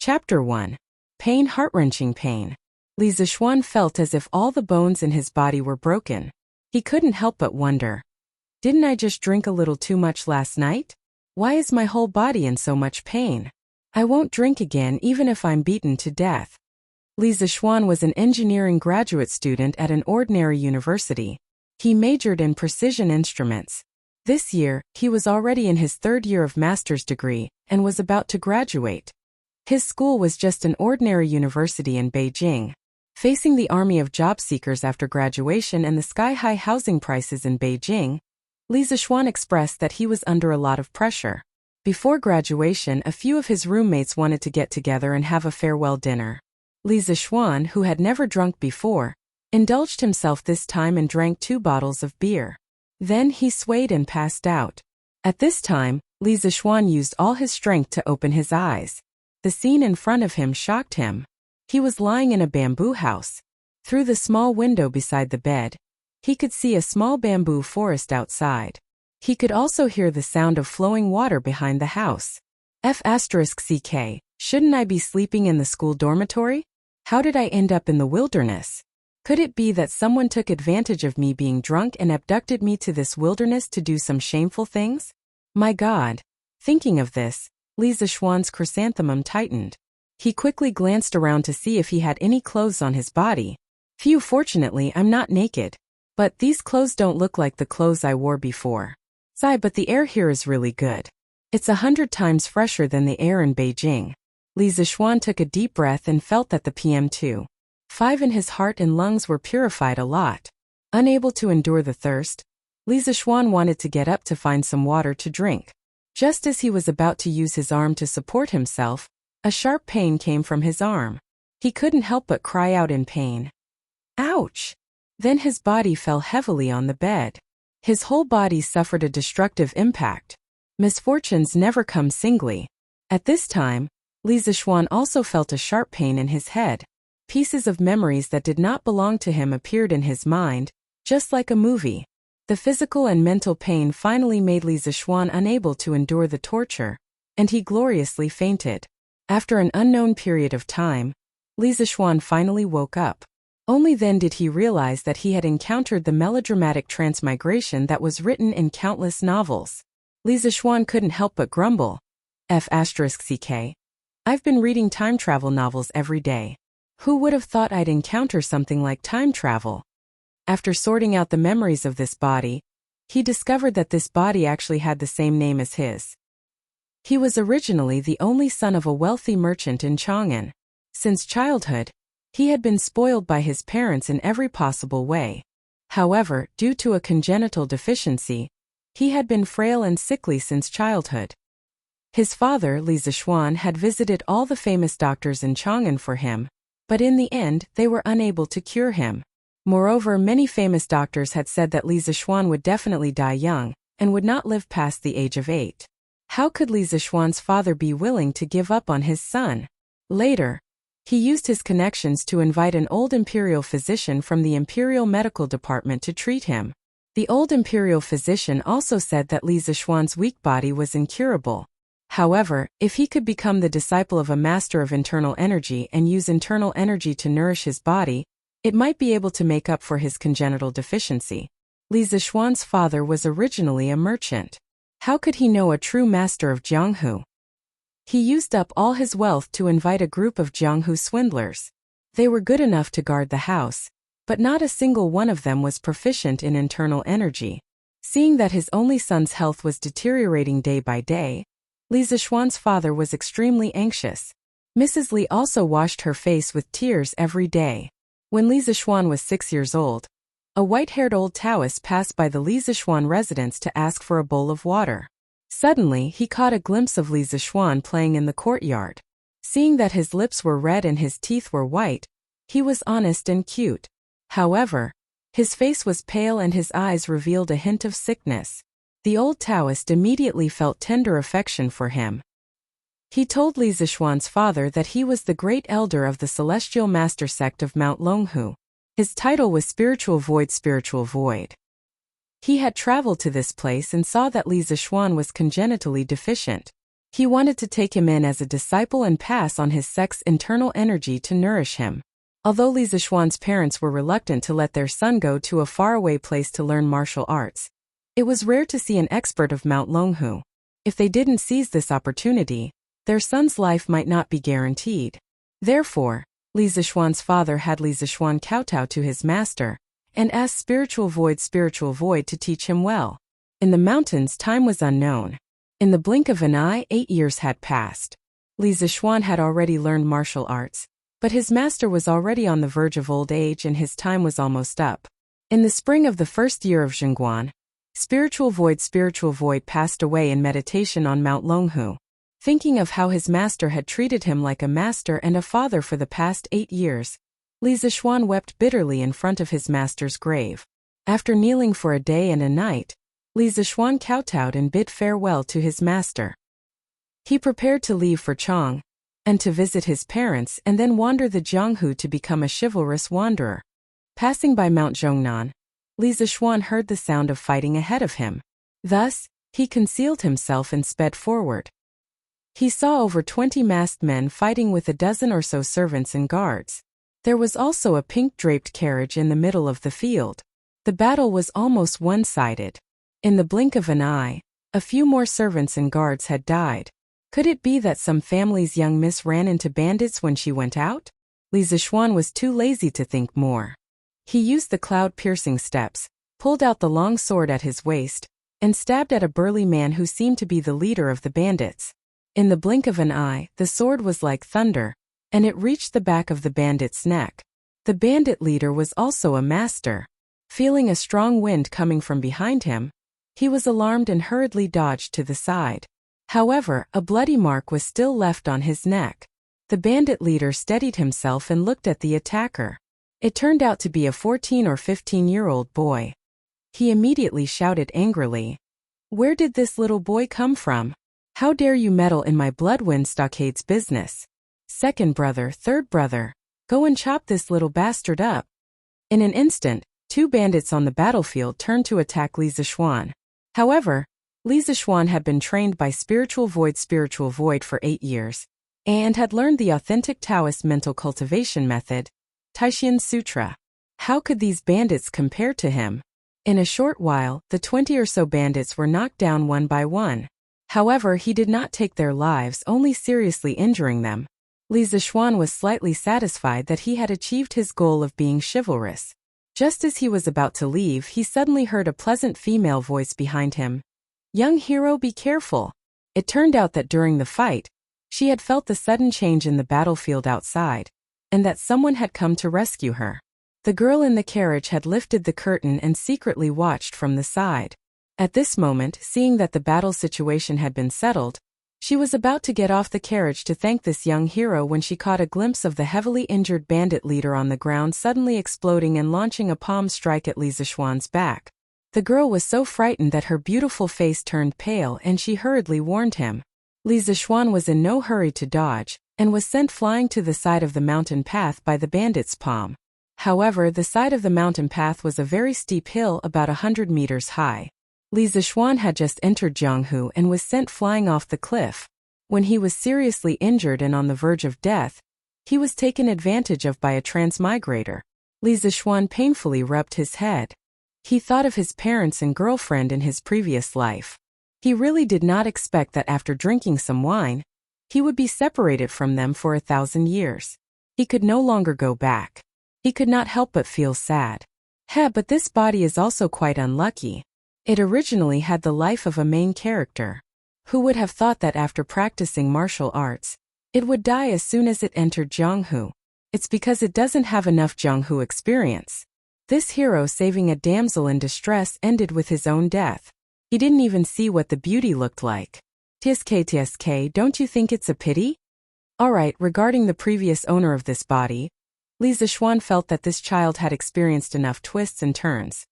Chapter 1. Pain. Heart-wrenching pain. Li Zixuan felt as if all the bones in his body were broken. He couldn't help but wonder. Didn't I just drink a little too much last night? Why is my whole body in so much pain? I won't drink again even if I'm beaten to death. Li Zixuan was an engineering graduate student at an ordinary university. He majored in precision instruments. This year, he was already in his third year of master's degree and was about to graduate. His school was just an ordinary university in Beijing. Facing the army of job seekers after graduation and the sky-high housing prices in Beijing, Li Zixuan expressed that he was under a lot of pressure. Before graduation, a few of his roommates wanted to get together and have a farewell dinner. Li Zixuan, who had never drunk before, indulged himself this time and drank 2 bottles of beer. Then he swayed and passed out. At this time, Li Zixuan used all his strength to open his eyes. The scene in front of him shocked him. He was lying in a bamboo house. Through the small window beside the bed, he could see a small bamboo forest outside. He could also hear the sound of flowing water behind the house. F***ck, shouldn't I be sleeping in the school dormitory? How did I end up in the wilderness? Could it be that someone took advantage of me being drunk and abducted me to this wilderness to do some shameful things? My God! Thinking of this, Li Zixuan's chrysanthemum tightened. He quickly glanced around to see if he had any clothes on his body. Phew, fortunately I'm not naked. But these clothes don't look like the clothes I wore before. Sigh, but the air here is really good. It's 100 times fresher than the air in Beijing. Li Zixuan took a deep breath and felt that the PM2.5 in his heart and lungs were purified a lot. Unable to endure the thirst, Li Zixuan wanted to get up to find some water to drink. Just as he was about to use his arm to support himself, a sharp pain came from his arm. He couldn't help but cry out in pain. Ouch! Then his body fell heavily on the bed. His whole body suffered a destructive impact. Misfortunes never come singly. At this time, Li Zixuan also felt a sharp pain in his head. Pieces of memories that did not belong to him appeared in his mind, just like a movie. The physical and mental pain finally made Li Zixuan unable to endure the torture, and he gloriously fainted. After an unknown period of time, Li Zixuan finally woke up. Only then did he realize that he had encountered the melodramatic transmigration that was written in countless novels. Li Zixuan couldn't help but grumble. F***ck. I've been reading time travel novels every day. Who would have thought I'd encounter something like time travel? After sorting out the memories of this body, he discovered that this body actually had the same name as his. He was originally the only son of a wealthy merchant in Chang'an. Since childhood, he had been spoiled by his parents in every possible way. However, due to a congenital deficiency, he had been frail and sickly since childhood. His father, Li Zixuan, had visited all the famous doctors in Chang'an for him, but in the end, they were unable to cure him. Moreover, many famous doctors had said that Li Zixuan would definitely die young and would not live past the age of 8. How could Li Zixuan's father be willing to give up on his son? Later, he used his connections to invite an old imperial physician from the Imperial Medical Department to treat him. The old imperial physician also said that Li Zixuan's weak body was incurable. However, if he could become the disciple of a master of internal energy and use internal energy to nourish his body, it might be able to make up for his congenital deficiency. Li Zixuan's father was originally a merchant. How could he know a true master of Jianghu? He used up all his wealth to invite a group of Jianghu swindlers. They were good enough to guard the house, but not a single one of them was proficient in internal energy. Seeing that his only son's health was deteriorating day by day, Li Zixuan's father was extremely anxious. Mrs. Li also washed her face with tears every day. When Li Zixuan was 6 years old, a white-haired old Taoist passed by the Li Zixuan residence to ask for a bowl of water. Suddenly, he caught a glimpse of Li Zixuan playing in the courtyard. Seeing that his lips were red and his teeth were white, he was honest and cute. However, his face was pale and his eyes revealed a hint of sickness. The old Taoist immediately felt tender affection for him. He told Li Zixuan's father that he was the great elder of the Celestial Master sect of Mount Longhu. His title was Spiritual Void, Spiritual Void. He had traveled to this place and saw that Li Zixuan was congenitally deficient. He wanted to take him in as a disciple and pass on his sect's internal energy to nourish him. Although Li Zishuan's parents were reluctant to let their son go to a faraway place to learn martial arts, it was rare to see an expert of Mount Longhu. If they didn't seize this opportunity, their son's life might not be guaranteed. Therefore, Li Zishuan's father had Li Zishuan kowtow to his master and asked Spiritual Void to teach him well. In the mountains, time was unknown. In the blink of an eye, 8 years had passed. Li Zishuan had already learned martial arts, but his master was already on the verge of old age and his time was almost up. In the spring of the first year of Zhengguan, Spiritual Void passed away in meditation on Mount Longhu. Thinking of how his master had treated him like a master and a father for the past 8 years, Li Zishuan wept bitterly in front of his master's grave. After kneeling for a day and a night, Li Zishuan kowtowed and bid farewell to his master. He prepared to leave for Chang and to visit his parents and then wander the Jianghu to become a chivalrous wanderer. Passing by Mount Zhongnan, Li Zishuan heard the sound of fighting ahead of him. Thus, he concealed himself and sped forward. He saw over 20 masked men fighting with a dozen or so servants and guards. There was also a pink-draped carriage in the middle of the field. The battle was almost one-sided. In the blink of an eye, a few more servants and guards had died. Could it be that some family's young miss ran into bandits when she went out? Li Zishuan was too lazy to think more. He used the cloud-piercing steps, pulled out the long sword at his waist, and stabbed at a burly man who seemed to be the leader of the bandits. In the blink of an eye, the sword was like thunder, and it reached the back of the bandit's neck. The bandit leader was also a master. Feeling a strong wind coming from behind him, he was alarmed and hurriedly dodged to the side. However, a bloody mark was still left on his neck. The bandit leader steadied himself and looked at the attacker. It turned out to be a 14 or 15-year-old boy. He immediately shouted angrily, "Where did this little boy come from? How dare you meddle in my Bloodwind Stockade's business? Second brother, third brother, go and chop this little bastard up." In an instant, 2 bandits on the battlefield turned to attack Li Zishuan. However, Li Zishuan had been trained by Spiritual Void for 8 years, and had learned the authentic Taoist mental cultivation method, Taishan Sutra. How could these bandits compare to him? In a short while, the 20 or so bandits were knocked down one by one. However, he did not take their lives, only seriously injuring them. Li Zishuan was slightly satisfied that he had achieved his goal of being chivalrous. Just as he was about to leave, he suddenly heard a pleasant female voice behind him. "Young hero, be careful." It turned out that during the fight, she had felt the sudden change in the battlefield outside, and that someone had come to rescue her. The girl in the carriage had lifted the curtain and secretly watched from the side. At this moment, seeing that the battle situation had been settled, she was about to get off the carriage to thank this young hero when she caught a glimpse of the heavily injured bandit leader on the ground suddenly exploding and launching a palm strike at Li Zishuan's back. The girl was so frightened that her beautiful face turned pale and she hurriedly warned him. Li Zishuan was in no hurry to dodge, and was sent flying to the side of the mountain path by the bandit's palm. However, the side of the mountain path was a very steep hill about 100 meters high. Li Zishuan had just entered Jianghu and was sent flying off the cliff. When he was seriously injured and on the verge of death, he was taken advantage of by a transmigrator. Li Zishuan painfully rubbed his head. He thought of his parents and girlfriend in his previous life. He really did not expect that after drinking some wine, he would be separated from them for 1,000 years. He could no longer go back. He could not help but feel sad. But this body is also quite unlucky. It originally had the life of a main character. Who would have thought that after practicing martial arts, it would die as soon as it entered Jianghu? It's because it doesn't have enough Jianghu experience. This hero saving a damsel in distress ended with his own death. He didn't even see what the beauty looked like. TSK, don't you think it's a pity? Alright, regarding the previous owner of this body, Li Zishuan felt that this child had experienced enough twists and turns.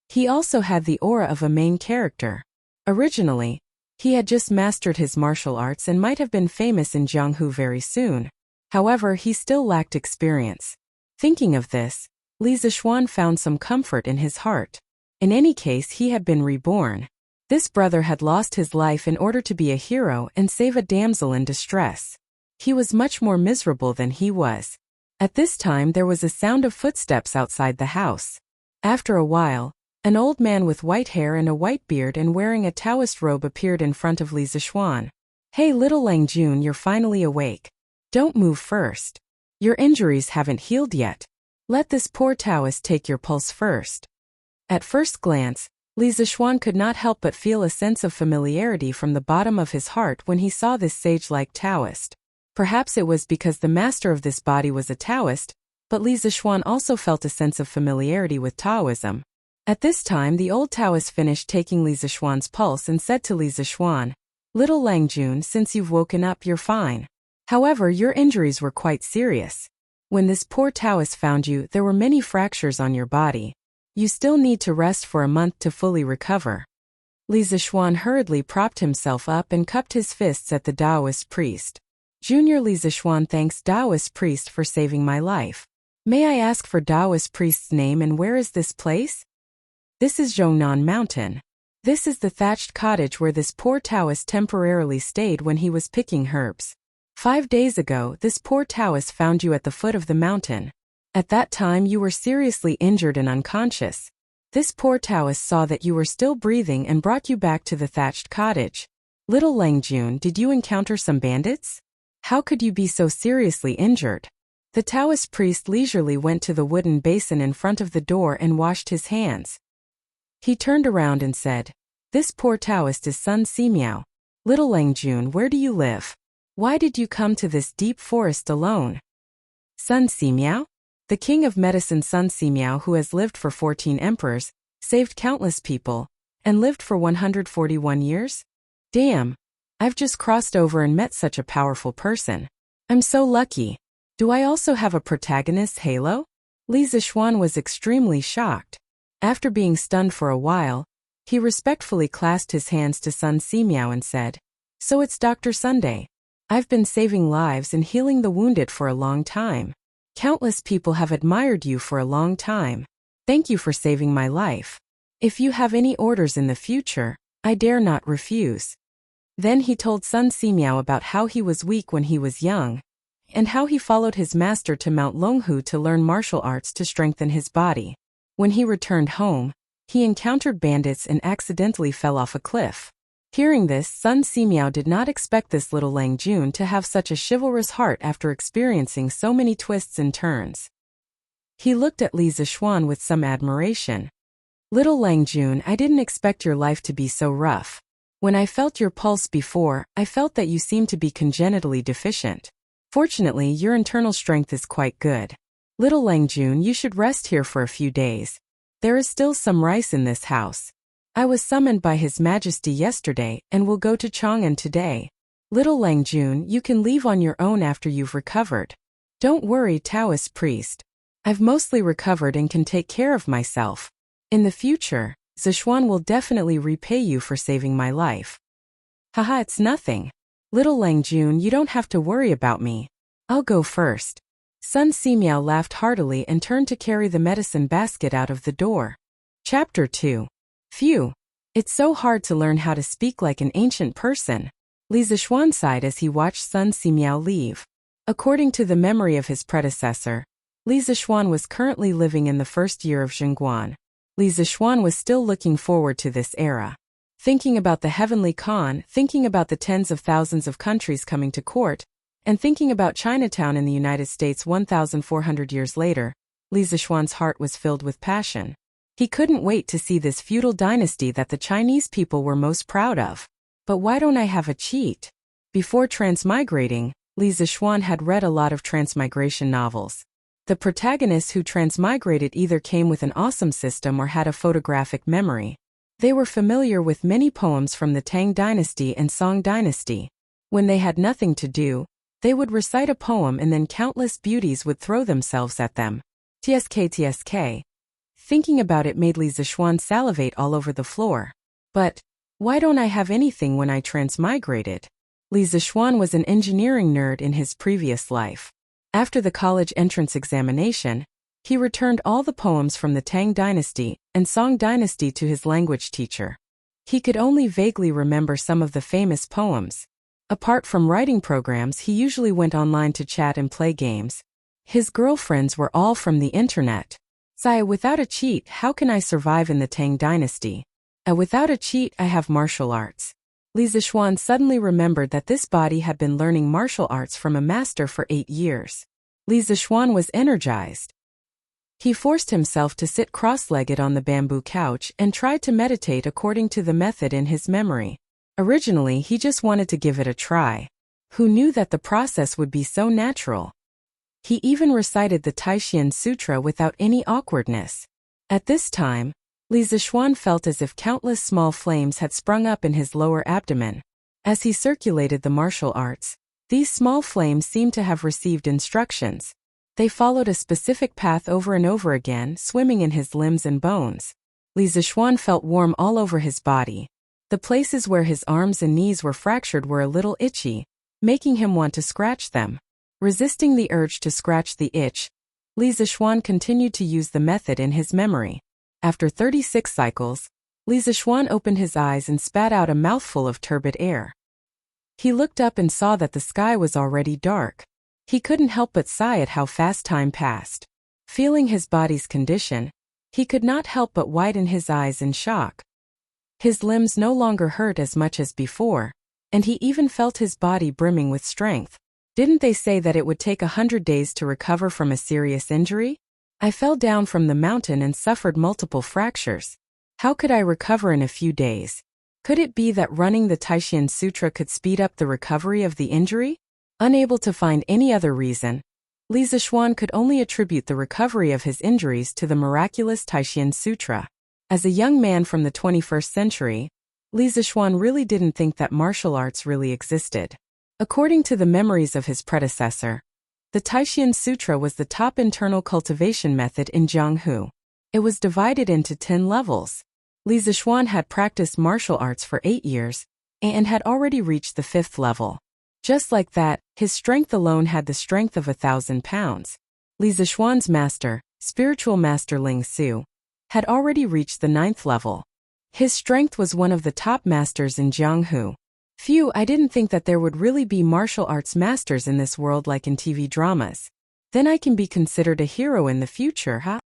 He also had the aura of a main character. Originally, he had just mastered his martial arts and might have been famous in Jianghu very soon. However, he still lacked experience. Thinking of this, Li Zishuan found some comfort in his heart. In any case, he had been reborn. This brother had lost his life in order to be a hero and save a damsel in distress. He was much more miserable than he was. At this time there was a sound of footsteps outside the house. After a while, an old man with white hair and a white beard and wearing a Taoist robe appeared in front of Li Zixuan. "Hey little Lang Jun, you're finally awake. Don't move first. Your injuries haven't healed yet. Let this poor Taoist take your pulse first." At first glance, Li Zixuan could not help but feel a sense of familiarity from the bottom of his heart when he saw this sage-like Taoist. Perhaps it was because the master of this body was a Taoist, but Li Zixuan also felt a sense of familiarity with Taoism. At this time the old Taoist finished taking Li Zixuan's pulse and said to Li Zixuan, "Little Lang Jun, since you've woken up you're fine. However, your injuries were quite serious. When this poor Taoist found you, there were many fractures on your body. You still need to rest for a month to fully recover." Li Zixuan hurriedly propped himself up and cupped his fists at the Taoist priest. "Junior Li Zixuan thanks Taoist priest for saving my life. May I ask for Taoist priest's name and where is this place?" "This is Zhongnan Mountain. This is the thatched cottage where this poor Taoist temporarily stayed when he was picking herbs. 5 days ago, this poor Taoist found you at the foot of the mountain. At that time you were seriously injured and unconscious. This poor Taoist saw that you were still breathing and brought you back to the thatched cottage. Little Lang Jun, did you encounter some bandits? How could you be so seriously injured?" The Taoist priest leisurely went to the wooden basin in front of the door and washed his hands. He turned around and said, "This poor Taoist is Sun Simiao. Little Lang Jun, where do you live? Why did you come to this deep forest alone?" "Sun Simiao? The king of medicine Sun Simiao, who has lived for 14 emperors, saved countless people, and lived for 141 years? Damn! I've just crossed over and met such a powerful person. I'm so lucky. Do I also have a protagonist's halo?" Li Zixuan was extremely shocked. After being stunned for a while, he respectfully clasped his hands to Sun Simiao and said, "So it's Dr. Sunday. I've been saving lives and healing the wounded for a long time. Countless people have admired you for a long time. Thank you for saving my life. If you have any orders in the future, I dare not refuse." Then he told Sun Simiao about how he was weak when he was young, and how he followed his master to Mount Longhu to learn martial arts to strengthen his body. When he returned home, he encountered bandits and accidentally fell off a cliff. Hearing this, Sun Simiao did not expect this little Lang Jun to have such a chivalrous heart after experiencing so many twists and turns. He looked at Li Zixuan with some admiration. "Little Lang Jun, I didn't expect your life to be so rough. When I felt your pulse before, I felt that you seemed to be congenitally deficient. Fortunately, your internal strength is quite good. Little Lang Jun, you should rest here for a few days. There is still some rice in this house. I was summoned by His Majesty yesterday and will go to Chang'an today. Little Lang Jun, you can leave on your own after you've recovered. Don't worry, Taoist priest. I've mostly recovered and can take care of myself. In the future, Zixuan will definitely repay you for saving my life." "Haha, it's nothing. Little Lang Jun, you don't have to worry about me. I'll go first." Sun Simiao laughed heartily and turned to carry the medicine basket out of the door. Chapter 2. Phew. It's so hard to learn how to speak like an ancient person. Li Zixuan sighed as he watched Sun Simiao leave. According to the memory of his predecessor, Li Zixuan was currently living in the first year of Zhengguan. Li Zixuan was still looking forward to this era. Thinking about the heavenly Khan, thinking about the tens of thousands of countries coming to court, and thinking about Chinatown in the United States 1,400 years later, Li Zixuan's heart was filled with passion. He couldn't wait to see this feudal dynasty that the Chinese people were most proud of. But why don't I have a cheat? Before transmigrating, Li Zixuan had read a lot of transmigration novels. The protagonists who transmigrated either came with an awesome system or had a photographic memory. They were familiar with many poems from the Tang dynasty and Song dynasty. When they had nothing to do, they would recite a poem and then countless beauties would throw themselves at them. Tsk. Thinking about it made Li Zixuan salivate all over the floor. But why don't I have anything when I transmigrated? Li Zixuan was an engineering nerd in his previous life. After the college entrance examination, he returned all the poems from the Tang dynasty and Song dynasty to his language teacher. He could only vaguely remember some of the famous poems. Apart from writing programs, he usually went online to chat and play games. His girlfriends were all from the internet. Without a cheat, how can I survive in the Tang dynasty? Without a cheat, I have martial arts. Li Zixuan suddenly remembered that this body had been learning martial arts from a master for 8 years. Li Zixuan was energized. He forced himself to sit cross-legged on the bamboo couch and tried to meditate according to the method in his memory. Originally, he just wanted to give it a try. Who knew that the process would be so natural? He even recited the Taishan Sutra without any awkwardness. At this time, Li Zixuan felt as if countless small flames had sprung up in his lower abdomen. As he circulated the martial arts, these small flames seemed to have received instructions. They followed a specific path over and over again, swimming in his limbs and bones. Li Zixuan felt warm all over his body. The places where his arms and knees were fractured were a little itchy, making him want to scratch them. Resisting the urge to scratch the itch, Li Zixuan continued to use the method in his memory. After 36 cycles, Li Zixuan opened his eyes and spat out a mouthful of turbid air. He looked up and saw that the sky was already dark. He couldn't help but sigh at how fast time passed. Feeling his body's condition, he could not help but widen his eyes in shock. His limbs no longer hurt as much as before, and he even felt his body brimming with strength. Didn't they say that it would take 100 days to recover from a serious injury? I fell down from the mountain and suffered multiple fractures. How could I recover in a few days? Could it be that running the Taishan Sutra could speed up the recovery of the injury? Unable to find any other reason, Li Zixuan could only attribute the recovery of his injuries to the miraculous Taishan Sutra. As a young man from the 21st century, Li Zixuan really didn't think that martial arts really existed. According to the memories of his predecessor, the Taishan Sutra was the top internal cultivation method in Jianghu. It was divided into 10 levels. Li Zixuan had practiced martial arts for 8 years and had already reached the 5th level. Just like that, his strength alone had the strength of 1,000 pounds. Li Zixuan's master, spiritual master Ling Su, had already reached the 9th level. His strength was one of the top masters in Jianghu. Phew, I didn't think that there would really be martial arts masters in this world like in TV dramas. Then I can be considered a hero in the future, huh?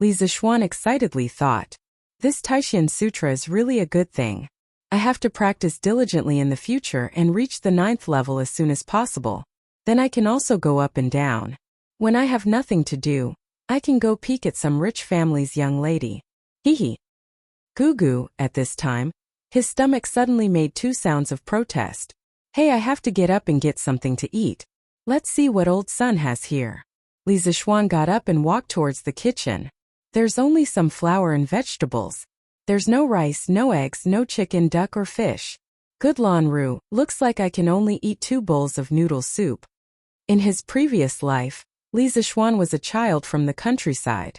Li Zixuan excitedly thought. This Taishan Sutra is really a good thing. I have to practice diligently in the future and reach the 9th level as soon as possible. Then I can also go up and down. When I have nothing to do, I can go peek at some rich family's young lady. Hee. Gugu, at this time, his stomach suddenly made 2 sounds of protest. Hey, I have to get up and get something to eat. Let's see what old son has here. Li Zixuan got up and walked towards the kitchen. There's only some flour and vegetables. There's no rice, no eggs, no chicken, duck or fish. Good Lan Ru, looks like I can only eat 2 bowls of noodle soup. In his previous life, Li Zixuan was a child from the countryside.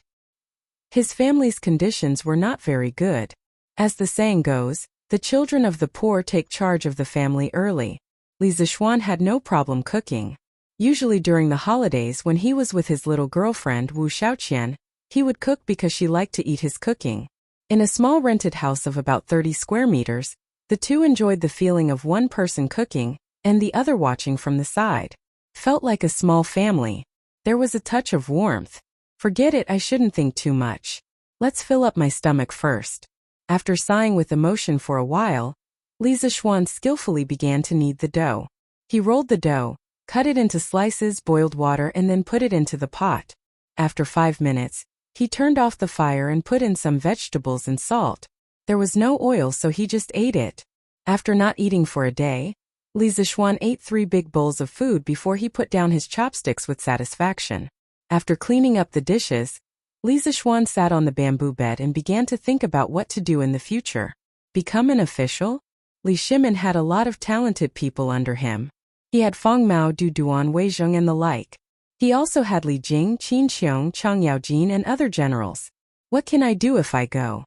His family's conditions were not very good. As the saying goes, the children of the poor take charge of the family early. Li Zixuan had no problem cooking. Usually during the holidays when he was with his little girlfriend Wu Xiaoqian, he would cook because she liked to eat his cooking. In a small rented house of about 30 square meters, the two enjoyed the feeling of one person cooking and the other watching from the side. Felt like a small family. There was a touch of warmth. Forget it, I shouldn't think too much. Let's fill up my stomach first. After sighing with emotion for a while, Li Zixuan skillfully began to knead the dough. He rolled the dough, cut it into slices, boiled water and then put it into the pot. After 5 minutes, he turned off the fire and put in some vegetables and salt. There was no oil so he just ate it. After not eating for a day, Li Zixuan ate 3 big bowls of food before he put down his chopsticks with satisfaction. After cleaning up the dishes, Li Zixuan sat on the bamboo bed and began to think about what to do in the future. Become an official? Li Shimin had a lot of talented people under him. He had Fang Mao, Du Duan, Wei Zheng and the like. He also had Li Jing, Qin Xiong, Chang Yaojin and other generals. What can I do if I go?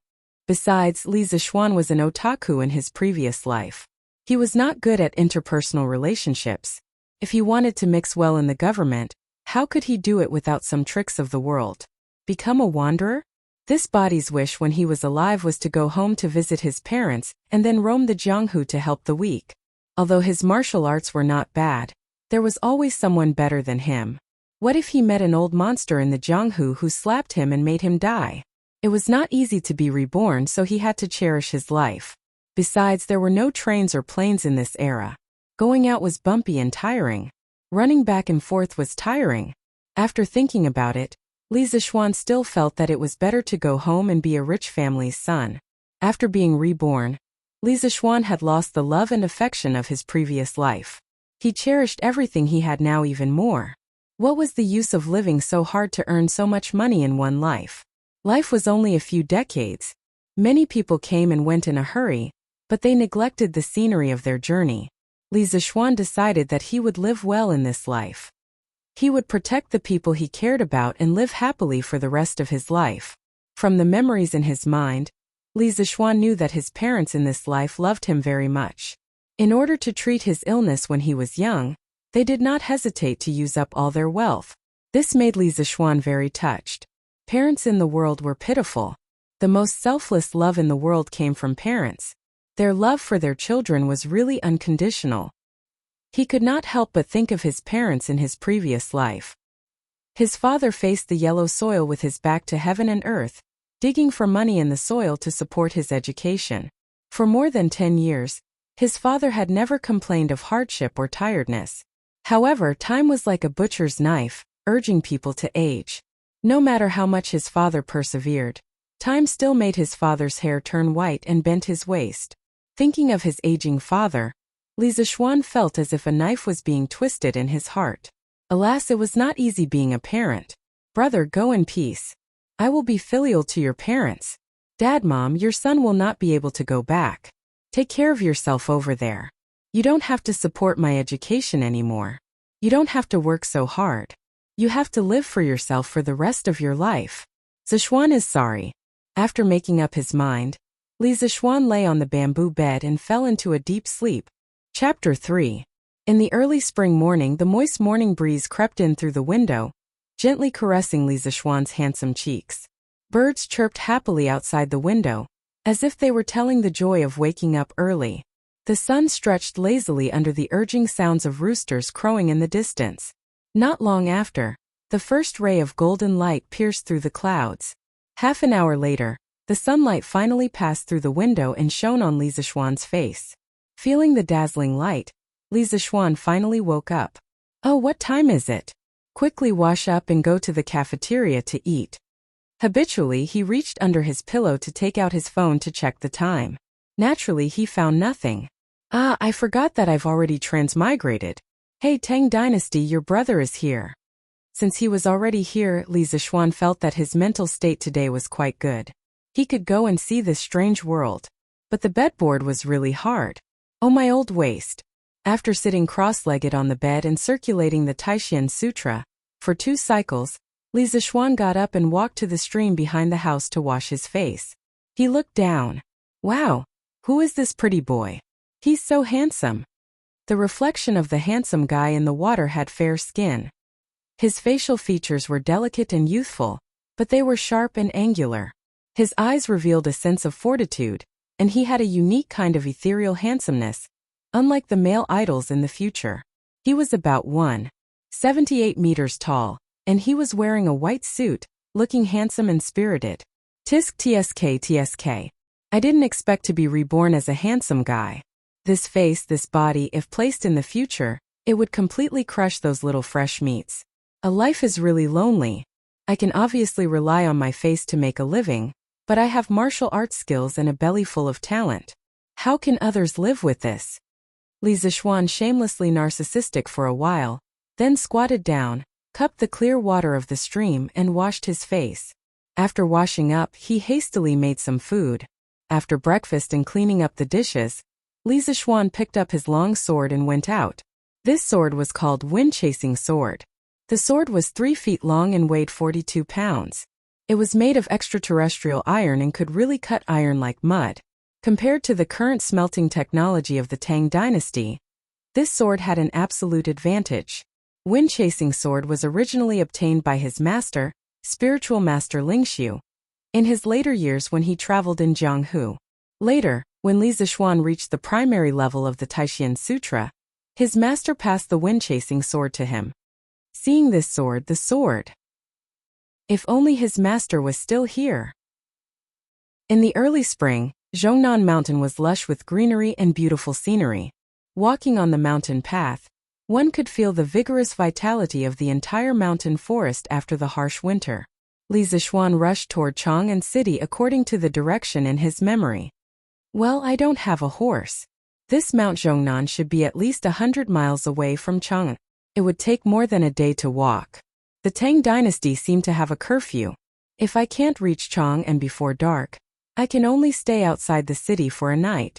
Besides, Li Zixuan was an otaku in his previous life. He was not good at interpersonal relationships. If he wanted to mix well in the government, how could he do it without some tricks of the world? Become a wanderer? This body's wish when he was alive was to go home to visit his parents and then roam the Jianghu to help the weak. Although his martial arts were not bad, there was always someone better than him. What if he met an old monster in the Jianghu who slapped him and made him die? It was not easy to be reborn, so he had to cherish his life. Besides, there were no trains or planes in this era. Going out was bumpy and tiring. Running back and forth was tiring. After thinking about it, Li Zixuan still felt that it was better to go home and be a rich family's son. After being reborn, Li Zixuan had lost the love and affection of his previous life. He cherished everything he had now even more. What was the use of living so hard to earn so much money in one life? Life was only a few decades. Many people came and went in a hurry, but they neglected the scenery of their journey. Li Zixuan decided that he would live well in this life. He would protect the people he cared about and live happily for the rest of his life. From the memories in his mind, Li Zixuan knew that his parents in this life loved him very much. In order to treat his illness when he was young, they did not hesitate to use up all their wealth. This made Li Zixuan very touched. Parents in the world were pitiful. The most selfless love in the world came from parents. Their love for their children was really unconditional. He could not help but think of his parents in his previous life. His father faced the yellow soil with his back to heaven and earth, digging for money in the soil to support his education. For more than 10 years, his father had never complained of hardship or tiredness. However, time was like a butcher's knife, urging people to age. No matter how much his father persevered, time still made his father's hair turn white and bent his waist. Thinking of his aging father, Li Zixuan felt as if a knife was being twisted in his heart. Alas, it was not easy being a parent. Brother, go in peace. I will be filial to your parents. Dad, Mom, your son will not be able to go back. Take care of yourself over there. You don't have to support my education anymore. You don't have to work so hard. You have to live for yourself for the rest of your life. Zixuan is sorry. After making up his mind, Li Zixuan lay on the bamboo bed and fell into a deep sleep. Chapter 3. In the early spring morning, the moist morning breeze crept in through the window, gently caressing Li Zixuan's handsome cheeks. Birds chirped happily outside the window, as if they were telling the joy of waking up early. The sun stretched lazily under the urging sounds of roosters crowing in the distance. Not long after, the first ray of golden light pierced through the clouds. Half an hour later, the sunlight finally passed through the window and shone on Li Zixuan's face. Feeling the dazzling light, Li Zixuan finally woke up. Oh, what time is it? Quickly wash up and go to the cafeteria to eat. Habitually, he reached under his pillow to take out his phone to check the time. Naturally, he found nothing. Ah, I forgot that I've already transmigrated. Hey Tang Dynasty, your brother is here. Since he was already here, Li Zixuan felt that his mental state today was quite good. He could go and see this strange world. But the bedboard was really hard. Oh, my old waist. After sitting cross-legged on the bed and circulating the Taishan Sutra for 2 cycles, Li Zixuan got up and walked to the stream behind the house to wash his face. He looked down. Wow, who is this pretty boy? He's so handsome. The reflection of the handsome guy in the water had fair skin. His facial features were delicate and youthful, but they were sharp and angular. His eyes revealed a sense of fortitude, and he had a unique kind of ethereal handsomeness, unlike the male idols in the future. He was about 1.78 meters tall, and he was wearing a white suit, looking handsome and spirited. Tisk tsk tsk. I didn't expect to be reborn as a handsome guy. This face, this body, if placed in the future, it would completely crush those little fresh meats. A life is really lonely. I can obviously rely on my face to make a living, but I have martial arts skills and a belly full of talent. How can others live with this? Li Zixuan shamelessly narcissistic for a while, then squatted down, cupped the clear water of the stream and washed his face. After washing up, he hastily made some food. After breakfast and cleaning up the dishes, Li Zixuan picked up his long sword and went out. This sword was called wind-chasing sword. The sword was 3 feet long and weighed 42 pounds. It was made of extraterrestrial iron and could really cut iron like mud. Compared to the current smelting technology of the Tang Dynasty, this sword had an absolute advantage. Wind-chasing sword was originally obtained by his master, spiritual master Lingxiu. in his later years when he traveled in Jianghu. Later, when Li Zixuan reached the primary level of the Taishan Sutra, his master passed the wind-chasing sword to him. Seeing this sword, if only his master was still here. In the early spring, Zhongnan Mountain was lush with greenery and beautiful scenery. Walking on the mountain path, one could feel the vigorous vitality of the entire mountain forest after the harsh winter. Li Zixuan rushed toward Chang'an City according to the direction in his memory. Well, I don't have a horse. This Mount Zhongnan should be at least 100 miles away from Chang'an. It would take more than a day to walk. The Tang dynasty seemed to have a curfew. If I can't reach Chang'an before dark, I can only stay outside the city for a night.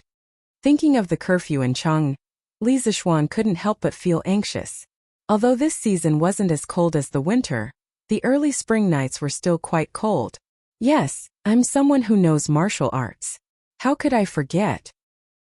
Thinking of the curfew in Chang'an, Li Zixuan couldn't help but feel anxious. Although this season wasn't as cold as the winter, the early spring nights were still quite cold. Yes, I'm someone who knows martial arts. How could I forget?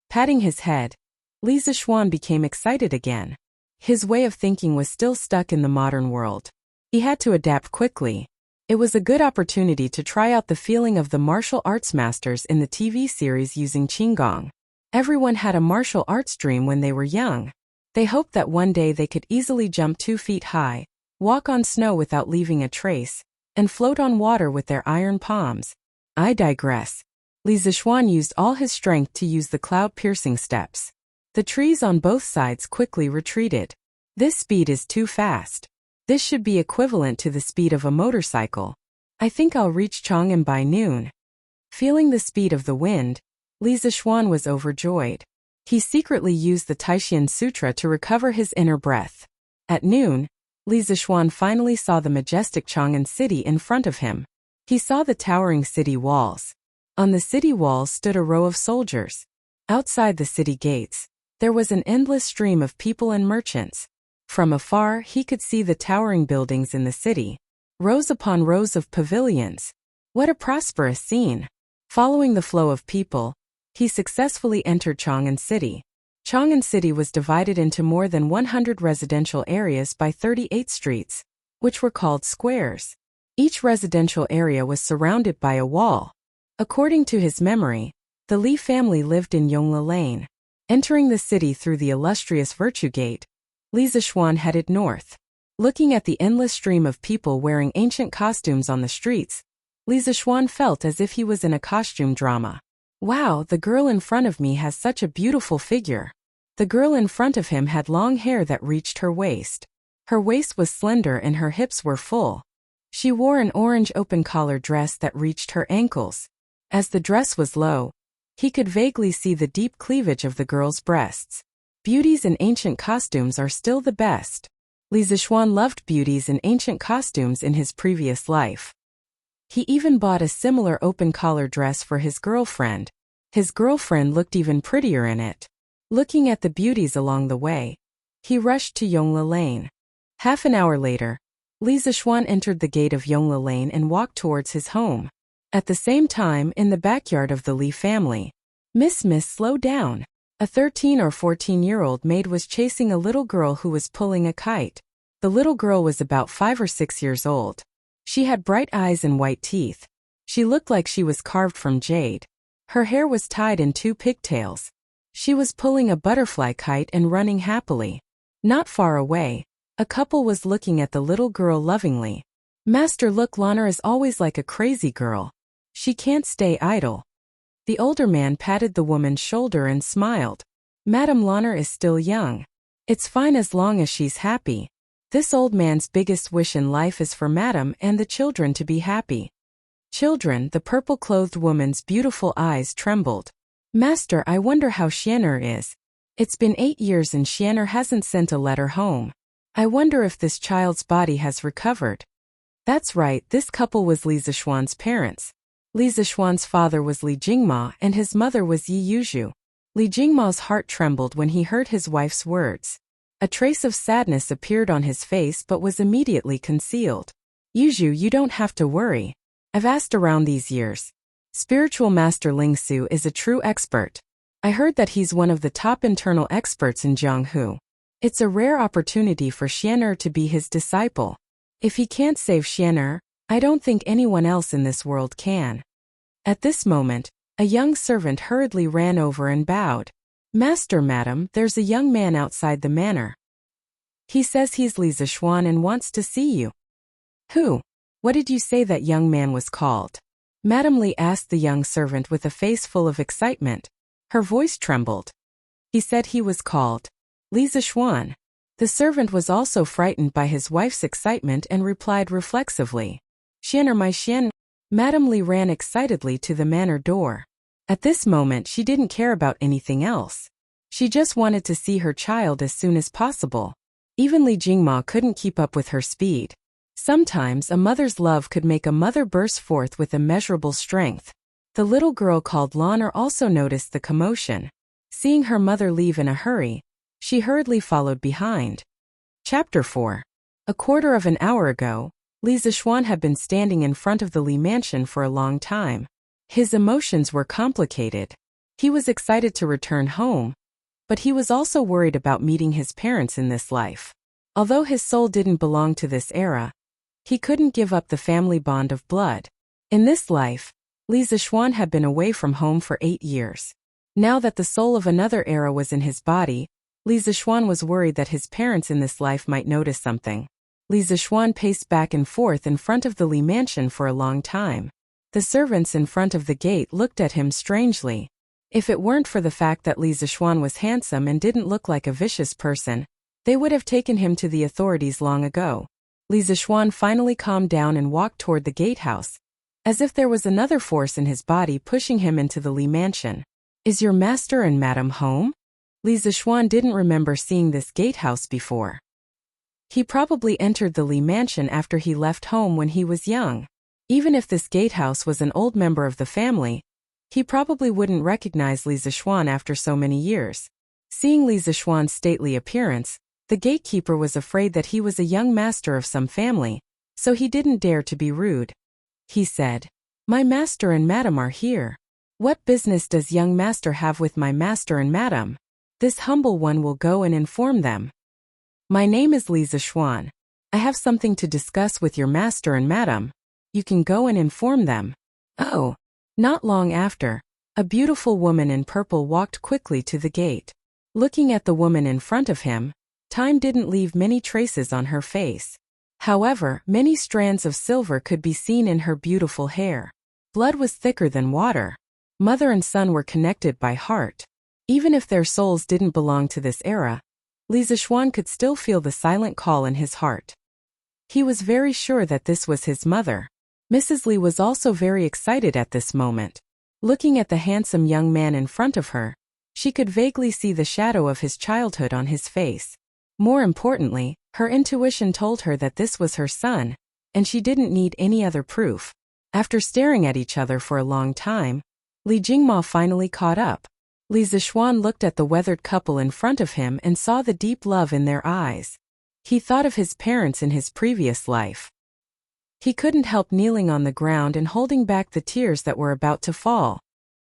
Patting his head, Li Zixuan became excited again. His way of thinking was still stuck in the modern world. He had to adapt quickly. It was a good opportunity to try out the feeling of the martial arts masters in the TV series using Qigong. Everyone had a martial arts dream when they were young. They hoped that one day they could easily jump 2 feet high, walk on snow without leaving a trace, and float on water with their iron palms. I digress. Li Zixuan used all his strength to use the cloud-piercing steps. The trees on both sides quickly retreated. This speed is too fast. This should be equivalent to the speed of a motorcycle. I think I'll reach Chang'an by noon. Feeling the speed of the wind, Li Zixuan was overjoyed. He secretly used the Taishan Sutra to recover his inner breath. At noon, Li Zixuan finally saw the majestic Chang'an city in front of him. He saw the towering city walls. On the city walls stood a row of soldiers. Outside the city gates, there was an endless stream of people and merchants. From afar, he could see the towering buildings in the city, rows upon rows of pavilions. What a prosperous scene! Following the flow of people, he successfully entered Chang'an City. Chang'an City was divided into more than 100 residential areas by 38 streets, which were called squares. Each residential area was surrounded by a wall. According to his memory, the Li family lived in Yongla Lane. Entering the city through the illustrious Virtue Gate, Li Zixuan headed north. Looking at the endless stream of people wearing ancient costumes on the streets, Li Zixuan felt as if he was in a costume drama. Wow, the girl in front of me has such a beautiful figure. The girl in front of him had long hair that reached her waist. Her waist was slender and her hips were full. She wore an orange open-collar dress that reached her ankles. As the dress was low, he could vaguely see the deep cleavage of the girl's breasts. Beauties in ancient costumes are still the best. Li Zixuan loved beauties in ancient costumes in his previous life. He even bought a similar open-collar dress for his girlfriend. His girlfriend looked even prettier in it. Looking at the beauties along the way, he rushed to Yongla Lane. Half an hour later, Li Zixuan entered the gate of Yongla Lane and walked towards his home. At the same time, in the backyard of the Li family, Miss, slow down. A 13 or 14-year-old maid was chasing a little girl who was pulling a kite. The little girl was about 5 or 6 years old. She had bright eyes and white teeth. She looked like she was carved from jade. Her hair was tied in 2 pigtails. She was pulling a butterfly kite and running happily. Not far away, a couple was looking at the little girl lovingly. Master, look, Lana is always like a crazy girl. She can't stay idle. The older man patted the woman's shoulder and smiled. Madame Lana is still young. It's fine as long as she's happy. This old man's biggest wish in life is for Madame and the children to be happy. Children, the purple-clothed woman's beautiful eyes trembled. Master, I wonder how Xianer is. It's been 8 years and Xianer hasn't sent a letter home. I wonder if this child's body has recovered. That's right, this couple was Li Zixuan's parents. Li Zixuan's father was Li Jingma and his mother was Yi Yuzhu. Li Jingma's heart trembled when he heard his wife's words. A trace of sadness appeared on his face but was immediately concealed. Yuzhu, you don't have to worry. I've asked around these years. Spiritual Master Ling Su is a true expert. I heard that he's one of the top internal experts in Jianghu. It's a rare opportunity for Xianer to be his disciple. If he can't save Xianer, I don't think anyone else in this world can. At this moment, a young servant hurriedly ran over and bowed. Master, madam, there's a young man outside the manor. He says he's Li Zishuan and wants to see you. Who? What did you say that young man was called? Madam Li asked the young servant with a face full of excitement. Her voice trembled. He said he was called Li Zishuan. The servant was also frightened by his wife's excitement and replied reflexively, Xian or my Xian? Madam Li ran excitedly to the manor door. At this moment she didn't care about anything else. She just wanted to see her child as soon as possible. Even Li Jingma couldn't keep up with her speed. Sometimes a mother's love could make a mother burst forth with immeasurable strength. The little girl called Lan'er also noticed the commotion. Seeing her mother leave in a hurry, she hurriedly followed behind. Chapter 4. A quarter of an hour ago, Li Zishuan had been standing in front of the Li mansion for a long time. His emotions were complicated. He was excited to return home, but he was also worried about meeting his parents in this life. Although his soul didn't belong to this era, he couldn't give up the family bond of blood. In this life, Li Zishuan had been away from home for 8 years. Now that the soul of another era was in his body, Li Zishuan was worried that his parents in this life might notice something. Li Zishuan paced back and forth in front of the Li mansion for a long time. The servants in front of the gate looked at him strangely. If it weren't for the fact that Li Zishuan was handsome and didn't look like a vicious person, they would have taken him to the authorities long ago. Li Zishuan finally calmed down and walked toward the gatehouse, as if there was another force in his body pushing him into the Li mansion. Is your master and madam home? Li Zishuan didn't remember seeing this gatehouse before. He probably entered the Li mansion after he left home when he was young. Even if this gatehouse was an old member of the family, he probably wouldn't recognize Li Zishuan after so many years. Seeing Li Zishuan's stately appearance, the gatekeeper was afraid that he was a young master of some family, so he didn't dare to be rude. He said, My master and madam are here. What business does young master have with my master and madam? This humble one will go and inform them. My name is Li Zishuan. I have something to discuss with your master and madam. You can go and inform them. Oh. Not long after, a beautiful woman in purple walked quickly to the gate. Looking at the woman in front of him, time didn't leave many traces on her face. However, many strands of silver could be seen in her beautiful hair. Blood was thicker than water. Mother and son were connected by heart. Even if their souls didn't belong to this era, Li Zishuan could still feel the silent call in his heart. He was very sure that this was his mother. Mrs. Li was also very excited at this moment. Looking at the handsome young man in front of her, she could vaguely see the shadow of his childhood on his face. More importantly, her intuition told her that this was her son, and she didn't need any other proof. After staring at each other for a long time, Li Jingma finally caught up. Li Zishuan looked at the weathered couple in front of him and saw the deep love in their eyes. He thought of his parents in his previous life. He couldn't help kneeling on the ground and holding back the tears that were about to fall.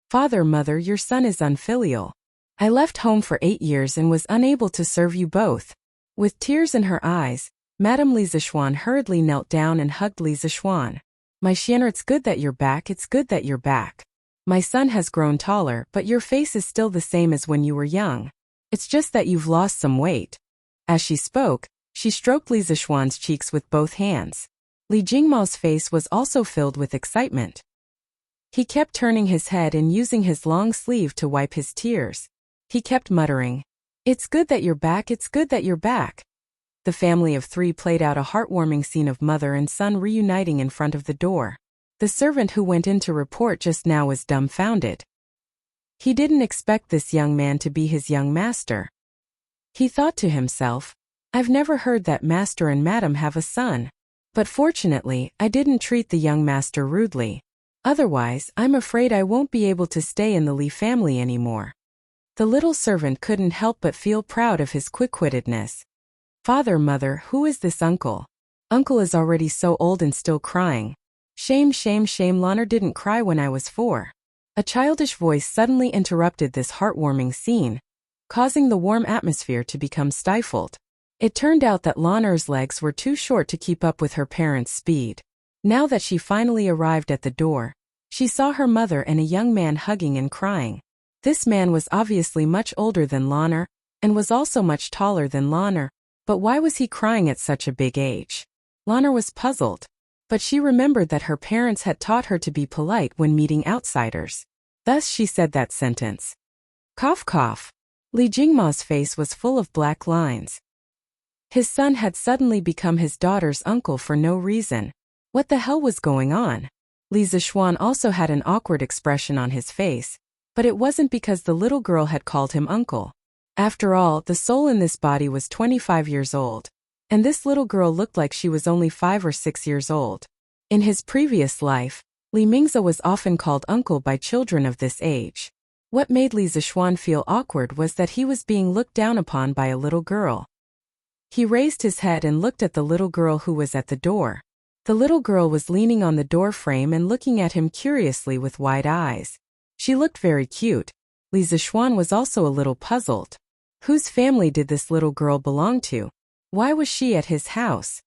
Father, mother, your son is unfilial. I left home for 8 years and was unable to serve you both. With tears in her eyes, Madame Li Zishuan hurriedly knelt down and hugged Li Zishuan. My Xian'er, it's good that you're back, it's good that you're back. My son has grown taller, but your face is still the same as when you were young. It's just that you've lost some weight. As she spoke, she stroked Li Zishuan's cheeks with both hands. Li Jingmao's face was also filled with excitement. He kept turning his head and using his long sleeve to wipe his tears. He kept muttering, It's good that you're back, it's good that you're back. The family of 3 played out a heartwarming scene of mother and son reuniting in front of the door. The servant who went in to report just now was dumbfounded. He didn't expect this young man to be his young master. He thought to himself, I've never heard that master and madam have a son. But fortunately, I didn't treat the young master rudely. Otherwise, I'm afraid I won't be able to stay in the Li family anymore. The little servant couldn't help but feel proud of his quick-wittedness. Father, mother, who is this uncle? Uncle is already so old and still crying. Shame, shame, shame, Lan'er didn't cry when I was 4. A childish voice suddenly interrupted this heartwarming scene, causing the warm atmosphere to become stifled. It turned out that Lan'er's legs were too short to keep up with her parents' speed. Now that she finally arrived at the door, she saw her mother and a young man hugging and crying. This man was obviously much older than Lanner, and was also much taller than Lanner, but why was he crying at such a big age? Lanner was puzzled, but she remembered that her parents had taught her to be polite when meeting outsiders. Thus she said that sentence. Cough cough. Li Jingma's face was full of black lines. His son had suddenly become his daughter's uncle for no reason. What the hell was going on? Li Zishuan also had an awkward expression on his face, but it wasn't because the little girl had called him uncle. After all, the soul in this body was 25 years old, and this little girl looked like she was only 5 or 6 years old. In his previous life, Li Mingze was often called uncle by children of this age. What made Li Zishuan feel awkward was that he was being looked down upon by a little girl. He raised his head and looked at the little girl who was at the door. The little girl was leaning on the door frame and looking at him curiously with wide eyes. She looked very cute. Li Zishuan was also a little puzzled. Whose family did this little girl belong to? Why was she at his house?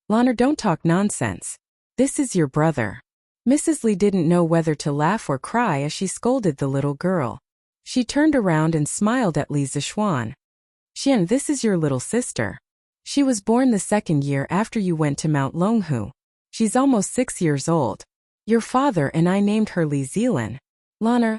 Lanner, don't talk nonsense. This is your brother. Mrs. Li didn't know whether to laugh or cry as she scolded the little girl. She turned around and smiled at Li Zishuan. Xian, this is your little sister. She was born the second year after you went to Mount Longhu. She's almost 6 years old. Your father and I named her Li Zilan. Lanner,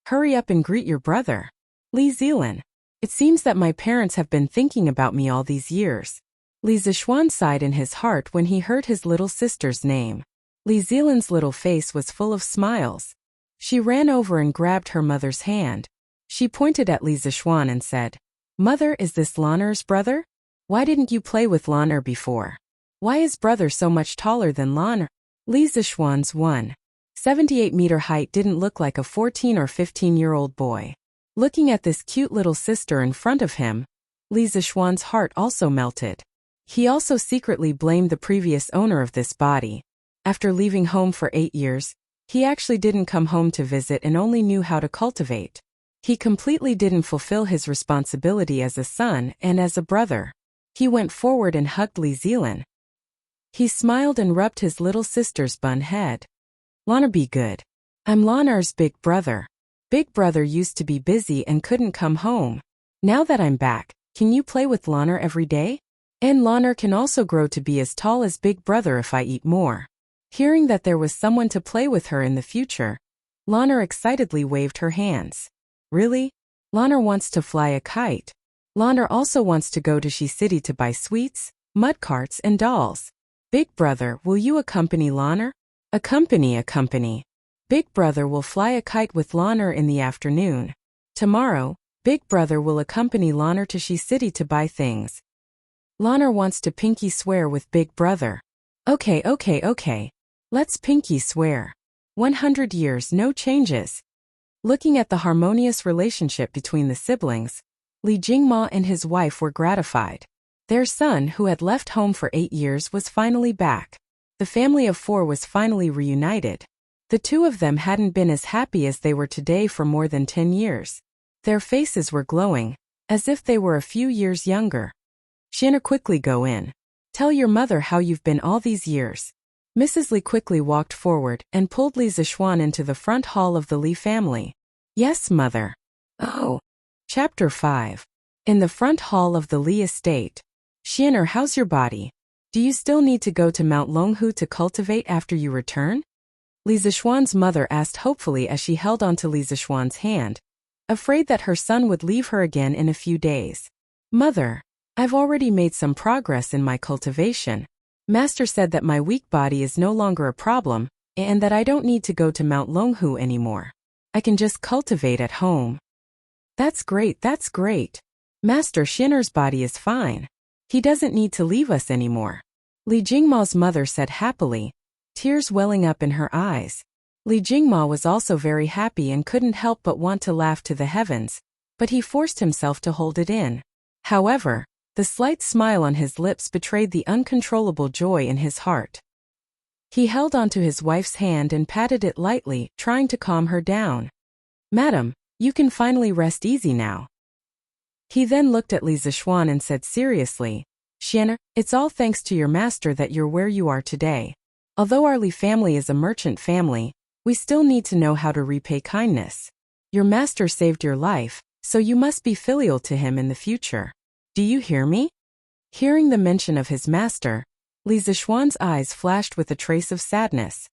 hurry up and greet your brother. Li Zilan. It seems that my parents have been thinking about me all these years. Li Zishuan sighed in his heart when he heard his little sister's name. Li Zilan's little face was full of smiles. She ran over and grabbed her mother's hand. She pointed at Li Zishuan and said, Mother, is this Lanner's brother? Why didn't you play with Lanner before? Why is brother so much taller than Lanner? Li Zishuan's 1.78-meter height didn't look like a 14 or 15-year-old boy. Looking at this cute little sister in front of him, Li Zishuan's heart also melted. He also secretly blamed the previous owner of this body. After leaving home for 8 years, he actually didn't come home to visit and only knew how to cultivate. He completely didn't fulfill his responsibility as a son and as a brother. He went forward and hugged Li Zilan. He smiled and rubbed his little sister's bun head. Lanner, be good. I'm Lanner's big brother. Big brother used to be busy and couldn't come home. Now that I'm back, can you play with Lanner every day? And Lanner can also grow to be as tall as big brother if I eat more. Hearing that there was someone to play with her in the future, Lanner excitedly waved her hands. Really? Lanner wants to fly a kite. Lanner also wants to go to Shi City to buy sweets, mud carts and dolls. Big brother, will you accompany Lanner? Accompany. Big brother will fly a kite with Lanner in the afternoon. Tomorrow, big brother will accompany Lanner to Shi City to buy things. Lanner wants to pinky swear with big brother. Okay. Let's pinky swear. 100 years, no changes. Looking at the harmonious relationship between the siblings, Li Jingma and his wife were gratified. Their son, who had left home for 8 years, was finally back. The family of 4 was finally reunited. The two of them hadn't been as happy as they were today for more than 10 years. Their faces were glowing, as if they were a few years younger. Xian, quickly go in. Tell your mother how you've been all these years. Mrs. Li quickly walked forward and pulled Li Zishuan into the front hall of the Li family. Yes, mother. Oh. Chapter 5. In the front hall of the Li estate. Xian, how's your body? Do you still need to go to Mount Longhu to cultivate after you return? Li Zishuan's mother asked hopefully as she held onto Li Zishuan's hand, afraid that her son would leave her again in a few days. Mother, I've already made some progress in my cultivation. Master said that my weak body is no longer a problem, and that I don't need to go to Mount Longhu anymore. I can just cultivate at home. That's great. Master Xian's body is fine. He doesn't need to leave us anymore. Li Jingma's mother said happily, tears welling up in her eyes. Li Jingma was also very happy and couldn't help but want to laugh to the heavens, but he forced himself to hold it in. However, the slight smile on his lips betrayed the uncontrollable joy in his heart. He held onto his wife's hand and patted it lightly, trying to calm her down. Madam, you can finally rest easy now. He then looked at Li Zishuan and said seriously, Xian, it's all thanks to your master that you're where you are today. Although our Li family is a merchant family, we still need to know how to repay kindness. Your master saved your life, so you must be filial to him in the future. Do you hear me?" Hearing the mention of his master, Li Zishuan's eyes flashed with a trace of sadness.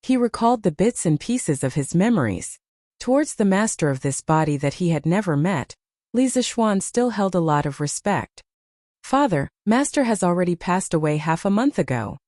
He recalled the bits and pieces of his memories. Towards the master of this body that he had never met, Li Zishuan still held a lot of respect. "Father, master has already passed away half a month ago."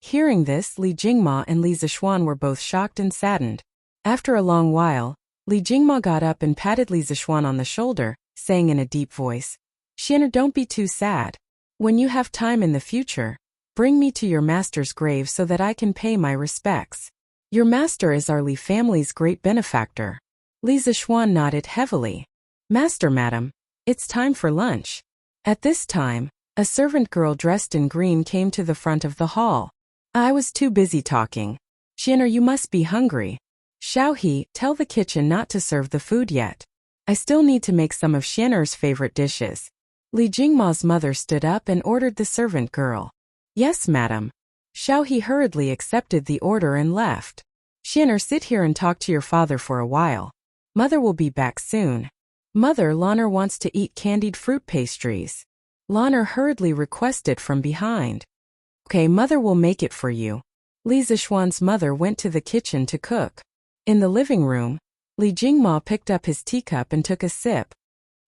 Hearing this, Li Jingma and Li Zishuan were both shocked and saddened. After a long while, Li Jingma got up and patted Li Zishuan on the shoulder, saying in a deep voice, "Xianer, don't be too sad. When you have time in the future, bring me to your master's grave so that I can pay my respects. Your master is our Li family's great benefactor." Li Zishuan nodded heavily. "Master, madam, it's time for lunch." At this time, a servant girl dressed in green came to the front of the hall. "I was too busy talking. Xianer, you must be hungry. Xiaohe, tell the kitchen not to serve the food yet. I still need to make some of Xianer's favorite dishes." Li Jingma's mother stood up and ordered the servant girl. "Yes, madam." Xiaohe hurriedly accepted the order and left. "Xianer, sit here and talk to your father for a while. Mother will be back soon." "Mother, Lanner wants to eat candied fruit pastries." Lanner hurriedly requested from behind. "Okay, mother will make it for you." Li Zishuan's mother went to the kitchen to cook. In the living room, Li Jingma picked up his teacup and took a sip.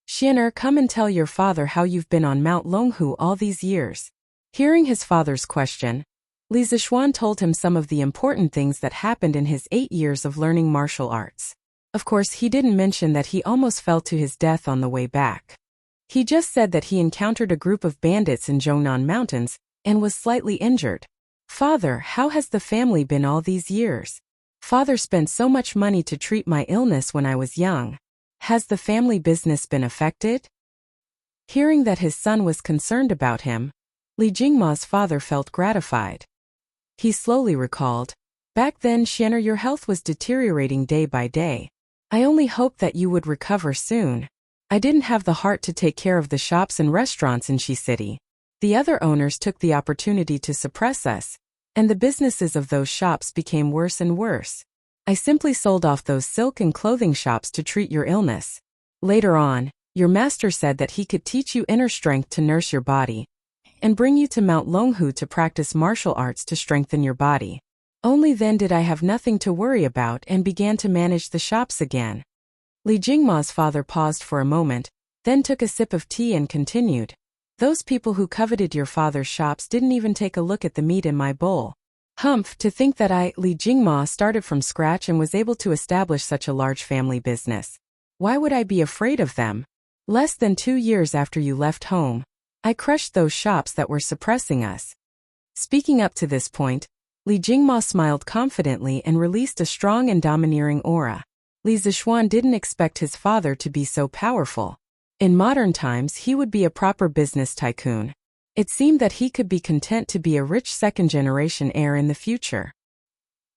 "Xianer, come and tell your father how you've been on Mount Longhu all these years." Hearing his father's question, Li Zishuan told him some of the important things that happened in his 8 years of learning martial arts. Of course, he didn't mention that he almost fell to his death on the way back. He just said that he encountered a group of bandits in Zhongnan Mountains and was slightly injured. "Father, how has the family been all these years? Father spent so much money to treat my illness when I was young. Has the family business been affected?" Hearing that his son was concerned about him, Li Jingma's father felt gratified. He slowly recalled, "Back then, Xianer, your health was deteriorating day by day. I only hoped that you would recover soon. I didn't have the heart to take care of the shops and restaurants in Shi City. The other owners took the opportunity to suppress us, and the businesses of those shops became worse and worse. I simply sold off those silk and clothing shops to treat your illness. Later on, your master said that he could teach you inner strength to nurse your body, and bring you to Mount Longhu to practice martial arts to strengthen your body. Only then did I have nothing to worry about and began to manage the shops again." Li Jingma's father paused for a moment, then took a sip of tea and continued, "Those people who coveted your father's shops didn't even take a look at the meat in my bowl. Humph, to think that I, Li Jingma, started from scratch and was able to establish such a large family business. Why would I be afraid of them? Less than 2 years after you left home, I crushed those shops that were suppressing us." Speaking up to this point, Li Jingma smiled confidently and released a strong and domineering aura. Li Zishuan didn't expect his father to be so powerful. In modern times, he would be a proper business tycoon. It seemed that he could be content to be a rich second-generation heir in the future.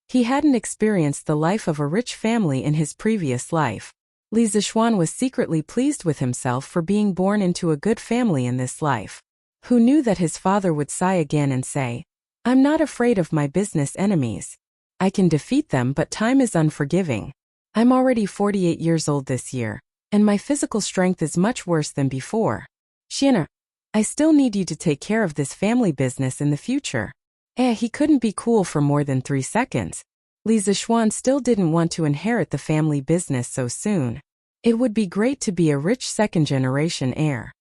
He hadn't experienced the life of a rich family in his previous life. Li Zishuan was secretly pleased with himself for being born into a good family in this life. Who knew that his father would sigh again and say, "I'm not afraid of my business enemies. I can defeat them, but time is unforgiving. I'm already 48 years old this year, and my physical strength is much worse than before. Xianer, I still need you to take care of this family business in the future." He couldn't be cool for more than 3 seconds. Li Zishuan still didn't want to inherit the family business so soon. It would be great to be a rich second-generation heir.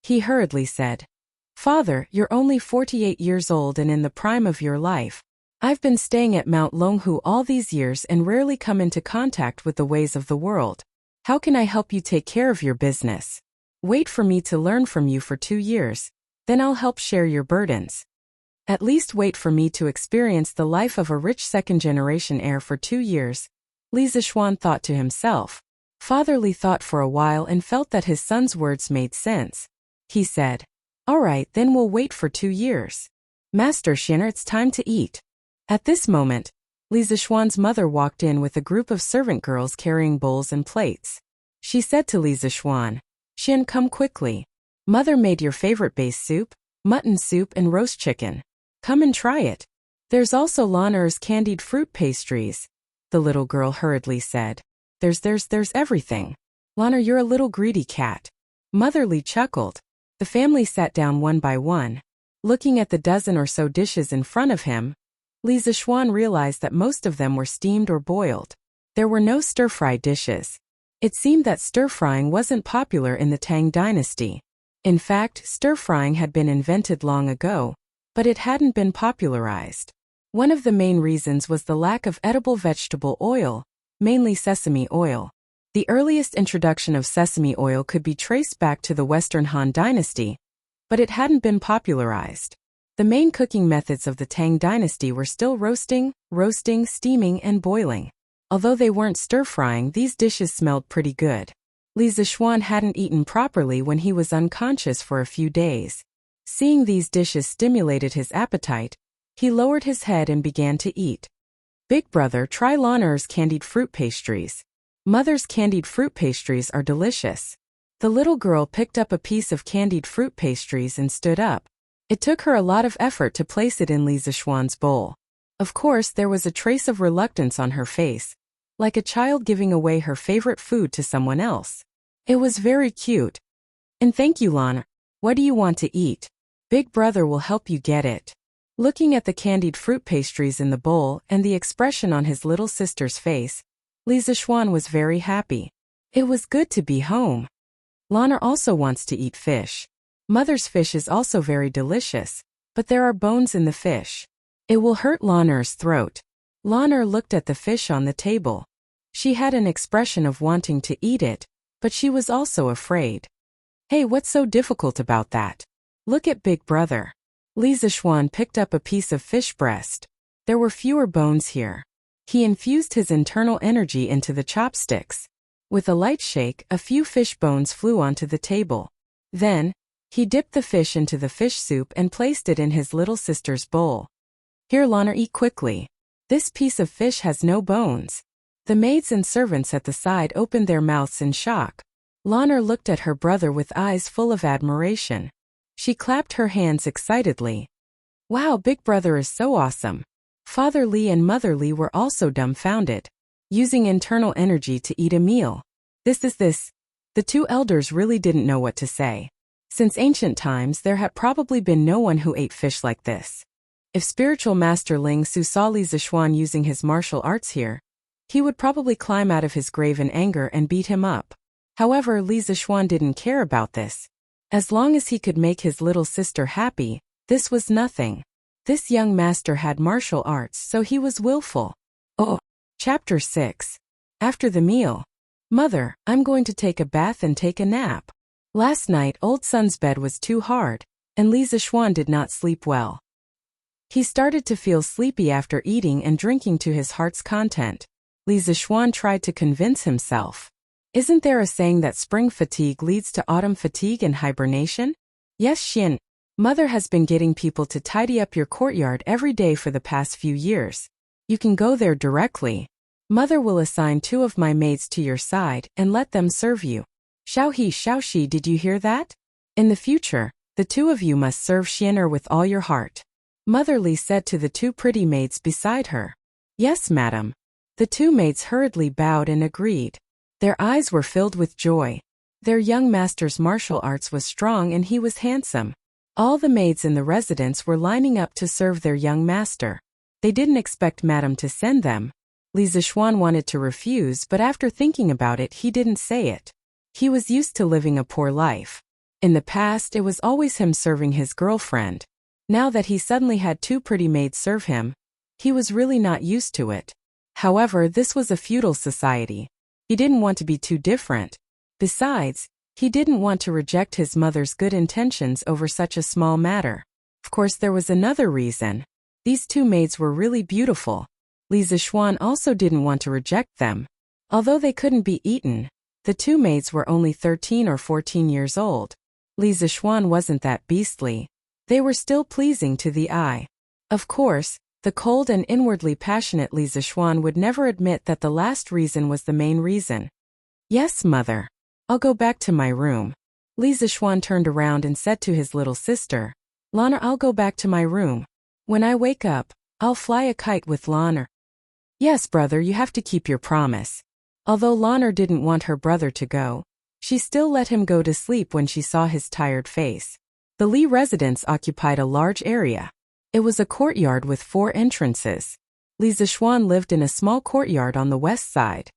He hurriedly said, "Father, you're only 48 years old and in the prime of your life. I've been staying at Mount Longhu all these years and rarely come into contact with the ways of the world. How can I help you take care of your business? Wait for me to learn from you for 2 years, then I'll help share your burdens. At least wait for me to experience the life of a rich second-generation heir for 2 years." Li Zishuan thought to himself. Father Li thought for a while and felt that his son's words made sense. He said, "All right, then we'll wait for 2 years. Master Xianer, it's time to eat." At this moment, Li Zishuan's mother walked in with a group of servant girls carrying bowls and plates. She said to Li Zishuan, "Xian, come quickly. Mother made your favorite base soup, mutton soup and roast chicken. Come and try it." There's also Laner's candied fruit pastries, the little girl hurriedly said. There's everything. Laner, you're a little greedy cat. Motherly chuckled. The family sat down one by one. Looking at the dozen or so dishes in front of him, Li Zishuan realized that most of them were steamed or boiled. There were no stir-fry dishes. It seemed that stir-frying wasn't popular in the Tang dynasty. In fact, stir-frying had been invented long ago, but it hadn't been popularized. One of the main reasons was the lack of edible vegetable oil, mainly sesame oil. The earliest introduction of sesame oil could be traced back to the Western Han dynasty, but it hadn't been popularized. The main cooking methods of the Tang dynasty were still roasting, steaming, and boiling. Although they weren't stir-frying, these dishes smelled pretty good. Li Zishuan hadn't eaten properly when he was unconscious for a few days. Seeing these dishes stimulated his appetite. He lowered his head and began to eat. Big brother, try Laner's candied fruit pastries. Mother's candied fruit pastries are delicious. The little girl picked up a piece of candied fruit pastries and stood up. It took her a lot of effort to place it in Li Zishuan's bowl. Of course, there was a trace of reluctance on her face, like a child giving away her favorite food to someone else. It was very cute. And thank you, Laner. What do you want to eat? Big brother will help you get it. Looking at the candied fruit pastries in the bowl and the expression on his little sister's face, Li Zishuan was very happy. It was good to be home. Laner also wants to eat fish. Mother's fish is also very delicious, but there are bones in the fish. It will hurt Laner's throat. Laner looked at the fish on the table. She had an expression of wanting to eat it, but she was also afraid. Hey, what's so difficult about that? Look at Big Brother. Li Zishuan picked up a piece of fish breast. There were fewer bones here. He infused his internal energy into the chopsticks. With a light shake, a few fish bones flew onto the table. Then, he dipped the fish into the fish soup and placed it in his little sister's bowl. Here, Laner, eat quickly. This piece of fish has no bones. The maids and servants at the side opened their mouths in shock. Laner looked at her brother with eyes full of admiration. She clapped her hands excitedly. Wow, Big Brother is so awesome. Father Li and Mother Li were also dumbfounded. Using internal energy to eat a meal. This. The two elders really didn't know what to say. Since ancient times, there had probably been no one who ate fish like this. If spiritual master Ling Su saw Li Zishuan using his martial arts here, he would probably climb out of his grave in anger and beat him up. However, Li Zishuan didn't care about this. As long as he could make his little sister happy, this was nothing. This young master had martial arts, so he was willful. Oh. Chapter 6. After the meal. Mother, I'm going to take a bath and take a nap. Last night, old son's bed was too hard, and Li Zishuan did not sleep well. He started to feel sleepy after eating and drinking to his heart's content. Li Zishuan tried to convince himself. Isn't there a saying that spring fatigue leads to autumn fatigue and hibernation? Yes, Xian. Mother has been getting people to tidy up your courtyard every day for the past few years. You can go there directly. Mother will assign 2 of my maids to your side and let them serve you. Xiaoxi, did you hear that? In the future, the 2 of you must serve Xianer with all your heart. Mother Li said to the 2 pretty maids beside her. Yes, madam. The 2 maids hurriedly bowed and agreed. Their eyes were filled with joy. Their young master's martial arts was strong and he was handsome. All the maids in the residence were lining up to serve their young master. They didn't expect madam to send them. Li Zishuan wanted to refuse, but after thinking about it, he didn't say it. He was used to living a poor life. In the past, it was always him serving his girlfriend. Now that he suddenly had 2 pretty maids serve him, he was really not used to it. However, this was a feudal society. He didn't want to be too different. Besides, he didn't want to reject his mother's good intentions over such a small matter. Of course, there was another reason. These 2 maids were really beautiful. Li Zishuan also didn't want to reject them. Although they couldn't be eaten, the 2 maids were only 13 or 14 years old. Li Zishuan wasn't that beastly. They were still pleasing to the eye. Of course, the cold and inwardly passionate Li Zishuan would never admit that the last reason was the main reason. Yes, mother. I'll go back to my room. Li Zishuan turned around and said to his little sister, Laner, I'll go back to my room. When I wake up, I'll fly a kite with Lanner. Yes, brother, you have to keep your promise. Although Lanner didn't want her brother to go, she still let him go to sleep when she saw his tired face. The Lee residence occupied a large area. It was a courtyard with 4 entrances. Li Zixuan lived in a small courtyard on the west side.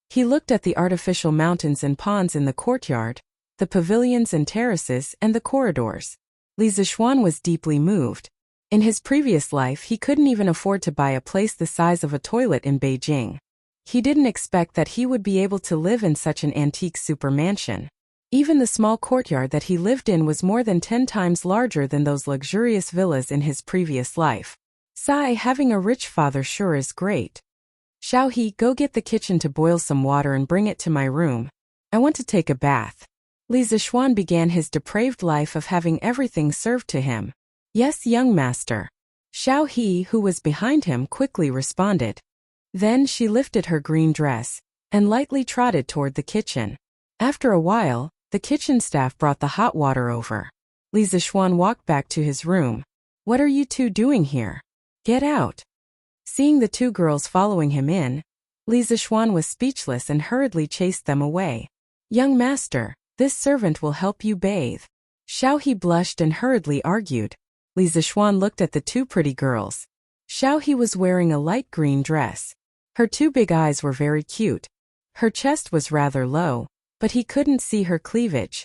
He looked at the artificial mountains and ponds in the courtyard, the pavilions and terraces, and the corridors. Li Zixuan was deeply moved. In his previous life, he couldn't even afford to buy a place the size of a toilet in Beijing. He didn't expect that he would be able to live in such an antique supermansion. Even the small courtyard that he lived in was more than 10 times larger than those luxurious villas in his previous life. Sigh, having a rich father sure is great. Xiaohe, go get the kitchen to boil some water and bring it to my room. I want to take a bath. Li Zixuan began his depraved life of having everything served to him. Yes, young master. Xiaohe, who was behind him, quickly responded. Then she lifted her green dress and lightly trotted toward the kitchen. After a while, the kitchen staff brought the hot water over. Li Zixuan walked back to his room. What are you two doing here? Get out. Seeing the 2 girls following him in, Li Zixuan was speechless and hurriedly chased them away. Young master, this servant will help you bathe. Xiaohe blushed and hurriedly argued. Li Zixuan looked at the 2 pretty girls. Xiaohe was wearing a light green dress. Her 2 big eyes were very cute. Her chest was rather low, but he couldn't see her cleavage.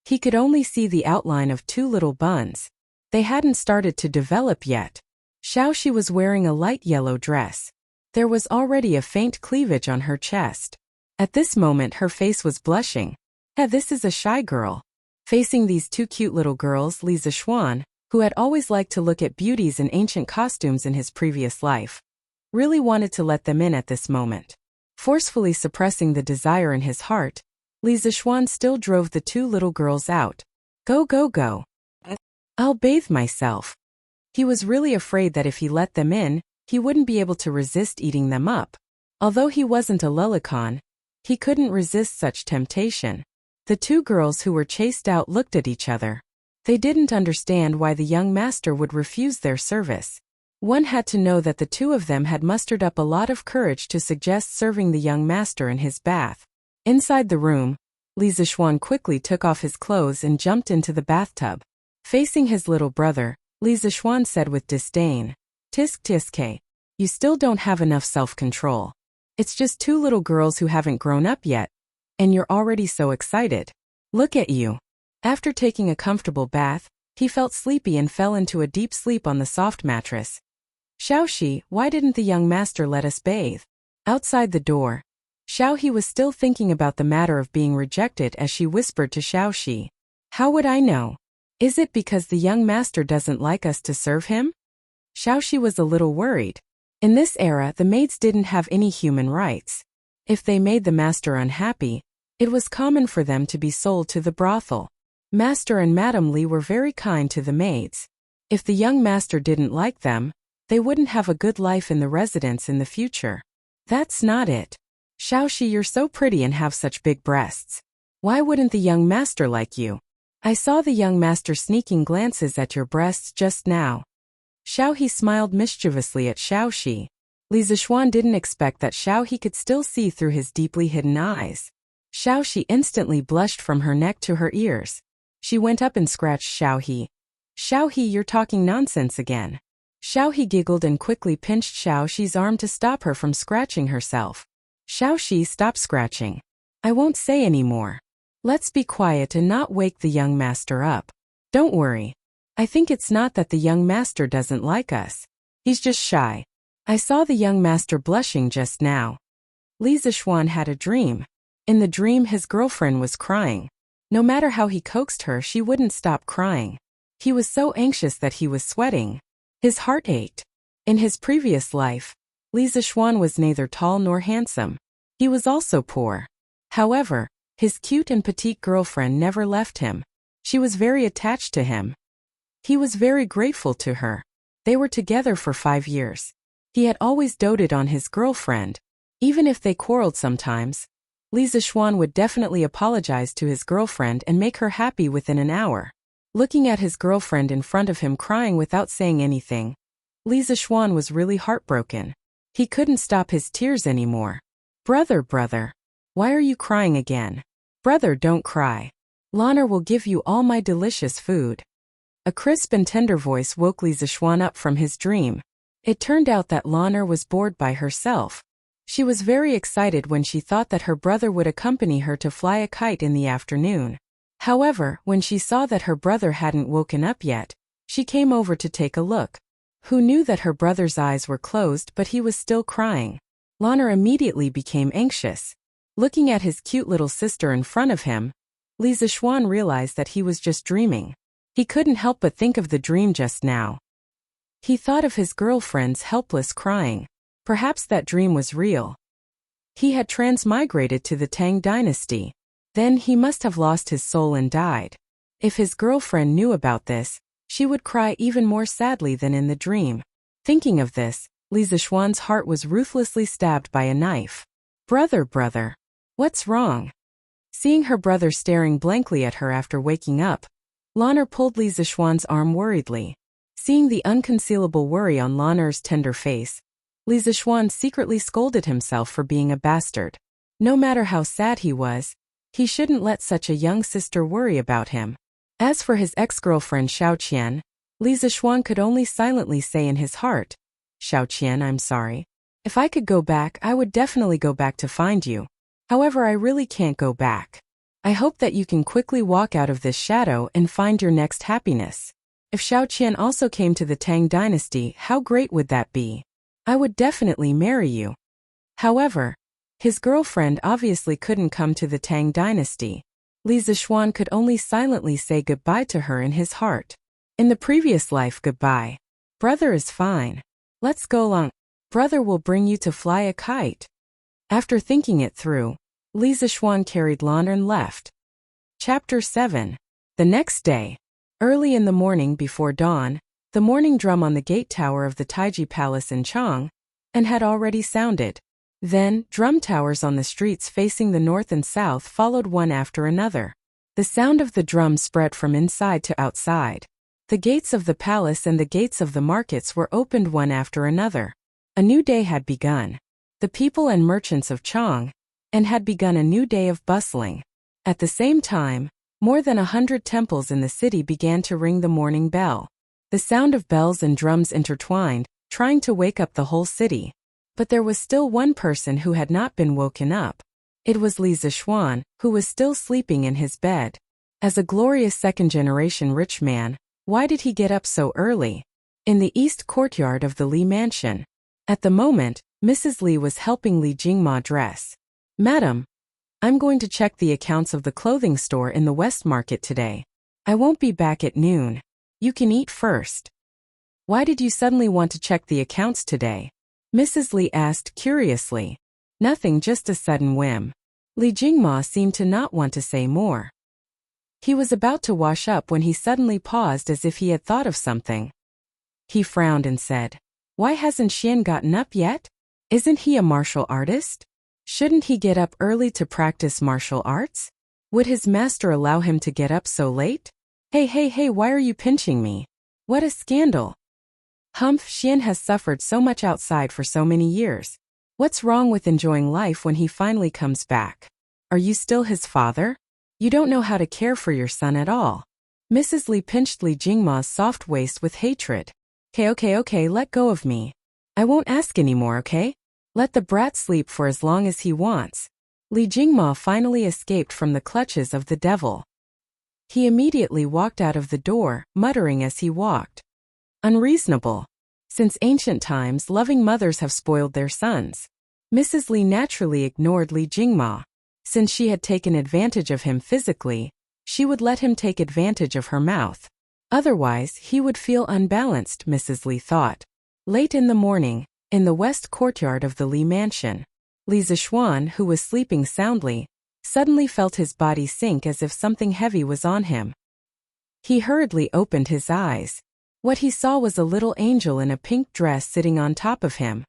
He could only see the outline of 2 little buns. They hadn't started to develop yet. Xiaohe was wearing a light yellow dress. There was already a faint cleavage on her chest. At this moment her face was blushing. This is a shy girl. Facing these 2 cute little girls, Li Zixuan, who had always liked to look at beauties in ancient costumes in his previous life, really wanted to let them in at this moment. Forcefully suppressing the desire in his heart, Li Zixuan still drove the 2 little girls out. Go, go, go. I'll bathe myself. He was really afraid that if he let them in, he wouldn't be able to resist eating them up. Although he wasn't a leprechaun, he couldn't resist such temptation. The 2 girls who were chased out looked at each other. They didn't understand why the young master would refuse their service. One had to know that the 2 of them had mustered up a lot of courage to suggest serving the young master in his bath. Inside the room, Li Zixuan quickly took off his clothes and jumped into the bathtub. Facing his little brother, Li Zixuan said with disdain, Tisk Tiske, you still don't have enough self-control. It's just 2 little girls who haven't grown up yet, and you're already so excited. Look at you. After taking a comfortable bath, he felt sleepy and fell into a deep sleep on the soft mattress. Xiaohe, why didn't the young master let us bathe? Outside the door, Xiaohe was still thinking about the matter of being rejected as she whispered to Xiaoshi. How would I know? Is it because the young master doesn't like us to serve him? Xiaoshi was a little worried. In this era, the maids didn't have any human rights. If they made the master unhappy, it was common for them to be sold to the brothel. Master and Madame Li were very kind to the maids. If the young master didn't like them, they wouldn't have a good life in the residence in the future. That's not it. Xiaoshi, you're so pretty and have such big breasts. Why wouldn't the young master like you? I saw the young master sneaking glances at your breasts just now. Xiaohe smiled mischievously at Xiaoshi. Li Zixuan didn't expect that Xiaohe could still see through his deeply hidden eyes. Xiaoshi instantly blushed from her neck to her ears. She went up and scratched Xiaohe. Xiaohe, you're talking nonsense again. Xiaohe giggled and quickly pinched Xiaoshi's arm to stop her from scratching herself. Xiaoshi, stop scratching. I won't say any more. Let's be quiet and not wake the young master up. Don't worry. I think it's not that the young master doesn't like us. He's just shy. I saw the young master blushing just now. Li Zixuan had a dream. In the dream, his girlfriend was crying. No matter how he coaxed her, she wouldn't stop crying. He was so anxious that he was sweating. His heart ached. In his previous life, Li Zixuan was neither tall nor handsome. He was also poor. However, his cute and petite girlfriend never left him. She was very attached to him. He was very grateful to her. They were together for 5 years. He had always doted on his girlfriend. Even if they quarreled sometimes, Li Zixuan would definitely apologize to his girlfriend and make her happy within an hour. Looking at his girlfriend in front of him crying without saying anything, Li Zixuan was really heartbroken. He couldn't stop his tears anymore. Brother, why are you crying again? Brother, don't cry. Lan'er will give you all my delicious food. A crisp and tender voice woke Li Zixuan up from his dream. It turned out that Lan'er was bored by herself. She was very excited when she thought that her brother would accompany her to fly a kite in the afternoon. However, when she saw that her brother hadn't woken up yet, she came over to take a look. Who knew that her brother's eyes were closed but he was still crying? Lan'er immediately became anxious. Looking at his cute little sister in front of him, Li Zixuan realized that he was just dreaming. He couldn't help but think of the dream just now. He thought of his girlfriend's helpless crying. Perhaps that dream was real. He had transmigrated to the Tang dynasty. Then he must have lost his soul and died. If his girlfriend knew about this, she would cry even more sadly than in the dream. Thinking of this, Li Zixuan's heart was ruthlessly stabbed by a knife. Brother, what's wrong? Seeing her brother staring blankly at her after waking up, Lan'er pulled Li Zixuan's arm worriedly. Seeing the unconcealable worry on Lan'er's tender face, Li Zixuan secretly scolded himself for being a bastard. No matter how sad he was, he shouldn't let such a young sister worry about him. As for his ex-girlfriend Xiao Qian, Li Zixuan could only silently say in his heart, Xiao Qian, I'm sorry. If I could go back, I would definitely go back to find you. However, I really can't go back. I hope that you can quickly walk out of this shadow and find your next happiness. If Xiao Qian also came to the Tang dynasty, how great would that be? I would definitely marry you. However, his girlfriend obviously couldn't come to the Tang dynasty. Li Zixuan could only silently say goodbye to her in his heart. In the previous life, goodbye. Brother is fine. Let's go along. Brother will bring you to fly a kite. After thinking it through, Li Zixuan carried Lan'er and left. Chapter 7. The next day. Early in the morning before dawn, the morning drum on the gate tower of the Taiji Palace in Chang had already sounded. Then, drum towers on the streets facing the north and south followed one after another. The sound of the drum spread from inside to outside. The gates of the palace and the gates of the markets were opened one after another. A new day had begun. The people and merchants of Chang had begun a new day of bustling. At the same time, more than 100 temples in the city began to ring the morning bell. The sound of bells and drums intertwined, trying to wake up the whole city. But there was still one person who had not been woken up. It was Li Zixuan, who was still sleeping in his bed. As a glorious second-generation rich man, why did he get up so early? In the east courtyard of the Li mansion. At the moment, Mrs. Li was helping Li Jingma dress. Madam, I'm going to check the accounts of the clothing store in the West Market today. I won't be back at noon. You can eat first. Why did you suddenly want to check the accounts today? Mrs. Li asked curiously. Nothing, just a sudden whim. Li Jingma seemed to not want to say more. He was about to wash up when he suddenly paused as if he had thought of something. He frowned and said, Why hasn't Xian gotten up yet? Isn't he a martial artist? Shouldn't he get up early to practice martial arts? Would his master allow him to get up so late? Hey, why are you pinching me? What a scandal. Humph, Xian has suffered so much outside for so many years. What's wrong with enjoying life when he finally comes back? Are you still his father? You don't know how to care for your son at all. Mrs. Li pinched Li Jingma's soft waist with hatred. Okay, let go of me. I won't ask anymore, okay? Let the brat sleep for as long as he wants. Li Jingma finally escaped from the clutches of the devil. He immediately walked out of the door, muttering as he walked. Unreasonable. Since ancient times, loving mothers have spoiled their sons. Mrs. Li naturally ignored Li Jingma. Since she had taken advantage of him physically, she would let him take advantage of her mouth. Otherwise, he would feel unbalanced, Mrs. Li thought. Late in the morning, in the west courtyard of the Li mansion, Li Zixuan, who was sleeping soundly, suddenly felt his body sink as if something heavy was on him. He hurriedly opened his eyes. What he saw was a little angel in a pink dress sitting on top of him.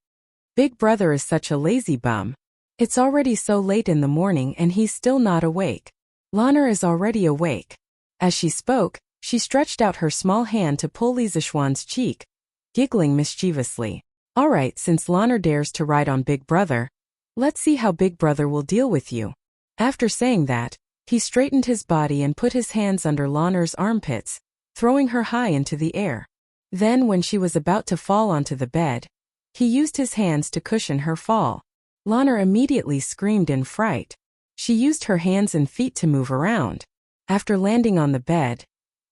Big brother is such a lazy bum. It's already so late in the morning and he's still not awake. Lan'er is already awake. As she spoke, she stretched out her small hand to pull Li Zixuan's cheek. giggling mischievously. Alright, since Lanner dares to ride on Big Brother, let's see how Big Brother will deal with you. After saying that, he straightened his body and put his hands under Lanner's armpits, throwing her high into the air. Then when she was about to fall onto the bed, he used his hands to cushion her fall. Lanner immediately screamed in fright. She used her hands and feet to move around. After landing on the bed,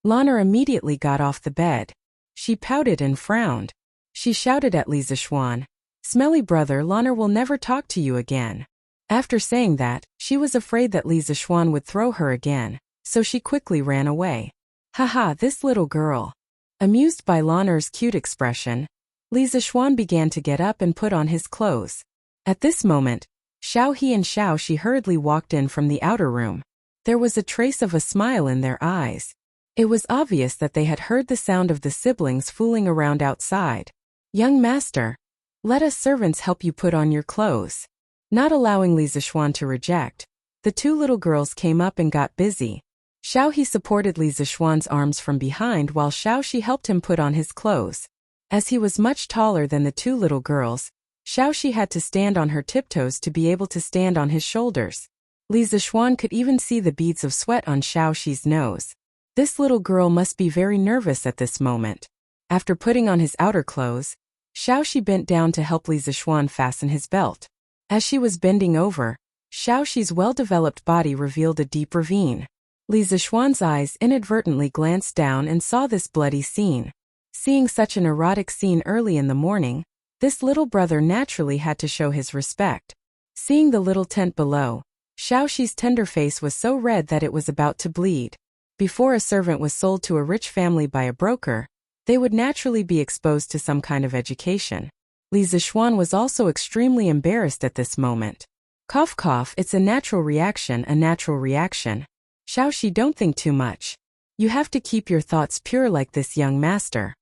Lanner immediately got off the bed. She pouted and frowned. She shouted at Lisa Schwan, "Smelly brother, Lanner will never talk to you again." After saying that, she was afraid that Lisa Schwan would throw her again, so she quickly ran away. Haha, this little girl. Amused by Lanner's cute expression, Lisa Schwan began to get up and put on his clothes. At this moment, Xiao He and Xiao Shi hurriedly walked in from the outer room. There was a trace of a smile in their eyes. It was obvious that they had heard the sound of the siblings fooling around outside. "Young master, let us servants help you put on your clothes." Not allowing Lisa Schwan to reject, the two little girls came up and got busy. Xiao He supported Lisa Schwan's arms from behind while Xiao Shi helped him put on his clothes. As he was much taller than the two little girls, Xiao Shi had to stand on her tiptoes to be able to stand on his shoulders. Lisa Schwan could even see the beads of sweat on Xiao Shi's nose. This little girl must be very nervous at this moment. After putting on his outer clothes, Xiao Shi bent down to help Lisa Schwan fasten his belt. As she was bending over, Xiao Shi's well-developed body revealed a deep ravine. Lisa Schwan's eyes inadvertently glanced down and saw this bloody scene. Seeing such an erotic scene early in the morning, this little brother naturally had to show his respect. Seeing the little tent below, Xiao Shi's tender face was so red that it was about to bleed. Before a servant was sold to a rich family by a broker, they would naturally be exposed to some kind of education. Lisa Schwan was also extremely embarrassed at this moment. Cough cough, it's a natural reaction, a natural reaction. Xiao Shi, don't think too much. You have to keep your thoughts pure like this, young master.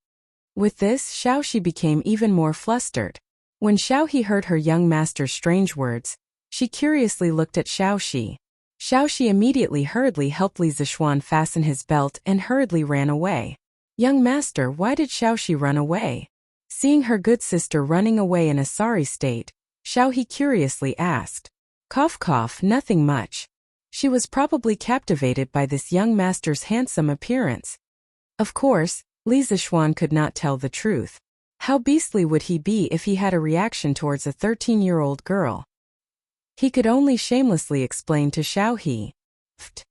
With this, Xiao Shi became even more flustered. When Xiao He heard her young master's strange words, she curiously looked at Xiao Shi. Xiao Shi immediately hurriedly helped Lisa Schwan fasten his belt and hurriedly ran away. Young master, why did Xiao Shi run away? Seeing her good sister running away in a sorry state, Xiao He curiously asked. Cough cough, nothing much. She was probably captivated by this young master's handsome appearance. Of course, Lisa Schwan could not tell the truth. How beastly would he be if he had a reaction towards a 13-year-old girl? He could only shamelessly explain to Xiao He. Pfft.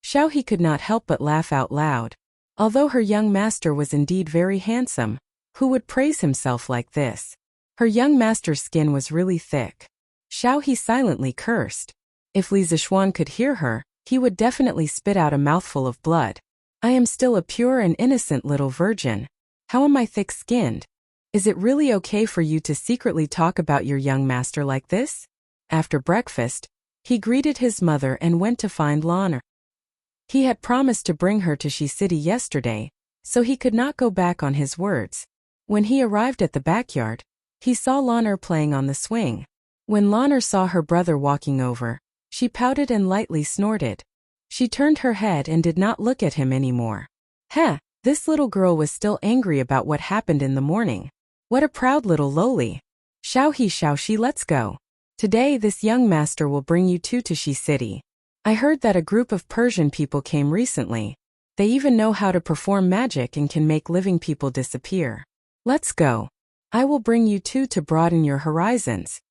Xiao He could not help but laugh out loud. Although her young master was indeed very handsome, who would praise himself like this? Her young master's skin was really thick. Xiao He silently cursed. If Lisa Schwan could hear her, he would definitely spit out a mouthful of blood. I am still a pure and innocent little virgin. How am I thick-skinned? Is it really okay for you to secretly talk about your young master like this? After breakfast, he greeted his mother and went to find Lanner. He had promised to bring her to Shi City yesterday, so he could not go back on his words. When he arrived at the backyard, he saw Lanner playing on the swing. When Lanner saw her brother walking over, she pouted and lightly snorted. She turned her head and did not look at him anymore. Heh, this little girl was still angry about what happened in the morning. What a proud little loli. Xiao Shi, let's go. Today this young master will bring you two to Shi City. I heard that a group of Persian people came recently. They even know how to perform magic and can make living people disappear. Let's go. I will bring you two to broaden your horizons.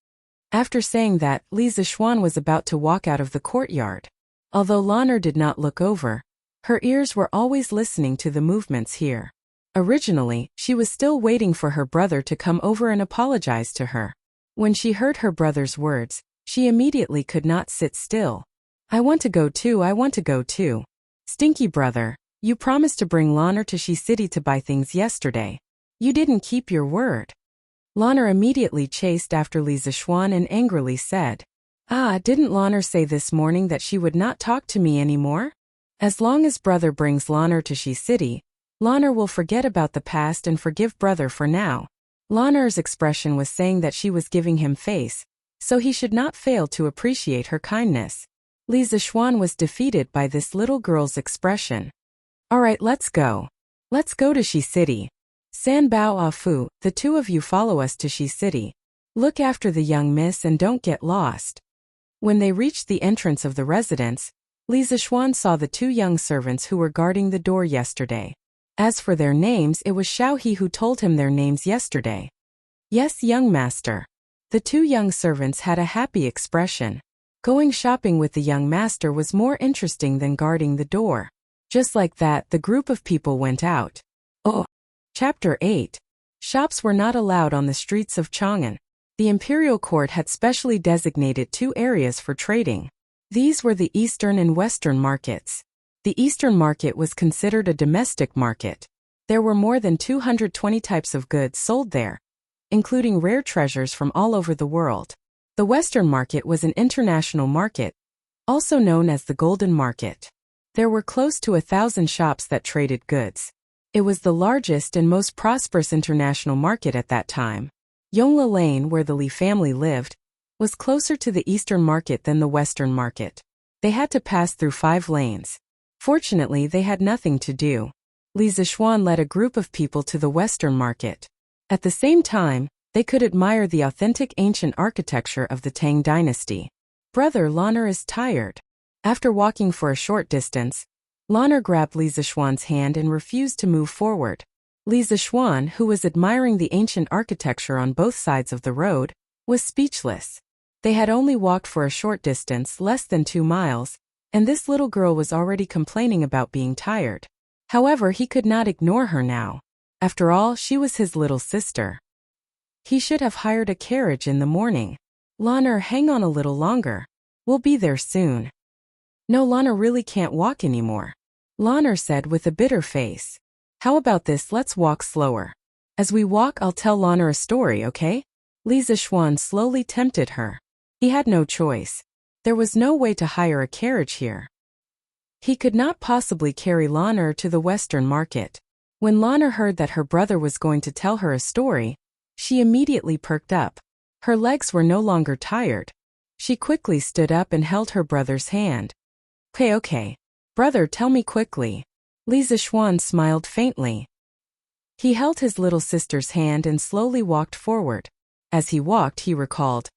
After saying that, Lisa Schwan was about to walk out of the courtyard. Although Lanner did not look over, her ears were always listening to the movements here. Originally, she was still waiting for her brother to come over and apologize to her. When she heard her brother's words, she immediately could not sit still. I want to go too, I want to go too. Stinky brother, you promised to bring Lanner to Shi City to buy things yesterday. You didn't keep your word. Lanner immediately chased after Lisa Schwan and angrily said, didn't Lanner say this morning that she would not talk to me anymore? As long as brother brings Lanner to Shi City, Lanner will forget about the past and forgive brother for now. Lanner's expression was saying that she was giving him face, so he should not fail to appreciate her kindness. Lisa Schwan was defeated by this little girl's expression. Alright, let's go. Let's go to Shi City. San Bao Ah Fu, the two of you follow us to Shi City. Look after the young miss and don't get lost. When they reached the entrance of the residence, Li Zishuan saw the two young servants who were guarding the door yesterday. As for their names, it was Xiao He who told him their names yesterday. Yes, young master. The two young servants had a happy expression. Going shopping with the young master was more interesting than guarding the door. Just like that, the group of people went out. Oh. Chapter 8. Shops were not allowed on the streets of Chang'an. The imperial court had specially designated two areas for trading. These were the eastern and western markets. The eastern market was considered a domestic market. There were more than 220 types of goods sold there, including rare treasures from all over the world. The western market was an international market, also known as the Golden Market. There were close to 1,000 shops that traded goods. It was the largest and most prosperous international market at that time. Yongla Lane, where the Li family lived, was closer to the eastern market than the western market. They had to pass through 5 lanes. Fortunately, they had nothing to do. Li Zishuan led a group of people to the western market. At the same time, they could admire the authentic ancient architecture of the Tang dynasty. Brother Lan'er is tired. After walking for a short distance, Lan'er grabbed Li Zishuan's hand and refused to move forward. Li Zishuan, who was admiring the ancient architecture on both sides of the road, was speechless. They had only walked for a short distance, less than 2 miles, and this little girl was already complaining about being tired. However, he could not ignore her now. After all, she was his little sister. He should have hired a carriage in the morning. Lan'er, hang on a little longer. We'll be there soon. No, Lan'er really can't walk anymore. Lan'er said with a bitter face. How about this, let's walk slower. As we walk, I'll tell Lan'er a story, okay? Li Zishuan slowly tempted her. He had no choice. There was no way to hire a carriage here. He could not possibly carry Lan'er to the western market. When Lan'er heard that her brother was going to tell her a story, she immediately perked up. Her legs were no longer tired. She quickly stood up and held her brother's hand. Okay. Brother, tell me quickly. Li Zishuan smiled faintly. He held his little sister's hand and slowly walked forward. As he walked, he recalled.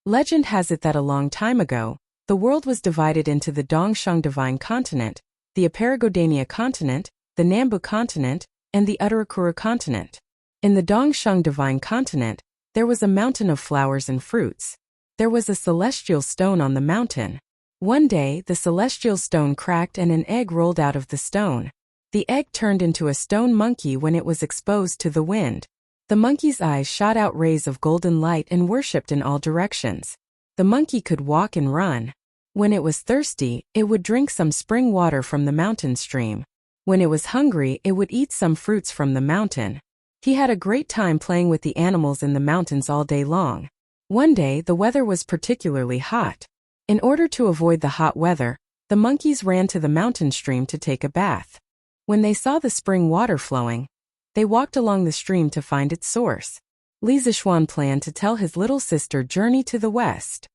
Legend has it that a long time ago, the world was divided into the Dongshang Divine Continent, the Aparagodania Continent, the Nambu Continent, and the Uttarakura Continent. In the Dongshang Divine Continent, there was a mountain of flowers and fruits. There was a celestial stone on the mountain. One day, the celestial stone cracked and an egg rolled out of the stone. The egg turned into a stone monkey when it was exposed to the wind. The monkey's eyes shot out rays of golden light and worshipped in all directions. The monkey could walk and run. When it was thirsty, it would drink some spring water from the mountain stream. When it was hungry, it would eat some fruits from the mountain. He had a great time playing with the animals in the mountains all day long. One day, the weather was particularly hot. In order to avoid the hot weather, the monkeys ran to the mountain stream to take a bath. When they saw the spring water flowing, they walked along the stream to find its source. Li Zishuan planned to tell his little sister Journey to the West.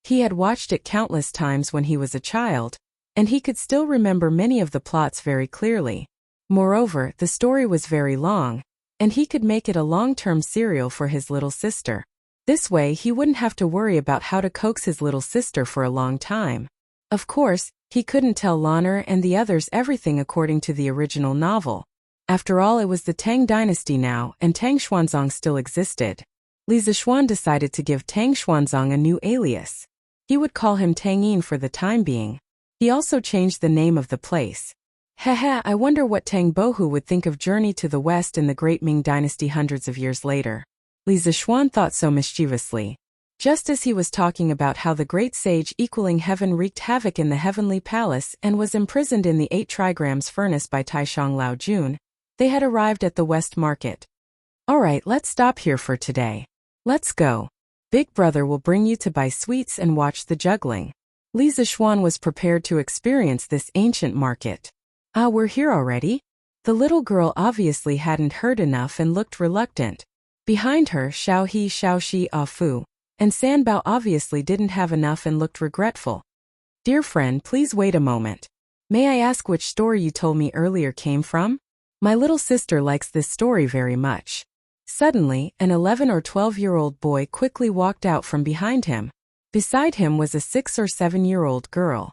He had watched it countless times when he was a child, and he could still remember many of the plots very clearly. Moreover, the story was very long, and he could make it a long-term serial for his little sister. This way, he wouldn't have to worry about how to coax his little sister for a long time. Of course, he couldn't tell Lan'er and the others everything according to the original novel. After all, it was the Tang dynasty now, and Tang Xuanzong still existed. Li Zishuan decided to give Tang Xuanzong a new alias. He would call him Tang Yin for the time being. He also changed the name of the place. Haha, I wonder what Tang Bohu would think of Journey to the West in the Great Ming Dynasty hundreds of years later. Li Zishuan thought so mischievously. Just as he was talking about how the great sage equaling heaven wreaked havoc in the heavenly palace and was imprisoned in the 8 trigrams furnace by Taishang Lao Jun, they had arrived at the West Market. Alright, let's stop here for today. Let's go. Big brother will bring you to buy sweets and watch the juggling. Li Zishuan was prepared to experience this ancient market. Ah, we're here already? The little girl obviously hadn't heard enough and looked reluctant. Behind her, Xiao He, Xiao Shi, Ah Fu, and Sanbao obviously didn't have enough and looked regretful. Dear friend, please wait a moment. May I ask which story you told me earlier came from? My little sister likes this story very much." Suddenly, an 11 or 12-year-old boy quickly walked out from behind him. Beside him was a 6 or 7-year-old girl.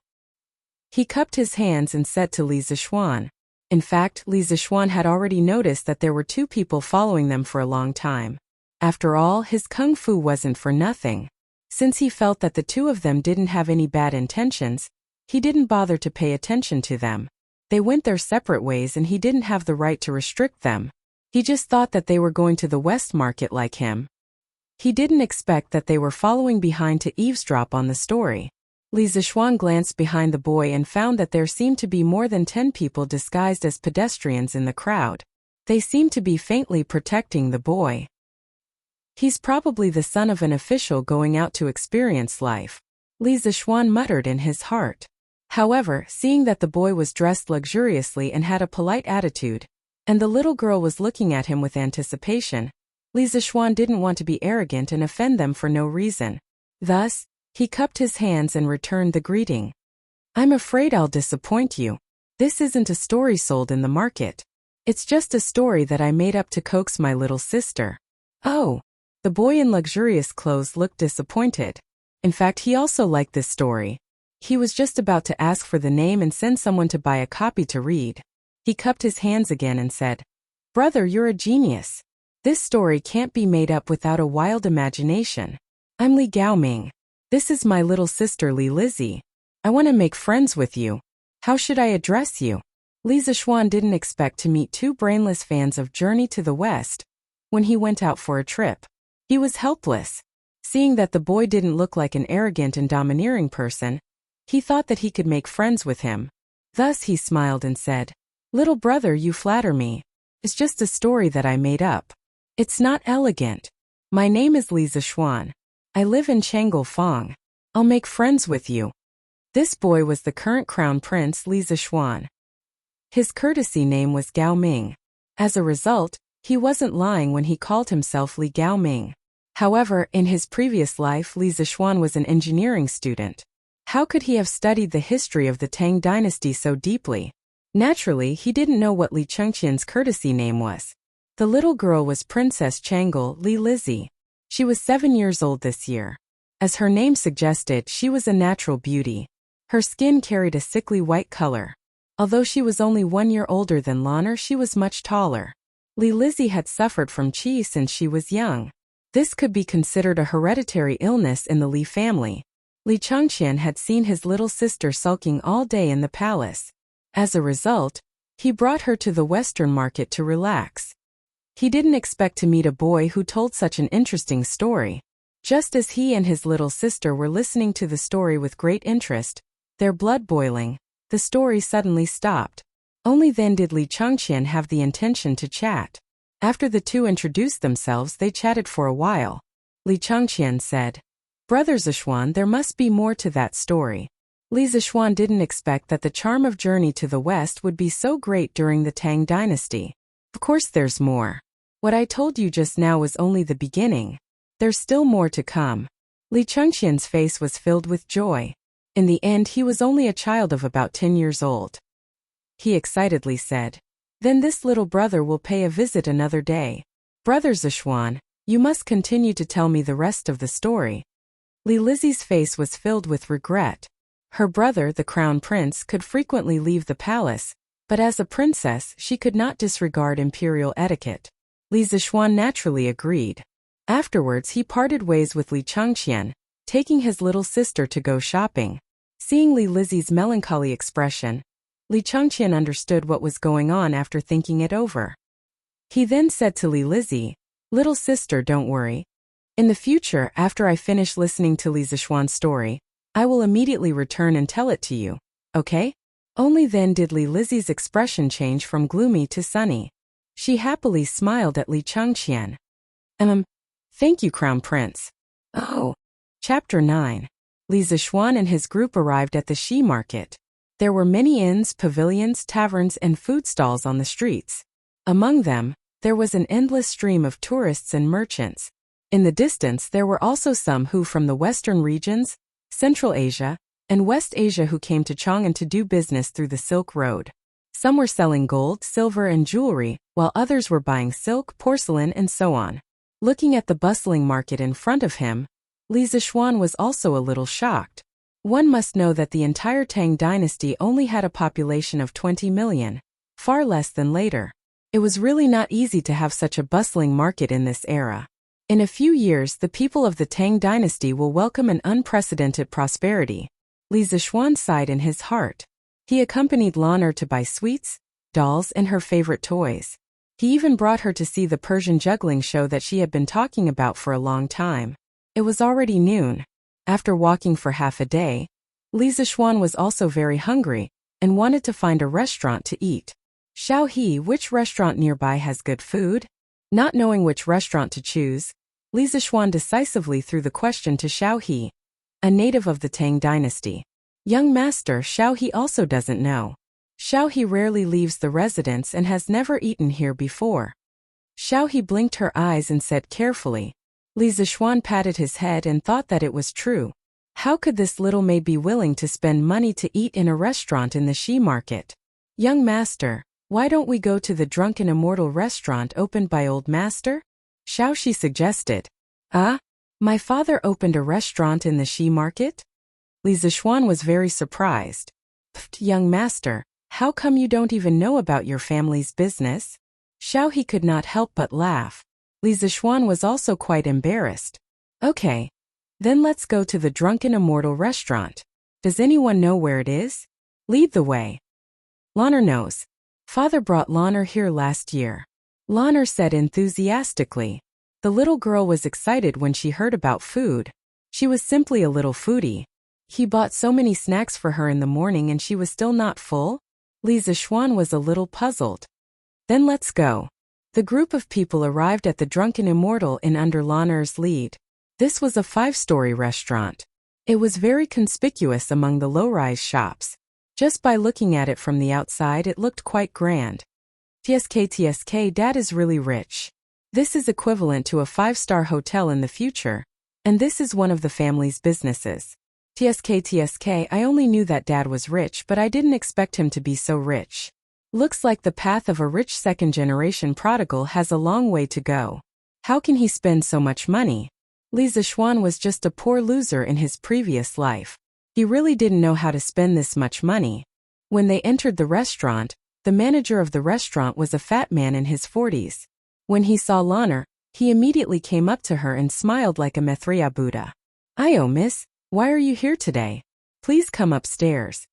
He cupped his hands and said to Li Zixuan. In fact, Li Zixuan had already noticed that there were two people following them for a long time. After all, his kung fu wasn't for nothing. Since he felt that the two of them didn't have any bad intentions, he didn't bother to pay attention to them. They went their separate ways and he didn't have the right to restrict them. He just thought that they were going to the West Market like him. He didn't expect that they were following behind to eavesdrop on the story. Li Zixuan glanced behind the boy and found that there seemed to be more than 10 people disguised as pedestrians in the crowd. They seemed to be faintly protecting the boy. He's probably the son of an official going out to experience life, Li Zixuan muttered in his heart. However, seeing that the boy was dressed luxuriously and had a polite attitude, and the little girl was looking at him with anticipation, Li Zixuan didn't want to be arrogant and offend them for no reason. Thus, he cupped his hands and returned the greeting. "I'm afraid I'll disappoint you. This isn't a story sold in the market. It's just a story that I made up to coax my little sister." "Oh." The boy in luxurious clothes looked disappointed. In fact, he also liked this story. He was just about to ask for the name and send someone to buy a copy to read. He cupped his hands again and said, "Brother, you're a genius. This story can't be made up without a wild imagination. I'm Li Gaoming. This is my little sister Li Lizzie. I want to make friends with you. How should I address you?" Li Zixuan didn't expect to meet two brainless fans of Journey to the West when he went out for a trip. He was helpless. Seeing that the boy didn't look like an arrogant and domineering person, he thought that he could make friends with him. Thus he smiled and said, "Little brother, you flatter me. It's just a story that I made up. It's not elegant. My name is Li Zixuan. I live in Fang. I'll make friends with you." This boy was the current crown prince Li Zixuan. His courtesy name was Gao Ming. As a result, he wasn't lying when he called himself Li Gaoming. However, in his previous life, Li Zixuan was an engineering student. How could he have studied the history of the Tang dynasty so deeply? Naturally, he didn't know what Li Chengqian's courtesy name was. The little girl was Princess Changle Li Lizzie. She was 7 years old this year. As her name suggested, she was a natural beauty. Her skin carried a sickly white color. Although she was only 1 year older than Lanner, she was much taller. Li Lizzie had suffered from qi since she was young. This could be considered a hereditary illness in the Li family. Li Chengqian had seen his little sister sulking all day in the palace. As a result, he brought her to the Western market to relax. He didn't expect to meet a boy who told such an interesting story. Just as he and his little sister were listening to the story with great interest, their blood boiling, the story suddenly stopped. Only then did Li Chengqian have the intention to chat. After the two introduced themselves, they chatted for a while. Li Chengqian said, "Brother Zixuan, there must be more to that story." Li Zixuan didn't expect that the charm of Journey to the West would be so great during the Tang dynasty. "Of course there's more. What I told you just now was only the beginning. There's still more to come." Li Chengqian's face was filled with joy. In the end, he was only a child of about 10 years old. He excitedly said, "Then this little brother will pay a visit another day. Brother Zixuan, you must continue to tell me the rest of the story." Li Lizzie's face was filled with regret. Her brother, the crown prince, could frequently leave the palace, but as a princess, she could not disregard imperial etiquette. Li Zixuan naturally agreed. Afterwards, he parted ways with Li Chengqian, taking his little sister to go shopping. Seeing Li Lizzie's melancholy expression, Li Chengqian understood what was going on after thinking it over. He then said to Li Lizzie, "Little sister, don't worry. In the future, after I finish listening to Li Zixuan's story, I will immediately return and tell it to you, okay?" Only then did Li Lizzie's expression change from gloomy to sunny. She happily smiled at Li Chengqian. Thank you, Crown Prince." Oh. Chapter 9. Li Zixuan and his group arrived at the Shi market. There were many inns, pavilions, taverns, and food stalls on the streets. Among them, there was an endless stream of tourists and merchants. In the distance, there were also some who from the western regions, Central Asia, and West Asia who came to Chang'an to do business through the Silk Road. Some were selling gold, silver, and jewelry, while others were buying silk, porcelain, and so on. Looking at the bustling market in front of him, Li Zixuan was also a little shocked. One must know that the entire Tang dynasty only had a population of 20 million, far less than later. It was really not easy to have such a bustling market in this era. In a few years, the people of the Tang dynasty will welcome an unprecedented prosperity. Li Zixuan sighed in his heart. He accompanied Lan'er to buy sweets, dolls, and her favorite toys. He even brought her to see the Persian juggling show that she had been talking about for a long time. It was already noon. After walking for half a day, Li Zixuan was also very hungry and wanted to find a restaurant to eat. Xiao He, which restaurant nearby has good food? Not knowing which restaurant to choose, Li Zixuan decisively threw the question to Xiao He, a native of the Tang dynasty. Young master, Xiao He also doesn't know. Xiao He rarely leaves the residence and has never eaten here before. Xiao He blinked her eyes and said carefully. Li Zixuan patted his head and thought that it was true. How could this little maid be willing to spend money to eat in a restaurant in the Shi market? Young master, why don't we go to the Drunken Immortal restaurant opened by old master? Xiao Shi suggested. My father opened a restaurant in the Shi market? Li Zixuan was very surprised. Young master, how come you don't even know about your family's business? Xiao He could not help but laugh. Li Zixuan was also quite embarrassed. Okay. Then let's go to the Drunken Immortal restaurant. Does anyone know where it is? Lead the way. Lan'er knows. Father brought Lan'er here last year. Lan'er said enthusiastically. The little girl was excited when she heard about food. She was simply a little foodie. He bought so many snacks for her in the morning and she was still not full? Li Zixuan was a little puzzled. Then let's go. The group of people arrived at the Drunken Immortal in under Lan'er's lead. This was a 5-story restaurant. It was very conspicuous among the low-rise shops. Just by looking at it from the outside it looked quite grand. TSK, Dad is really rich. This is equivalent to a 5-star hotel in the future, and this is one of the family's businesses. TSK, I only knew that Dad was rich, but I didn't expect him to be so rich. Looks like the path of a rich second-generation prodigal has a long way to go. How can he spend so much money? Li Zixuan was just a poor loser in his previous life. He really didn't know how to spend this much money. When they entered the restaurant, the manager of the restaurant was a fat man in his 40s. When he saw Lan'er, he immediately came up to her and smiled like a Mithriya Buddha. "Ayo, miss. Why are you here today? Please come upstairs."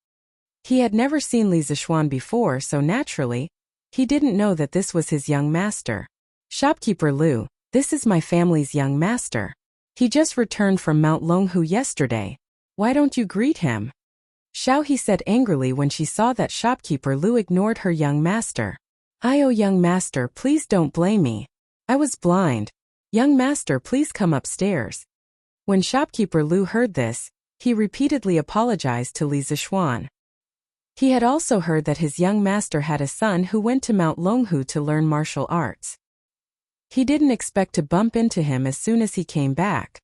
He had never seen Li Zixuan before, so naturally, he didn't know that this was his young master. "Shopkeeper Lu, this is my family's young master. He just returned from Mount Longhu yesterday. Why don't you greet him?" Xiao He said angrily when she saw that shopkeeper Lu ignored her young master. "Ayo, young master, please don't blame me. I was blind. Young master, please come upstairs." When shopkeeper Lu heard this, he repeatedly apologized to Li Zixuan. He had also heard that his young master had a son who went to Mount Longhu to learn martial arts. He didn't expect to bump into him as soon as he came back.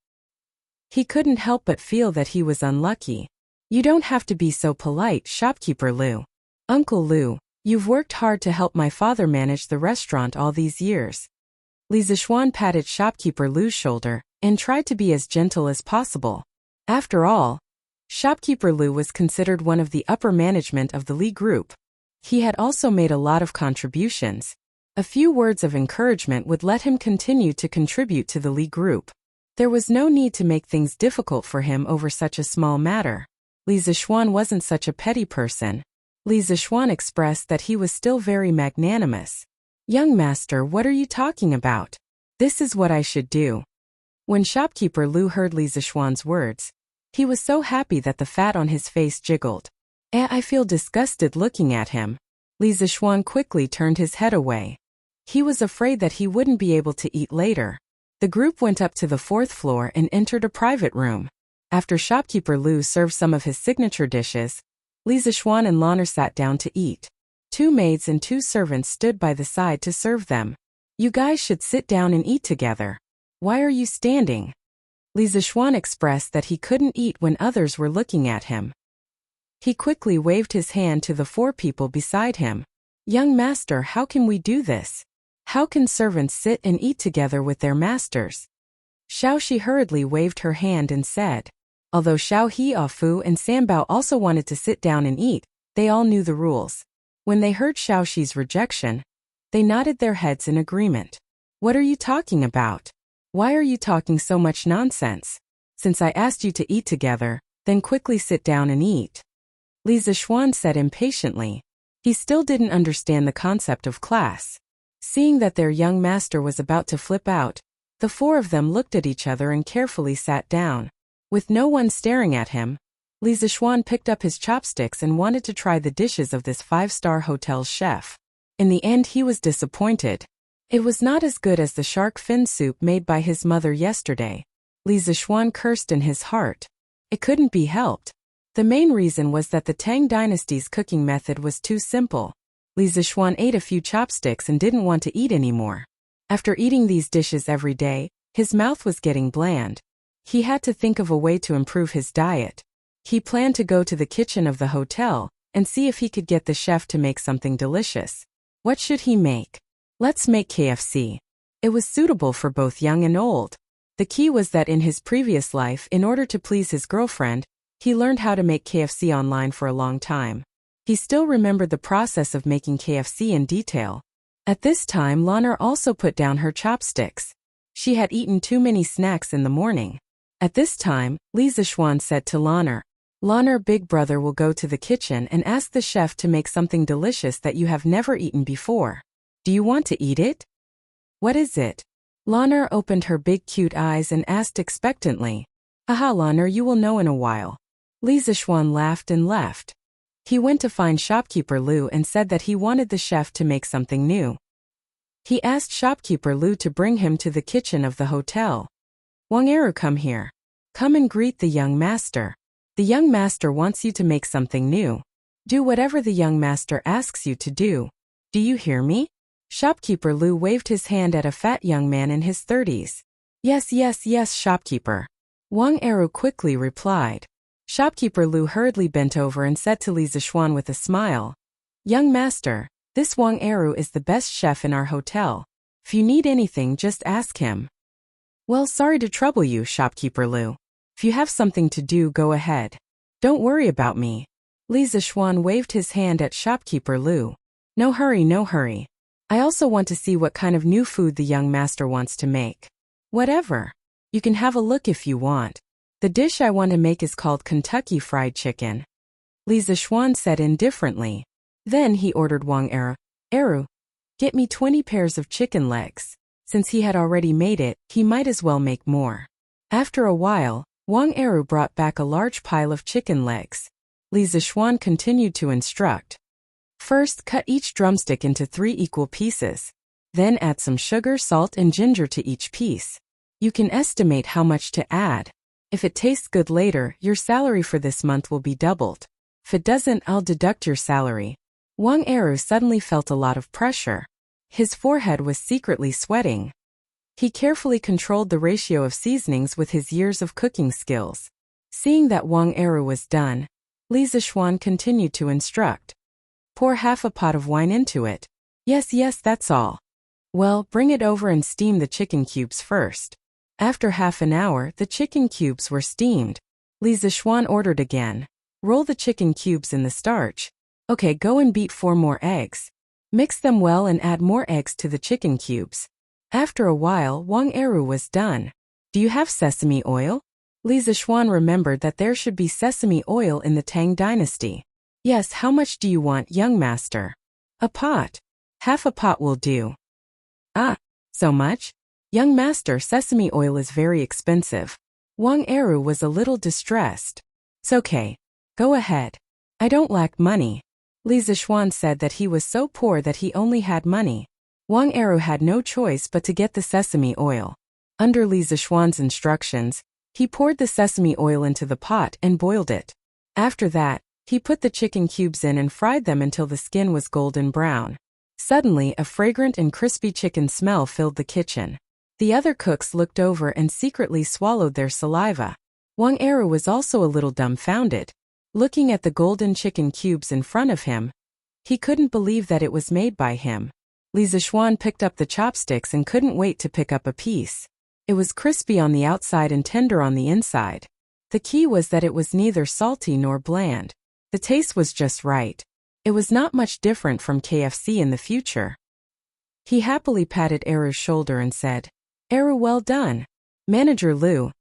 He couldn't help but feel that he was unlucky. "You don't have to be so polite, shopkeeper Lu. Uncle Lu, you've worked hard to help my father manage the restaurant all these years." Li Zixuan patted shopkeeper Lu's shoulder and tried to be as gentle as possible. After all, shopkeeper Lu was considered one of the upper management of the Li group. He had also made a lot of contributions. A few words of encouragement would let him continue to contribute to the Li group. There was no need to make things difficult for him over such a small matter. Li Zixuan wasn't such a petty person. Li Zixuan expressed that he was still very magnanimous. "Young master, what are you talking about? This is what I should do." When shopkeeper Lu heard Li Zixuan's words, he was so happy that the fat on his face jiggled. I feel disgusted looking at him." Li Zixuan quickly turned his head away. He was afraid that he wouldn't be able to eat later. The group went up to the 4th floor and entered a private room. After shopkeeper Lu served some of his signature dishes, Li Zixuan and Lan'er sat down to eat. 2 maids and 2 servants stood by the side to serve them. "You guys should sit down and eat together. Why are you standing?" Li Zixuan expressed that he couldn't eat when others were looking at him. He quickly waved his hand to the 4 people beside him. "Young master, how can we do this? How can servants sit and eat together with their masters?" Xiaoxi hurriedly waved her hand and said. Although Xiao He, Fu, and Sambao also wanted to sit down and eat, they all knew the rules. When they heard Xiaoxi's rejection, they nodded their heads in agreement. "What are you talking about? Why are you talking so much nonsense? Since I asked you to eat together, then quickly sit down and eat," Li Zishuan said impatiently. He still didn't understand the concept of class. Seeing that their young master was about to flip out, the four of them looked at each other and carefully sat down. With no one staring at him, Li Zishuan picked up his chopsticks and wanted to try the dishes of this five-star hotel's chef. In the end, he was disappointed. It was not as good as the shark fin soup made by his mother yesterday. Li Zishuan cursed in his heart. It couldn't be helped. The main reason was that the Tang dynasty's cooking method was too simple. Li Zishuan ate a few chopsticks and didn't want to eat anymore. After eating these dishes every day, his mouth was getting bland. He had to think of a way to improve his diet. He planned to go to the kitchen of the hotel and see if he could get the chef to make something delicious. What should he make? Let's make KFC. It was suitable for both young and old. The key was that in his previous life, in order to please his girlfriend, he learned how to make KFC online for a long time. He still remembered the process of making KFC in detail. At this time, Lanner also put down her chopsticks. She had eaten too many snacks in the morning. At this time, Li Zishuan said to Lanner, "Lanner, big brother will go to the kitchen and ask the chef to make something delicious that you have never eaten before. Do you want to eat it?" "What is it?" Lanner opened her big cute eyes and asked expectantly. "Aha, Lanner, you will know in a while." Li Zishuan laughed and left. He went to find shopkeeper Lu and said that he wanted the chef to make something new. He asked shopkeeper Lu to bring him to the kitchen of the hotel. "Wang Eru, come here. Come and greet the young master. The young master wants you to make something new. Do whatever the young master asks you to do. Do you hear me?" Shopkeeper Lu waved his hand at a fat young man in his 30s. Yes, yes, yes, shopkeeper," Wang Eru quickly replied. Shopkeeper Lu hurriedly bent over and said to Li Zishuan with a smile, "Young master, this Wang Eru is the best chef in our hotel. If you need anything, just ask him." "Well, sorry to trouble you, shopkeeper Lu. If you have something to do, go ahead. Don't worry about me." Li Zishuan waved his hand at shopkeeper Lu. No hurry, no hurry. I also want to see what kind of new food the young master wants to make." "Whatever. You can have a look if you want. The dish I want to make is called Kentucky Fried Chicken," Li Zishuan said indifferently. Then he ordered Wang Eru, "Get me 20 pairs of chicken legs." Since he had already made it, he might as well make more. After a while, Wang Eru brought back a large pile of chicken legs. Li Zishuan continued to instruct. First, cut each drumstick into 3 equal pieces. Then add some sugar, salt, and ginger to each piece. You can estimate how much to add. If it tastes good later, your salary for this month will be doubled. If it doesn't, I'll deduct your salary. Wang Eru suddenly felt a lot of pressure. His forehead was secretly sweating. He carefully controlled the ratio of seasonings with his years of cooking skills. Seeing that Wang Eru was done, Li Zishuan continued to instruct. Pour half a pot of wine into it. Yes, yes, that's all. Well, bring it over and steam the chicken cubes first. After half an hour, the chicken cubes were steamed. Li Zishuan ordered again. Roll the chicken cubes in the starch. Okay, go and beat 4 more eggs. Mix them well and add more eggs to the chicken cubes. After a while, Wang Eru was done. Do you have sesame oil? Li Zishuan remembered that there should be sesame oil in the Tang dynasty. Yes, how much do you want, young master? A pot. Half a pot will do. Ah, so much? Young master, sesame oil is very expensive. Wang Eru was a little distressed. It's okay. Go ahead. I don't lack money. Li Zishuan said that he was so poor that he only had money. Wang Eru had no choice but to get the sesame oil. Under Li Zishuan's instructions, he poured the sesame oil into the pot and boiled it. After that, he put the chicken cubes in and fried them until the skin was golden brown. Suddenly, a fragrant and crispy chicken smell filled the kitchen. The other cooks looked over and secretly swallowed their saliva. Wang Eru was also a little dumbfounded. Looking at the golden chicken cubes in front of him, He couldn't believe that it was made by him. Li Zixuan picked up the chopsticks and couldn't wait to pick up a piece. It was crispy on the outside and tender on the inside. The key was that it was neither salty nor bland. The taste was just right. It was not much different from KFC in the future. He happily patted Eru's shoulder and said, "Eru, well done. Manager Lu,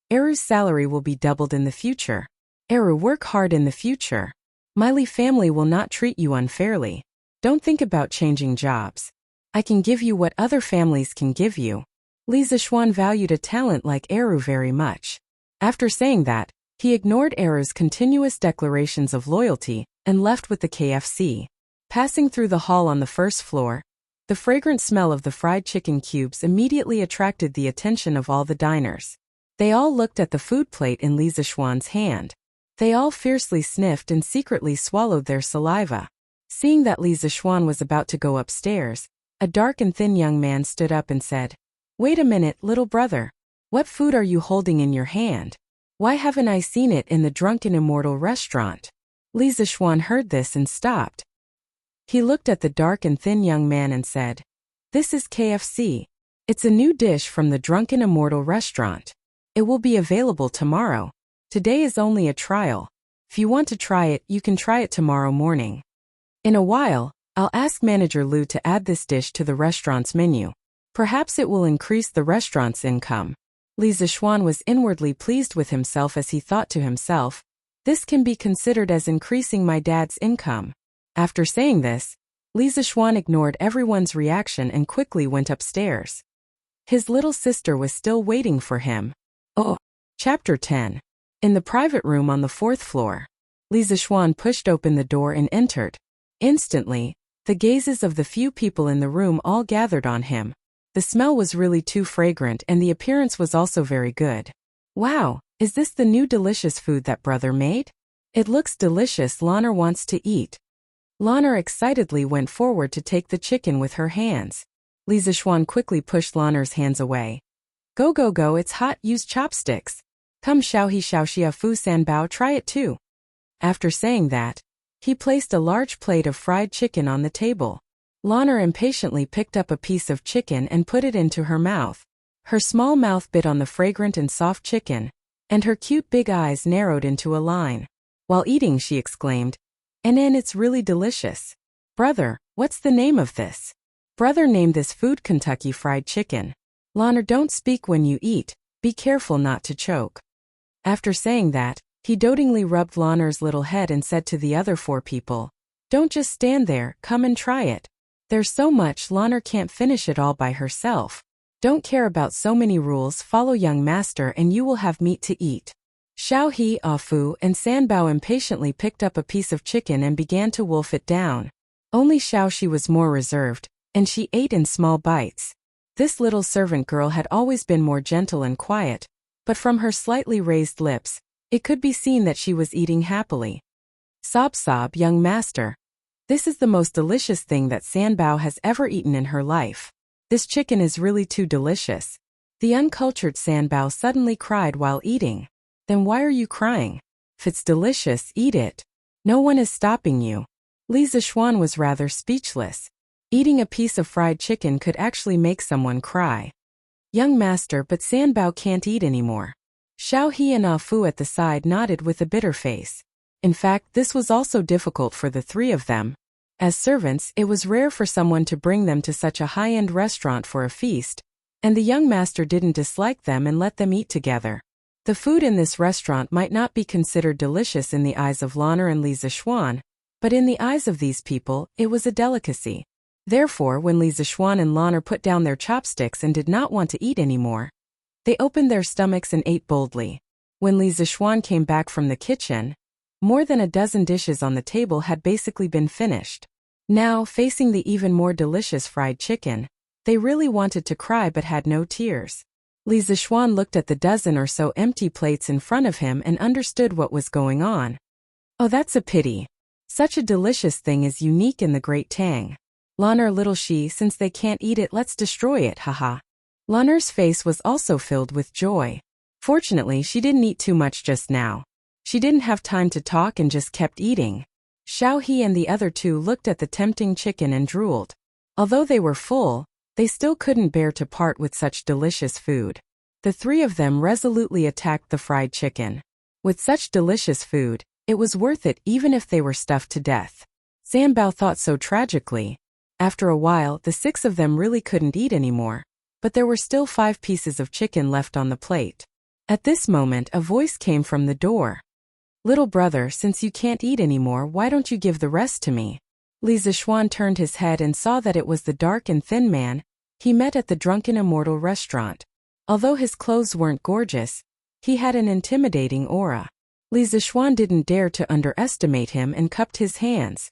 Eru's salary will be doubled in the future. Eru, work hard in the future. My Li family will not treat you unfairly. Don't think about changing jobs. I can give you what other families can give you." Li Zixuan valued a talent like Eru very much. After saying that, he ignored Eru's continuous declarations of loyalty and left with the KFC. Passing through the hall on the first floor, the fragrant smell of the fried chicken cubes immediately attracted the attention of all the diners. They all looked at the food plate in Li Zixuan's hand. They all fiercely sniffed and secretly swallowed their saliva. Seeing that Li Zixuan was about to go upstairs, a dark and thin young man stood up and said, "Wait a minute, little brother. What food are you holding in your hand? Why haven't I seen it in the Drunken Immortal restaurant?" Li Zixuan heard this and stopped. He looked at the dark and thin young man and said, "This is KFC. It's a new dish from the Drunken Immortal restaurant. It will be available tomorrow. Today is only a trial. If you want to try it, you can try it tomorrow morning. In a while, I'll ask Manager Lu to add this dish to the restaurant's menu. Perhaps it will increase the restaurant's income." Li Zixuan was inwardly pleased with himself as he thought to himself, "This can be considered as increasing my dad's income." After saying this, Li Zixuan ignored everyone's reaction and quickly went upstairs. His little sister was still waiting for him. Oh. Chapter 10. In the private room on the 4th floor, Li Zixuan pushed open the door and entered. Instantly, the gazes of the few people in the room all gathered on him. The smell was really too fragrant and the appearance was also very good. "Wow, is this the new delicious food that brother made? It looks delicious. Lana wants to eat." Lana excitedly went forward to take the chicken with her hands. Li Zixuan quickly pushed Lana's hands away. Go, go, go, it's hot, use chopsticks. Come Xiao Fu San Bao, try it too." After saying that, he placed a large plate of fried chicken on the table. Lana impatiently picked up a piece of chicken and put it into her mouth. Her small mouth bit on the fragrant and soft chicken, and her cute big eyes narrowed into a line. While eating, she exclaimed, "And it's really delicious. Brother, what's the name of this?" Brother named this food Kentucky Fried Chicken. Lana, don't speak when you eat. Be careful not to choke. After saying that, he dotingly rubbed Lana's little head and said to the other 4 people, "Don't just stand there, come and try it. There's so much, Lana can't finish it all by herself. Don't care about so many rules, follow young master and you will have meat to eat." Xiao He, Fu, and Sanbao impatiently picked up a piece of chicken and began to wolf it down. Only Xiao Shi was more reserved, and she ate in small bites. This little servant girl had always been more gentle and quiet, but from her slightly raised lips, it could be seen that she was eating happily. "Sob, sob, young master. This is the most delicious thing that Sanbao has ever eaten in her life. This chicken is really too delicious." The uncultured Sanbao suddenly cried while eating. "Then why are you crying? If it's delicious, eat it. No one is stopping you." Li Zixuan was rather speechless. Eating a piece of fried chicken could actually make someone cry. "Young master, but Sanbao can't eat anymore." Xiao He and Fu at the side nodded with a bitter face. In fact, this was also difficult for the 3 of them. As servants, it was rare for someone to bring them to such a high-end restaurant for a feast, and the young master didn't dislike them and let them eat together. The food in this restaurant might not be considered delicious in the eyes of Lana and Li Zixuan, but in the eyes of these people, it was a delicacy. Therefore, when Li Zixuan and Lana put down their chopsticks and did not want to eat anymore, they opened their stomachs and ate boldly. When Li Zixuan came back from the kitchen, more than a dozen dishes on the table had basically been finished. Now, facing the even more delicious fried chicken, they really wanted to cry but had no tears. Li Zixuan looked at the dozen or so empty plates in front of him and understood what was going on. "Oh, that's a pity. Such a delicious thing is unique in the Great Tang. Lana, little Shi, since they can't eat it, let's destroy it, haha." Lana's face was also filled with joy. Fortunately, she didn't eat too much just now. She didn't have time to talk and just kept eating. Xiao He and the other two looked at the tempting chicken and drooled. Although they were full, they still couldn't bear to part with such delicious food. The three of them resolutely attacked the fried chicken. With such delicious food, it was worth it even if they were stuffed to death. Zanbao thought so tragically. After a while, the six of them really couldn't eat anymore, but there were still 5 pieces of chicken left on the plate. At this moment, a voice came from the door. "Little brother, since you can't eat anymore, why don't you give the rest to me?" Li Zishuan turned his head and saw that it was the dark and thin man he met at the Drunken Immortal restaurant. Although his clothes weren't gorgeous, he had an intimidating aura. Li Zishuan didn't dare to underestimate him and cupped his hands.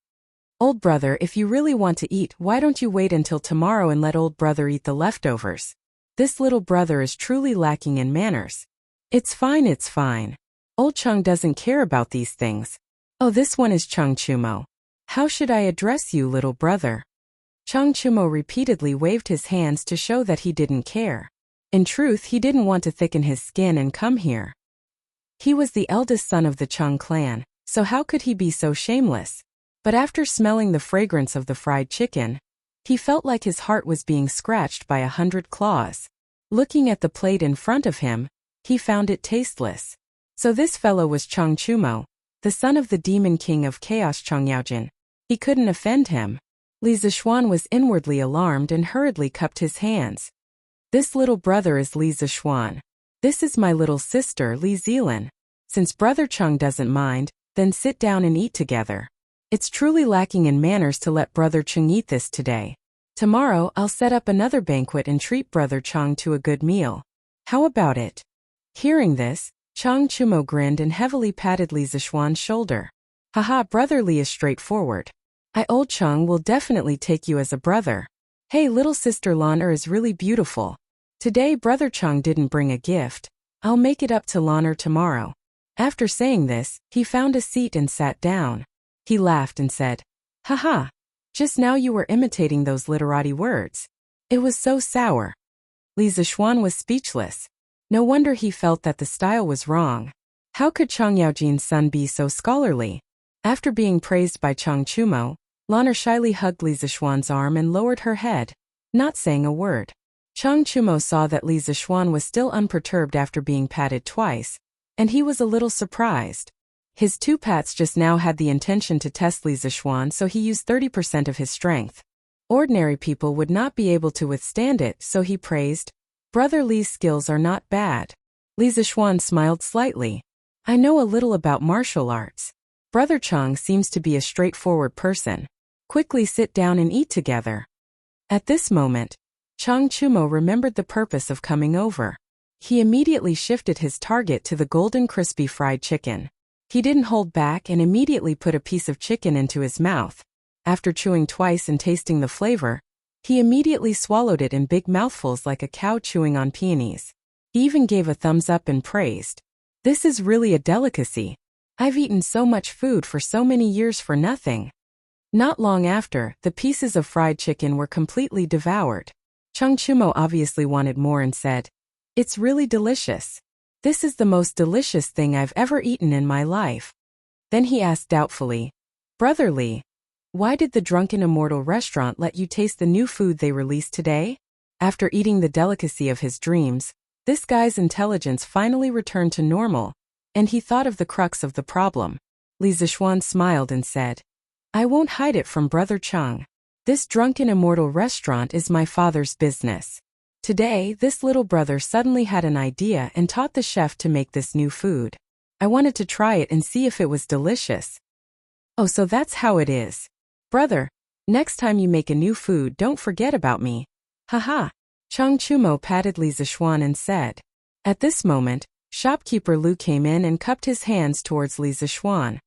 "Old brother, if you really want to eat, why don't you wait until tomorrow and let old brother eat the leftovers? This little brother is truly lacking in manners." It's fine. Old Chung doesn't care about these things." "Oh, this one is Chung Chumo. How should I address you, little brother?" Chung Chumo repeatedly waved his hands to show that he didn't care. In truth, he didn't want to thicken his skin and come here. He was the eldest son of the Chung clan, so how could he be so shameless? But after smelling the fragrance of the fried chicken, he felt like his heart was being scratched by 100 claws. Looking at the plate in front of him, he found it tasteless. So this fellow was Chung Chumo, the son of the demon king of chaos Chung Yaojin. He couldn't offend him. Li Zishuan was inwardly alarmed and hurriedly cupped his hands. "This little brother is Li Zishuan. This is my little sister, Li Zilan. Since brother Chung doesn't mind, then sit down and eat together. It's truly lacking in manners to let brother Chung eat this today. Tomorrow I'll set up another banquet and treat brother Chung to a good meal. How about it?" Hearing this, Chung Chumo grinned and heavily patted Li Zishuan's shoulder. "Haha, brother Li is straightforward. Old Chung will definitely take you as a brother. Hey, little sister Lan is really beautiful. Today brother Chung didn't bring a gift. I'll make it up to Lan tomorrow." After saying this, he found a seat and sat down. He laughed and said, "Haha, just now you were imitating those literati words. It was so sour." Li Zishuan was speechless. No wonder he felt that the style was wrong. How could Chung Yaojin's son be so scholarly? After being praised by Chung Chumo, Lan shyly hugged Li Zishuan's arm and lowered her head, not saying a word. Chung Chumo saw that Li Zishuan was still unperturbed after being patted twice, and he was a little surprised. His 2 pats just now had the intention to test Li Zishuan, so he used 30% of his strength. Ordinary people would not be able to withstand it, so he praised, "Brother Li's skills are not bad." Li Zishuan smiled slightly. "I know a little about martial arts. Brother Chung seems to be a straightforward person. Quickly sit down and eat together." At this moment, Chung Chumo remembered the purpose of coming over. He immediately shifted his target to the golden crispy fried chicken. He didn't hold back and immediately put a piece of chicken into his mouth. After chewing twice and tasting the flavor, he immediately swallowed it in big mouthfuls like a cow chewing on peonies. He even gave a thumbs up and praised, "This is really a delicacy. I've eaten so much food for so many years for nothing." Not long after, the pieces of fried chicken were completely devoured. Chung Chumo obviously wanted more and said, "It's really delicious. This is the most delicious thing I've ever eaten in my life." Then he asked doubtfully, "Brother Li, why did the Drunken Immortal restaurant let you taste the new food they released today?" After eating the delicacy of his dreams, this guy's intelligence finally returned to normal, and he thought of the crux of the problem. Li Zishuan smiled and said, "I won't hide it from brother Chung. This Drunken Immortal restaurant is my father's business. Today, this little brother suddenly had an idea and taught the chef to make this new food. I wanted to try it and see if it was delicious." "Oh, so that's how it is. Brother, next time you make a new food, don't forget about me. Haha." Chung Chumo patted Li Zishuan and said. At this moment, shopkeeper Lu came in and cupped his hands towards Li Zishuan.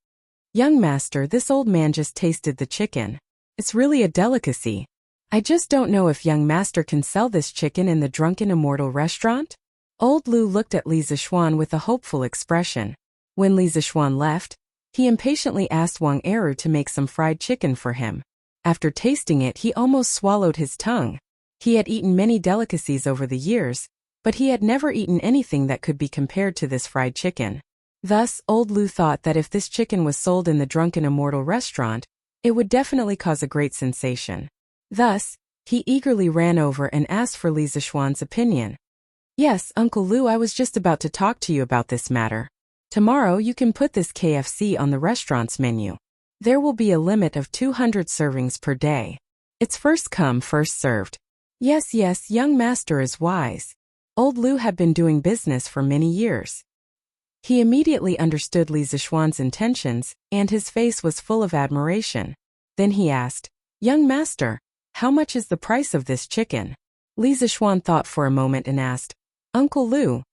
"Young master, this old man just tasted the chicken. It's really a delicacy. I just don't know if young master can sell this chicken in the Drunken Immortal restaurant?" Old Lu looked at Li Zishuan with a hopeful expression. When Li Zishuan left, he impatiently asked Wang Eru to make some fried chicken for him. After tasting it, he almost swallowed his tongue. He had eaten many delicacies over the years, but he had never eaten anything that could be compared to this fried chicken. Thus, old Lu thought that if this chicken was sold in the Drunken Immortal restaurant, it would definitely cause a great sensation. Thus, he eagerly ran over and asked for Li Zishuan's opinion. Yes, Uncle Lu, I was just about to talk to you about this matter. Tomorrow you can put this KFC on the restaurant's menu. There will be a limit of 200 servings per day. It's first come, first served. Yes, young master is wise. Old Lu had been doing business for many years. He immediately understood Li Zishuan's intentions, and his face was full of admiration. Then he asked, Young master, how much is the price of this chicken? Li Zishuan thought for a moment and asked, Uncle Lu,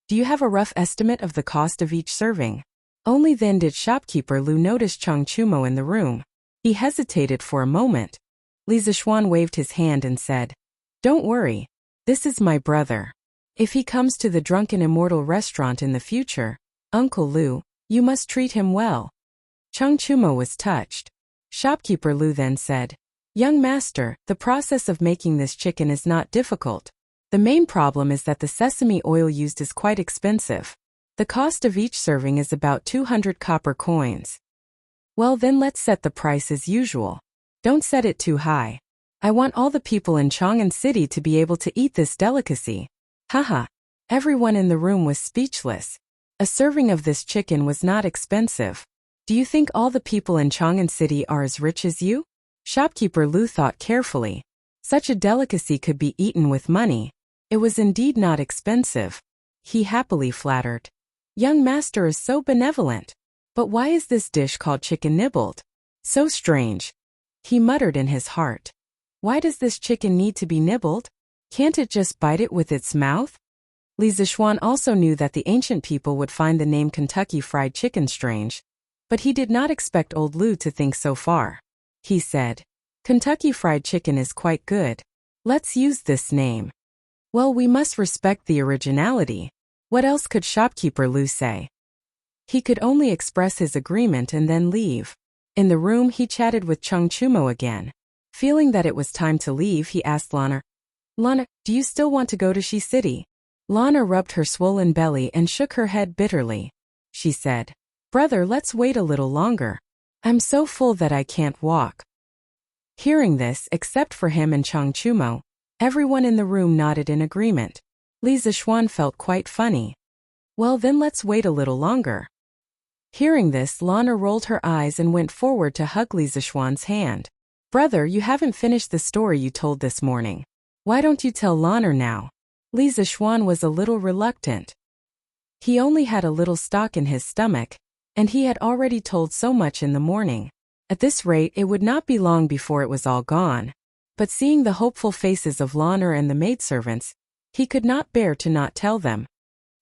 do you have a rough estimate of the cost of each serving? Only then did shopkeeper Lu notice Chang Chumo in the room. He hesitated for a moment. Li Zishuan waved his hand and said, Don't worry, this is my brother. If he comes to the Drunken Immortal restaurant in the future, Uncle Lu, you must treat him well. Chang Chumo was touched. Shopkeeper Lu then said, Young master, the process of making this chicken is not difficult. The main problem is that the sesame oil used is quite expensive. The cost of each serving is about 200 copper coins. Well, then let's set the price as usual. Don't set it too high. I want all the people in Chang'an City to be able to eat this delicacy. Haha. Everyone in the room was speechless. A serving of this chicken was not expensive. Do you think all the people in Chang'an City are as rich as you? Shopkeeper Lu thought carefully. Such a delicacy could be eaten with money. It was indeed not expensive. He happily flattered. Young master is so benevolent. But why is this dish called chicken nibbled? So strange. He muttered in his heart. Why does this chicken need to be nibbled? Can't it just bite it with its mouth? Li Zishuan also knew that the ancient people would find the name Kentucky Fried Chicken strange, but he did not expect old Lu to think so far. He said, Kentucky Fried Chicken is quite good. Let's use this name. Well, we must respect the originality. What else could shopkeeper Lu say? He could only express his agreement and then leave. In the room he chatted with Chang Chumo again. Feeling that it was time to leave, he asked Lana, do you still want to go to Shi City? Lana rubbed her swollen belly and shook her head bitterly. She said, Brother, let's wait a little longer. I'm so full that I can't walk. Hearing this, except for him and Chang Chumo, everyone in the room nodded in agreement. Li Zishuan felt quite funny. Well, then let's wait a little longer. Hearing this, Lana rolled her eyes and went forward to hug Li Zishuan's hand. Brother, you haven't finished the story you told this morning. Why don't you tell Lana now? Li Zishuan was a little reluctant. He only had a little stock in his stomach, and he had already told so much in the morning. At this rate, it would not be long before it was all gone. But seeing the hopeful faces of Lana and the maidservants, he could not bear to not tell them.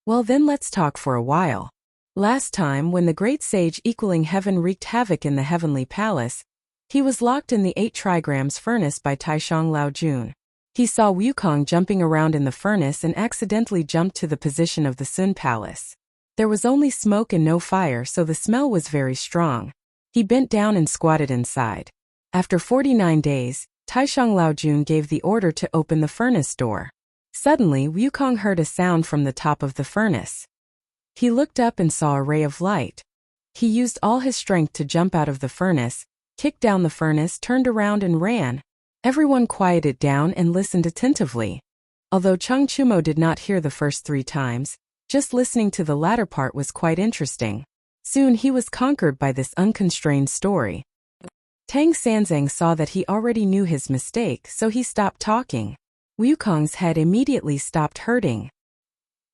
Well, then let's talk for a while. Last time, when the great sage equaling heaven wreaked havoc in the heavenly palace, he was locked in the 8 trigrams furnace by Taishang Laojun. He saw Wukong jumping around in the furnace and accidentally jumped to the position of the Sun Palace. There was only smoke and no fire, so the smell was very strong. He bent down and squatted inside. After 49 days, Taishang Laojun gave the order to open the furnace door. Suddenly, Wukong heard a sound from the top of the furnace. He looked up and saw a ray of light. He used all his strength to jump out of the furnace, kicked down the furnace, turned around and ran. Everyone quieted down and listened attentively. Although Chang Chumo did not hear the first 3 times, just listening to the latter part was quite interesting. Soon he was conquered by this unconstrained story. Tang Sanzang saw that he already knew his mistake, so he stopped talking. Wukong's head immediately stopped hurting.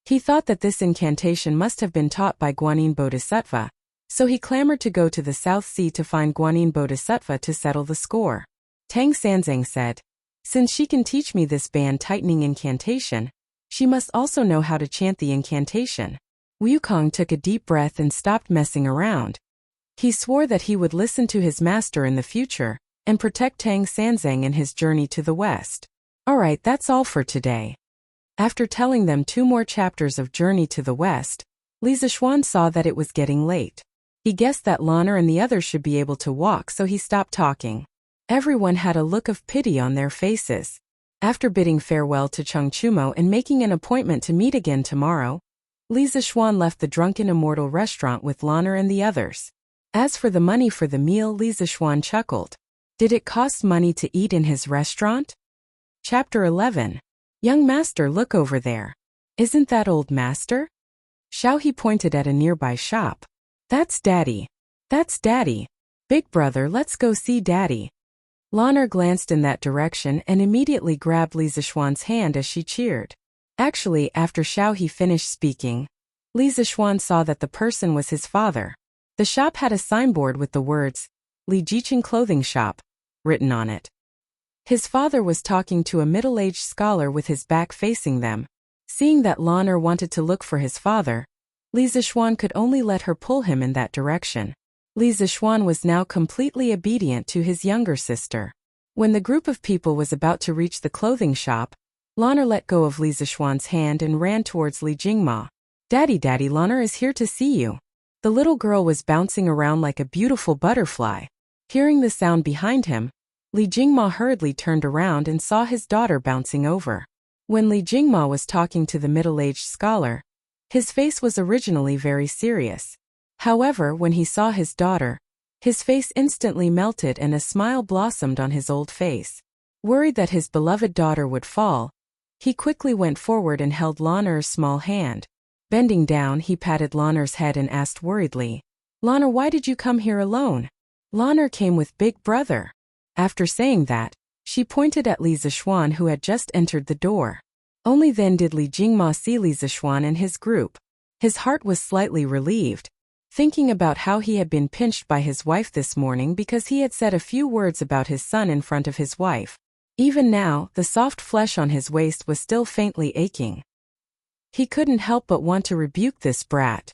He thought that this incantation must have been taught by Guanyin Bodhisattva, so he clamored to go to the South Sea to find Guanyin Bodhisattva to settle the score. Tang Sanzang said, Since she can teach me this band-tightening incantation, she must also know how to chant the incantation. Wukong took a deep breath and stopped messing around. He swore that he would listen to his master in the future and protect Tang Sanzang in his journey to the west. Alright, that's all for today. After telling them 2 more chapters of Journey to the West, Li Zishuan saw that it was getting late. He guessed that Lana and the others should be able to walk, so he stopped talking. Everyone had a look of pity on their faces. After bidding farewell to Chang Chumo and making an appointment to meet again tomorrow, Li Zixuan left the Drunken Immortal restaurant with Lanner and the others. As for the money for the meal, Li Zixuan chuckled. Did it cost money to eat in his restaurant? Chapter 11. Young master, look over there. Isn't that old master? Xiaohe pointed at a nearby shop. That's daddy. That's daddy. Big brother, let's go see daddy. Lanner glanced in that direction and immediately grabbed Li Zixuan's hand as she cheered. Actually, after Xiaohe finished speaking, Li Zixuan saw that the person was his father. The shop had a signboard with the words, Li Jiqing Clothing Shop, written on it. His father was talking to a middle-aged scholar with his back facing them. Seeing that Lanner wanted to look for his father, Li Zixuan could only let her pull him in that direction. Li Zixuan was now completely obedient to his younger sister. When the group of people was about to reach the clothing shop, Lanner let go of Li Zixuan's hand and ran towards Li Jingma. Daddy, Lanner is here to see you. The little girl was bouncing around like a beautiful butterfly. Hearing the sound behind him, Li Jingma hurriedly turned around and saw his daughter bouncing over. When Li Jingma was talking to the middle-aged scholar, his face was originally very serious. However, when he saw his daughter, his face instantly melted and a smile blossomed on his old face. Worried that his beloved daughter would fall, he quickly went forward and held Lanner's small hand. Bending down, he patted Lanner's head and asked worriedly, Lanner, why did you come here alone? Lanner came with Big Brother. After saying that, she pointed at Li Zixuan, who had just entered the door. Only then did Li Jingma see Li Zixuan and his group. His heart was slightly relieved, thinking about how he had been pinched by his wife this morning because he had said a few words about his son in front of his wife. Even now, the soft flesh on his waist was still faintly aching. He couldn't help but want to rebuke this brat.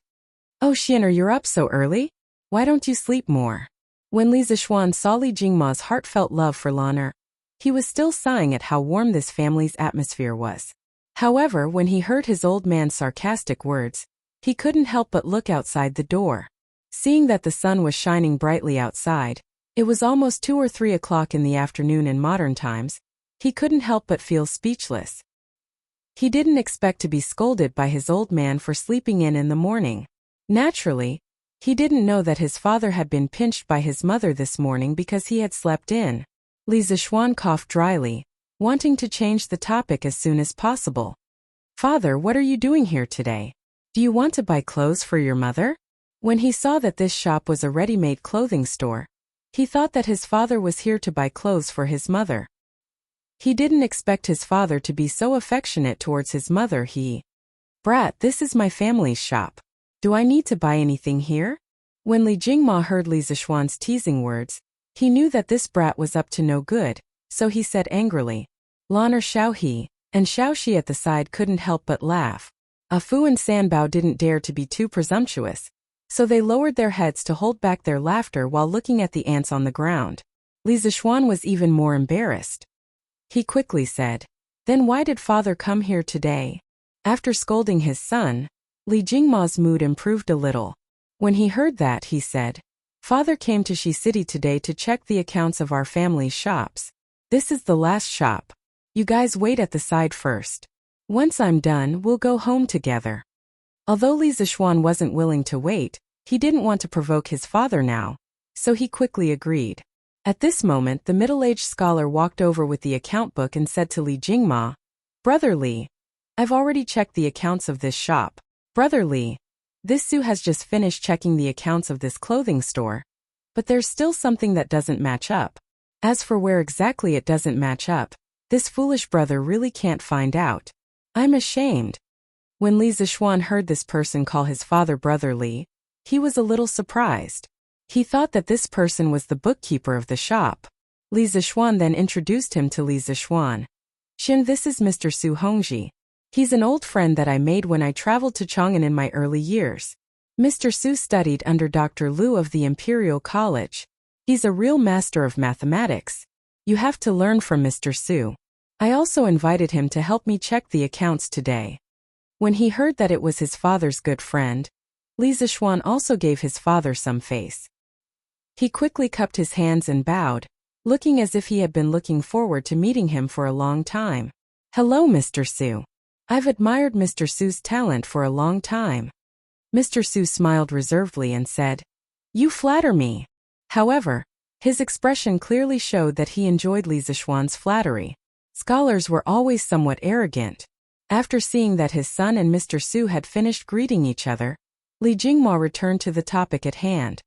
Oh Xianer, you're up so early? Why don't you sleep more? When Li Zixuan saw Li Jingma's heartfelt love for Lanner, he was still sighing at how warm this family's atmosphere was. However, when he heard his old man's sarcastic words, he couldn't help but look outside the door. Seeing that the sun was shining brightly outside, it was almost 2 or 3 o'clock in the afternoon in modern times, he couldn't help but feel speechless. He didn't expect to be scolded by his old man for sleeping in the morning. Naturally, he didn't know that his father had been pinched by his mother this morning because he had slept in. Li Zixuan coughed dryly, wanting to change the topic as soon as possible. Father, what are you doing here today? Do you want to buy clothes for your mother? When he saw that this shop was a ready-made clothing store, he thought that his father was here to buy clothes for his mother. He didn't expect his father to be so affectionate towards his mother. Brat, this is my family's shop. Do I need to buy anything here? When Li Jingma heard Li Zixuan's teasing words, he knew that this brat was up to no good, so he said angrily. Lanner, Xiaohe, and Xiaoxi at the side couldn't help but laugh. Fu and Sanbao didn't dare to be too presumptuous, so they lowered their heads to hold back their laughter while looking at the ants on the ground. Li Zixuan was even more embarrassed. He quickly said, Then why did father come here today? After scolding his son, Li Jingma's mood improved a little. When he heard that, he said, Father came to Shi City today to check the accounts of our family's shops. This is the last shop. You guys wait at the side first. Once I'm done, we'll go home together. Although Li Zixuan wasn't willing to wait, he didn't want to provoke his father now, so he quickly agreed. At this moment, the middle-aged scholar walked over with the account book and said to Li Jingma, Brother Li, I've already checked the accounts of this shop. Brother Li, this Su has just finished checking the accounts of this clothing store, but there's still something that doesn't match up. As for where exactly it doesn't match up, this foolish brother really can't find out. I'm ashamed. When Li Zixuan heard this person call his father Brother Li, he was a little surprised. He thought that this person was the bookkeeper of the shop. Li Zixuan then introduced him to Li Zixuan. Xin, this is Mr. Su Hongji. He's an old friend that I made when I traveled to Chang'an in my early years. Mr. Su studied under Dr. Liu of the Imperial College. He's a real master of mathematics. You have to learn from Mr. Su. I also invited him to help me check the accounts today. When he heard that it was his father's good friend, Li Zixuan also gave his father some face. He quickly cupped his hands and bowed, looking as if he had been looking forward to meeting him for a long time. Hello, Mr. Su. I've admired Mr. Su's talent for a long time. Mr. Su smiled reservedly and said, You flatter me. However, his expression clearly showed that he enjoyed Li Zishuan's flattery. Scholars were always somewhat arrogant. After seeing that his son and Mr. Su had finished greeting each other, Li Jingma returned to the topic at hand.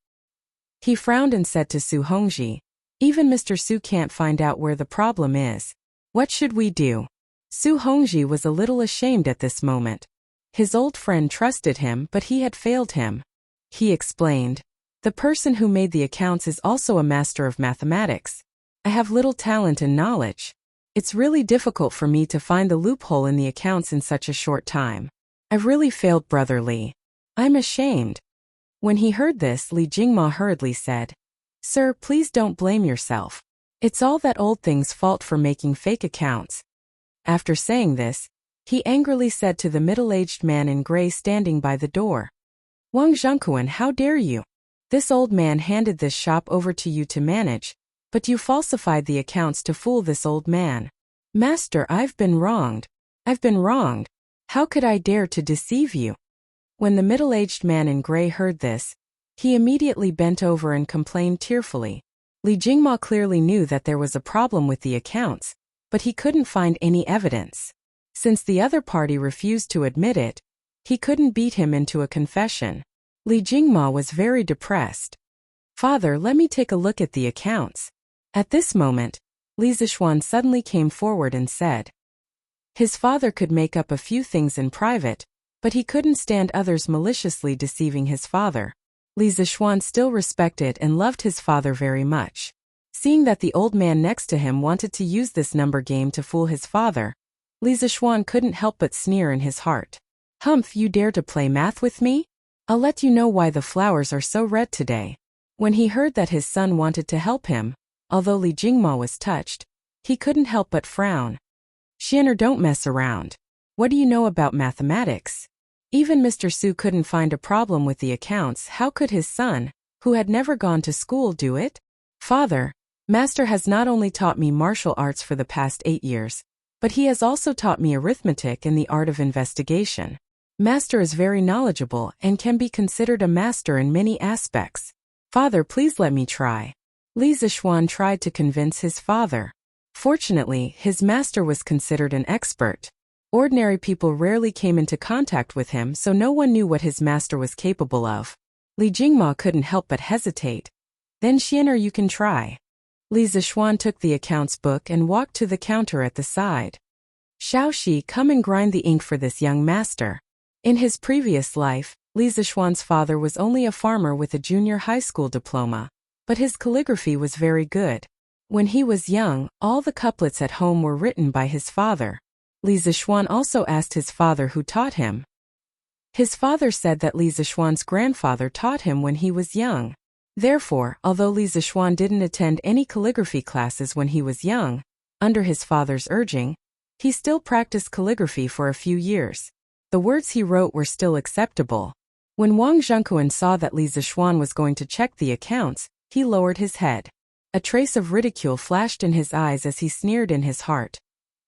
He frowned and said to Su Hongji, Even Mr. Su can't find out where the problem is. What should we do? Su Hongji was a little ashamed at this moment. His old friend trusted him, but he had failed him. He explained, The person who made the accounts is also a master of mathematics. I have little talent and knowledge. It's really difficult for me to find the loophole in the accounts in such a short time. I've really failed Brother Li. I'm ashamed. When he heard this, Li Jingma hurriedly said, Sir, please don't blame yourself. It's all that old thing's fault for making fake accounts. After saying this, he angrily said to the middle-aged man in gray standing by the door, Wang Zhengkuan, how dare you? This old man handed this shop over to you to manage, but you falsified the accounts to fool this old man. Master, I've been wronged. I've been wronged. How could I dare to deceive you? When the middle-aged man in gray heard this, he immediately bent over and complained tearfully. Li Jingma clearly knew that there was a problem with the accounts, but he couldn't find any evidence. Since the other party refused to admit it, he couldn't beat him into a confession. Li Jingma was very depressed. Father, let me take a look at the accounts. At this moment, Li Zishuan suddenly came forward and said. His father could make up a few things in private, but he couldn't stand others maliciously deceiving his father. Li Zishuan still respected and loved his father very much. Seeing that the old man next to him wanted to use this number game to fool his father, Li Zishuan couldn't help but sneer in his heart. Humph, you dare to play math with me? I'll let you know why the flowers are so red today. When he heard that his son wanted to help him, although Li Jingma was touched, he couldn't help but frown. Xianer, don't mess around. What do you know about mathematics? Even Mr. Su couldn't find a problem with the accounts. How could his son, who had never gone to school, do it? Father, Master has not only taught me martial arts for the past 8 years, but he has also taught me arithmetic and the art of investigation. Master is very knowledgeable and can be considered a master in many aspects. Father, please let me try. Li Zishuan tried to convince his father. Fortunately, his master was considered an expert. Ordinary people rarely came into contact with him, so no one knew what his master was capable of. Li Jingma couldn't help but hesitate. Then Xianer, you can try. Li Zishuan took the accounts book and walked to the counter at the side. Xiaoxi, come and grind the ink for this young master. In his previous life, Li Zishuan's father was only a farmer with a junior high school diploma, but his calligraphy was very good. When he was young, all the couplets at home were written by his father. Li Zishuan also asked his father who taught him. His father said that Li Zishuan's grandfather taught him when he was young. Therefore, although Li Zishuan didn't attend any calligraphy classes when he was young, under his father's urging, he still practiced calligraphy for a few years. The words he wrote were still acceptable. When Wang Zhengkuan saw that Li Zishuan was going to check the accounts, he lowered his head. A trace of ridicule flashed in his eyes as he sneered in his heart.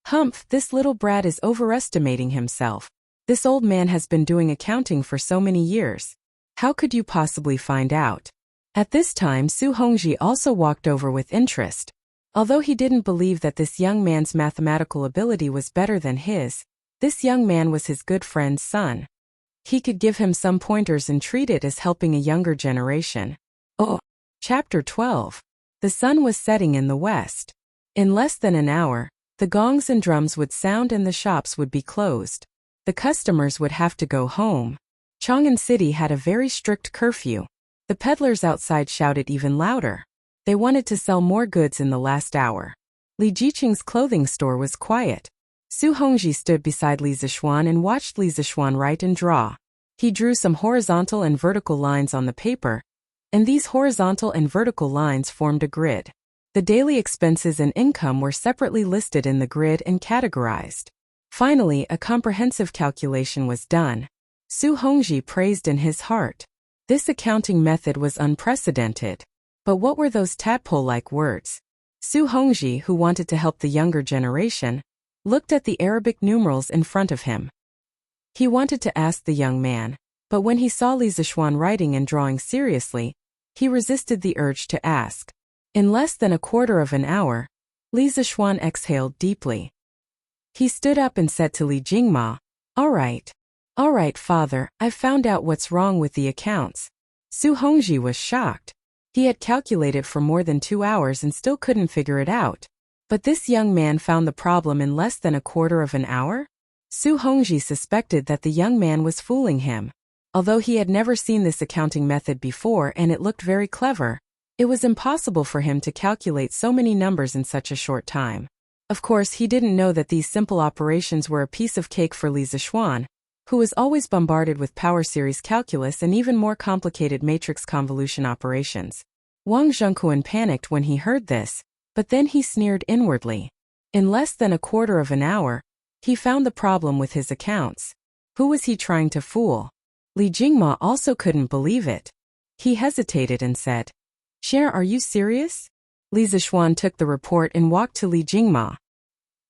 Humph, this little brat is overestimating himself. This old man has been doing accounting for so many years. How could you possibly find out? At this time, Su Hongji also walked over with interest. Although he didn't believe that this young man's mathematical ability was better than his, this young man was his good friend's son. He could give him some pointers and treat it as helping a younger generation. Oh! Chapter 12. The sun was setting in the west. In less than an hour, the gongs and drums would sound and the shops would be closed. The customers would have to go home. Chang'an City had a very strict curfew. The peddlers outside shouted even louder. They wanted to sell more goods in the last hour. Li Jiqing's clothing store was quiet. Su Hongji stood beside Li Zishuan and watched Li Zishuan write and draw. He drew some horizontal and vertical lines on the paper, and these horizontal and vertical lines formed a grid. The daily expenses and income were separately listed in the grid and categorized. Finally, a comprehensive calculation was done. Su Hongji praised in his heart. This accounting method was unprecedented. But what were those tadpole-like words? Su Hongji, who wanted to help the younger generation, looked at the Arabic numerals in front of him. He wanted to ask the young man, but when he saw Li Zishuan writing and drawing seriously, he resisted the urge to ask. In less than a quarter of an hour, Li Zishuan exhaled deeply. He stood up and said to Li Jingma, All right, father, I've found out what's wrong with the accounts. Su Hongji was shocked. He had calculated for more than 2 hours and still couldn't figure it out. But this young man found the problem in less than a quarter of an hour? Su Hongji suspected that the young man was fooling him. Although he had never seen this accounting method before and it looked very clever, it was impossible for him to calculate so many numbers in such a short time. Of course, he didn't know that these simple operations were a piece of cake for Li Zishuan, who was always bombarded with power series calculus and even more complicated matrix convolution operations. Wang Zhengquan panicked when he heard this, but then he sneered inwardly. In less than a quarter of an hour, he found the problem with his accounts. Who was he trying to fool? Li Jingma also couldn't believe it. He hesitated and said, Cher, are you serious? Li Zishuan took the report and walked to Li Jingma.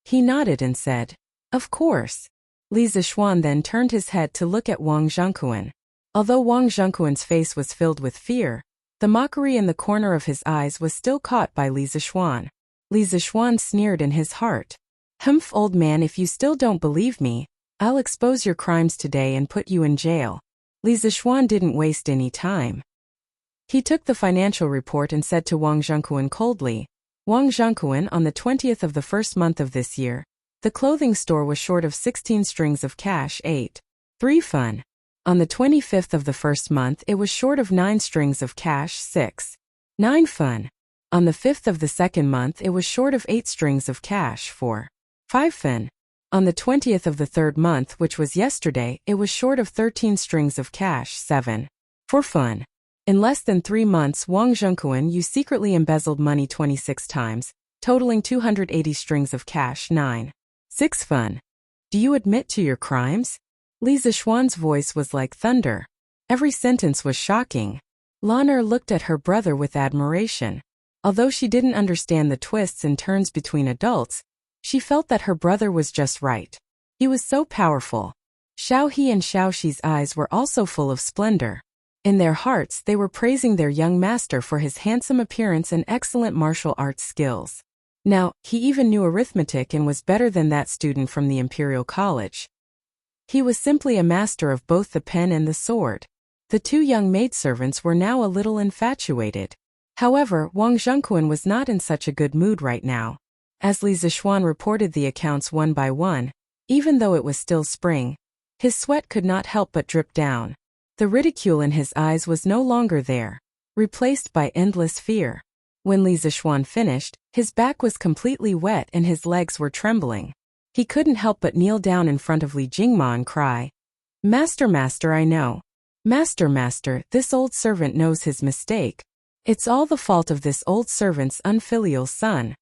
He nodded and said, Of course. Li Zishuan then turned his head to look at Wang Zhengquan. Although Wang Zhengquan's face was filled with fear, the mockery in the corner of his eyes was still caught by Li Zishuan. Li Zishuan sneered in his heart. Humph, old man, if you still don't believe me, I'll expose your crimes today and put you in jail. Li Zishuan didn't waste any time. He took the financial report and said to Wang Zhengquan coldly, Wang Zhengquan, on the 20th of the first month of this year, the clothing store was short of 16 strings of cash 8.3 fun. On the 25th of the first month it was short of 9 strings of cash 6.9 fun. On the 5th of the second month it was short of 8 strings of cash 4.5 fun. On the 20th of the third month, which was yesterday, it was short of 13 strings of cash 7.4 fun. In less than 3 months, Wang Zhengquan, you secretly embezzled money 26 times, totaling 280 strings of cash 9.6 fun. Do you admit to your crimes? Li Zishuan's voice was like thunder. Every sentence was shocking. Lan Er looked at her brother with admiration. Although she didn't understand the twists and turns between adults, she felt that her brother was just right. He was so powerful. Xiao He and Xiao Shi's eyes were also full of splendor. In their hearts they were praising their young master for his handsome appearance and excellent martial arts skills. Now, he even knew arithmetic and was better than that student from the Imperial College. He was simply a master of both the pen and the sword. The 2 young maidservants were now a little infatuated. However, Wang Zhengquan was not in such a good mood right now. As Li Zishuan reported the accounts one by one, even though it was still spring, his sweat could not help but drip down. The ridicule in his eyes was no longer there, replaced by endless fear. When Li Zishuan finished, his back was completely wet and his legs were trembling. He couldn't help but kneel down in front of Li Jingma and cry, Master, master, I know. Master, master, this old servant knows his mistake. It's all the fault of this old servant's unfilial son.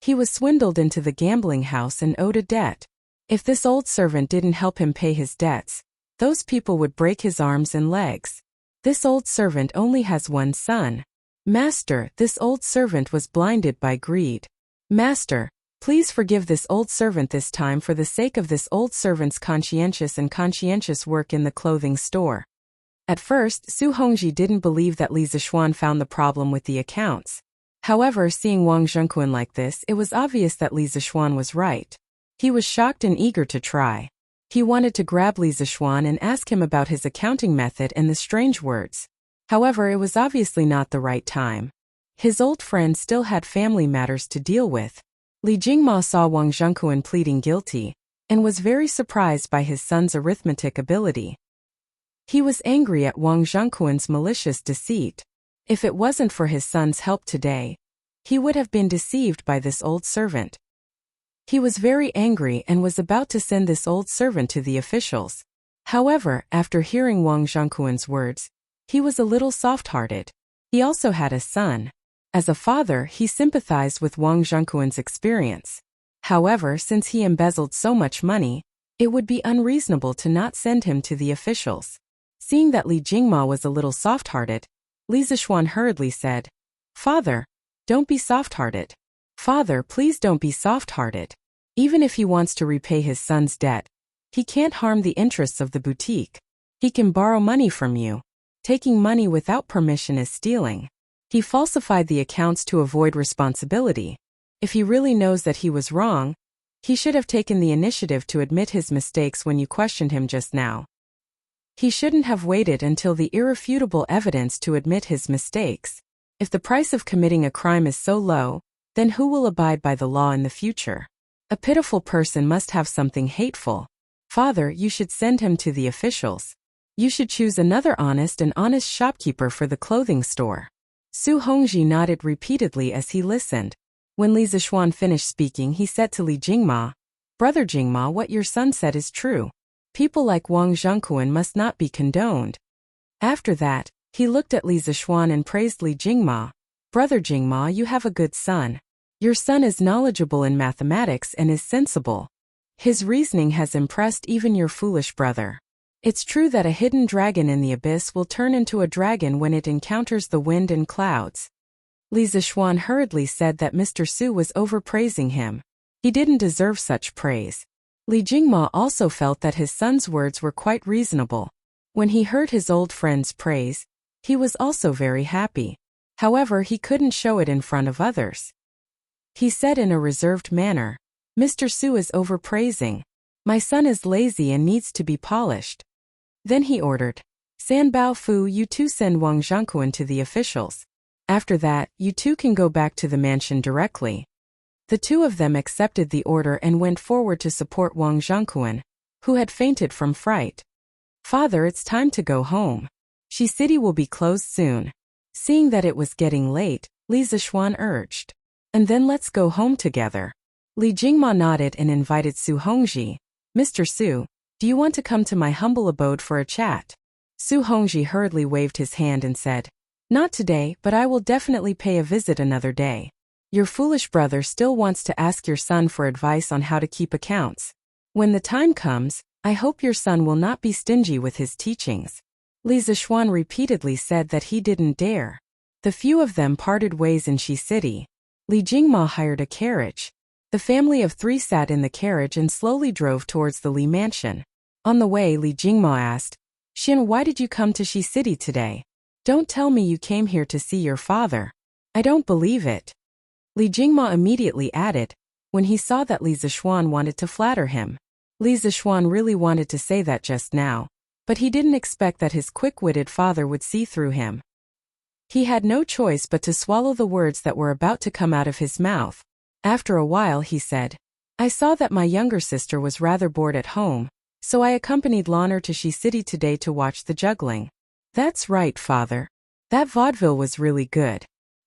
He was swindled into the gambling house and owed a debt. If this old servant didn't help him pay his debts, those people would break his arms and legs. This old servant only has one son. Master, this old servant was blinded by greed. Master, please forgive this old servant this time for the sake of this old servant's conscientious work in the clothing store. At first, Su Hongji didn't believe that Li Zishuan found the problem with the accounts. However, seeing Wang Zhengquan like this, it was obvious that Li Zishuan was right. He was shocked and eager to try. He wanted to grab Li Zishuan and ask him about his accounting method and the strange words. However, it was obviously not the right time. His old friend still had family matters to deal with. Li Jingma saw Wang Zhengquan pleading guilty, and was very surprised by his son's arithmetic ability. He was angry at Wang Zhengquan's malicious deceit. If it wasn't for his son's help today, he would have been deceived by this old servant. He was very angry and was about to send this old servant to the officials. However, after hearing Wang Zhengquan's words, he was a little soft-hearted. He also had a son. As a father, he sympathized with Wang Zhengquan's experience. However, since he embezzled so much money, it would be unreasonable to not send him to the officials. Seeing that Li Jingma was a little soft-hearted, Li Zishuan hurriedly said, Father, don't be soft-hearted. Father, please don't be soft-hearted. Even if he wants to repay his son's debt, he can't harm the interests of the boutique. He can borrow money from you. Taking money without permission is stealing. He falsified the accounts to avoid responsibility. If he really knows that he was wrong, he should have taken the initiative to admit his mistakes when you questioned him just now. He shouldn't have waited until the irrefutable evidence to admit his mistakes. If the price of committing a crime is so low, then who will abide by the law in the future? A pitiful person must have something hateful. Father, you should send him to the officials. You should choose another honest shopkeeper for the clothing store. Su Hongji nodded repeatedly as he listened. When Li Zishuan finished speaking, he said to Li Jingma, Brother Jingma, what your son said is true. People like Wang Zhengquan must not be condoned. After that, he looked at Li Zishuan and praised Li Jingma. Brother Jingma, you have a good son. Your son is knowledgeable in mathematics and is sensible. His reasoning has impressed even your foolish brother. It's true that a hidden dragon in the abyss will turn into a dragon when it encounters the wind and clouds. Li Zishuan hurriedly said that Mr. Su was overpraising him. He didn't deserve such praise. Li Jingma also felt that his son's words were quite reasonable. When he heard his old friend's praise, he was also very happy. However, he couldn't show it in front of others. He said in a reserved manner, Mr. Su is overpraising. My son is lazy and needs to be polished. Then he ordered, San Bao Fu, you two send Wang Zhengquan to the officials. After that, you two can go back to the mansion directly. The two of them accepted the order and went forward to support Wang Zhengquan, who had fainted from fright. Father, it's time to go home. Shi City will be closed soon. Seeing that it was getting late, Li Zishuan urged. And then let's go home together. Li Jingma nodded and invited Su Hongji. Mr. Su, do you want to come to my humble abode for a chat? Su Hongji hurriedly waved his hand and said, Not today, but I will definitely pay a visit another day. Your foolish brother still wants to ask your son for advice on how to keep accounts. When the time comes, I hope your son will not be stingy with his teachings. Li Zishuan repeatedly said that he didn't dare. The few of them parted ways in Shi City. Li Jingma hired a carriage. The family of three sat in the carriage and slowly drove towards the Li mansion. On the way, Li Jingma asked, Xin, why did you come to Shi City today? Don't tell me you came here to see your father. I don't believe it. Li Jingma immediately added, when he saw that Li Zishuan wanted to flatter him. Li Zishuan really wanted to say that just now, but he didn't expect that his quick-witted father would see through him. He had no choice but to swallow the words that were about to come out of his mouth. After a while he said, I saw that my younger sister was rather bored at home, so I accompanied Lanner to Shi City today to watch the juggling. That's right, father. That vaudeville was really good.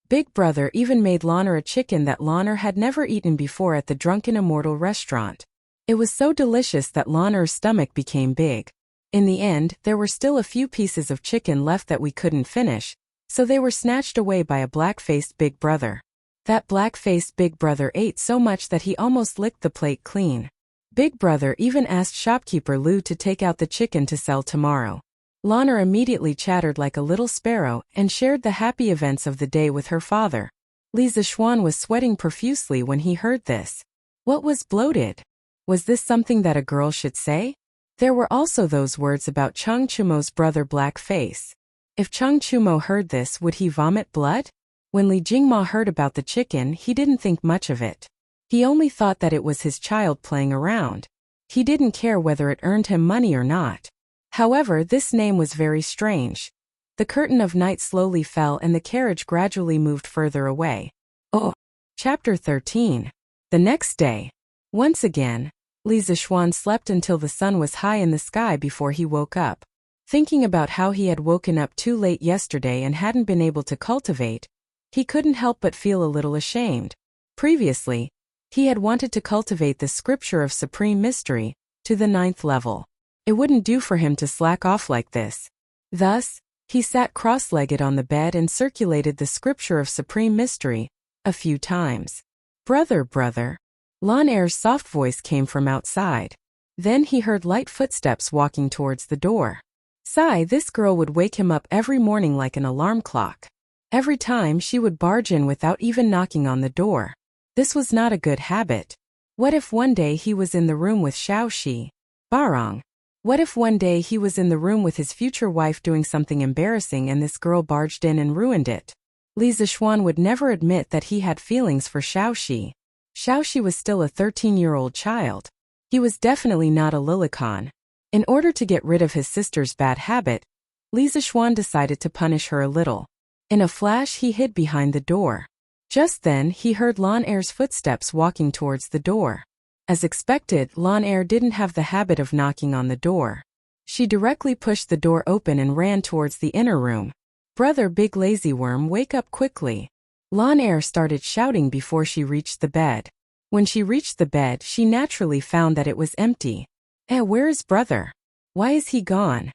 Big brother even made Lanner a chicken that Lanner had never eaten before at the Drunken Immortal restaurant. It was so delicious that Lanner's stomach became big. In the end, there were still a few pieces of chicken left that we couldn't finish, so they were snatched away by a black-faced big brother. That black-faced big brother ate so much that he almost licked the plate clean. Big brother even asked shopkeeper Lu to take out the chicken to sell tomorrow. Lanner immediately chattered like a little sparrow and shared the happy events of the day with her father. Li Zishuan was sweating profusely when he heard this. What was bloated? Was this something that a girl should say? There were also those words about Cheng Chumo's brother Black Face. If Cheng Chumo heard this, would he vomit blood? When Li Jingma heard about the chicken, he didn't think much of it. He only thought that it was his child playing around. He didn't care whether it earned him money or not. However, this name was very strange. The curtain of night slowly fell and the carriage gradually moved further away. Oh! Chapter 13. The next day. Once again, Li Zishuan slept until the sun was high in the sky before he woke up. Thinking about how he had woken up too late yesterday and hadn't been able to cultivate, he couldn't help but feel a little ashamed. Previously, he had wanted to cultivate the scripture of supreme mystery to the 9th level. It wouldn't do for him to slack off like this. Thus, he sat cross-legged on the bed and circulated the scripture of supreme mystery a few times. Brother. Lan Er's soft voice came from outside. Then he heard light footsteps walking towards the door. Sigh, this girl would wake him up every morning like an alarm clock. Every time she would barge in without even knocking on the door. This was not a good habit. What if one day he was in the room with Xiaoxi? Barong. What if one day he was in the room with his future wife doing something embarrassing and this girl barged in and ruined it? Li Zixuan would never admit that he had feelings for Xiaoxi. Xiaoxi was still a 13-year-old child. He was definitely not a lilicon. In order to get rid of his sister's bad habit, Li Zixuan decided to punish her a little. In a flash he hid behind the door. Just then he heard Lan Er's footsteps walking towards the door. As expected, Lan Er didn't have the habit of knocking on the door. She directly pushed the door open and ran towards the inner room. "Brother Big Lazy Worm, wake up quickly." Lan Er started shouting before she reached the bed. When she reached the bed, she naturally found that it was empty. Where is brother? Why is he gone?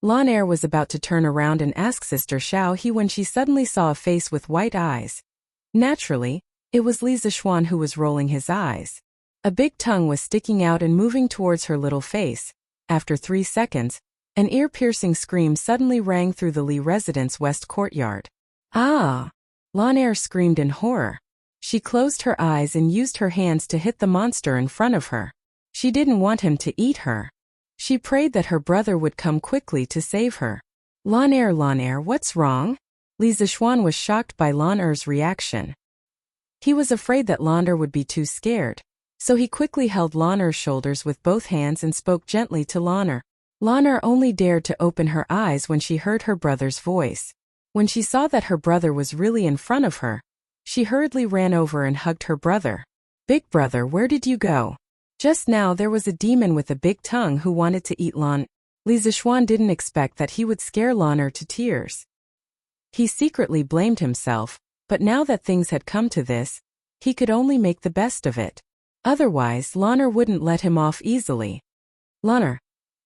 Lan Er was about to turn around and ask Sister Xiao He when she suddenly saw a face with white eyes. Naturally, it was Li Zixuan who was rolling his eyes. A big tongue was sticking out and moving towards her little face. After 3 seconds, an ear-piercing scream suddenly rang through the Li residence west courtyard. Ah! Lan Er screamed in horror. She closed her eyes and used her hands to hit the monster in front of her. She didn't want him to eat her. She prayed that her brother would come quickly to save her. Lan Er, what's wrong? Li Zixuan was shocked by Lan Er's reaction. He was afraid that Lan Er would be too scared, so he quickly held Lan Er's shoulders with both hands and spoke gently to Lan Er. Lan Er only dared to open her eyes when she heard her brother's voice. When she saw that her brother was really in front of her, she hurriedly ran over and hugged her brother. "Big brother, where did you go? Just now there was a demon with a big tongue who wanted to eat Lan." Li Zixuan didn't expect that he would scare Lan Er to tears. He secretly blamed himself, but now that things had come to this, he could only make the best of it. Otherwise, Lan Er wouldn't let him off easily. "Lan Er,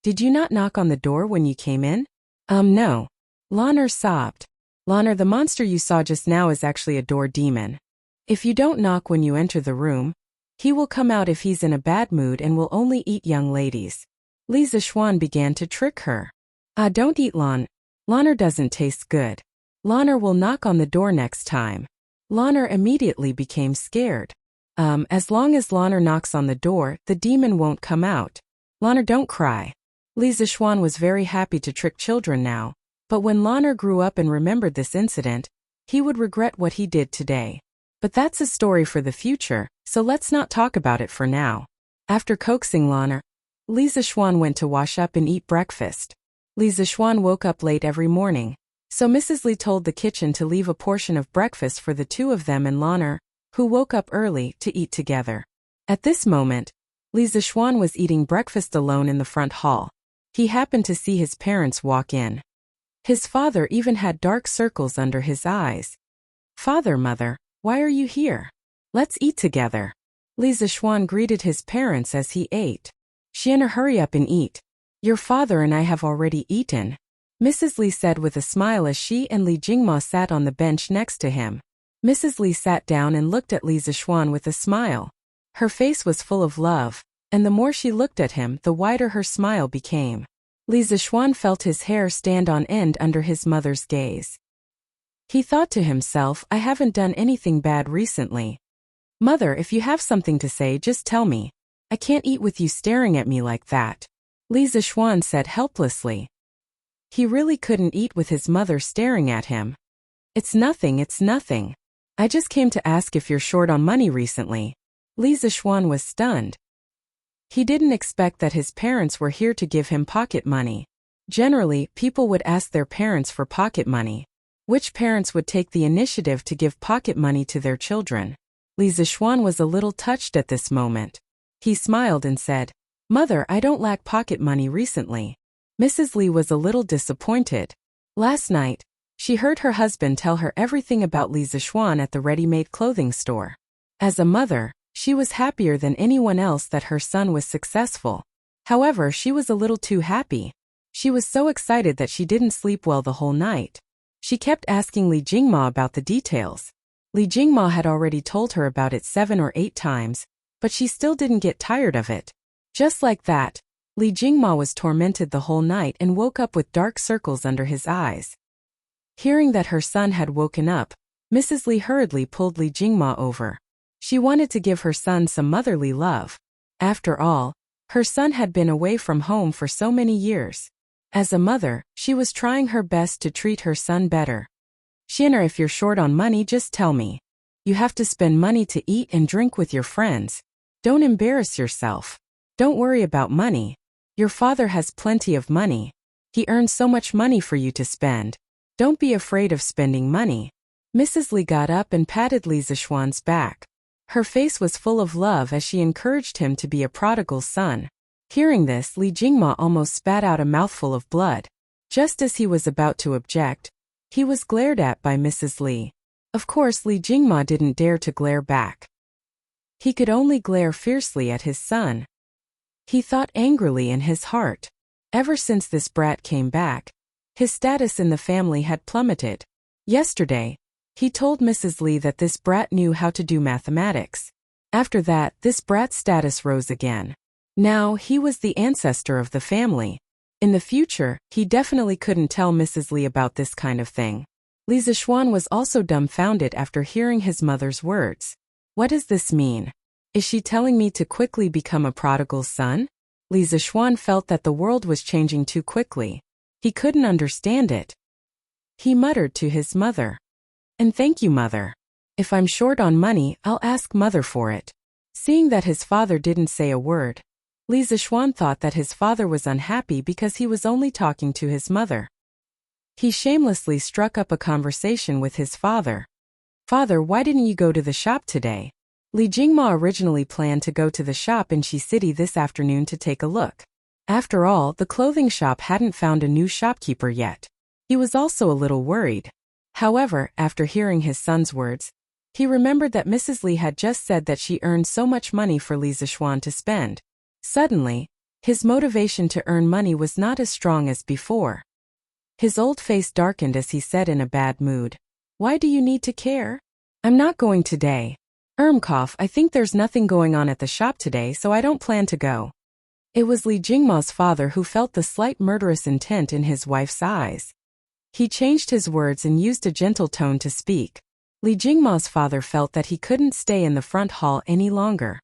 did you not knock on the door when you came in?" No. Lan Er sobbed. "Lan Er, the monster you saw just now is actually a door demon. If you don't knock when you enter the room, he will come out if he's in a bad mood and will only eat young ladies." Li Zixuan began to trick her. Don't eat Lan. Lan Er doesn't taste good. Lan Er will knock on the door next time." Lan Er immediately became scared. As long as Lan Er knocks on the door, the demon won't come out. Lan Er, don't cry." Li Zixuan was very happy to trick children now, but when Lan Er grew up and remembered this incident, he would regret what he did today. But that's a story for the future, so let's not talk about it for now. After coaxing Lan Er, Li Zixuan went to wash up and eat breakfast. Li Zixuan woke up late every morning, so Mrs. Li told the kitchen to leave a portion of breakfast for the two of them and Lan Er, who woke up early, to eat together. At this moment, Li Zixuan was eating breakfast alone in the front hall. He happened to see his parents walk in. His father even had dark circles under his eyes. "Father, mother, why are you here? Let's eat together." Li Zixuan greeted his parents as he ate. "Xiana, hurry up and eat. Your father and I have already eaten," Mrs. Li said with a smile as she and Li Jingma sat on the bench next to him. Mrs. Li sat down and looked at Li Zixuan with a smile. Her face was full of love, and the more she looked at him, the wider her smile became. Li Zixuan felt his hair stand on end under his mother's gaze. He thought to himself, "I haven't done anything bad recently. Mother, if you have something to say, just tell me. I can't eat with you staring at me like that," Li Zixuan said helplessly. He really couldn't eat with his mother staring at him. It's nothing. I just came to ask if you're short on money recently." Li Zixuan was stunned. He didn't expect that his parents were here to give him pocket money. Generally, people would ask their parents for pocket money. Which parents would take the initiative to give pocket money to their children? Li Zixuan was a little touched at this moment. He smiled and said, "Mother, I don't lack pocket money recently." Mrs. Li was a little disappointed. Last night, she heard her husband tell her everything about Li Zixuan at the ready-made clothing store. As a mother, she was happier than anyone else that her son was successful. However, she was a little too happy. She was so excited that she didn't sleep well the whole night. She kept asking Li Jingma about the details. Li Jingma had already told her about it 7 or 8 times, but she still didn't get tired of it. Just like that, Li Jingma was tormented the whole night and woke up with dark circles under his eyes. Hearing that her son had woken up, Mrs. Li hurriedly pulled Li Jingma over. She wanted to give her son some motherly love. After all, her son had been away from home for so many years. As a mother, she was trying her best to treat her son better. Shienner, if you're short on money, just tell me. You have to spend money to eat and drink with your friends. Don't embarrass yourself. Don't worry about money. Your father has plenty of money. He earns so much money for you to spend. Don't be afraid of spending money. Mrs. Li got up and patted Li Zishuan's back. Her face was full of love as she encouraged him to be a prodigal son. Hearing this, Li Jingma almost spat out a mouthful of blood. Just as he was about to object, he was glared at by Mrs. Li. Of course, Li Jingma didn't dare to glare back. He could only glare fiercely at his son. He thought angrily in his heart. Ever since this brat came back, his status in the family had plummeted. Yesterday, he told Mrs. Li that this brat knew how to do mathematics. After that, this brat's status rose again. Now, he was the ancestor of the family. In the future, he definitely couldn't tell Mrs. Li about this kind of thing. Li Zishuan was also dumbfounded after hearing his mother's words. What does this mean? Is she telling me to quickly become a prodigal son? Li Zishuan felt that the world was changing too quickly. He couldn't understand it. He muttered to his mother. And thank you, mother. If I'm short on money, I'll ask mother for it. Seeing that his father didn't say a word, Li Zishuan thought that his father was unhappy because he was only talking to his mother. He shamelessly struck up a conversation with his father. Father, why didn't you go to the shop today? Li Jingma originally planned to go to the shop in Shi City this afternoon to take a look. After all, the clothing shop hadn't found a new shopkeeper yet. He was also a little worried. However, after hearing his son's words, he remembered that Mrs. Li had just said that she earned so much money for Li Zishuan to spend. Suddenly, his motivation to earn money was not as strong as before. His old face darkened as he said in a bad mood, "Why do you need to care? I'm not going today. Ermkov, I think there's nothing going on at the shop today, so I don't plan to go." It was Li Jingma's father who felt the slight murderous intent in his wife's eyes. He changed his words and used a gentle tone to speak. Li Jingma's father felt that he couldn't stay in the front hall any longer.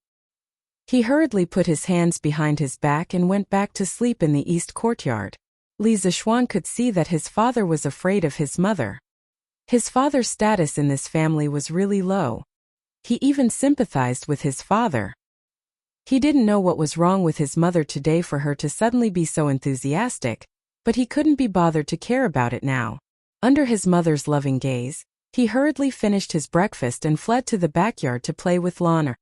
He hurriedly put his hands behind his back and went back to sleep in the east courtyard. Li Zishuan could see that his father was afraid of his mother. His father's status in this family was really low. He even sympathized with his father. He didn't know what was wrong with his mother today for her to suddenly be so enthusiastic, but he couldn't be bothered to care about it now. Under his mother's loving gaze, he hurriedly finished his breakfast and fled to the backyard to play with Lana.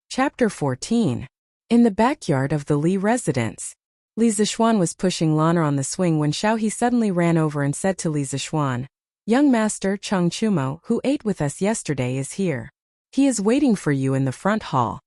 Chapter 14. In the backyard of the Li residence. Li Zishuan was pushing Lana on the swing when Xiaohe suddenly ran over and said to Li Zishuan, "Young master Cheng Chumo, who ate with us yesterday, is here. He is waiting for you in the front hall.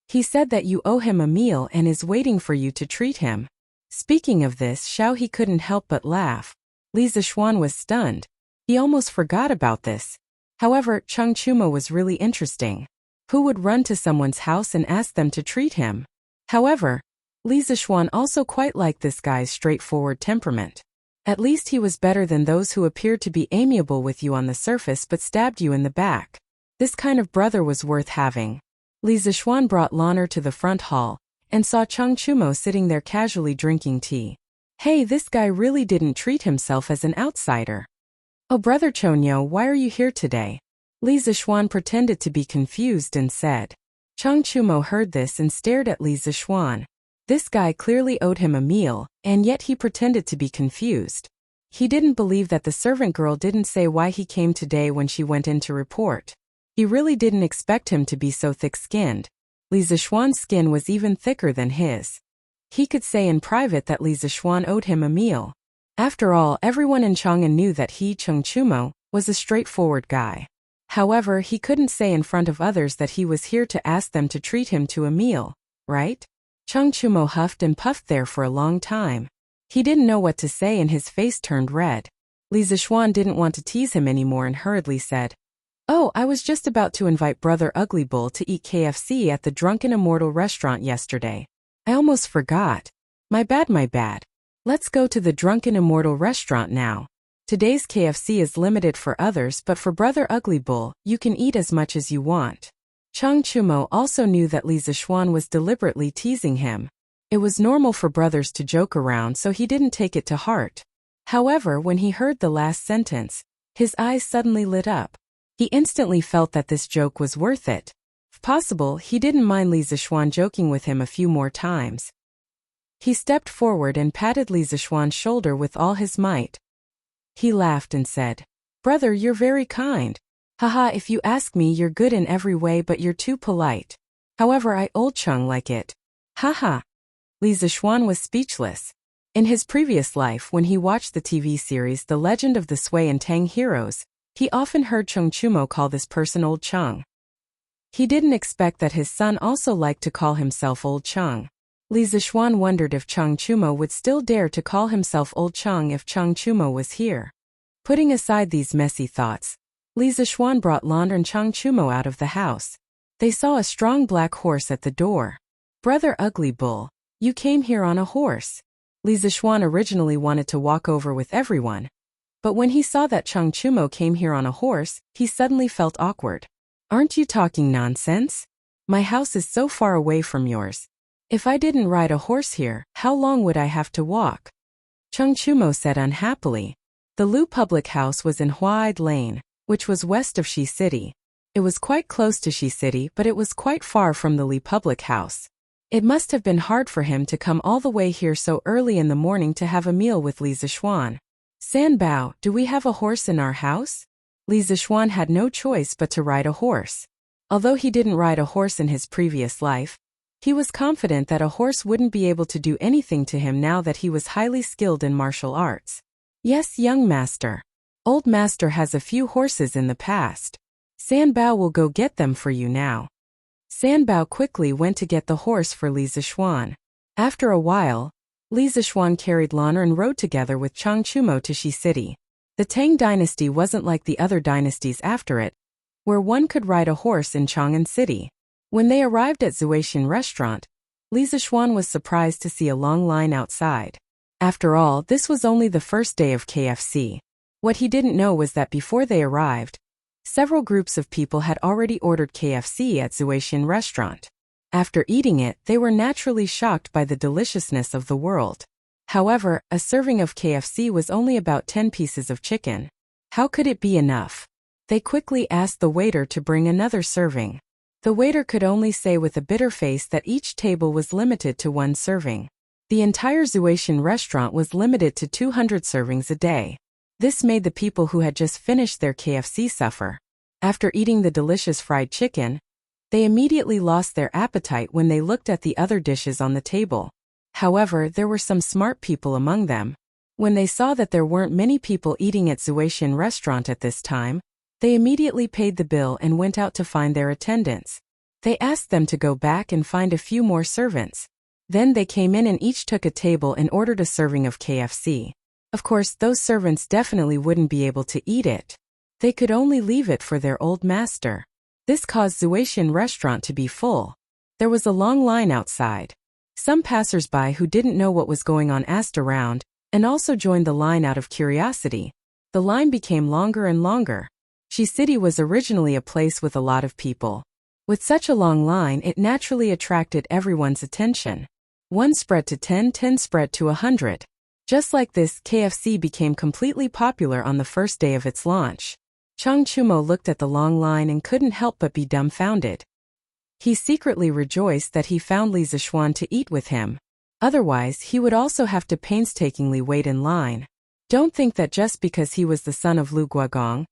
He said that you owe him a meal and is waiting for you to treat him." Speaking of this, Xiaohe couldn't help but laugh. Li Zishuan was stunned. He almost forgot about this. However, Cheng Chumo was really interesting. Who would run to someone's house and ask them to treat him? However, Li Zishuan also quite liked this guy's straightforward temperament. At least he was better than those who appeared to be amiable with you on the surface but stabbed you in the back. This kind of brother was worth having. Li Zishuan brought Lana to the front hall and saw Cheng Chumo sitting there casually drinking tea. Hey, this guy really didn't treat himself as an outsider. "Oh, brother Chonyo, why are you here today?" Li Zishuan pretended to be confused and said. Cheng Chumo heard this and stared at Li Zishuan. This guy clearly owed him a meal, and yet he pretended to be confused. He didn't believe that the servant girl didn't say why he came today when she went in to report. He really didn't expect him to be so thick-skinned. Li Zishuan's skin was even thicker than his. He could say in private that Li Zishuan owed him a meal. After all, everyone in Chang'an knew that he, Cheng Chumo, was a straightforward guy. However, he couldn't say in front of others that he was here to ask them to treat him to a meal, right? Cheng Chumo huffed and puffed there for a long time. He didn't know what to say and his face turned red. Li Zishuan didn't want to tease him anymore and hurriedly said, "Oh, I was just about to invite Brother Ugly Bull to eat KFC at the Drunken Immortal restaurant yesterday. I almost forgot. My bad. Let's go to the Drunken Immortal restaurant now. Today's KFC is limited for others, but for Brother Ugly Bull, you can eat as much as you want." Chang Chumo also knew that Li Zixuan was deliberately teasing him. It was normal for brothers to joke around, so he didn't take it to heart. However, when he heard the last sentence, his eyes suddenly lit up. He instantly felt that this joke was worth it. If possible, he didn't mind Li Zixuan joking with him a few more times. He stepped forward and patted Li Zixuan's shoulder with all his might. He laughed and said, "Brother, you're very kind. Haha, if you ask me, you're good in every way, but you're too polite. However, I old Chung like it. Haha." Li Zixuan was speechless. In his previous life, when he watched the TV series The Legend of the Sui and Tang Heroes, he often heard Chang Chumo call this person Old Chung. He didn't expect that his son also liked to call himself Old Chung. Li Zixuan wondered if Chang Chumo would still dare to call himself Old Chung if Chang Chumo was here. Putting aside these messy thoughts, Li Zixuan brought Lan and Chang Chumo out of the house. They saw a strong black horse at the door. "Brother Ugly Bull, you came here on a horse." Li Zixuan originally wanted to walk over with everyone, but when he saw that Chang Chumo came here on a horse, he suddenly felt awkward. "Aren't you talking nonsense? My house is so far away from yours. If I didn't ride a horse here, how long would I have to walk?" Chang Chumo said unhappily. The Lu public house was in Huaid Lane, which was west of Shi City. It was quite close to Shi City, but it was quite far from the Li public house. It must have been hard for him to come all the way here so early in the morning to have a meal with Li Zixuan. "San Bao, do we have a horse in our house?" Li Zixuan had no choice but to ride a horse. Although he didn't ride a horse in his previous life, he was confident that a horse wouldn't be able to do anything to him now that he was highly skilled in martial arts. "Yes, young master. Old master has a few horses in the past. San Bao will go get them for you now." San Bao quickly went to get the horse for Li Zixuan. After a while, Li Zixuan carried Lan'er and rode together with Chang Chumo to Shi City. The Tang dynasty wasn't like the other dynasties after it, where one could ride a horse in Chang'an City. When they arrived at Zuishan restaurant, Li Zixuan was surprised to see a long line outside. After all, this was only the first day of KFC. What he didn't know was that before they arrived, several groups of people had already ordered KFC at Zuishan restaurant. After eating it, they were naturally shocked by the deliciousness of the world. However, a serving of KFC was only about 10 pieces of chicken. How could it be enough? They quickly asked the waiter to bring another serving. The waiter could only say with a bitter face that each table was limited to one serving. The entire Zuishan restaurant was limited to 200 servings a day. This made the people who had just finished their KFC suffer. After eating the delicious fried chicken, they immediately lost their appetite when they looked at the other dishes on the table. However, there were some smart people among them. When they saw that there weren't many people eating at Zuishan restaurant at this time, they immediately paid the bill and went out to find their attendants. They asked them to go back and find a few more servants. Then they came in and each took a table and ordered a serving of KFC. Of course, those servants definitely wouldn't be able to eat it. They could only leave it for their old master. This caused Zuishan restaurant to be full. There was a long line outside. Some passers-by who didn't know what was going on asked around, and also joined the line out of curiosity. The line became longer and longer. Shi City was originally a place with a lot of people. With such a long line, it naturally attracted everyone's attention. 1 spread to 10, 10 spread to 100. Just like this, KFC became completely popular on the first day of its launch. Chang Chumo looked at the long line and couldn't help but be dumbfounded. He secretly rejoiced that he found Li Zixuan to eat with him. Otherwise, he would also have to painstakingly wait in line. Don't think that just because he was the son of Lu Guogong,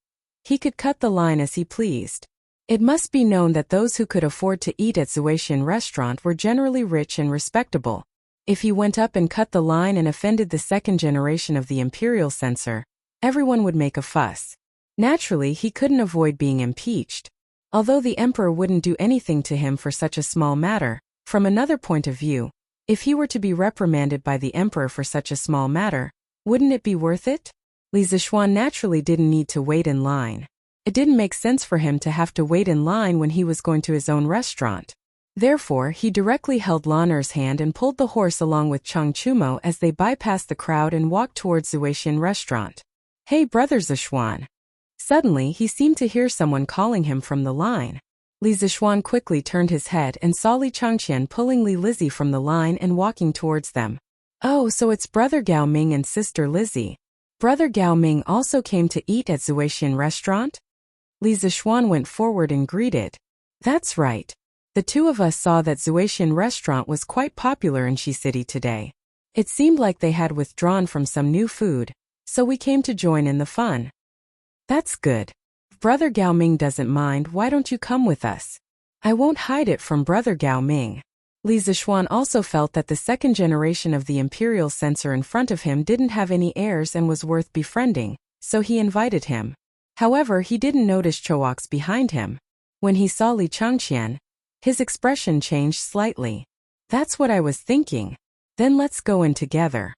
he could cut the line as he pleased. It must be known that those who could afford to eat at Zuishan restaurant were generally rich and respectable. If he went up and cut the line and offended the second generation of the imperial censor, everyone would make a fuss. Naturally, he couldn't avoid being impeached. Although the emperor wouldn't do anything to him for such a small matter, from another point of view, if he were to be reprimanded by the emperor for such a small matter, wouldn't it be worth it? Li Zixuan naturally didn't need to wait in line. It didn't make sense for him to have to wait in line when he was going to his own restaurant. Therefore, he directly held Lan'er's hand and pulled the horse along with Chang Chumo as they bypassed the crowd and walked towards Zuishan restaurant. "Hey, brother Zixuan." Suddenly, he seemed to hear someone calling him from the line. Li Zixuan quickly turned his head and saw Li Changqian pulling Li Lizzie from the line and walking towards them. Oh, so it's Brother Gao Ming and Sister Lizzie. Brother Gao Ming also came to eat at Zuixian restaurant? Li Zixuan went forward and greeted. That's right. The two of us saw that Zuixian restaurant was quite popular in Shi City today. It seemed like they had withdrawn from some new food, so we came to join in the fun. That's good. If Brother Gao Ming doesn't mind, why don't you come with us? I won't hide it from Brother Gao Ming. Li Zixuan also felt that the second generation of the imperial censor in front of him didn't have any heirs and was worth befriending, so he invited him. However, he didn't notice Chouox behind him. When he saw Li Changqian, his expression changed slightly. That's what I was thinking. Then let's go in together.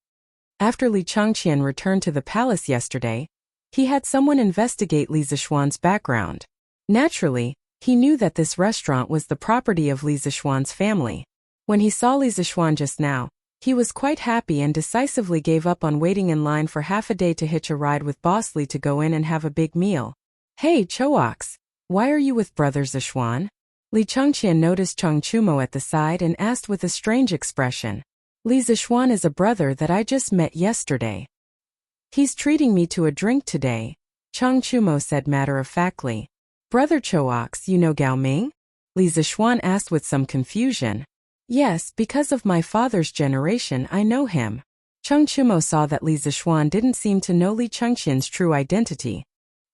After Li Changqian returned to the palace yesterday, he had someone investigate Li Zixuan's background. Naturally, he knew that this restaurant was the property of Li Zixuan's family. When he saw Li Zixuan just now, he was quite happy and decisively gave up on waiting in line for half a day to hitch a ride with Boss Li to go in and have a big meal. Hey, Chouox, why are you with Brother Zixuan? Li Changqian noticed Chang Chumo at the side and asked with a strange expression. Li Zixuan is a brother that I just met yesterday. He's treating me to a drink today, Chang Chumo said matter-of-factly. Brother Chouox, you know Gao Ming? Li Zixuan asked with some confusion. Yes, because of my father's generation I know him. Chang Chumo saw that Li Zixuan didn't seem to know Li Changqian's true identity.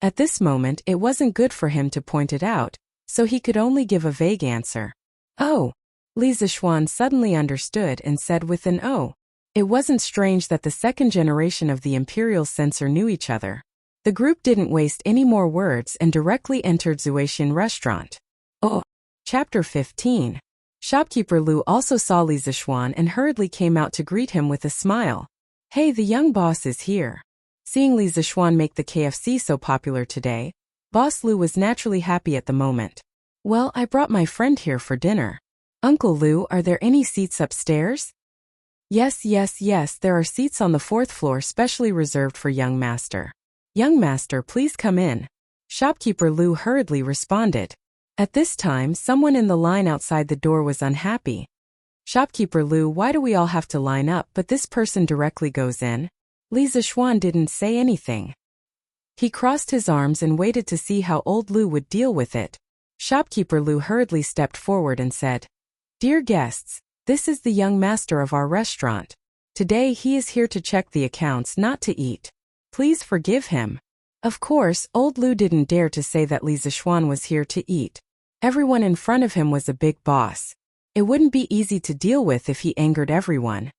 At this moment it wasn't good for him to point it out, so he could only give a vague answer. Oh. Li Zixuan suddenly understood and said with an oh. It wasn't strange that the second generation of the imperial censor knew each other. The group didn't waste any more words and directly entered Zuixian restaurant. Oh. Chapter 15. Shopkeeper Lu also saw Li Zixuan and hurriedly came out to greet him with a smile. Hey, the young boss is here. Seeing Li Zixuan make the KFC so popular today, Boss Lu was naturally happy at the moment. Well, I brought my friend here for dinner. Uncle Lu, are there any seats upstairs? Yes, there are seats on the 4th floor specially reserved for young master. Young master, please come in. Shopkeeper Lu hurriedly responded. At this time, someone in the line outside the door was unhappy. Shopkeeper Lu, why do we all have to line up but this person directly goes in? Li Zixuan didn't say anything. He crossed his arms and waited to see how old Lu would deal with it. Shopkeeper Lu hurriedly stepped forward and said, Dear guests, this is the young master of our restaurant. Today he is here to check the accounts, not to eat. Please forgive him. Of course, old Lu didn't dare to say that Li Zixuan was here to eat. Everyone in front of him was a big boss. It wouldn't be easy to deal with if he angered everyone.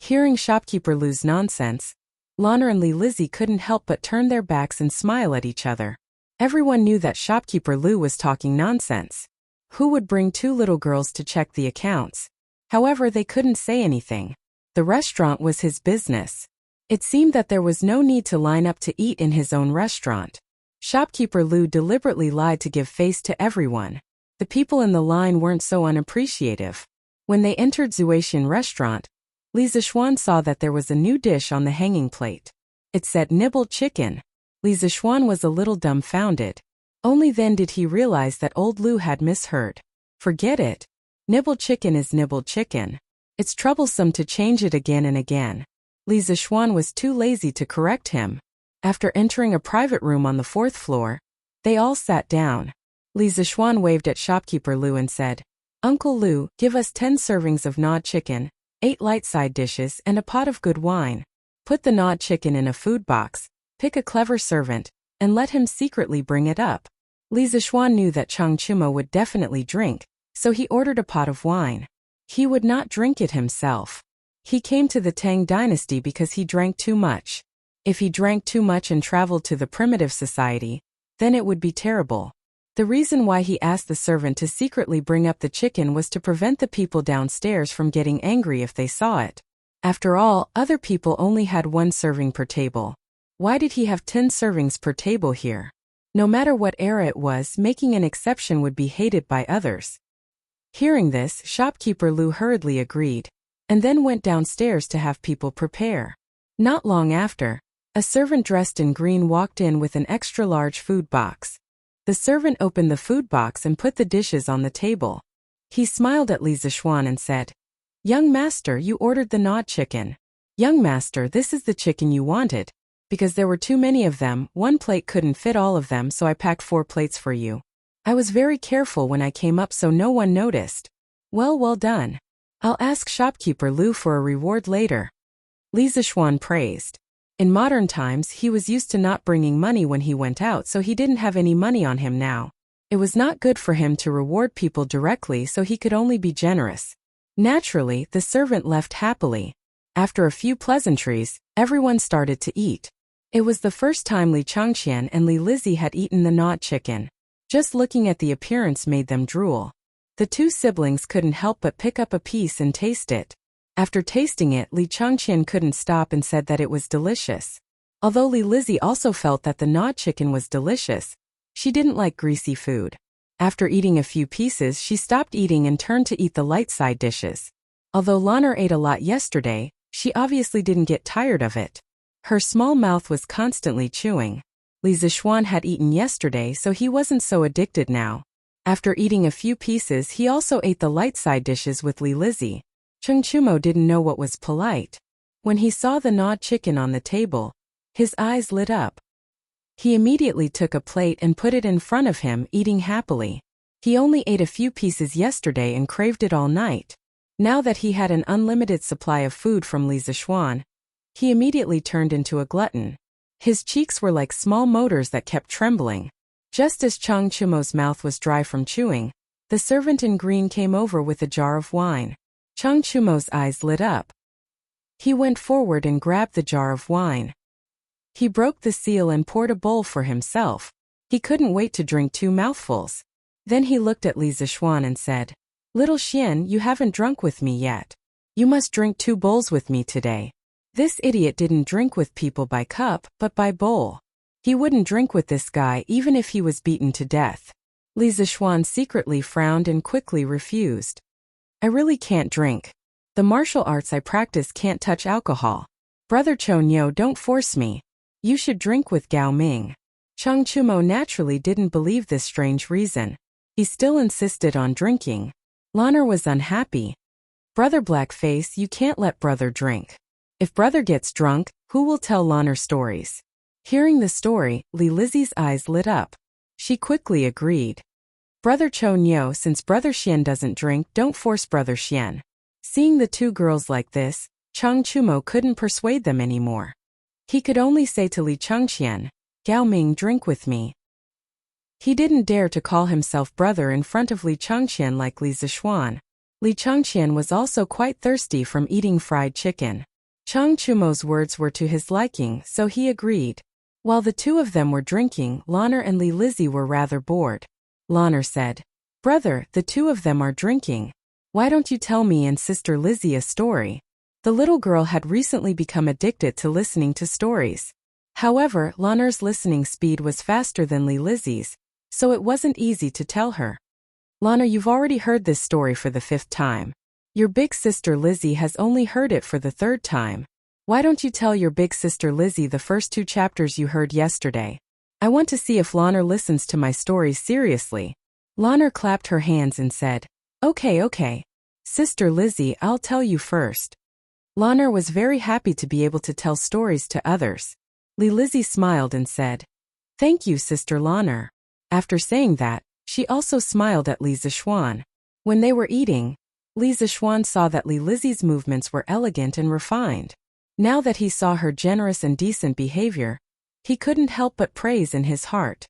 Hearing Shopkeeper Lu's nonsense, Lana and Li Lizzie couldn't help but turn their backs and smile at each other. Everyone knew that Shopkeeper Lu was talking nonsense. Who would bring two little girls to check the accounts? However, they couldn't say anything. The restaurant was his business. It seemed that there was no need to line up to eat in his own restaurant. Shopkeeper Lu deliberately lied to give face to everyone. The people in the line weren't so unappreciative. When they entered Zuixian restaurant, Li Zixuan saw that there was a new dish on the hanging plate. It said nibble chicken. Li Zixuan was a little dumbfounded. Only then did he realize that old Lu had misheard. Forget it. Nibble chicken is nibble chicken. It's troublesome to change it again and again. Li Zixuan was too lazy to correct him. After entering a private room on the 4th floor, they all sat down. Li Zixuan waved at Shopkeeper Lu and said, Uncle Lu, give us 10 servings of gnawed chicken, 8 light side dishes and a pot of good wine. Put the gnawed chicken in a food box, pick a clever servant, and let him secretly bring it up. Li Zixuan knew that Chang Chumo would definitely drink, so he ordered a pot of wine. He would not drink it himself. He came to the Tang dynasty because he drank too much. If he drank too much and traveled to the primitive society, then it would be terrible. The reason why he asked the servant to secretly bring up the chicken was to prevent the people downstairs from getting angry if they saw it. After all, other people only had 1 serving per table. Why did he have 10 servings per table here? No matter what era it was, making an exception would be hated by others. Hearing this, Shopkeeper Lu hurriedly agreed, and then went downstairs to have people prepare. Not long after, a servant dressed in green walked in with an extra-large food box. The servant opened the food box and put the dishes on the table. He smiled at Li Zixuan and said, "Young master, you ordered the gnawed chicken. Young master, this is the chicken you wanted. Because there were too many of them, one plate couldn't fit all of them, so I packed 4 plates for you. I was very careful when I came up so no one noticed. Well done. I'll ask shopkeeper Lu for a reward later." Li Zixuan praised. In modern times, he was used to not bringing money when he went out, so he didn't have any money on him now. It was not good for him to reward people directly, so he could only be generous. Naturally, the servant left happily. After a few pleasantries, everyone started to eat. It was the first time Li Changqian and Li Lizzie had eaten the gnawed chicken. Just looking at the appearance made them drool. The 2 siblings couldn't help but pick up a piece and taste it. After tasting it, Li Changqian couldn't stop and said that it was delicious. Although Li Lizzie also felt that the gnawed chicken was delicious, she didn't like greasy food. After eating a few pieces, she stopped eating and turned to eat the light side dishes. Although Lanner ate a lot yesterday, she obviously didn't get tired of it. Her small mouth was constantly chewing. Li Zixuan had eaten yesterday, so he wasn't so addicted now. After eating a few pieces, he also ate the light side dishes with Li Lizzie. Cheng Chumo didn't know what was polite. When he saw the gnawed chicken on the table, his eyes lit up. He immediately took a plate and put it in front of him, eating happily. He only ate a few pieces yesterday and craved it all night. Now that he had an unlimited supply of food from Li Zixuan, he immediately turned into a glutton. His cheeks were like small motors that kept trembling. Just as Cheng Chumo's mouth was dry from chewing, the servant in green came over with a jar of wine. Cheng Chumo's eyes lit up. He went forward and grabbed the jar of wine. He broke the seal and poured a bowl for himself. He couldn't wait to drink 2 mouthfuls. Then he looked at Li Zixuan and said, "Little Xian, you haven't drunk with me yet. You must drink 2 bowls with me today." This idiot didn't drink with people by cup, but by bowl. He wouldn't drink with this guy even if he was beaten to death. Li Zixuan secretly frowned and quickly refused. "I really can't drink. The martial arts I practice can't touch alcohol. Brother Chonyo, don't force me. You should drink with Gao Ming." Cheng Chumo naturally didn't believe this strange reason. He still insisted on drinking. Lanner was unhappy. "Brother Blackface, you can't let brother drink. If brother gets drunk, who will tell Lanner stories?" Hearing the story, Li Lizzie's eyes lit up. She quickly agreed. "Brother Chonyo, since brother Xian doesn't drink, don't force brother Xian." Seeing the 2 girls like this, Cheng Chumo couldn't persuade them anymore. He could only say to Li Changqian, "Gao Ming, drink with me." He didn't dare to call himself brother in front of Li Changqian like Li Zixuan. Li Changqian was also quite thirsty from eating fried chicken. Cheng Chumo's words were to his liking, so he agreed. While the 2 of them were drinking, Lanner and Li Lizzie were rather bored. Lanner said, "Brother, the 2 of them are drinking. Why don't you tell me and Sister Lizzie a story?" The little girl had recently become addicted to listening to stories. However, Lanner's listening speed was faster than Li Lizzie's, so it wasn't easy to tell her. "Lanner, you've already heard this story for the 5th time. Your big sister Lizzie has only heard it for the 3rd time. Why don't you tell your big sister Lizzie the first 2 chapters you heard yesterday? I want to see if Lanner listens to my stories seriously." Lanner clapped her hands and said, Okay. Sister Lizzie, I'll tell you first." Lanner was very happy to be able to tell stories to others. Li Lizzie smiled and said, "Thank you, Sister Lanner." After saying that, she also smiled at Li Zixuan. When they were eating, Li Zixuan saw that Li Lizzie's movements were elegant and refined. Now that he saw her generous and decent behavior, he couldn't help but praise in his heart.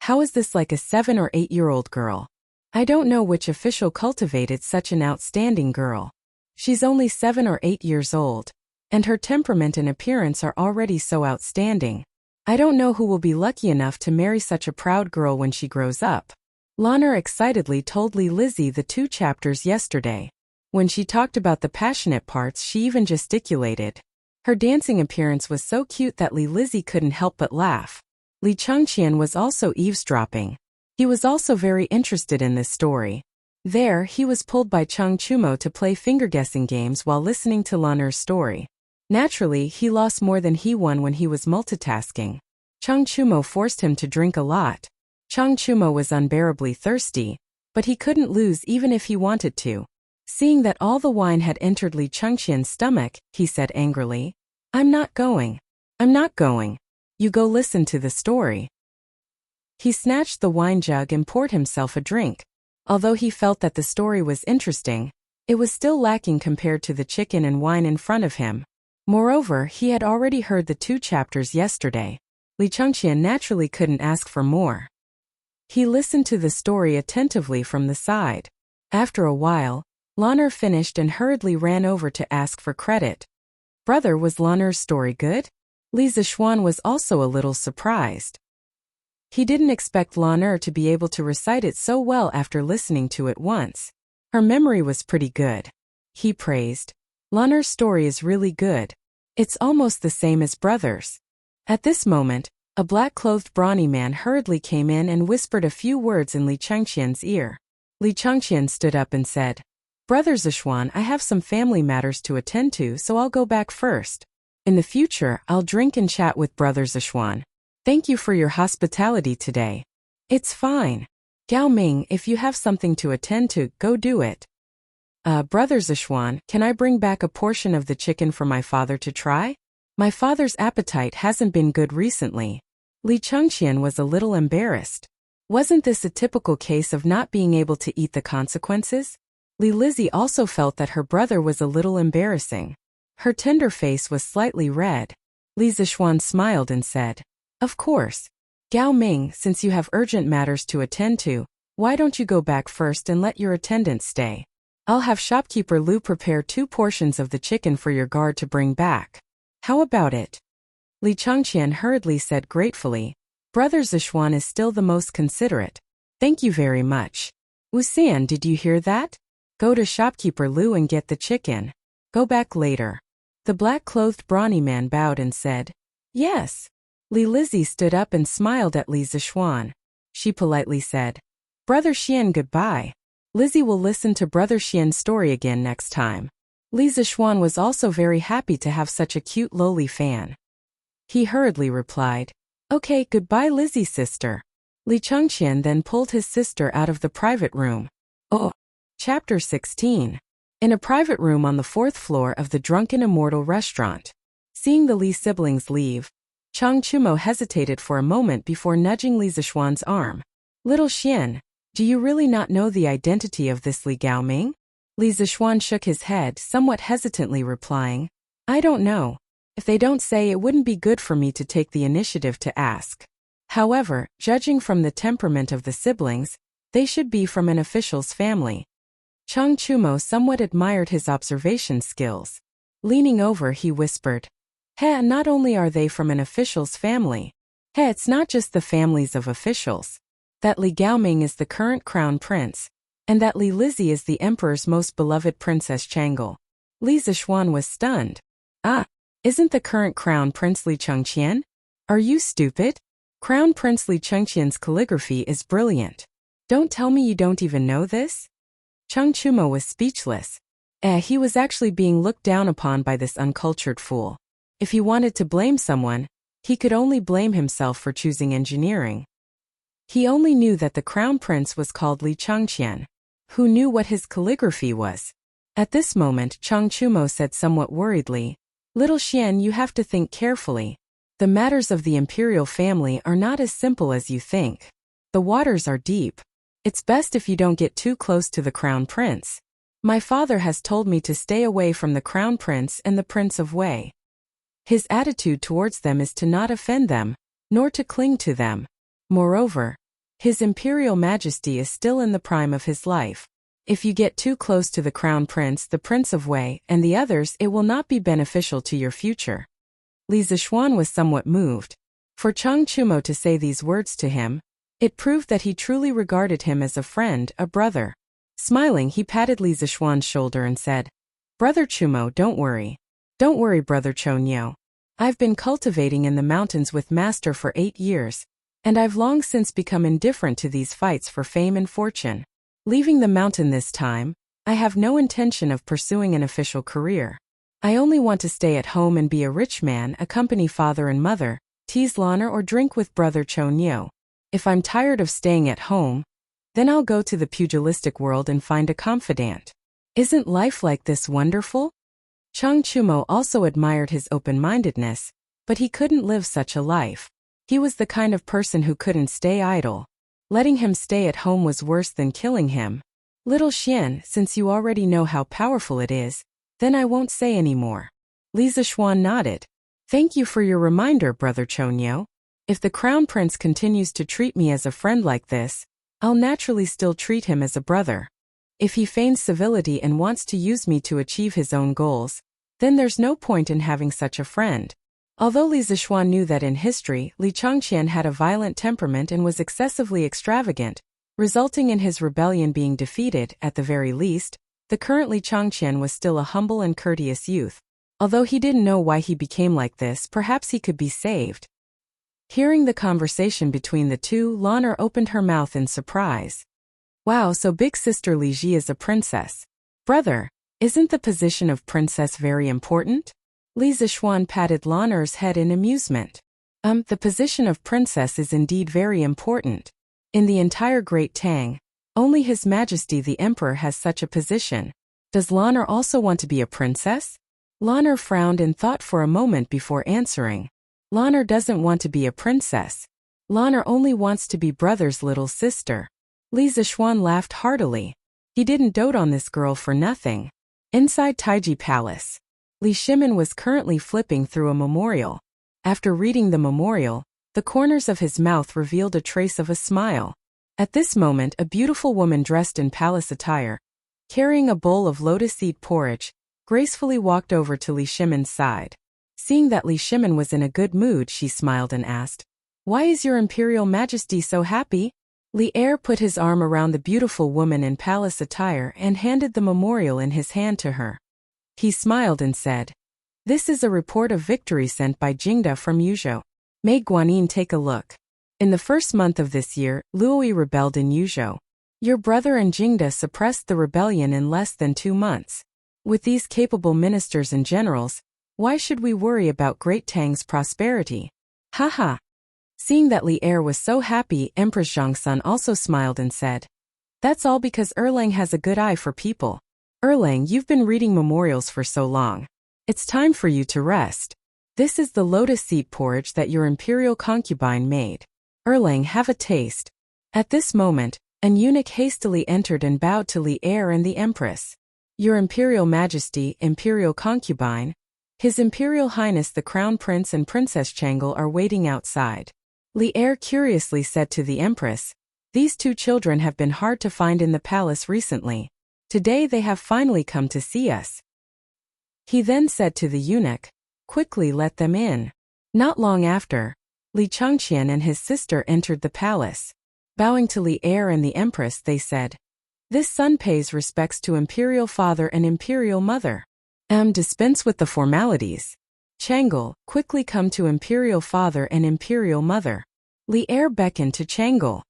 How is this like a 7 or 8-year-old girl? I don't know which official cultivated such an outstanding girl. She's only 7 or 8 years old, and her temperament and appearance are already so outstanding. I don't know who will be lucky enough to marry such a proud girl when she grows up. Lanner excitedly told Li Lizzie the 2 chapters yesterday. When she talked about the passionate parts, she even gesticulated. Her dancing appearance was so cute that Li Lizzie couldn't help but laugh. Li Changqian was also eavesdropping. He was also very interested in this story. There, he was pulled by Cheng Chumo to play finger-guessing games while listening to Lanner's story. Naturally, he lost more than he won when he was multitasking. Cheng Chumo forced him to drink a lot. Chang Chumo was unbearably thirsty, but he couldn't lose even if he wanted to. Seeing that all the wine had entered Li Chengqian's stomach, he said angrily, I'm not going. I'm not going. You go listen to the story. He snatched the wine jug and poured himself a drink. Although he felt that the story was interesting, it was still lacking compared to the chicken and wine in front of him. Moreover, he had already heard the 2 chapters yesterday. Li Chengqian naturally couldn't ask for more. He listened to the story attentively from the side. After a while, Lan'er finished and hurriedly ran over to ask for credit. Brother, was Lan'er's story good? Li Zishuan was also a little surprised. He didn't expect Lan'er to be able to recite it so well after listening to it once. Her memory was pretty good. He praised. Lan'er's story is really good. It's almost the same as Brother's. At this moment, a black-clothed brawny man hurriedly came in and whispered a few words in Li Chengqian's ear. Li Chengqian stood up and said, Brother Zishuan, I have some family matters to attend to, so I'll go back first. In the future, I'll drink and chat with Brother Zishuan. Thank you for your hospitality today. It's fine. Gao Ming, if you have something to attend to, go do it. Brother Zishuan, can I bring back a portion of the chicken for my father to try? My father's appetite hasn't been good recently. Li Chengqian was a little embarrassed. Wasn't this a typical case of not being able to eat the consequences? Li Lizzie also felt that her brother was a little embarrassing. Her tender face was slightly red. Li Zishuan smiled and said, Of course. Gao Ming, since you have urgent matters to attend to, why don't you go back first and let your attendant stay? I'll have shopkeeper Lu prepare 2 portions of the chicken for your guard to bring back. How about it? Li Chengqian hurriedly said gratefully, Brother Zishuan is still the most considerate. Thank you very much. Wuxian, did you hear that? Go to shopkeeper Lu and get the chicken. Go back later. The black-clothed brawny man bowed and said, Yes. Li Lizzie stood up and smiled at Li Zishuan. She politely said, Brother Xian, goodbye. Lizzie will listen to Brother Xian's story again next time. Li Zishuan was also very happy to have such a cute lowly fan. He hurriedly replied, Okay, goodbye Lizzie sister. Li Chengqian then pulled his sister out of the private room. Oh. Chapter 16. In a private room on the 4th floor of the Drunken Immortal restaurant. Seeing the Li siblings leave, Chang Chumo hesitated for a moment before nudging Li Zishuan's arm. Little Xian, do you really not know the identity of this Li Gaoming? Li Zishuan shook his head, somewhat hesitantly replying, I don't know. If they don't say, it wouldn't be good for me to take the initiative to ask. However, judging from the temperament of the siblings, they should be from an official's family. Chang Chumo somewhat admired his observation skills. Leaning over, he whispered, He, not only are they from an official's family. He, it's not just the families of officials. That Li Gaoming is the current crown prince, and that Li Lizzie is the emperor's most beloved Princess Chang'e. Li Zishuan was stunned. Isn't the current crown prince Li Chengqian? Are you stupid? Crown Prince Li Chengqian's calligraphy is brilliant. Don't tell me you don't even know this? Chang Chumo was speechless. He was actually being looked down upon by this uncultured fool. If he wanted to blame someone, he could only blame himself for choosing engineering. He only knew that the crown prince was called Li Chengqian. Who knew what his calligraphy was? At this moment, Chang Chumo said somewhat worriedly, Little Xian, you have to think carefully. The matters of the imperial family are not as simple as you think. The waters are deep. It's best if you don't get too close to the crown prince. My father has told me to stay away from the crown prince and the Prince of Wei. His attitude towards them is to not offend them, nor to cling to them. Moreover, His Imperial Majesty is still in the prime of his life. If you get too close to the crown prince, the Prince of Wei, and the others, it will not be beneficial to your future. Li Zishuan was somewhat moved. For Chang Chumo to say these words to him, it proved that he truly regarded him as a friend, a brother. Smiling, he patted Li Zishuan's shoulder and said, Brother Chumo, don't worry. Don't worry, Brother Chonyo. I've been cultivating in the mountains with Master for 8 years, and I've long since become indifferent to these fights for fame and fortune. Leaving the mountain this time, I have no intention of pursuing an official career. I only want to stay at home and be a rich man, accompany father and mother, tease Lan'er or drink with Brother Chonyo. If I'm tired of staying at home, then I'll go to the pugilistic world and find a confidant. Isn't life like this wonderful? Chang Chumo also admired his open-mindedness, but he couldn't live such a life. He was the kind of person who couldn't stay idle. Letting him stay at home was worse than killing him. Little Xian, since you already know how powerful it is, then I won't say any more. Li Zishuan nodded. Thank you for your reminder, Brother Chonyo. If the Crown Prince continues to treat me as a friend like this, I'll naturally still treat him as a brother. If he feigns civility and wants to use me to achieve his own goals, then there's no point in having such a friend. Although Li Zishuan knew that in history, Li Changqian had a violent temperament and was excessively extravagant, resulting in his rebellion being defeated, at the very least, the current Li Changqian was still a humble and courteous youth. Although he didn't know why he became like this, perhaps he could be saved. Hearing the conversation between the two, Lan'er opened her mouth in surprise. Wow, so big sister Li Ji is a princess. Brother, isn't the position of princess very important? Li Zishuan patted Lan'er's head in amusement. The position of princess is indeed very important. In the entire Great Tang, only His Majesty the Emperor has such a position. Does Lan'er also want to be a princess? Lan'er frowned and thought for a moment before answering. Lan'er doesn't want to be a princess. Lan'er only wants to be brother's little sister. Li Zishuan laughed heartily. He didn't dote on this girl for nothing. Inside Taiji Palace, Li Shimin was currently flipping through a memorial. After reading the memorial, the corners of his mouth revealed a trace of a smile. At this moment, a beautiful woman dressed in palace attire, carrying a bowl of lotus seed porridge, gracefully walked over to Li Shimin's side. Seeing that Li Shimin was in a good mood, she smiled and asked, "Why is your Imperial Majesty so happy?" Li Er put his arm around the beautiful woman in palace attire and handed the memorial in his hand to her. He smiled and said, "This is a report of victory sent by Jingda from Yuzhou. May Guanyin take a look. In the first month of this year, Luoyi rebelled in Yuzhou. Your brother and Jingda suppressed the rebellion in less than 2 months. With these capable ministers and generals, why should we worry about Great Tang's prosperity?" Haha. Seeing that Li Er was so happy, Empress Zhongsun also smiled and said, "That's all because Erlang has a good eye for people. Erlang, you've been reading memorials for so long. It's time for you to rest. This is the lotus seed porridge that your imperial concubine made. Erlang, have a taste." At this moment, an eunuch hastily entered and bowed to Li Er and the Empress. "Your Imperial Majesty, Imperial Concubine, His Imperial Highness the Crown Prince and Princess Changle are waiting outside." Li Er curiously said to the Empress, "These 2 children have been hard to find in the palace recently. Today they have finally come to see us." He then said to the eunuch, "Quickly let them in." Not long after, Li Changqian and his sister entered the palace. Bowing to Li Er and the Empress, they said, "This son pays respects to Imperial Father and Imperial Mother. Dispense with the formalities. Changle, quickly come to Imperial Father and Imperial Mother." Li Er beckoned to Changle.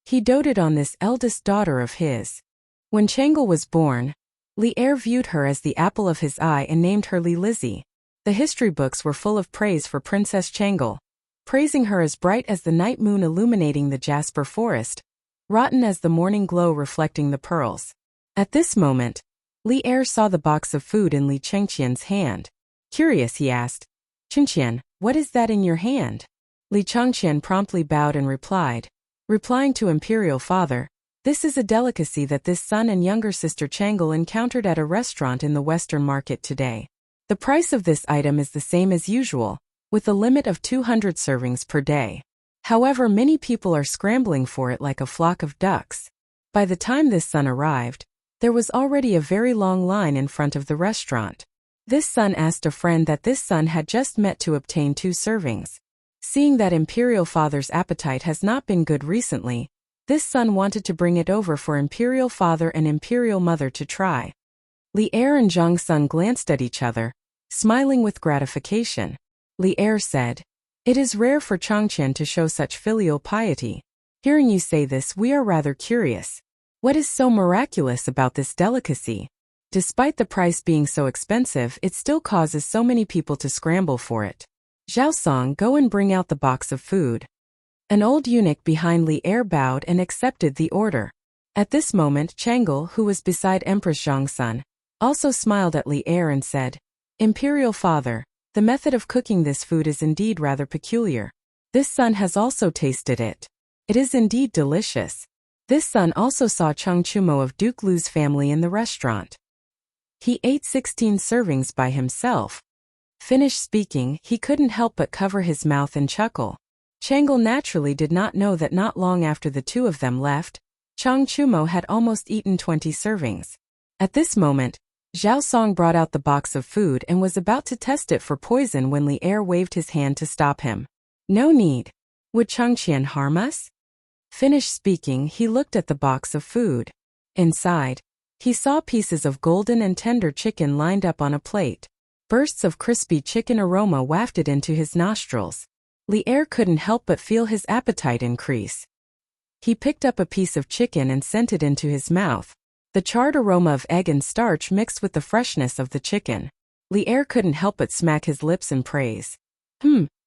He doted on this eldest daughter of his. When Changle was born, Li Er viewed her as the apple of his eye and named her Li Lizzie. The history books were full of praise for Princess Changle, praising her as bright as the night moon illuminating the jasper forest, rotten as the morning glow reflecting the pearls. At this moment, Li Er saw the box of food in Li Changqian's hand. Curious, he asked, "Changqian, what is that in your hand?" Li Changqian promptly bowed and replying to Imperial Father, "This is a delicacy that this son and younger sister Changle encountered at a restaurant in the Western market today. The price of this item is the same as usual, with a limit of 200 servings per day. However, many people are scrambling for it like a flock of ducks." By the time this son arrived, there was already a very long line in front of the restaurant. This son asked a friend that this son had just met to obtain 2 servings. Seeing that Imperial Father's appetite has not been good recently, this son wanted to bring it over for Imperial Father and Imperial Mother to try. Li Er and Zhongsun glanced at each other, smiling with gratification. Li Er said, "It is rare for Changqian to show such filial piety. Hearing you say this, we are rather curious. What is so miraculous about this delicacy? Despite the price being so expensive, it still causes so many people to scramble for it. Zhao Song, go and bring out the box of food." An old eunuch behind Li Er bowed and accepted the order. At this moment Chang'e, who was beside Empress Zhongsun, also smiled at Li Er and said, "Imperial Father, the method of cooking this food is indeed rather peculiar. This son has also tasted it. It is indeed delicious." This son also saw Cheng Chumo of Duke Lu's family in the restaurant. He ate 16 servings by himself. Finished speaking, he couldn't help but cover his mouth and chuckle. Chang'e naturally did not know that not long after the two of them left, Cheng Chumo had almost eaten 20 servings. At this moment, Zhao Song brought out the box of food and was about to test it for poison when Li Er waved his hand to stop him. "No need. Would Changqian harm us?" Finished speaking, he looked at the box of food. Inside, he saw pieces of golden and tender chicken lined up on a plate. Bursts of crispy chicken aroma wafted into his nostrils. Li Er couldn't help but feel his appetite increase. He picked up a piece of chicken and sent it into his mouth. The charred aroma of egg and starch mixed with the freshness of the chicken. Li Er couldn't help but smack his lips in praise.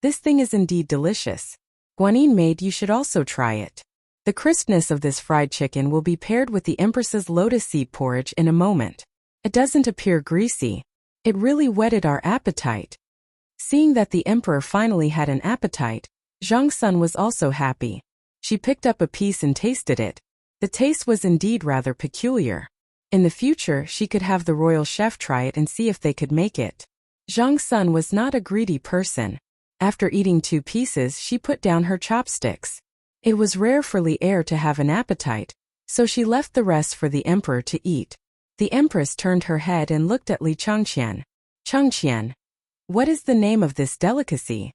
This thing is indeed delicious. Guanyin maid, you should also try it. The crispness of this fried chicken will be paired with the Empress's lotus seed porridge in a moment. It doesn't appear greasy. It really whetted our appetite. Seeing that the Emperor finally had an appetite, Zhongsun was also happy. She picked up a piece and tasted it. The taste was indeed rather peculiar. In the future, she could have the royal chef try it and see if they could make it. Zhongsun was not a greedy person. After eating 2 pieces, she put down her chopsticks. It was rare for Li Er to have an appetite, so she left the rest for the Emperor to eat. The Empress turned her head and looked at Li Changqian. "Changqian, what is the name of this delicacy?"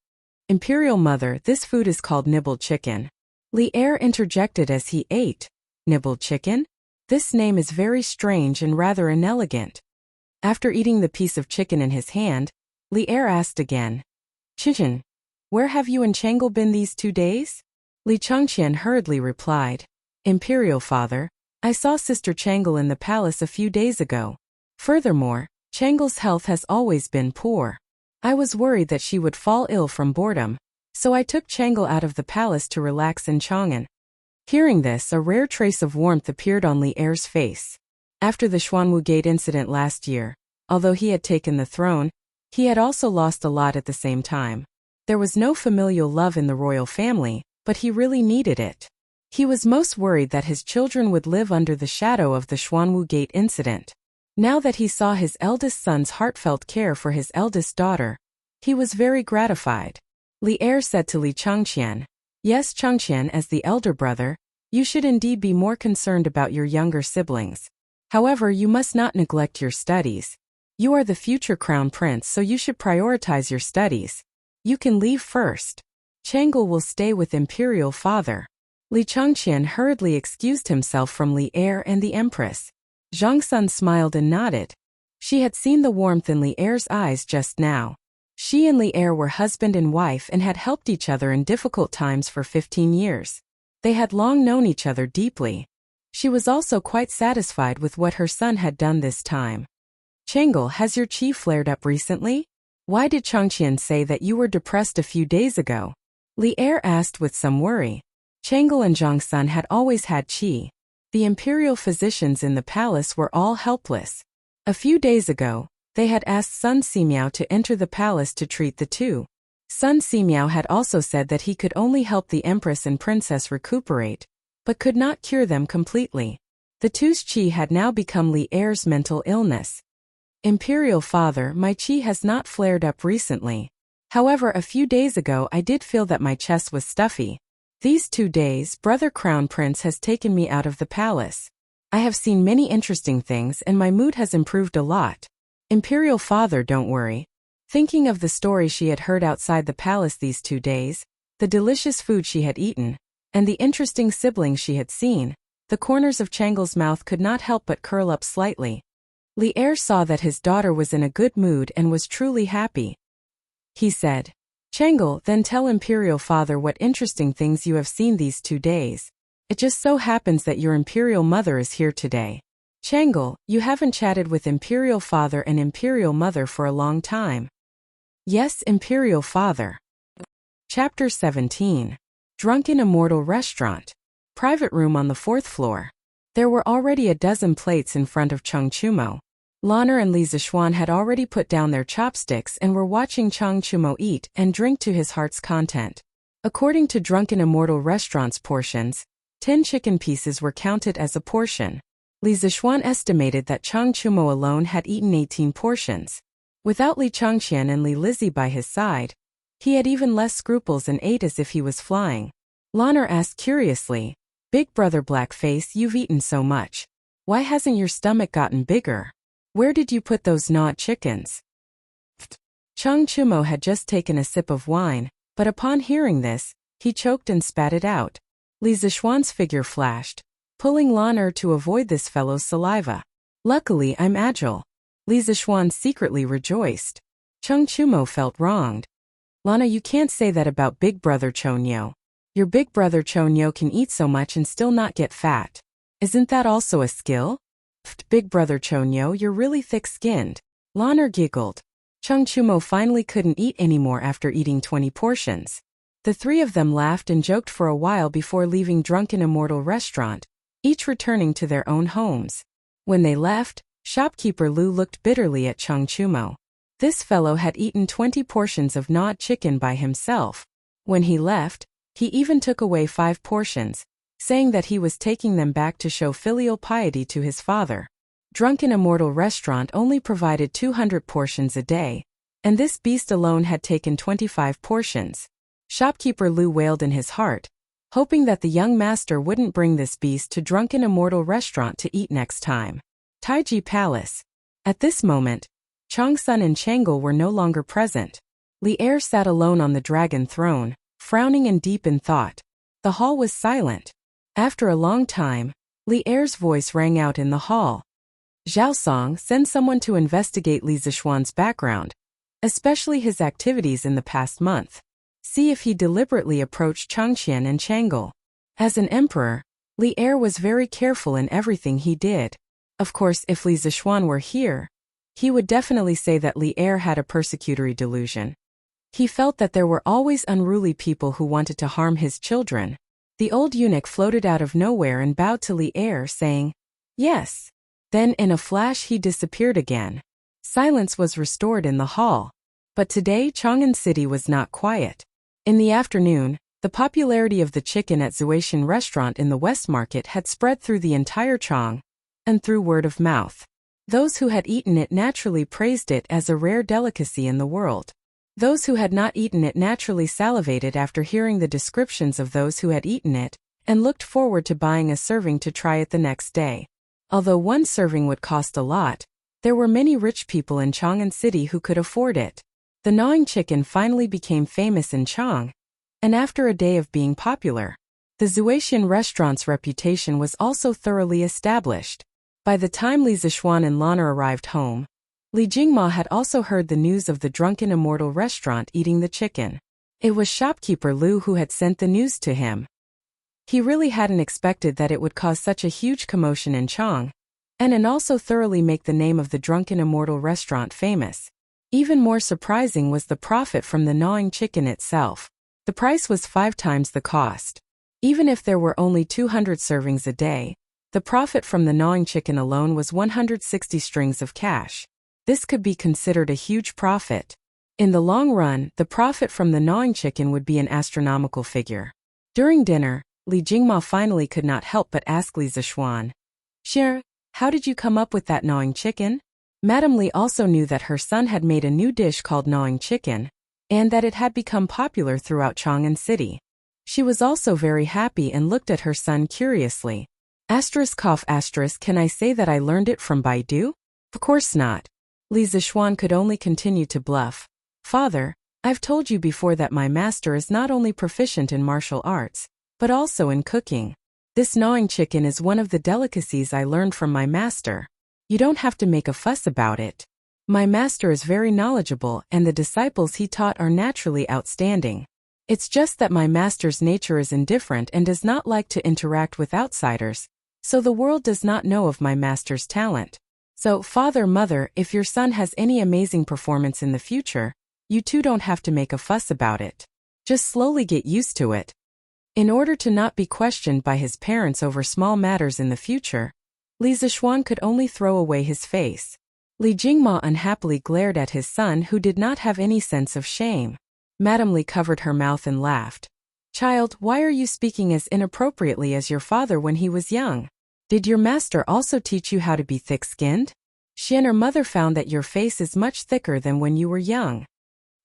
"Imperial Mother, this food is called nibbled chicken." Li Er interjected as he ate. "Nibbled chicken? This name is very strange and rather inelegant." After eating the piece of chicken in his hand, Li Er asked again, "Chichen, where have you and Chang'e been these 2 days?" Li Changqian hurriedly replied, "Imperial Father, I saw Sister Chang'e in the palace a few days ago. Furthermore, Chang'e's health has always been poor. I was worried that she would fall ill from boredom, so I took Chang'e out of the palace to relax in Chang'an." Hearing this, a rare trace of warmth appeared on Li Er's face. After the Xuanwu Gate incident last year, although he had taken the throne, he had also lost a lot at the same time. There was no familial love in the royal family, but he really needed it. He was most worried that his children would live under the shadow of the Xuanwu Gate incident. Now that he saw his eldest son's heartfelt care for his eldest daughter, he was very gratified. Li Er said to Li Changqian, "Yes, Changqian, as the elder brother, you should indeed be more concerned about your younger siblings. However, you must not neglect your studies. You are the future crown prince, so you should prioritize your studies. You can leave first. Chang'e will stay with Imperial Father." Li Changqian hurriedly excused himself from Li Er and the Empress. Zhongsun smiled and nodded. She had seen the warmth in Li Er's eyes just now. She and Li Er were husband and wife and had helped each other in difficult times for 15 years. They had long known each other deeply. She was also quite satisfied with what her son had done this time. "Chang'e, has your qi flared up recently? Why did Changqian say that you were depressed a few days ago?" Li Er asked with some worry. Chang'e and Zhongsun had always had qi. The imperial physicians in the palace were all helpless. A few days ago, they had asked Sun Simiao to enter the palace to treat the two. Sun Simiao had also said that he could only help the Empress and Princess recuperate, but could not cure them completely. The two's qi had now become Li Er's mental illness. "Imperial Father, my qi has not flared up recently. However, a few days ago I did feel that my chest was stuffy. These 2 days, Brother Crown Prince has taken me out of the palace. I have seen many interesting things and my mood has improved a lot. Imperial Father, don't worry." Thinking of the story she had heard outside the palace these 2 days, the delicious food she had eaten, and the interesting siblings she had seen, the corners of Chang'e's mouth could not help but curl up slightly. Li Er saw that his daughter was in a good mood and was truly happy. He said, "Chang'e, then tell Imperial Father what interesting things you have seen these 2 days. It just so happens that your Imperial Mother is here today. Chang'e, you haven't chatted with Imperial Father and Imperial Mother for a long time." "Yes, Imperial Father." Chapter 17. Drunken Immortal Restaurant. Private room on the 4th floor. There were already a dozen plates in front of Chang Chumo. Lanner and Li Zixuan had already put down their chopsticks and were watching Chang Chumo eat and drink to his heart's content. According to Drunken Immortal Restaurant's portions, 10 chicken pieces were counted as a portion. Li Zixuan estimated that Chang Chumo alone had eaten 18 portions. Without Li Changqian and Li Lizzie by his side, he had even less scruples and ate as if he was flying. Lanner asked curiously, "Big brother Blackface, you've eaten so much. Why hasn't your stomach gotten bigger? Where did you put those gnawed chickens?" Chang Chumo had just taken a sip of wine, but upon hearing this, he choked and spat it out. Li Zixuan's figure flashed, pulling Lanner to avoid this fellow's saliva. "Luckily I'm agile." Li Zixuan secretly rejoiced. Chang Chumo felt wronged. "Lana, you can't say that about Big Brother Chonyo. Your Big Brother Chonyo can eat so much and still not get fat. Isn't that also a skill?" "Big Brother Chonyo, you're really thick-skinned." Lanner giggled. Chang Chumo finally couldn't eat anymore after eating 20 portions. The three of them laughed and joked for a while before leaving Drunken Immortal Restaurant, each returning to their own homes. When they left, shopkeeper Lu looked bitterly at Chang Chumo. This fellow had eaten 20 portions of gnawed chicken by himself. When he left, he even took away 5 portions, saying that he was taking them back to show filial piety to his father. Drunken Immortal Restaurant only provided 200 portions a day, and this beast alone had taken 25 portions. Shopkeeper Lu wailed in his heart, hoping that the young master wouldn't bring this beast to Drunken Immortal Restaurant to eat next time. Taiji Palace. At this moment, Chang Sun and Chang'e were no longer present. Li Er sat alone on the dragon throne, frowning and deep in thought. The hall was silent. After a long time, Li Er's voice rang out in the hall. "Zhao Song, send someone to investigate Li Zixuan's background, especially his activities in the past month. See if he deliberately approached Changqian and Chang'e." As an emperor, Li Er was very careful in everything he did. Of course, if Li Zixuan were here, he would definitely say that Li Er had a persecutory delusion. He felt that there were always unruly people who wanted to harm his children. The old eunuch floated out of nowhere and bowed to Li Er, saying, "Yes." Then in a flash he disappeared again. Silence was restored in the hall. But today Chang'an City was not quiet. In the afternoon, the popularity of the chicken at Zuaishan restaurant in the West Market had spread through the entire Chang, and through word of mouth. Those who had eaten it naturally praised it as a rare delicacy in the world. Those who had not eaten it naturally salivated after hearing the descriptions of those who had eaten it, and looked forward to buying a serving to try it the next day. Although one serving would cost a lot, there were many rich people in Chang'an City who could afford it. The gnawing chicken finally became famous in Chang, and after a day of being popular, the Zuaishan restaurant's reputation was also thoroughly established. By the time Li Zixuan and Lanner arrived home, Li Jingma had also heard the news of the Drunken Immortal Restaurant eating the chicken. It was shopkeeper Lu who had sent the news to him. He really hadn't expected that it would cause such a huge commotion in Chang, and also thoroughly make the name of the Drunken Immortal Restaurant famous. Even more surprising was the profit from the gnawing chicken itself. The price was 5 times the cost. Even if there were only 200 servings a day, the profit from the gnawing chicken alone was 160 strings of cash. This could be considered a huge profit. In the long run, the profit from the gnawing chicken would be an astronomical figure. During dinner, Li Jingma finally could not help but ask Li Zixuan, "Shir, how did you come up with that gnawing chicken?" Madame Li also knew that her son had made a new dish called gnawing chicken, and that it had become popular throughout Chang'an City. She was also very happy and looked at her son curiously. Can I say that I learned it from Baidu? Of course not. Li Zixuan could only continue to bluff. "Father, I've told you before that my master is not only proficient in martial arts, but also in cooking. This gnawing chicken is one of the delicacies I learned from my master. You don't have to make a fuss about it. My master is very knowledgeable and the disciples he taught are naturally outstanding. It's just that my master's nature is indifferent and does not like to interact with outsiders, so the world does not know of my master's talent. So, father, mother, if your son has any amazing performance in the future, you too don't have to make a fuss about it. Just slowly get used to it." In order to not be questioned by his parents over small matters in the future, Li Zixuan could only throw away his face. Li Jingma unhappily glared at his son, who did not have any sense of shame. Madame Li covered her mouth and laughed. "Child, why are you speaking as inappropriately as your father when he was young? Did your master also teach you how to be thick-skinned? Xian, or mother found that your face is much thicker than when you were young."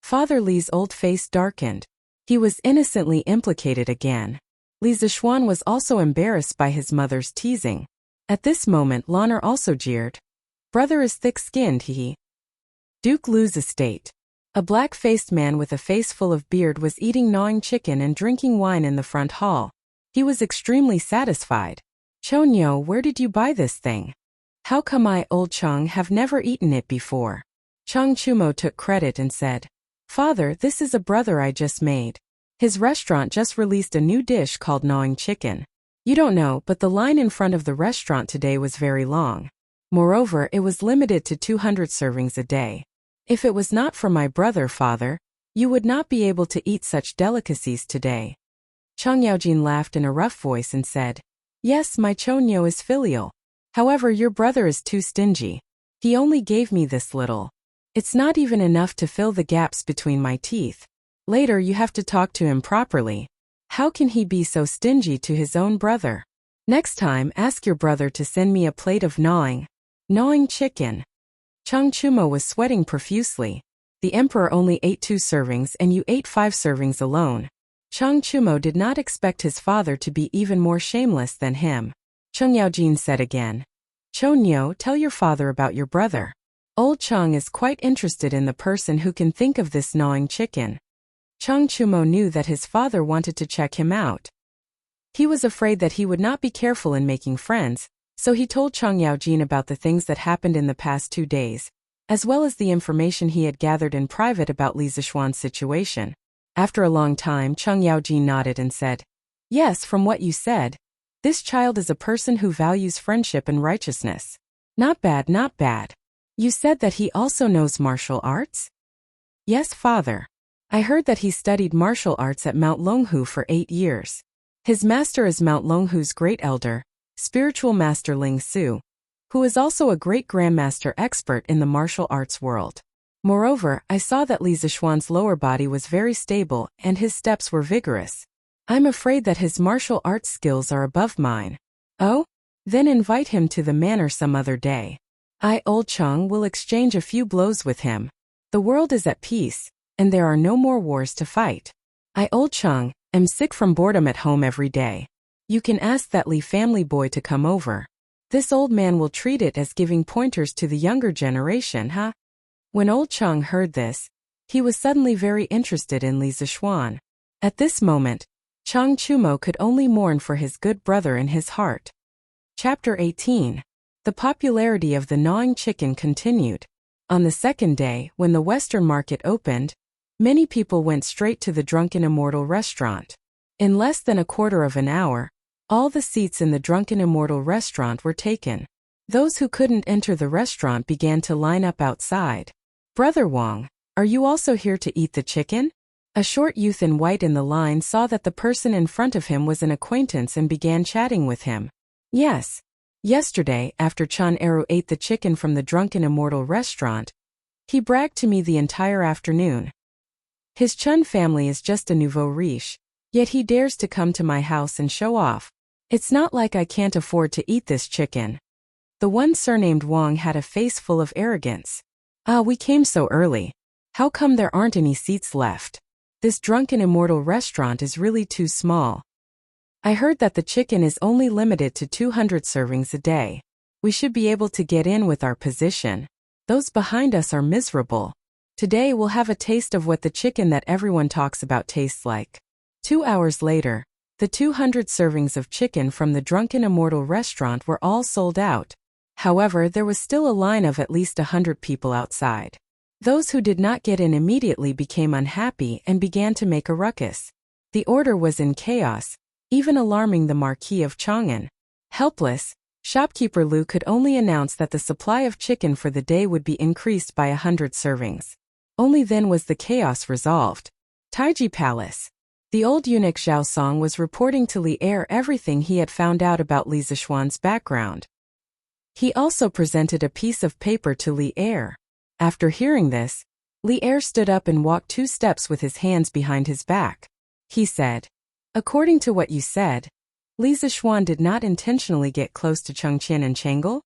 Father Li's old face darkened. He was innocently implicated again. Li Zixuan was also embarrassed by his mother's teasing. At this moment Lanner also jeered. "Brother is thick-skinned, he." Duke Lu's estate. A black-faced man with a face full of beard was eating gnawing chicken and drinking wine in the front hall. He was extremely satisfied. "Chonyo, where did you buy this thing? How come I, old Cheng, have never eaten it before?" Cheng Chumo took credit and said, "Father, this is a brother I just made. His restaurant just released a new dish called gnawing chicken. You don't know, but the line in front of the restaurant today was very long. Moreover, it was limited to 200 servings a day. If it was not for my brother, father, you would not be able to eat such delicacies today." Cheng Yaojin laughed in a rough voice and said, "Yes, my Chonyo is filial. However, your brother is too stingy. He only gave me this little. It's not even enough to fill the gaps between my teeth. Later you have to talk to him properly. How can he be so stingy to his own brother? Next time, ask your brother to send me a plate of gnawing chicken." Cheng Chumo was sweating profusely. The emperor only ate 2 servings and you ate 5 servings alone. Cheng Chumo did not expect his father to be even more shameless than him. Cheng Yaojin said again, "Chonyo, tell your father about your brother. Old Cheng is quite interested in the person who can think of this gnawing chicken." Cheng Chumo knew that his father wanted to check him out. He was afraid that he would not be careful in making friends, so he told Cheng Yaojin about the things that happened in the past 2 days, as well as the information he had gathered in private about Li Zixuan's situation. After a long time, Cheng Yaojin nodded and said, "Yes, from what you said, this child is a person who values friendship and righteousness. Not bad, not bad. You said that he also knows martial arts?" "Yes, father. I heard that he studied martial arts at Mount Longhu for 8 years. His master is Mount Longhu's great elder, spiritual master Ling Su, who is also a great grandmaster expert in the martial arts world. Moreover, I saw that Li Zixuan's lower body was very stable and his steps were vigorous. I'm afraid that his martial arts skills are above mine." "Oh? Then invite him to the manor some other day. I, old Cheng, will exchange a few blows with him. The world is at peace, and there are no more wars to fight. I, old Cheng, am sick from boredom at home every day. You can ask that Li family boy to come over. This old man will treat it as giving pointers to the younger generation, huh?" When old Cheng heard this, he was suddenly very interested in Li Zixuan. At this moment, Cheng Chumo could only mourn for his good brother in his heart. Chapter 18. The popularity of the gnawing chicken continued. On the second day, when the Western market opened, many people went straight to the Drunken Immortal restaurant. In less than a quarter of an hour, all the seats in the Drunken Immortal restaurant were taken. Those who couldn't enter the restaurant began to line up outside. "Brother Wang, are you also here to eat the chicken?" A short youth in white in the line saw that the person in front of him was an acquaintance and began chatting with him. "Yes. Yesterday, after Chan Eru ate the chicken from the Drunken Immortal restaurant, he bragged to me the entire afternoon. His Chun family is just a nouveau riche, yet he dares to come to my house and show off. It's not like I can't afford to eat this chicken." The one surnamed Wang had a face full of arrogance. "Ah, we came so early. How come there aren't any seats left? This Drunken Immortal restaurant is really too small. I heard that the chicken is only limited to 200 servings a day. We should be able to get in with our position. Those behind us are miserable. Today we'll have a taste of what the chicken that everyone talks about tastes like." 2 hours later, the 200 servings of chicken from the Drunken Immortal restaurant were all sold out. However, there was still a line of at least 100 people outside. Those who did not get in immediately became unhappy and began to make a ruckus. The order was in chaos, even alarming the Marquis of Chang'an. Helpless, shopkeeper Lu could only announce that the supply of chicken for the day would be increased by 100 servings. Only then was the chaos resolved. Taiji Palace. The old eunuch Zhao Song was reporting to Li Er everything he had found out about Li Zishuan's background. He also presented a piece of paper to Li Er. After hearing this, Li Er stood up and walked 2 steps with his hands behind his back. He said, "According to what you said, Li Zishuan did not intentionally get close to Chengqian and Chang'e?"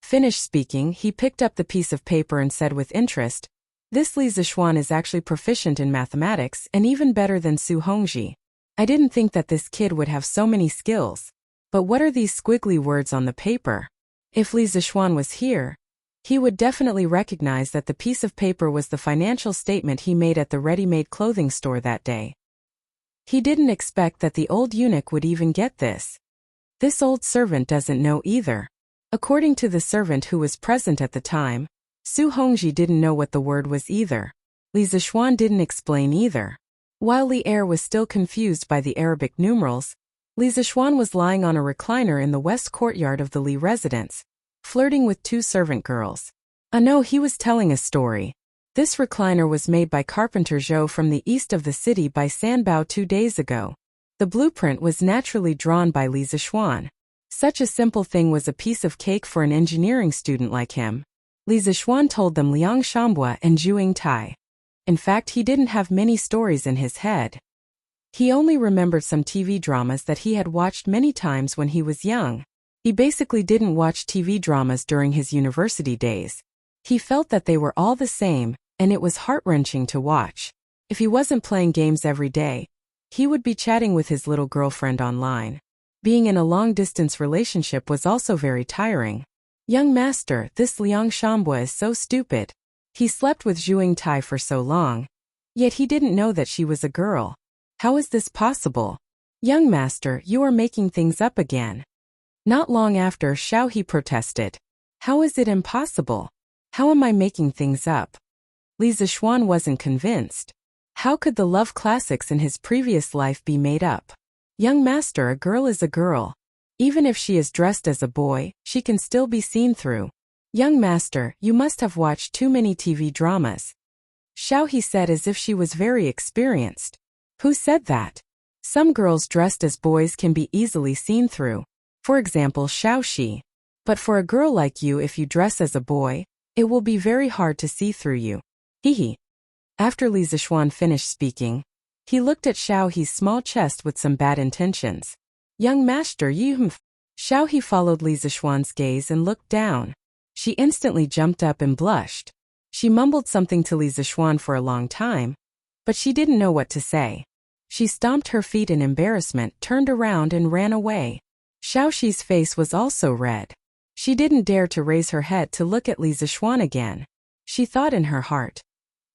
Finished speaking, he picked up the piece of paper and said with interest, "This Li Zishuan is actually proficient in mathematics and even better than Su Hongji. I didn't think that this kid would have so many skills. But what are these squiggly words on the paper?" If Li Zishuan was here, he would definitely recognize that the piece of paper was the financial statement he made at the ready-made clothing store that day. He didn't expect that the old eunuch would even get this. This old servant doesn't know either. According to the servant who was present at the time, Su Hongji didn't know what the word was either. Li Zishuan didn't explain either. While Li Er was still confused by the Arabic numerals, Li Zishuan was lying on a recliner in the west courtyard of the Li residence, flirting with 2 servant girls. No, he was telling a story. This recliner was made by carpenter Zhou from the east of the city by Sanbao 2 days ago. The blueprint was naturally drawn by Li Zishuan. Such a simple thing was a piece of cake for an engineering student like him. Li Zishuan told them Liang Shambua and Zhuing Tai. In fact, he didn't have many stories in his head. He only remembered some TV dramas that he had watched many times when he was young. He basically didn't watch TV dramas during his university days. He felt that they were all the same, and it was heart-wrenching to watch. If he wasn't playing games every day, he would be chatting with his little girlfriend online. Being in a long-distance relationship was also very tiring. "Young master, this Liang Shambua is so stupid. He slept with Zhuing Tai for so long. Yet he didn't know that she was a girl. How is this possible? Young master, you are making things up again." Not long after, Xiao He protested. "How is it impossible? How am I making things up?" Li Zishuan wasn't convinced. How could the love classics in his previous life be made up? "Young master, a girl is a girl. Even if she is dressed as a boy, she can still be seen through. Young master, you must have watched too many TV dramas." Xiao He said as if she was very experienced. "Who said that? Some girls dressed as boys can be easily seen through. For example, Xiao Shi. But for a girl like you, if you dress as a boy, it will be very hard to see through you." Hee. After Li Zishuan finished speaking, he looked at Xiao He's small chest with some bad intentions. "Young master, you..." Xiao He followed Li Zishuan's gaze and looked down. She instantly jumped up and blushed. She mumbled something to Li Zishuan for a long time, but she didn't know what to say. She stomped her feet in embarrassment, turned around and ran away. Xiao Shi's face was also red. She didn't dare to raise her head to look at Li Zishuan again. She thought in her heart,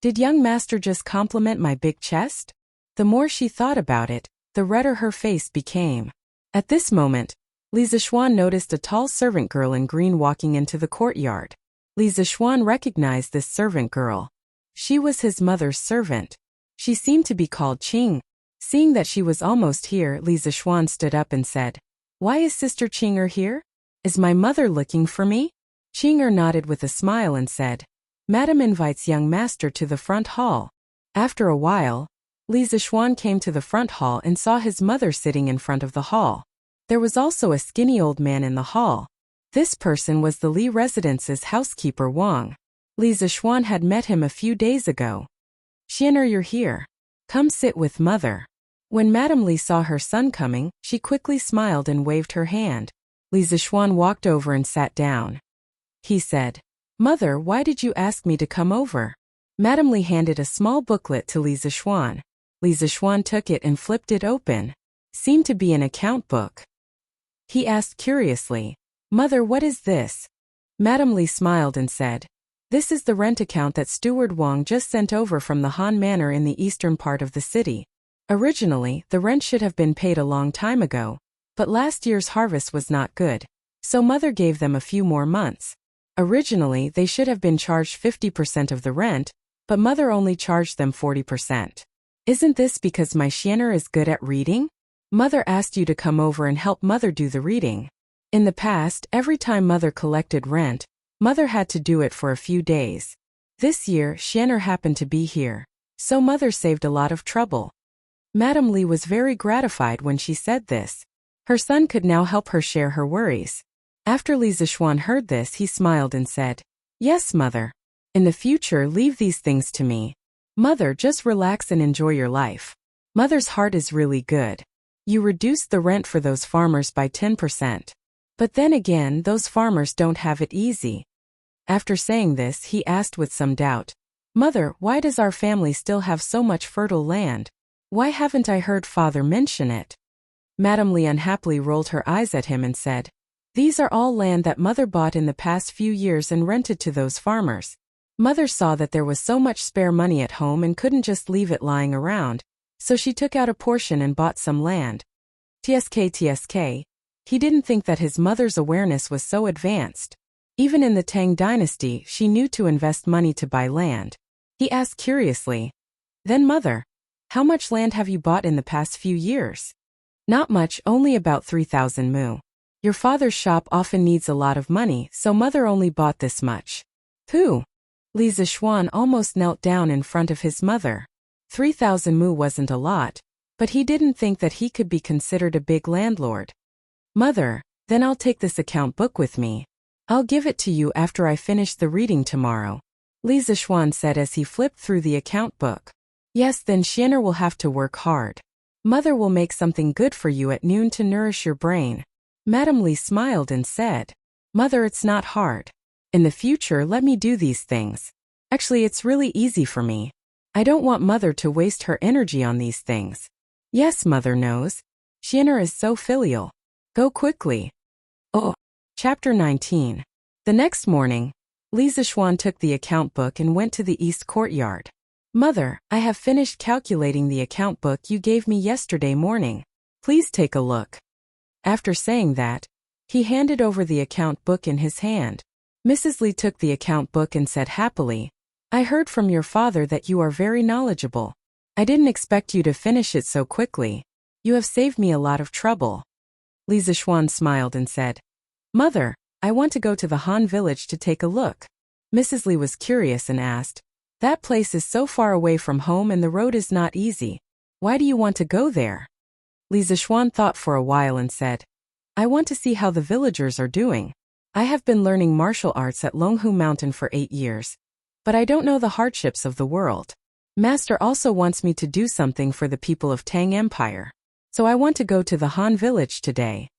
"Did young master just compliment my big chest?" The more she thought about it, the redder her face became. At this moment, Li Zishuan noticed a tall servant girl in green walking into the courtyard. Li Zishuan recognized this servant girl. She was his mother's servant. She seemed to be called Qing. Seeing that she was almost here, Li Zishuan stood up and said, "Why is Sister Qing'er here? Is my mother looking for me?" Qing'er nodded with a smile and said, "Madam invites young master to the front hall." After a while, Li Zishuan came to the front hall and saw his mother sitting in front of the hall. There was also a skinny old man in the hall. This person was the Li residence's housekeeper Wang. Li Zishuan had met him a few days ago. "Xian'er, you're here. Come sit with mother." When Madame Li saw her son coming, she quickly smiled and waved her hand. Li Zishuan walked over and sat down. He said, "Mother, why did you ask me to come over?" Madame Li handed a small booklet to Li Zishuan. Li Zishuan took it and flipped it open. Seemed to be an account book. He asked curiously, "Mother, what is this?" Madame Li smiled and said, "This is the rent account that Steward Wang just sent over from the Han Manor in the eastern part of the city. Originally, the rent should have been paid a long time ago, but last year's harvest was not good, so Mother gave them a few more months. Originally, they should have been charged 50% of the rent, but Mother only charged them 40%. Isn't this because my Xian'er is good at reading? Mother asked you to come over and help Mother do the reading. In the past, every time Mother collected rent, Mother had to do it for a few days. This year, Xian'er happened to be here, so Mother saved a lot of trouble." Madame Li was very gratified when she said this. Her son could now help her share her worries. After Li Zishuan heard this, he smiled and said, "Yes, mother. In the future, leave these things to me. Mother, just relax and enjoy your life. Mother's heart is really good. You reduced the rent for those farmers by 10%. But then again, those farmers don't have it easy." After saying this, he asked with some doubt, "Mother, why does our family still have so much fertile land? Why haven't I heard father mention it?" Madame Li unhappily rolled her eyes at him and said, "These are all land that mother bought in the past few years and rented to those farmers. Mother saw that there was so much spare money at home and couldn't just leave it lying around, so she took out a portion and bought some land." TSK. He didn't think that his mother's awareness was so advanced. Even in the Tang dynasty, she knew to invest money to buy land. He asked curiously, "Then mother, how much land have you bought in the past few years?" "Not much, only about 3,000 mu. Your father's shop often needs a lot of money, so mother only bought this much." "Who?" Li Zishuan almost knelt down in front of his mother. 3,000 mu wasn't a lot, but he didn't think that he could be considered a big landlord. "Mother, then I'll take this account book with me. I'll give it to you after I finish the reading tomorrow," Li Zishuan said as he flipped through the account book. "Yes, then Xianer will have to work hard. Mother will make something good for you at noon to nourish your brain." Madame Li smiled and said, "Mother, it's not hard. In the future, let me do these things. Actually, it's really easy for me. I don't want mother to waste her energy on these things." "Yes, mother knows. Xianer is so filial. Go quickly." Oh. Chapter 19. The next morning, Li Zishuan took the account book and went to the east courtyard. "Mother, I have finished calculating the account book you gave me yesterday morning. Please take a look." After saying that, he handed over the account book in his hand. Mrs. Li took the account book and said happily, "I heard from your father that you are very knowledgeable. I didn't expect you to finish it so quickly. You have saved me a lot of trouble." Li Zishuan smiled and said, "Mother, I want to go to the Han village to take a look." Mrs. Li was curious and asked, "That place is so far away from home and the road is not easy. Why do you want to go there?" Li Zishuan thought for a while and said, "I want to see how the villagers are doing. I have been learning martial arts at Longhu Mountain for 8 years. But I don't know the hardships of the world. Master also wants me to do something for the people of Tang Empire. So I want to go to the Han village today."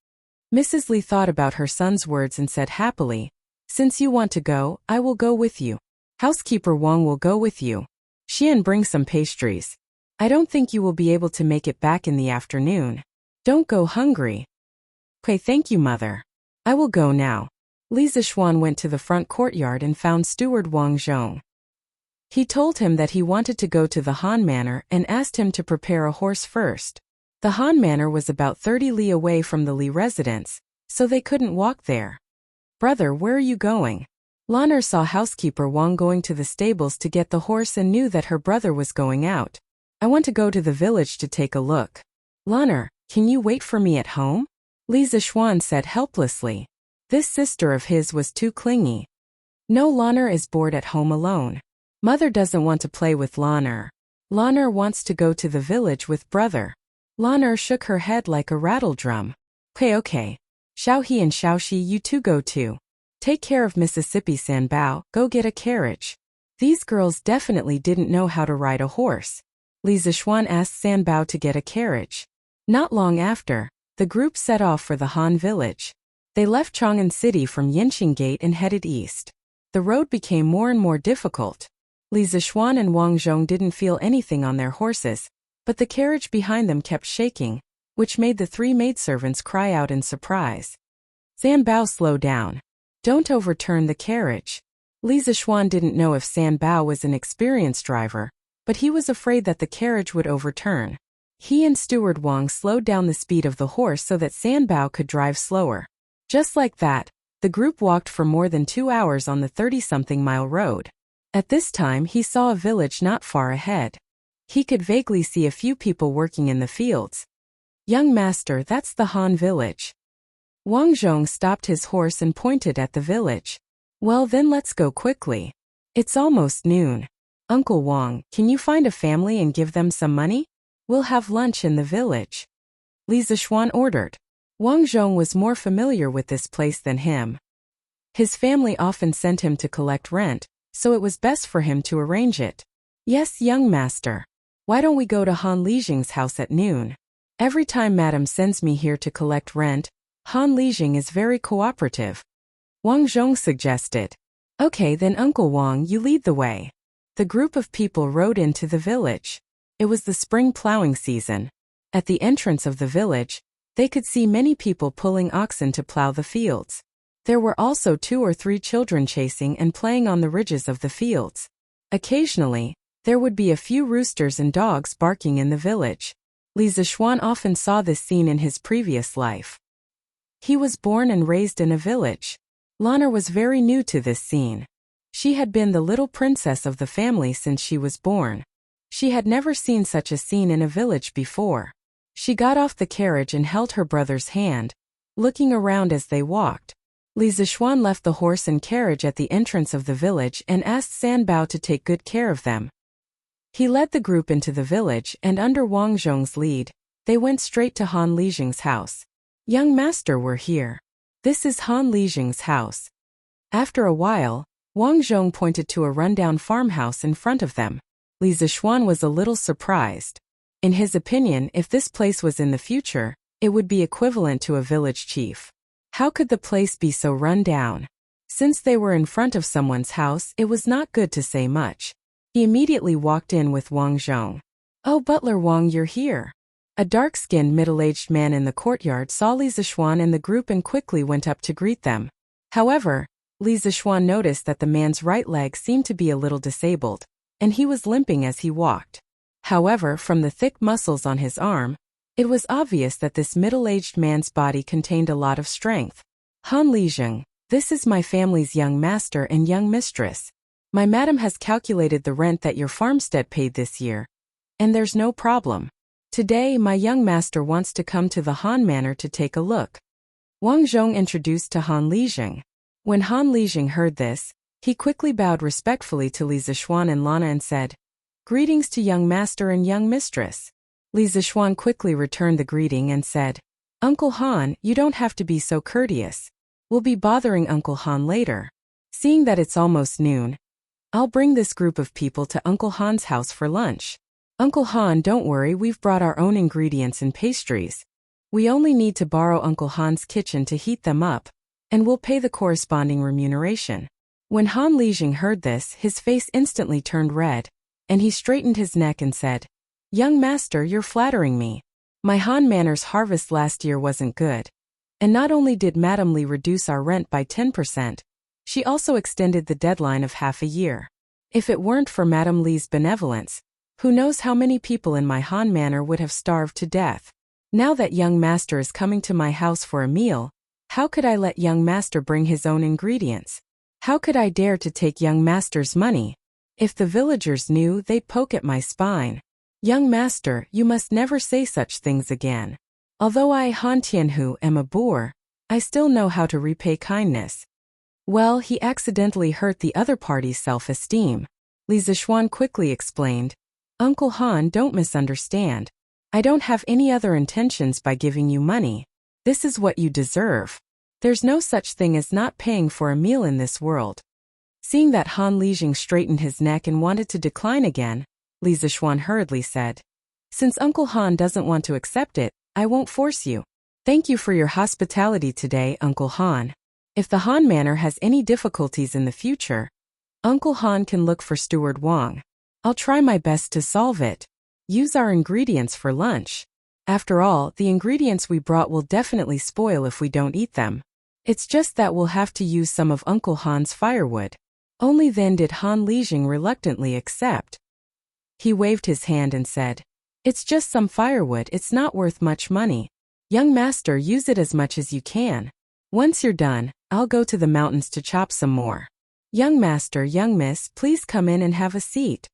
Mrs. Li thought about her son's words and said happily, "Since you want to go, I will go with you. Housekeeper Wang will go with you. Xian, bring some pastries. I don't think you will be able to make it back in the afternoon. Don't go hungry." "Okay, thank you, mother. I will go now." Li Zishuan went to the front courtyard and found Steward Wang Zhong. He told him that he wanted to go to the Han Manor and asked him to prepare a horse first. The Han Manor was about 30 li away from the Li residence, so they couldn't walk there. "Brother, where are you going?" Lan'er saw housekeeper Wang going to the stables to get the horse and knew that her brother was going out. "I want to go to the village to take a look." "Lan'er, can you wait for me at home?" Li Zishuan said helplessly. This sister of his was too clingy. "No, Lan'er is bored at home alone. Mother doesn't want to play with Lan'er. Lan'er wants to go to the village with brother." Lan'er shook her head like a rattle drum. Okay. Xiaohe and Xiaoxi, you two go too. Take care of Mississippi Sanbao, go get a carriage." These girls definitely didn't know how to ride a horse. Li Zishuan asked Sanbao to get a carriage. Not long after, the group set off for the Han village. They left Chang'an City from Yinqing Gate and headed east. The road became more and more difficult. Li Zishuan and Wang Zhong didn't feel anything on their horses, but the carriage behind them kept shaking, which made the 3 maidservants cry out in surprise. "Sanbao, slow down. Don't overturn the carriage." Li Zishuan didn't know if Sanbao was an experienced driver, but he was afraid that the carriage would overturn. He and Steward Wang slowed down the speed of the horse so that Sanbao could drive slower. Just like that, the group walked for more than 2 hours on the 30-something mile road. At this time, he saw a village not far ahead. He could vaguely see a few people working in the fields. "Young master, that's the Han village." Wang Zhong stopped his horse and pointed at the village. "Well, then let's go quickly. It's almost noon. Uncle Wang, can you find a family and give them some money?" We'll have lunch in the village, Li Zishuan ordered. Wang Zhong was more familiar with this place than him. His family often sent him to collect rent, so it was best for him to arrange it. Yes, young master. Why don't we go to Han Lijing's house at noon? Every time madam sends me here to collect rent, Han Lijing is very cooperative, Wang Zhong suggested. Okay then Uncle Wang, you lead the way. The group of people rode into the village. It was the spring plowing season. At the entrance of the village, they could see many people pulling oxen to plow the fields. There were also 2 or 3 children chasing and playing on the ridges of the fields. Occasionally, there would be a few roosters and dogs barking in the village. Li Zishuan often saw this scene in his previous life. He was born and raised in a village. Lana was very new to this scene. She had been the little princess of the family since she was born. She had never seen such a scene in a village before. She got off the carriage and held her brother's hand, looking around as they walked. Li Zishuan left the horse and carriage at the entrance of the village and asked San Bao to take good care of them. He led the group into the village and under Wang Zhong's lead, they went straight to Han Lijing's house. Young master, we're here. This is Han Lijing's house. After a while, Wang Zhong pointed to a rundown farmhouse in front of them. Li Zishuan was a little surprised. In his opinion, if this place was in the future, it would be equivalent to a village chief. How could the place be so run down? Since they were in front of someone's house, it was not good to say much. He immediately walked in with Wang Zhong. Oh, Butler Wang, you're here. A dark-skinned middle-aged man in the courtyard saw Li Zishuan and the group and quickly went up to greet them. However, Li Zishuan noticed that the man's right leg seemed to be a little disabled, and he was limping as he walked. However, from the thick muscles on his arm, it was obvious that this middle-aged man's body contained a lot of strength. Han Lijing, this is my family's young master and young mistress. My madam has calculated the rent that your farmstead paid this year, and there's no problem. Today, my young master wants to come to the Han Manor to take a look. Wang Zhong introduced to Han Lijing. When Han Lijing heard this, he quickly bowed respectfully to Li Zishuan and Lana and said, Greetings to young master and young mistress. Li Zishuan quickly returned the greeting and said, Uncle Han, you don't have to be so courteous. We'll be bothering Uncle Han later. Seeing that it's almost noon, I'll bring this group of people to Uncle Han's house for lunch. Uncle Han, don't worry, we've brought our own ingredients and pastries. We only need to borrow Uncle Han's kitchen to heat them up, and we'll pay the corresponding remuneration. When Han Lijing heard this, his face instantly turned red, and he straightened his neck and said, Young master, you're flattering me. My Han Manor's harvest last year wasn't good. And not only did Madame Li reduce our rent by 10%, she also extended the deadline of half a year. If it weren't for Madame Li's benevolence, who knows how many people in my Han Manor would have starved to death. Now that young master is coming to my house for a meal, how could I let young master bring his own ingredients? How could I dare to take young master's money? If the villagers knew, they'd poke at my spine. Young master, you must never say such things again. Although I, Han Tianhu, am a boor, I still know how to repay kindness. Well, he accidentally hurt the other party's self-esteem. Li Zishuan quickly explained, Uncle Han, don't misunderstand. I don't have any other intentions by giving you money. This is what you deserve. There's no such thing as not paying for a meal in this world. Seeing that Han Lijing straightened his neck and wanted to decline again, Li Zishuan hurriedly said, Since Uncle Han doesn't want to accept it, I won't force you. Thank you for your hospitality today, Uncle Han. If the Han Manor has any difficulties in the future, Uncle Han can look for Steward Wang. I'll try my best to solve it. Use our ingredients for lunch. After all, the ingredients we brought will definitely spoil if we don't eat them. It's just that we'll have to use some of Uncle Han's firewood. Only then did Han Lijing reluctantly accept. He waved his hand and said, It's just some firewood, it's not worth much money. Young master, use it as much as you can. Once you're done, I'll go to the mountains to chop some more. Young master, young miss, please come in and have a seat.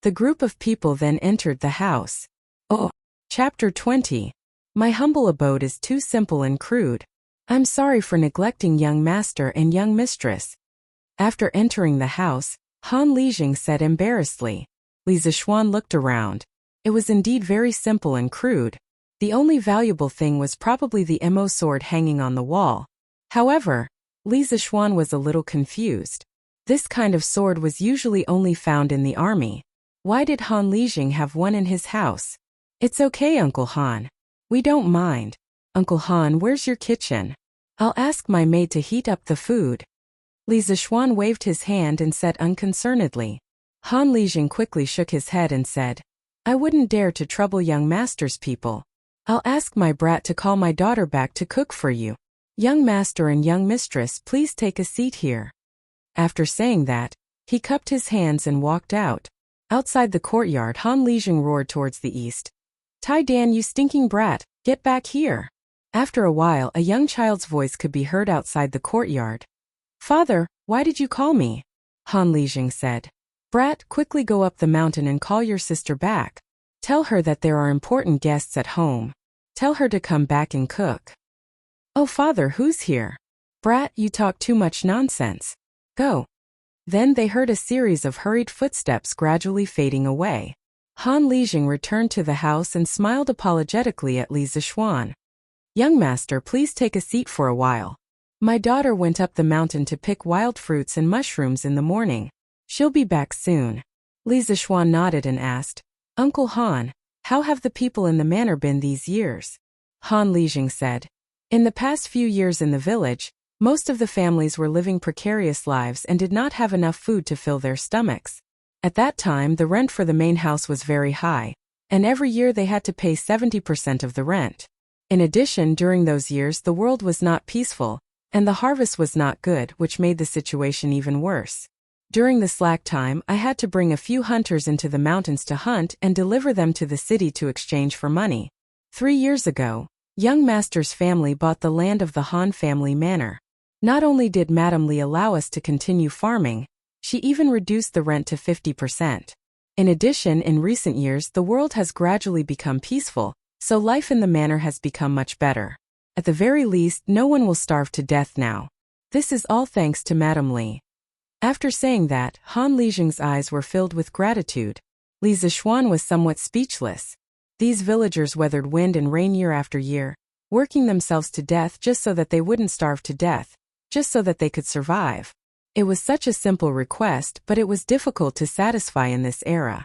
The group of people then entered the house. Oh, Chapter 20. My humble abode is too simple and crude. I'm sorry for neglecting young master and young mistress. After entering the house, Han Lijing said embarrassedly. Li Zishuan looked around. It was indeed very simple and crude. The only valuable thing was probably the mo sword hanging on the wall. However, Li Zixuan was a little confused. This kind of sword was usually only found in the army. Why did Han Lijing have one in his house? It's okay, Uncle Han. We don't mind. Uncle Han, where's your kitchen? I'll ask my maid to heat up the food. Li Zixuan waved his hand and said unconcernedly. Han Lijing quickly shook his head and said, I wouldn't dare to trouble young master's people. I'll ask my brat to call my daughter back to cook for you. Young master and young mistress, please take a seat here. After saying that, he cupped his hands and walked out. Outside the courtyard, Han Lijing roared towards the east. Tai Dan, you stinking brat, get back here. After a while, a young child's voice could be heard outside the courtyard. Father, why did you call me? Han Lijing said. Brat, quickly go up the mountain and call your sister back. Tell her that there are important guests at home. Tell her to come back and cook. Oh father, who's here? Brat, you talk too much nonsense. Go. Then they heard a series of hurried footsteps gradually fading away. Han Lijing returned to the house and smiled apologetically at Li Zixuan. Young master, please take a seat for a while. My daughter went up the mountain to pick wild fruits and mushrooms in the morning. She'll be back soon. Li Zixuan nodded and asked, Uncle Han, how have the people in the manor been these years? Han Lijing said, in the past few years in the village, most of the families were living precarious lives and did not have enough food to fill their stomachs. At that time, the rent for the main house was very high, and every year they had to pay 70% of the rent. In addition, during those years the world was not peaceful, and the harvest was not good, which made the situation even worse. During the slack time, I had to bring a few hunters into the mountains to hunt and deliver them to the city to exchange for money. 3 years ago, young master's family bought the land of the Han family manor. Not only did Madame Li allow us to continue farming, she even reduced the rent to 50%. In addition, in recent years the world has gradually become peaceful, so life in the manor has become much better. At the very least, no one will starve to death now. This is all thanks to Madame Li. After saying that, Han Lijing's eyes were filled with gratitude. Li Zixuan was somewhat speechless. These villagers weathered wind and rain year after year, working themselves to death just so that they wouldn't starve to death, just so that they could survive. It was such a simple request, but it was difficult to satisfy in this era.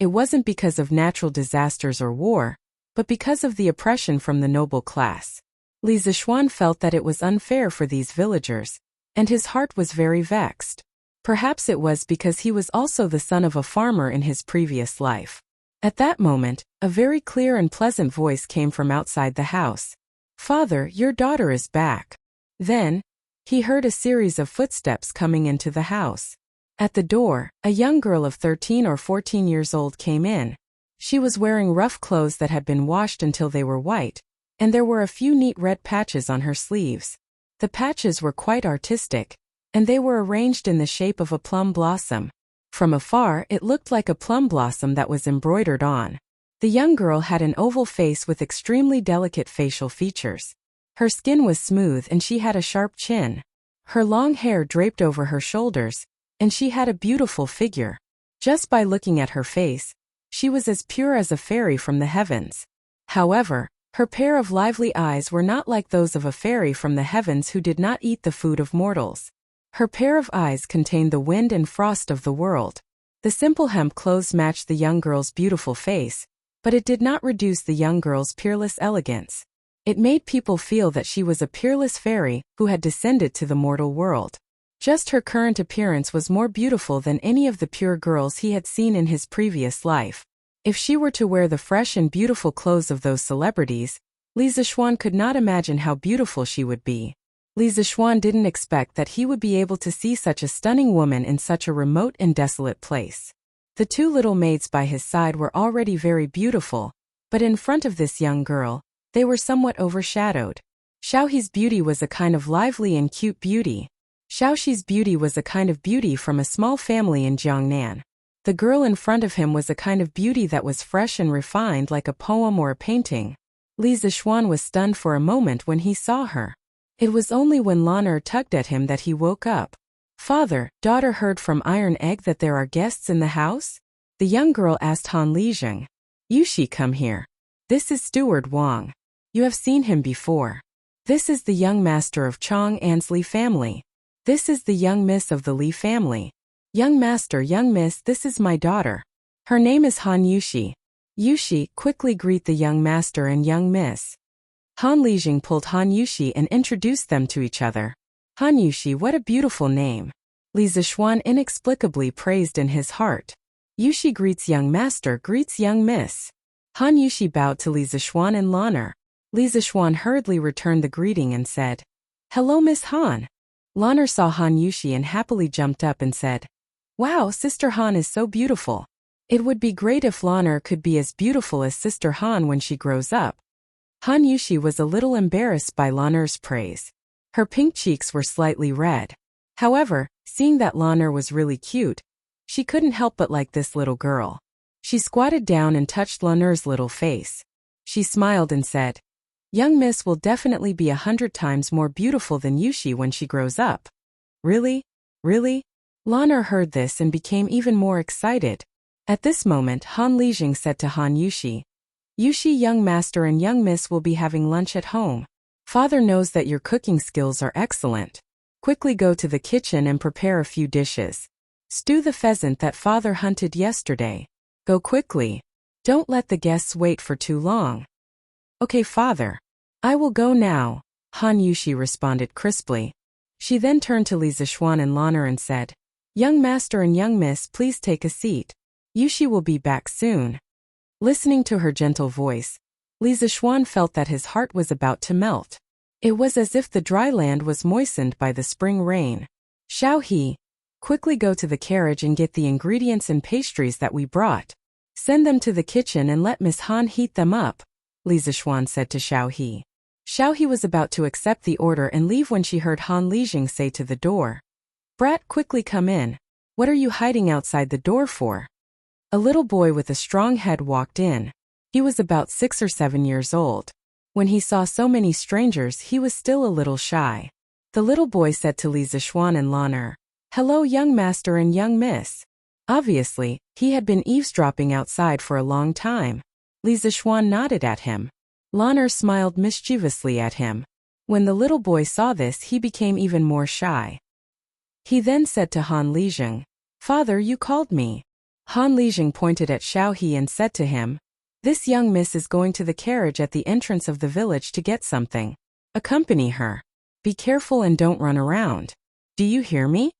It wasn't because of natural disasters or war, but because of the oppression from the noble class. Li Zixuan felt that it was unfair for these villagers, and his heart was very vexed. Perhaps it was because he was also the son of a farmer in his previous life. At that moment, a very clear and pleasant voice came from outside the house. Father, your daughter is back. Then, he heard a series of footsteps coming into the house. At the door, a young girl of 13 or 14 years old came in. She was wearing rough clothes that had been washed until they were white, and there were a few neat red patches on her sleeves. The patches were quite artistic, and they were arranged in the shape of a plum blossom. From afar, it looked like a plum blossom that was embroidered on. The young girl had an oval face with extremely delicate facial features. Her skin was smooth and she had a sharp chin. Her long hair draped over her shoulders, and she had a beautiful figure. Just by looking at her face, she was as pure as a fairy from the heavens. However, her pair of lively eyes were not like those of a fairy from the heavens who did not eat the food of mortals. Her pair of eyes contained the wind and frost of the world. The simple hemp clothes matched the young girl's beautiful face, but it did not reduce the young girl's peerless elegance. It made people feel that she was a peerless fairy who had descended to the mortal world. Just her current appearance was more beautiful than any of the pure girls he had seen in his previous life. If she were to wear the fresh and beautiful clothes of those celebrities, Li Zixuan could not imagine how beautiful she would be. Li Zixuan didn't expect that he would be able to see such a stunning woman in such a remote and desolate place. The 2 little maids by his side were already very beautiful, but in front of this young girl, they were somewhat overshadowed. Xiaohe's beauty was a kind of lively and cute beauty. Xiaoxi's beauty was a kind of beauty from a small family in Jiangnan. The girl in front of him was a kind of beauty that was fresh and refined like a poem or a painting. Li Zixuan was stunned for a moment when he saw her. It was only when Lan Er tugged at him that he woke up. Father, daughter heard from Iron Egg that there are guests in the house? The young girl asked Han Lijing. Yushi, come here. This is Steward Wang. You have seen him before. This is the young master of Chong An's Li family. This is the young miss of the Li family. Young master, young miss, this is my daughter. Her name is Han Yushi. Yushi, quickly greet the young master and young miss. Han Lijing pulled Han Yushi and introduced them to each other. Han Yushi, what a beautiful name. Li Zishuan inexplicably praised in his heart. Yushi greets young master, greets young miss. Han Yushi bowed to Li Zishuan in honor. Li Zishuan hurriedly returned the greeting and said, "Hello, Miss Han." Lanner saw Han Yushi and happily jumped up and said, "Wow, Sister Han is so beautiful. It would be great if Lanner could be as beautiful as Sister Han when she grows up." Han Yushi was a little embarrassed by Lanner's praise. Her pink cheeks were slightly red. However, seeing that Lanner was really cute, she couldn't help but like this little girl. She squatted down and touched Lanner's little face. She smiled and said, "Young miss will definitely be 100 times more beautiful than Yushi when she grows up." "Really? Really?" Lanner heard this and became even more excited. At this moment, Han Lijing said to Han Yushi, "Yushi, young master and young miss will be having lunch at home. Father knows that your cooking skills are excellent. Quickly go to the kitchen and prepare a few dishes. Stew the pheasant that father hunted yesterday. Go quickly. Don't let the guests wait for too long." "Okay, father. I will go now," Han Yushi responded crisply. She then turned to Li Zishuan and Lanner and said, "Young master and young miss, please take a seat. Yushi will be back soon." Listening to her gentle voice, Li Zishuan felt that his heart was about to melt. It was as if the dry land was moistened by the spring rain. "Xiao He, quickly go to the carriage and get the ingredients and pastries that we brought. Send them to the kitchen and let Miss Han heat them up," Li Zishuan said to Xiao He. Xiao He was about to accept the order and leave when she heard Han Lijing say to the door, "Brat, quickly come in. What are you hiding outside the door for?" A little boy with a strong head walked in. He was about 6 or 7 years old. When he saw so many strangers, he was still a little shy. The little boy said to Li Zishuan and Lanner, "Hello, young master and young miss." Obviously, he had been eavesdropping outside for a long time. Li Zishuan nodded at him. Lanner smiled mischievously at him. When the little boy saw this, he became even more shy. He then said to Han Lijing, "Father, you called me." Han Lijing pointed at Xiao He and said to him, "This young miss is going to the carriage at the entrance of the village to get something. Accompany her. Be careful and don't run around. Do you hear me?"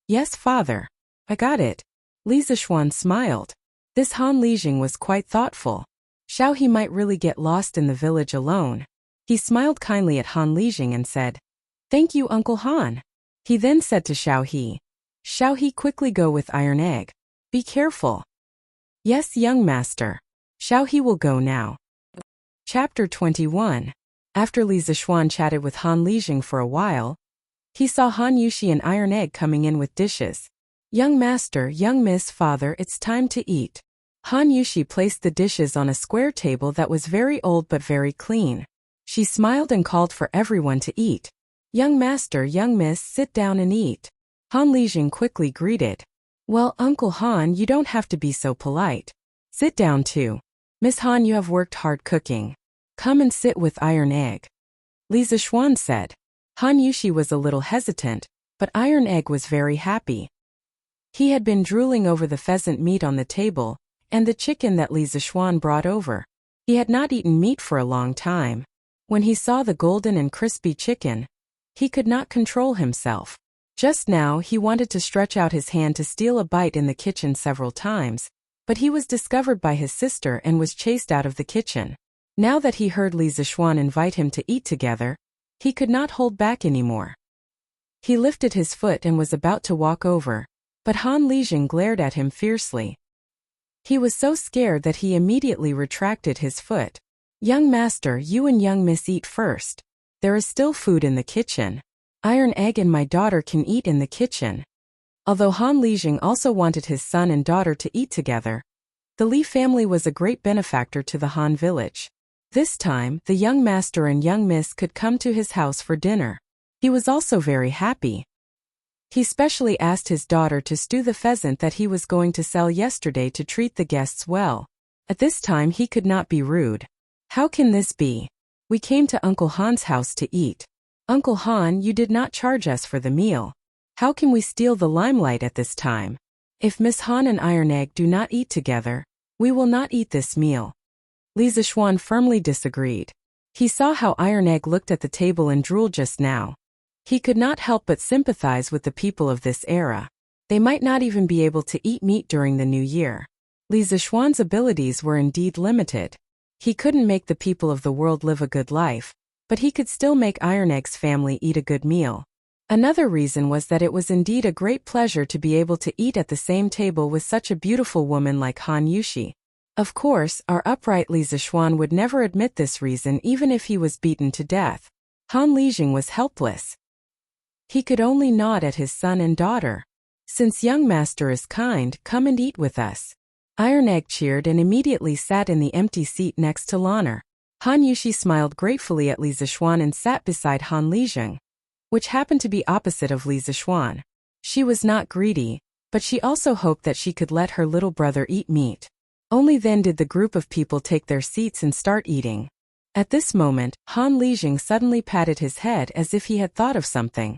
"Yes, father. I got it." Li Zishuan smiled. This Han Lijing was quite thoughtful. Xiao He might really get lost in the village alone. He smiled kindly at Han Lijing and said, "Thank you, Uncle Han." He then said to Xiao He, "Xiao He, quickly go with Iron Egg. Be careful." "Yes, young master." Xiao He will go now. Chapter 21. After Li Zishuan chatted with Han Lijing for a while, he saw Han Yushi and Iron Egg coming in with dishes. "Young master, young miss, father, it's time to eat." Han Yushi placed the dishes on a square table that was very old but very clean. She smiled and called for everyone to eat. "Young master, young miss, sit down and eat." Han Lijing quickly greeted. "Well, Uncle Han, you don't have to be so polite. Sit down too. Miss Han, you have worked hard cooking. Come and sit with Iron Egg." Li Zishuan said. Han Yushi was a little hesitant, but Iron Egg was very happy. He had been drooling over the pheasant meat on the table, and the chicken that Li Zishuan brought over. He had not eaten meat for a long time. When he saw the golden and crispy chicken, he could not control himself. Just now he wanted to stretch out his hand to steal a bite in the kitchen several times, but he was discovered by his sister and was chased out of the kitchen. Now that he heard Li Zishuan invite him to eat together, he could not hold back anymore. He lifted his foot and was about to walk over, but Han Lijing glared at him fiercely. He was so scared that he immediately retracted his foot. "Young master, you and young miss eat first. There is still food in the kitchen. Iron Egg and my daughter can eat in the kitchen." Although Han Lijing also wanted his son and daughter to eat together, the Li family was a great benefactor to the Han village. This time, the young master and young miss could come to his house for dinner. He was also very happy. He specially asked his daughter to stew the pheasant that he was going to sell yesterday to treat the guests well. At this time he could not be rude. How can this be? We came to Uncle Han's house to eat. Uncle Han, you did not charge us for the meal. How can we steal the limelight at this time? If Miss Han and Iron Egg do not eat together, we will not eat this meal. Li Zixuan firmly disagreed. He saw how Iron Egg looked at the table and drooled just now. He could not help but sympathize with the people of this era. They might not even be able to eat meat during the new year. Li Zixuan's abilities were indeed limited. He couldn't make the people of the world live a good life, but he could still make Iron Egg's family eat a good meal. Another reason was that it was indeed a great pleasure to be able to eat at the same table with such a beautiful woman like Han Yushi. Of course, our upright Li Zixuan would never admit this reason even if he was beaten to death. Han Lijing was helpless. He could only nod at his son and daughter. Since young master is kind, come and eat with us. Iron Egg cheered and immediately sat in the empty seat next to Lanner. Han Yushi smiled gratefully at Li Zixuan and sat beside Han Lijing, which happened to be opposite of Li Zixuan. She was not greedy, but she also hoped that she could let her little brother eat meat. Only then did the group of people take their seats and start eating. At this moment, Han Lijing suddenly patted his head as if he had thought of something.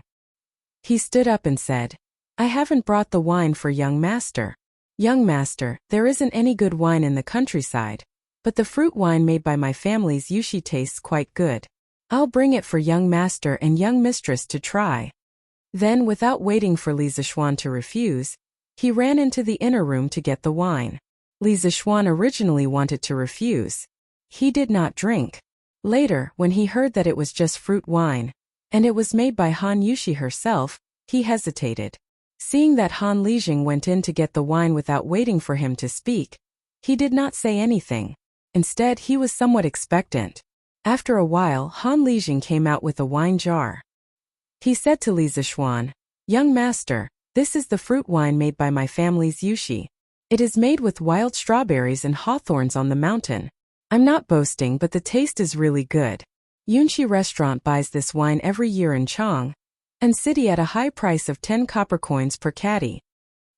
He stood up and said, I haven't brought the wine for young master. Young master, there isn't any good wine in the countryside, but the fruit wine made by my family's Yushi tastes quite good. I'll bring it for young master and young mistress to try. Then, without waiting for Li Zixuan to refuse, he ran into the inner room to get the wine. Li Zixuan originally wanted to refuse. He did not drink. Later, when he heard that it was just fruit wine, and it was made by Han Yushi herself, he hesitated. Seeing that Han Lijing went in to get the wine without waiting for him to speak, he did not say anything. Instead, he was somewhat expectant. After a while, Han Lijing came out with a wine jar. He said to Li Zixuan, Young master, this is the fruit wine made by my family's Yushi. It is made with wild strawberries and hawthorns on the mountain. I'm not boasting, but the taste is really good. Yunshi Restaurant buys this wine every year in Chang and City at a high price of 10 copper coins per caddy.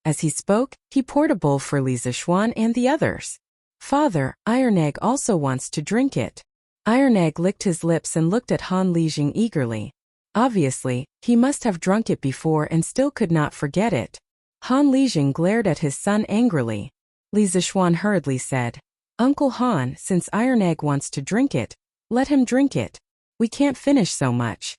As he spoke, he poured a bowl for Li Zixuan and the others. Father, Iron Egg also wants to drink it. Iron Egg licked his lips and looked at Han Lijing eagerly. Obviously, he must have drunk it before and still could not forget it. Han Lijing glared at his son angrily. Li Zixuan hurriedly said, Uncle Han, since Iron Egg wants to drink it, let him drink it. We can't finish so much.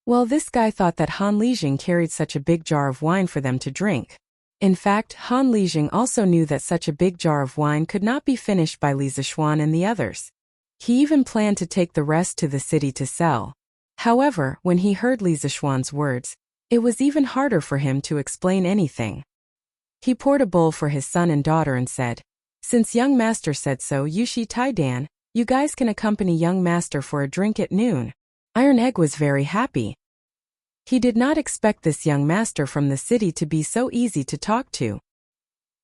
Well, this guy thought that Han Lijing carried such a big jar of wine for them to drink. In fact, Han Lijing also knew that such a big jar of wine could not be finished by Li Zixuan and the others. He even planned to take the rest to the city to sell. However, when he heard Li Zixuan's words, it was even harder for him to explain anything. He poured a bowl for his son and daughter and said, Since young master said so, Yushi Taidan, you guys can accompany young master for a drink at noon. Iron Egg was very happy. He did not expect this young master from the city to be so easy to talk to.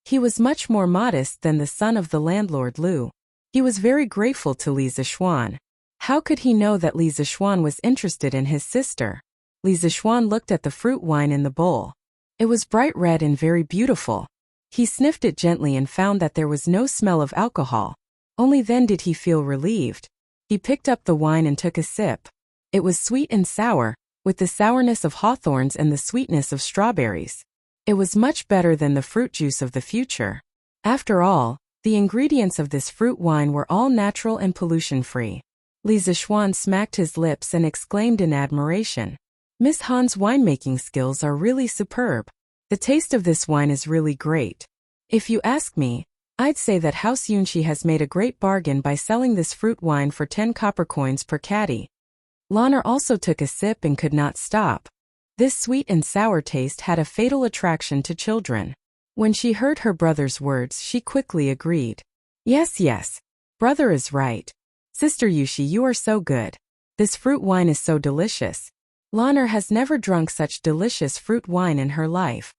He was much more modest than the son of the landlord Lu. He was very grateful to Li Zixuan. How could he know that Li Zixuan was interested in his sister? Li Zixuan looked at the fruit wine in the bowl. It was bright red and very beautiful. He sniffed it gently and found that there was no smell of alcohol. Only then did he feel relieved. He picked up the wine and took a sip. It was sweet and sour, with the sourness of hawthorns and the sweetness of strawberries. It was much better than the fruit juice of the future. After all, the ingredients of this fruit wine were all natural and pollution-free. Li Zixuan smacked his lips and exclaimed in admiration, Miss Han's winemaking skills are really superb. The taste of this wine is really great. If you ask me, I'd say that House Yunshi has made a great bargain by selling this fruit wine for 10 copper coins per caddy. Lanner also took a sip and could not stop. This sweet and sour taste had a fatal attraction to children. When she heard her brother's words, she quickly agreed. Yes, brother is right. Sister Yushi, you are so good. This fruit wine is so delicious. Lanner has never drunk such delicious fruit wine in her life.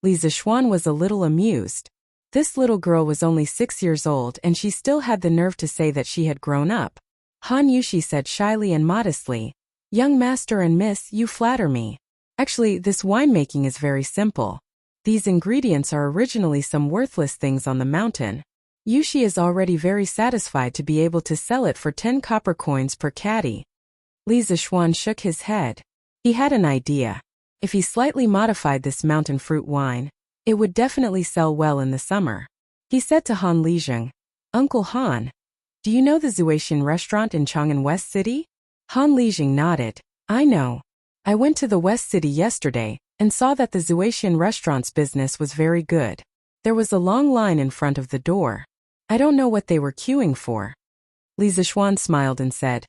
Li Zixuan was a little amused. This little girl was only 6 years old and she still had the nerve to say that she had grown up. Han Yushi said shyly and modestly, Young master and miss, you flatter me. Actually, this winemaking is very simple. These ingredients are originally some worthless things on the mountain. Yushi is already very satisfied to be able to sell it for 10 copper coins per caddy. Li Zishuan shook his head. He had an idea. If he slightly modified this mountain fruit wine, it would definitely sell well in the summer. He said to Han Lijing, "Uncle Han, do you know the Zuaitian restaurant in Chang'an West City?" Han Lijing nodded. "I know. I went to the West City yesterday and saw that the Zuaitian restaurant's business was very good. There was a long line in front of the door. I don't know what they were queuing for." Li Zishuan smiled and said,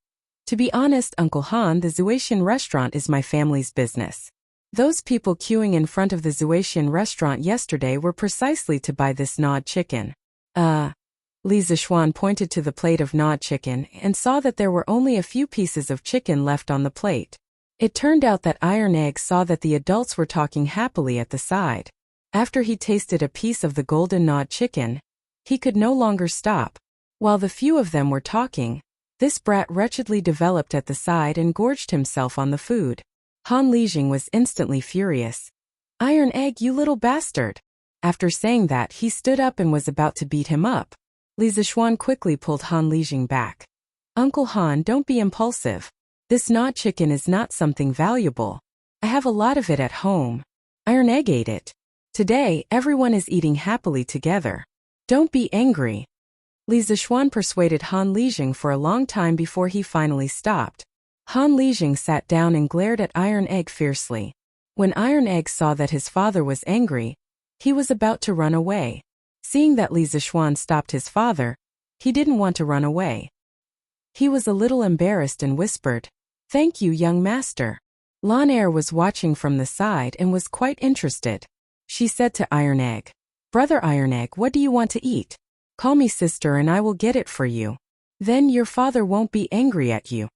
"To be honest, Uncle Han, the Zuaitian restaurant is my family's business. Those people queuing in front of the Zuaitian restaurant yesterday were precisely to buy this gnawed chicken." Li Zishuan pointed to the plate of gnawed chicken and saw that there were only a few pieces of chicken left on the plate. It turned out that Iron Egg saw that the adults were talking happily at the side. After he tasted a piece of the golden gnawed chicken, he could no longer stop. While the few of them were talking, this brat wretchedly developed at the side and gorged himself on the food. Han Lijing was instantly furious. "Iron Egg, you little bastard!" After saying that, he stood up and was about to beat him up. Li Zishuan quickly pulled Han Lijing back. "Uncle Han, don't be impulsive. This gnawed chicken is not something valuable. I have a lot of it at home. Iron Egg ate it. Today, everyone is eating happily together. Don't be angry." Li Zishuan persuaded Han Lijing for a long time before he finally stopped. Han Lijing sat down and glared at Iron Egg fiercely. When Iron Egg saw that his father was angry, he was about to run away. Seeing that Li Zishuan stopped his father, he didn't want to run away. He was a little embarrassed and whispered, "Thank you, young master." Lan Er was watching from the side and was quite interested. She said to Iron Egg, "Brother Iron Egg, what do you want to eat? Call me sister and I will get it for you. Then your father won't be angry at you."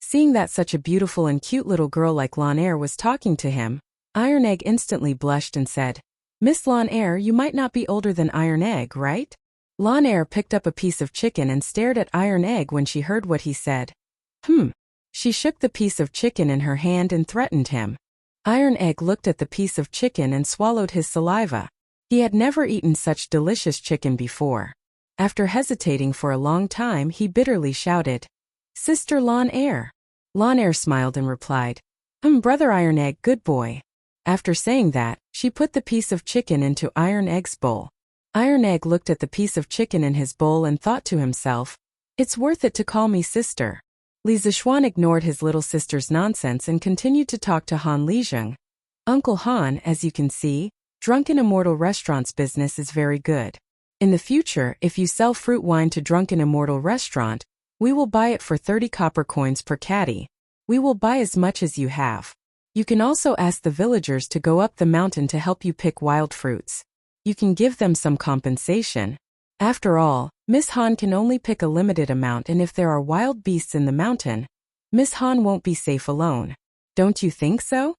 Seeing that such a beautiful and cute little girl like Lan Er was talking to him, Iron Egg instantly blushed and said, "Miss Lan Er, you might not be older than Iron Egg, right?" Lan Er picked up a piece of chicken and stared at Iron Egg when she heard what he said. She shook the piece of chicken in her hand and threatened him. Iron Egg looked at the piece of chicken and swallowed his saliva. He had never eaten such delicious chicken before. After hesitating for a long time, he bitterly shouted, "Sister Lan Er." Lan Er smiled and replied, Brother Iron Egg, good boy." After saying that, she put the piece of chicken into Iron Egg's bowl. Iron Egg looked at the piece of chicken in his bowl and thought to himself, "It's worth it to call me sister." Li Zishuan ignored his little sister's nonsense and continued to talk to Han Lijing. "Uncle Han, as you can see, Drunken Immortal Restaurant's business is very good. In the future, if you sell fruit wine to Drunken Immortal Restaurant, we will buy it for 30 copper coins per caddy. We will buy as much as you have. You can also ask the villagers to go up the mountain to help you pick wild fruits. You can give them some compensation. After all, Miss Han can only pick a limited amount, and if there are wild beasts in the mountain, Miss Han won't be safe alone. Don't you think so?"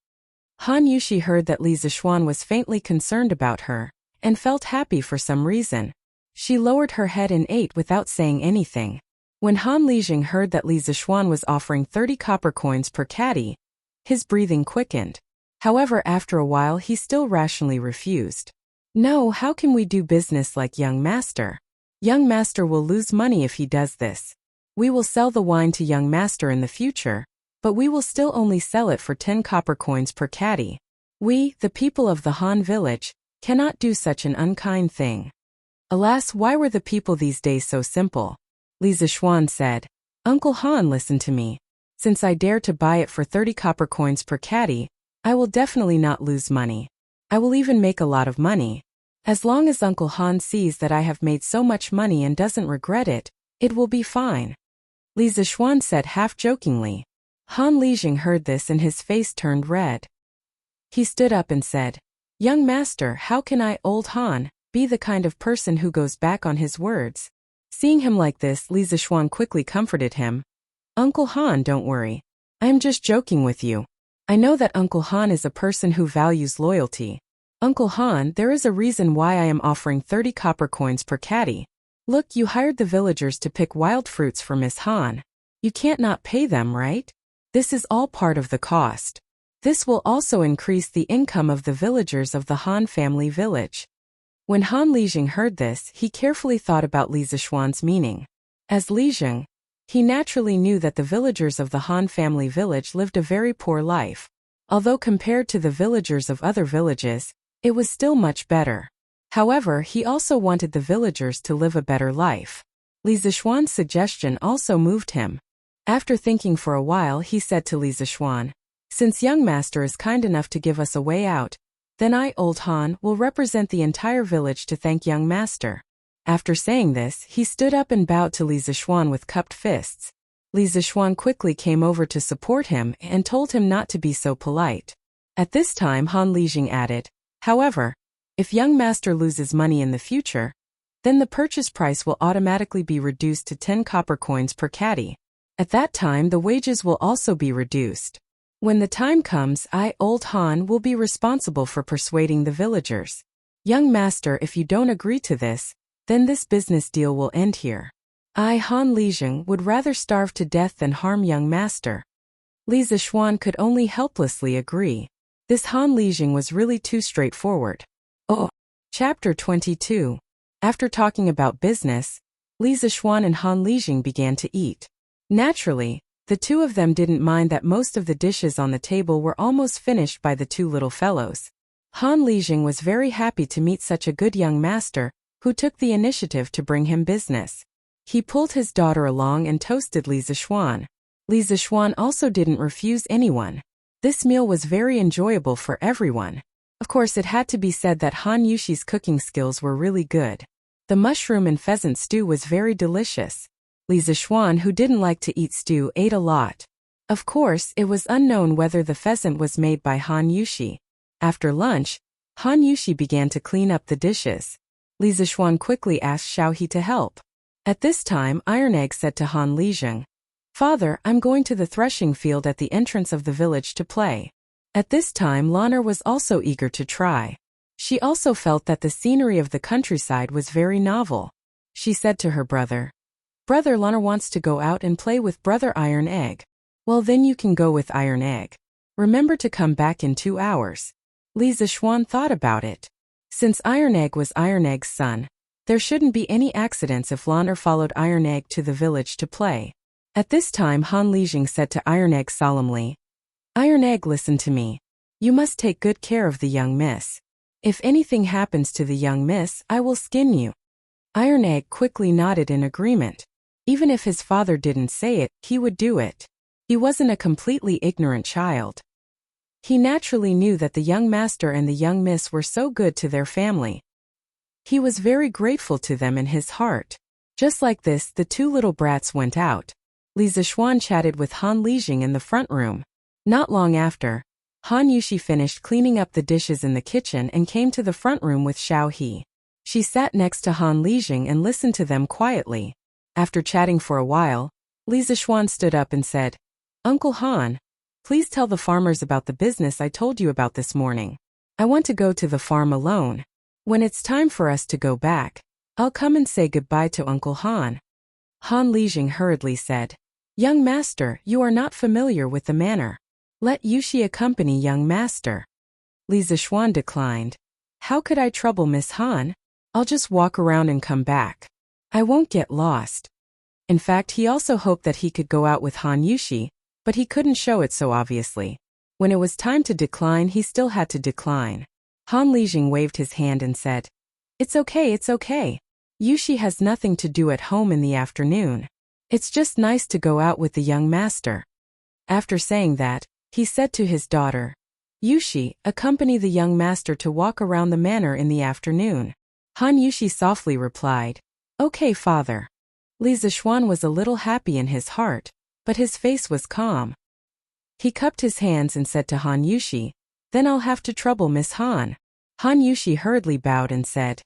Han Yushi heard that Li Zishuan was faintly concerned about her, and felt happy for some reason. She lowered her head and ate without saying anything. When Han Lijing heard that Li Zishuan was offering 30 copper coins per caddy, his breathing quickened. However, after a while he still rationally refused. "No, how can we do business like young master? Young master will lose money if he does this. We will sell the wine to young master in the future, but we will still only sell it for 10 copper coins per caddy. We, the people of the Han village, cannot do such an unkind thing." Alas, why were the people these days so simple? Li Zishuan said, "Uncle Han, listen to me. Since I dare to buy it for 30 copper coins per caddy, I will definitely not lose money. I will even make a lot of money. As long as Uncle Han sees that I have made so much money and doesn't regret it, it will be fine." Li Zishuan said half-jokingly. Han Lijing heard this and his face turned red. He stood up and said, "Young master, how can I, old Han, be the kind of person who goes back on his words?" Seeing him like this, Li Zishuan quickly comforted him. "Uncle Han, don't worry. I am just joking with you. I know that Uncle Han is a person who values loyalty. Uncle Han, there is a reason why I am offering 30 copper coins per caddy. Look, you hired the villagers to pick wild fruits for Miss Han. You can't not pay them, right? This is all part of the cost. This will also increase the income of the villagers of the Han family village." When Han Lijing heard this, he carefully thought about Li Zishuan's meaning. As Lijing, he naturally knew that the villagers of the Han family village lived a very poor life. Although compared to the villagers of other villages, it was still much better. However, he also wanted the villagers to live a better life. Li Zishuan's suggestion also moved him. After thinking for a while, he said to Li Zishuan, "Since young master is kind enough to give us a way out, then I, old Han, will represent the entire village to thank young master." After saying this, he stood up and bowed to Li Zishuan with cupped fists. Li Zishuan quickly came over to support him and told him not to be so polite. At this time, Han Lijing added, "However, if young master loses money in the future, then the purchase price will automatically be reduced to 10 copper coins per caddy. At that time, the wages will also be reduced. When the time comes, I, old Han, will be responsible for persuading the villagers. Young master, if you don't agree to this, then this business deal will end here. I, Han Lijing, would rather starve to death than harm young master." Li Zishuan could only helplessly agree. This Han Lijing was really too straightforward. Oh. Chapter 22. After talking about business, Li Zishuan and Han Lijing began to eat. Naturally, the two of them didn't mind that most of the dishes on the table were almost finished by the two little fellows. Han Lijing was very happy to meet such a good young master, who took the initiative to bring him business. He pulled his daughter along and toasted Li Zishuan. Li Zishuan also didn't refuse anyone. This meal was very enjoyable for everyone. Of course, it had to be said that Han Yushi's cooking skills were really good. The mushroom and pheasant stew was very delicious. Li Zishuan, who didn't like to eat stew, ate a lot. Of course, it was unknown whether the pheasant was made by Han Yushi. After lunch, Han Yushi began to clean up the dishes. Li Zishuan quickly asked Xiao He to help. At this time, Iron Egg said to Han Lijing, "Father, I'm going to the threshing field at the entrance of the village to play." At this time, Lanner was also eager to try. She also felt that the scenery of the countryside was very novel. She said to her brother, "Brother, Lanner wants to go out and play with brother Iron Egg." "Well, then you can go with Iron Egg. Remember to come back in 2 hours." Li Zishuan thought about it. Since Iron Egg was Iron Egg's son, there shouldn't be any accidents if Lanner followed Iron Egg to the village to play. At this time, Han Lijing said to Iron Egg solemnly, "Iron Egg, listen to me. You must take good care of the young miss. If anything happens to the young miss, I will skin you." Iron Egg quickly nodded in agreement. Even if his father didn't say it, he would do it. He wasn't a completely ignorant child. He naturally knew that the young master and the young miss were so good to their family. He was very grateful to them in his heart. Just like this, the two little brats went out. Li Zishuan chatted with Han Lijing in the front room. Not long after, Han Yushi finished cleaning up the dishes in the kitchen and came to the front room with Xiao He. She sat next to Han Lijing and listened to them quietly. After chatting for a while, Li Zishuan stood up and said, "Uncle Han, please tell the farmers about the business I told you about this morning. I want to go to the farm alone. When it's time for us to go back, I'll come and say goodbye to Uncle Han." Han Lijing hurriedly said, "Young master, you are not familiar with the manner. Let Yushi accompany young master." Li Zishuan declined. "How could I trouble Miss Han? I'll just walk around and come back. I won't get lost." In fact, he also hoped that he could go out with Han Yushi, but he couldn't show it so obviously. When it was time to decline, he still had to decline. Han Lijing waved his hand and said, it's okay. Yushi has nothing to do at home in the afternoon. It's just nice to go out with the young master." After saying that, he said to his daughter, "Yushi, accompany the young master to walk around the manor in the afternoon." Han Yushi softly replied, "Okay, father." Li Zishuan was a little happy in his heart, but his face was calm. He cupped his hands and said to Han Yushi, "Then I'll have to trouble Miss Han." Han Yushi hurriedly bowed and said,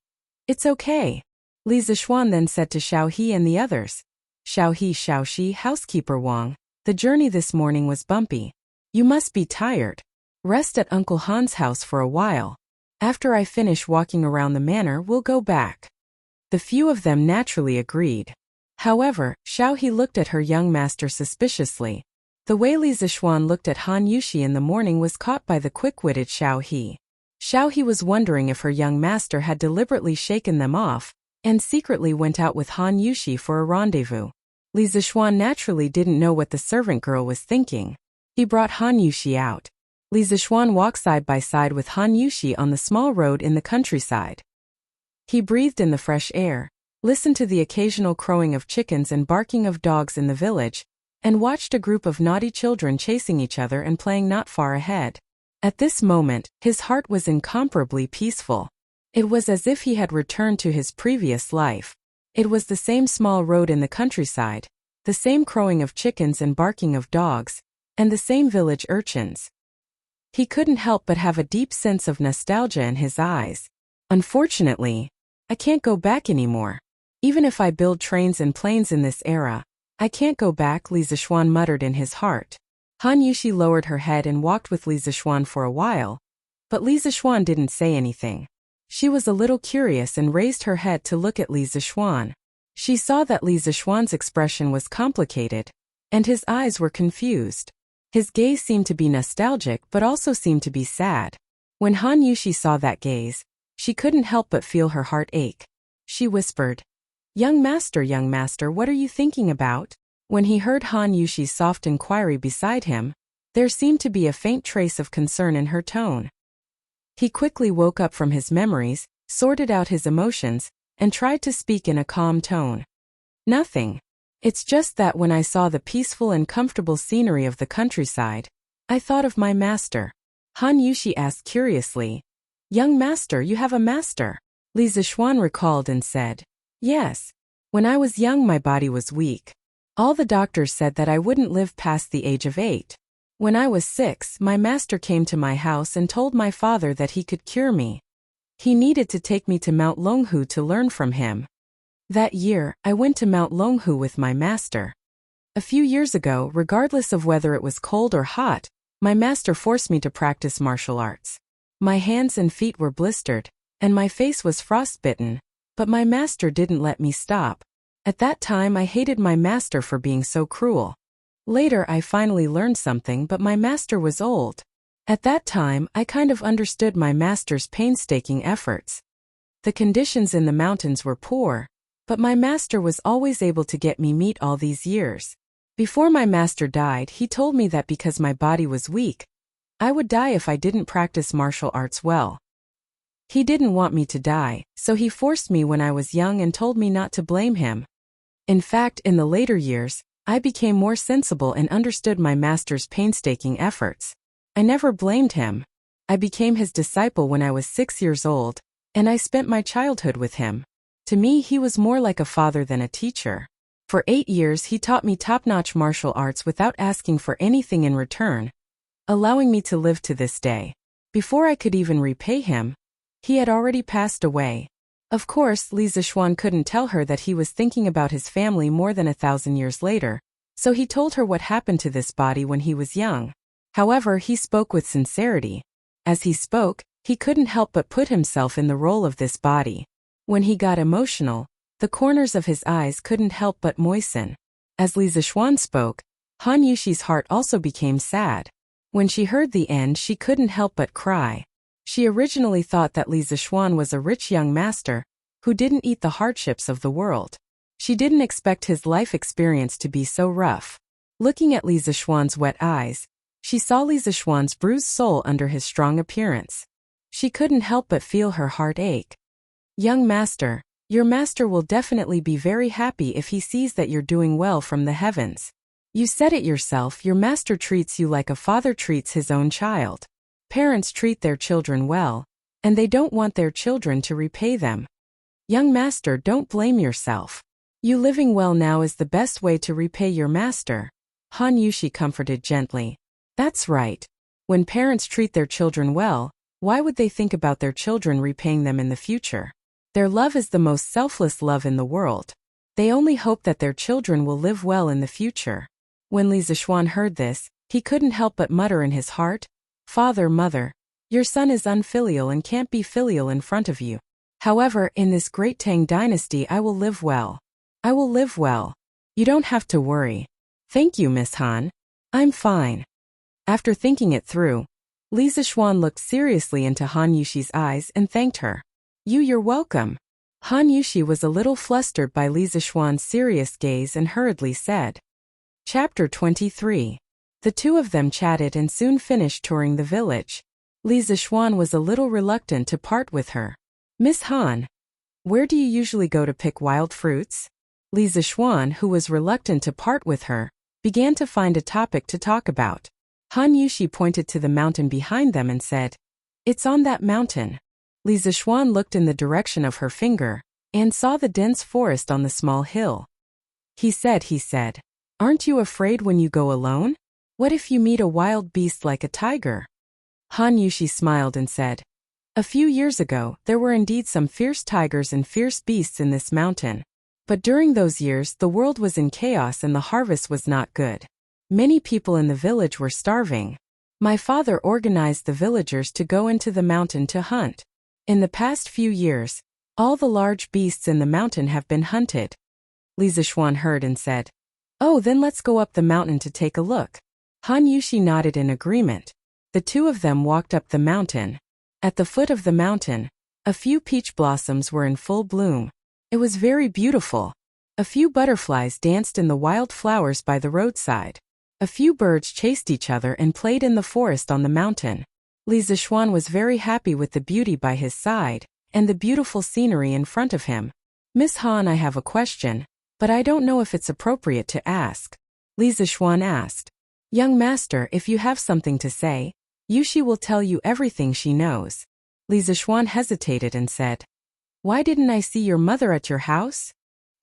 "It's okay." Li Zishuan then said to Xiao He and the others, "Xiao He, Xiao Shi, housekeeper Wang, the journey this morning was bumpy. You must be tired. Rest at Uncle Han's house for a while. After I finish walking around the manor, we'll go back." The few of them naturally agreed. However, Xiao He looked at her young master suspiciously. The way Li Zishuan looked at Han Yushi in the morning was caught by the quick-witted Xiao He. Xiao was wondering if her young master had deliberately shaken them off, and secretly went out with Han Yushi for a rendezvous. Li Zixuan naturally didn't know what the servant girl was thinking. He brought Han Yushi out. Li Zixuan walked side by side with Han Yushi on the small road in the countryside. He breathed in the fresh air, listened to the occasional crowing of chickens and barking of dogs in the village, and watched a group of naughty children chasing each other and playing not far ahead. At this moment, his heart was incomparably peaceful. It was as if he had returned to his previous life. It was the same small road in the countryside, the same crowing of chickens and barking of dogs, and the same village urchins. He couldn't help but have a deep sense of nostalgia in his eyes. Unfortunately, I can't go back anymore. Even if I build trains and planes in this era, I can't go back, Li Zixuan muttered in his heart. Han Yushi lowered her head and walked with Li Zixuan for a while, but Li Zixuan didn't say anything. She was a little curious and raised her head to look at Li Zixuan. She saw that Li Zixuan's expression was complicated, and his eyes were confused. His gaze seemed to be nostalgic but also seemed to be sad. When Han Yushi saw that gaze, she couldn't help but feel her heart ache. She whispered, young master, what are you thinking about?" When he heard Han Yushi's soft inquiry beside him, there seemed to be a faint trace of concern in her tone. He quickly woke up from his memories, sorted out his emotions, and tried to speak in a calm tone. "Nothing. It's just that when I saw the peaceful and comfortable scenery of the countryside, I thought of my master." Han Yushi asked curiously, "Young master, you have a master?" Li Zixuan recalled and said, "Yes. When I was young my body was weak. All the doctors said that I wouldn't live past the age of 8. When I was 6, my master came to my house and told my father that he could cure me. He needed to take me to Mount Longhu to learn from him. That year, I went to Mount Longhu with my master. A few years ago, regardless of whether it was cold or hot, my master forced me to practice martial arts. My hands and feet were blistered, and my face was frostbitten, but my master didn't let me stop. At that time I hated my master for being so cruel. Later I finally learned something, but my master was old. At that time I kind of understood my master's painstaking efforts. The conditions in the mountains were poor, but my master was always able to get me meat all these years. Before my master died, he told me that because my body was weak, I would die if I didn't practice martial arts well. He didn't want me to die, so he forced me when I was young and told me not to blame him. In fact, in the later years, I became more sensible and understood my master's painstaking efforts. I never blamed him. I became his disciple when I was 6 years old, and I spent my childhood with him. To me, he was more like a father than a teacher. For 8 years he taught me top-notch martial arts without asking for anything in return, allowing me to live to this day. Before I could even repay him, he had already passed away. Of course, Li Zixuan couldn't tell her that he was thinking about his family more than 1,000 years later, so he told her what happened to this body when he was young. However, he spoke with sincerity. As he spoke, he couldn't help but put himself in the role of this body. When he got emotional, the corners of his eyes couldn't help but moisten. As Li Zixuan spoke, Han Yushi's heart also became sad. When she heard the end, she couldn't help but cry. She originally thought that Li Zixuan was a rich young master who didn't eat the hardships of the world. She didn't expect his life experience to be so rough. Looking at Li Zixuan's wet eyes, she saw Li Zixuan's bruised soul under his strong appearance. She couldn't help but feel her heart ache. "Young master, your master will definitely be very happy if he sees that you're doing well from the heavens. You said it yourself, your master treats you like a father treats his own child. Parents treat their children well, and they don't want their children to repay them. Young master, don't blame yourself. You living well now is the best way to repay your master," Han Yushi comforted gently. "That's right. When parents treat their children well, why would they think about their children repaying them in the future? Their love is the most selfless love in the world. They only hope that their children will live well in the future." When Li Zixuan heard this, he couldn't help but mutter in his heart, "Father, mother, your son is unfilial and can't be filial in front of you. However, in this great Tang dynasty I will live well. I will live well. You don't have to worry." "Thank you, Miss Han. I'm fine." After thinking it through, Li Zixuan looked seriously into Han Yushi's eyes and thanked her. You're welcome. Han Yushi was a little flustered by Li Zixuan's serious gaze and hurriedly said. Chapter 23. The two of them chatted and soon finished touring the village. Li Zixuan was a little reluctant to part with her. Miss Han, where do you usually go to pick wild fruits? Li Zixuan, who was reluctant to part with her, began to find a topic to talk about. Han Yushi pointed to the mountain behind them and said, It's on that mountain. Li Zixuan looked in the direction of her finger and saw the dense forest on the small hill. He said, Aren't you afraid when you go alone? What if you meet a wild beast like a tiger? Han Yushi smiled and said, A few years ago, there were indeed some fierce tigers and fierce beasts in this mountain. But during those years, the world was in chaos and the harvest was not good. Many people in the village were starving. My father organized the villagers to go into the mountain to hunt. In the past few years, all the large beasts in the mountain have been hunted. Li Zixuan heard and said, Oh, then let's go up the mountain to take a look. Han Yushi nodded in agreement. The two of them walked up the mountain. At the foot of the mountain, a few peach blossoms were in full bloom. It was very beautiful. A few butterflies danced in the wild flowers by the roadside. A few birds chased each other and played in the forest on the mountain. Li Zixuan was very happy with the beauty by his side and the beautiful scenery in front of him. Miss Han, I have a question, but I don't know if it's appropriate to ask. Li Zixuan asked. Young master, if you have something to say, Yushi will tell you everything she knows. Li Zixuan hesitated and said, Why didn't I see your mother at your house?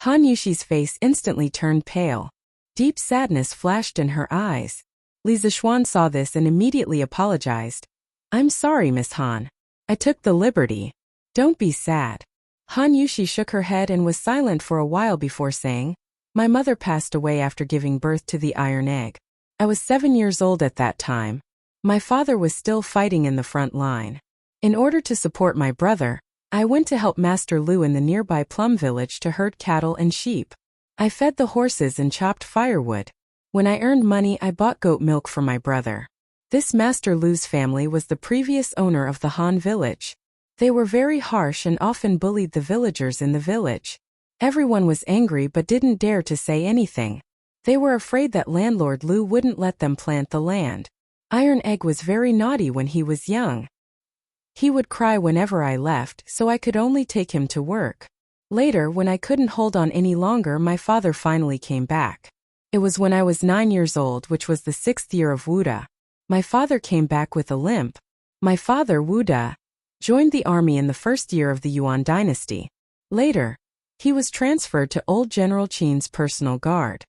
Han Yushi's face instantly turned pale. Deep sadness flashed in her eyes. Li Zixuan saw this and immediately apologized. I'm sorry, Miss Han. I took the liberty. Don't be sad. Han Yushi shook her head and was silent for a while before saying, My mother passed away after giving birth to the iron egg. I was 7 years old at that time. My father was still fighting in the front line. In order to support my brother, I went to help Master Lu in the nearby plum village to herd cattle and sheep. I fed the horses and chopped firewood. When I earned money, I bought goat milk for my brother. This Master Lu's family was the previous owner of the Han village. They were very harsh and often bullied the villagers in the village. Everyone was angry but didn't dare to say anything. They were afraid that landlord Lu wouldn't let them plant the land. Iron Egg was very naughty when he was young. He would cry whenever I left, so I could only take him to work. Later, when I couldn't hold on any longer, my father finally came back. It was when I was 9 years old, which was the 6th year of Wuda. My father came back with a limp. My father, Wuda, joined the army in the first year of the Yuan dynasty. Later, he was transferred to old General Qin's personal guard.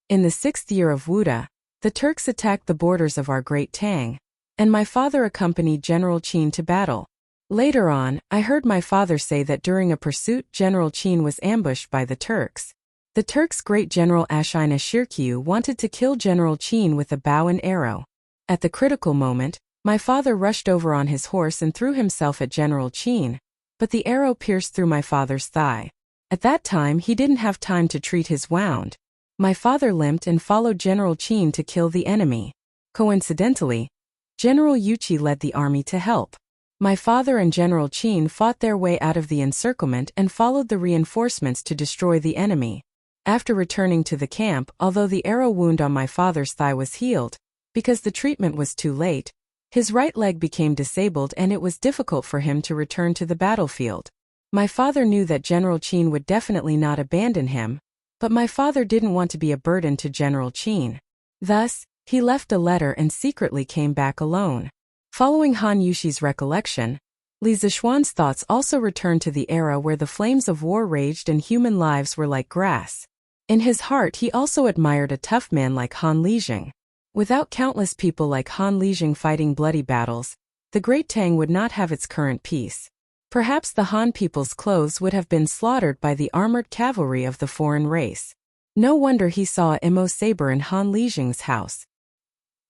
In the 6th year of Wuda, the Turks attacked the borders of our Great Tang, and my father accompanied General Qin to battle. Later on, I heard my father say that during a pursuit, General Qin was ambushed by the Turks. The Turks' great general Ashina Shirkyu wanted to kill General Qin with a bow and arrow. At the critical moment, my father rushed over on his horse and threw himself at General Qin, but the arrow pierced through my father's thigh. At that time, he didn't have time to treat his wound. My father limped and followed General Qin to kill the enemy. Coincidentally, General Yuqi led the army to help. My father and General Qin fought their way out of the encirclement and followed the reinforcements to destroy the enemy. After returning to the camp, although the arrow wound on my father's thigh was healed, because the treatment was too late, his right leg became disabled and it was difficult for him to return to the battlefield. My father knew that General Qin would definitely not abandon him, but my father didn't want to be a burden to General Qin. Thus, he left a letter and secretly came back alone. Following Han Yushi's recollection, Li Zixuan's thoughts also returned to the era where the flames of war raged and human lives were like grass. In his heart, he also admired a tough man like Han Lijing. Without countless people like Han Lijing fighting bloody battles, the Great Tang would not have its current peace. Perhaps the Han people's clothes would have been slaughtered by the armored cavalry of the foreign race. No wonder he saw a Emo saber in Han Lijing's house.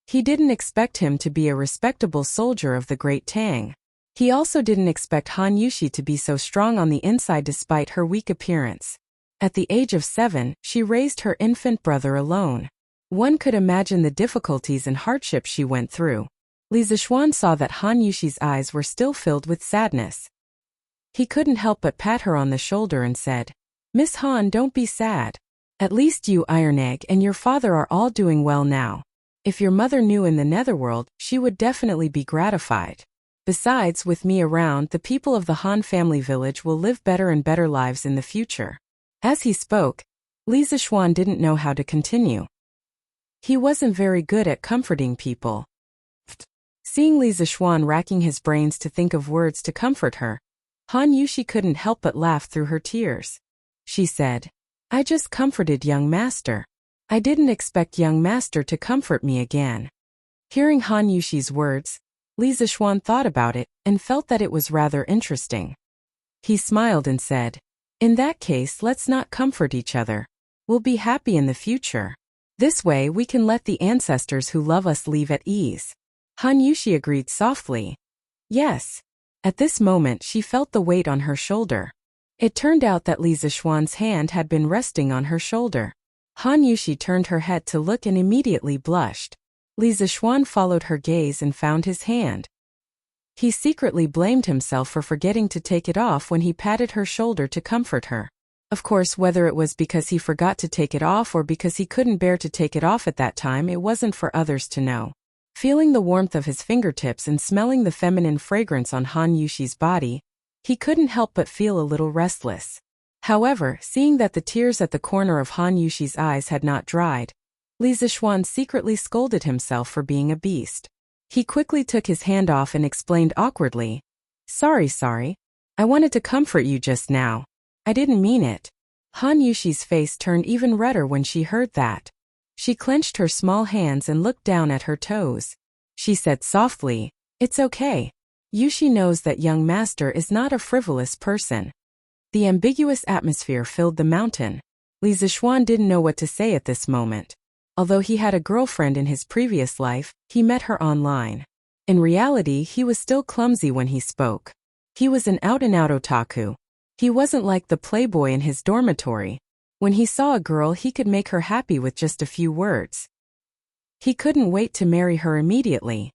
He didn't expect him to be a respectable soldier of the Great Tang. He also didn't expect Han Yushi to be so strong on the inside despite her weak appearance. At the age of 7, she raised her infant brother alone. One could imagine the difficulties and hardships she went through. Li Zixuan saw that Han Yushi's eyes were still filled with sadness. He couldn't help but pat her on the shoulder and said, "Miss Han, don't be sad. At least you, Iron Egg, and your father are all doing well now. If your mother knew in the netherworld, she would definitely be gratified. Besides, with me around, the people of the Han family village will live better and better lives in the future." As he spoke, Li Zixuan didn't know how to continue. He wasn't very good at comforting people. Seeing Li Zixuan racking his brains to think of words to comfort her, Han Yushi couldn't help but laugh through her tears. She said, "I just comforted young master. I didn't expect young master to comfort me again." Hearing Han Yushi's words, Li Zixuan thought about it and felt that it was rather interesting. He smiled and said, "In that case, let's not comfort each other. We'll be happy in the future. This way we can let the ancestors who love us leave at ease." Han Yushi agreed softly. Yes. At this moment she felt the weight on her shoulder. It turned out that Li Zixuan's hand had been resting on her shoulder. Han Yushi turned her head to look and immediately blushed. Li Zixuan followed her gaze and found his hand. He secretly blamed himself for forgetting to take it off when he patted her shoulder to comfort her. Of course, whether it was because he forgot to take it off or because he couldn't bear to take it off at that time, it wasn't for others to know. Feeling the warmth of his fingertips and smelling the feminine fragrance on Han Yushi's body, he couldn't help but feel a little restless. However, seeing that the tears at the corner of Han Yushi's eyes had not dried, Li Zixuan secretly scolded himself for being a beast. He quickly took his hand off and explained awkwardly, Sorry. I wanted to comfort you just now. I didn't mean it." Han Yushi's face turned even redder when she heard that. She clenched her small hands and looked down at her toes. She said softly, "It's okay. Yushi knows that young master is not a frivolous person." The ambiguous atmosphere filled the mountain. Li Zixuan didn't know what to say at this moment. Although he had a girlfriend in his previous life, he met her online. In reality, he was still clumsy when he spoke. He was an out-and-out otaku. He wasn't like the playboy in his dormitory. When he saw a girl, he could make her happy with just a few words. He couldn't wait to marry her immediately.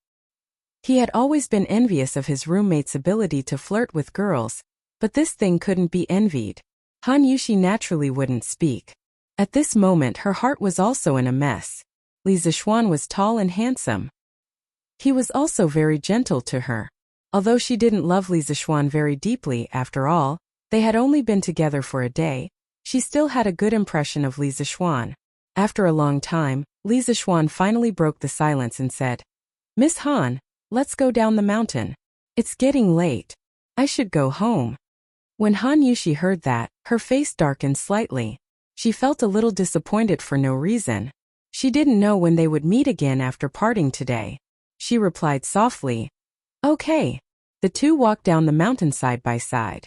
He had always been envious of his roommate's ability to flirt with girls, but this thing couldn't be envied. Han Yushi naturally wouldn't speak. At this moment her heart was also in a mess. Li Zixuan was tall and handsome. He was also very gentle to her. Although she didn't love Li Zixuan very deeply, after all, they had only been together for a day, she still had a good impression of Li Zixuan. After a long time, Li Zixuan finally broke the silence and said, "Miss Han, let's go down the mountain. It's getting late. I should go home." When Han Yushi heard that, her face darkened slightly. She felt a little disappointed for no reason. She didn't know when they would meet again after parting today. She replied softly, "Okay." The two walked down the mountain side by side.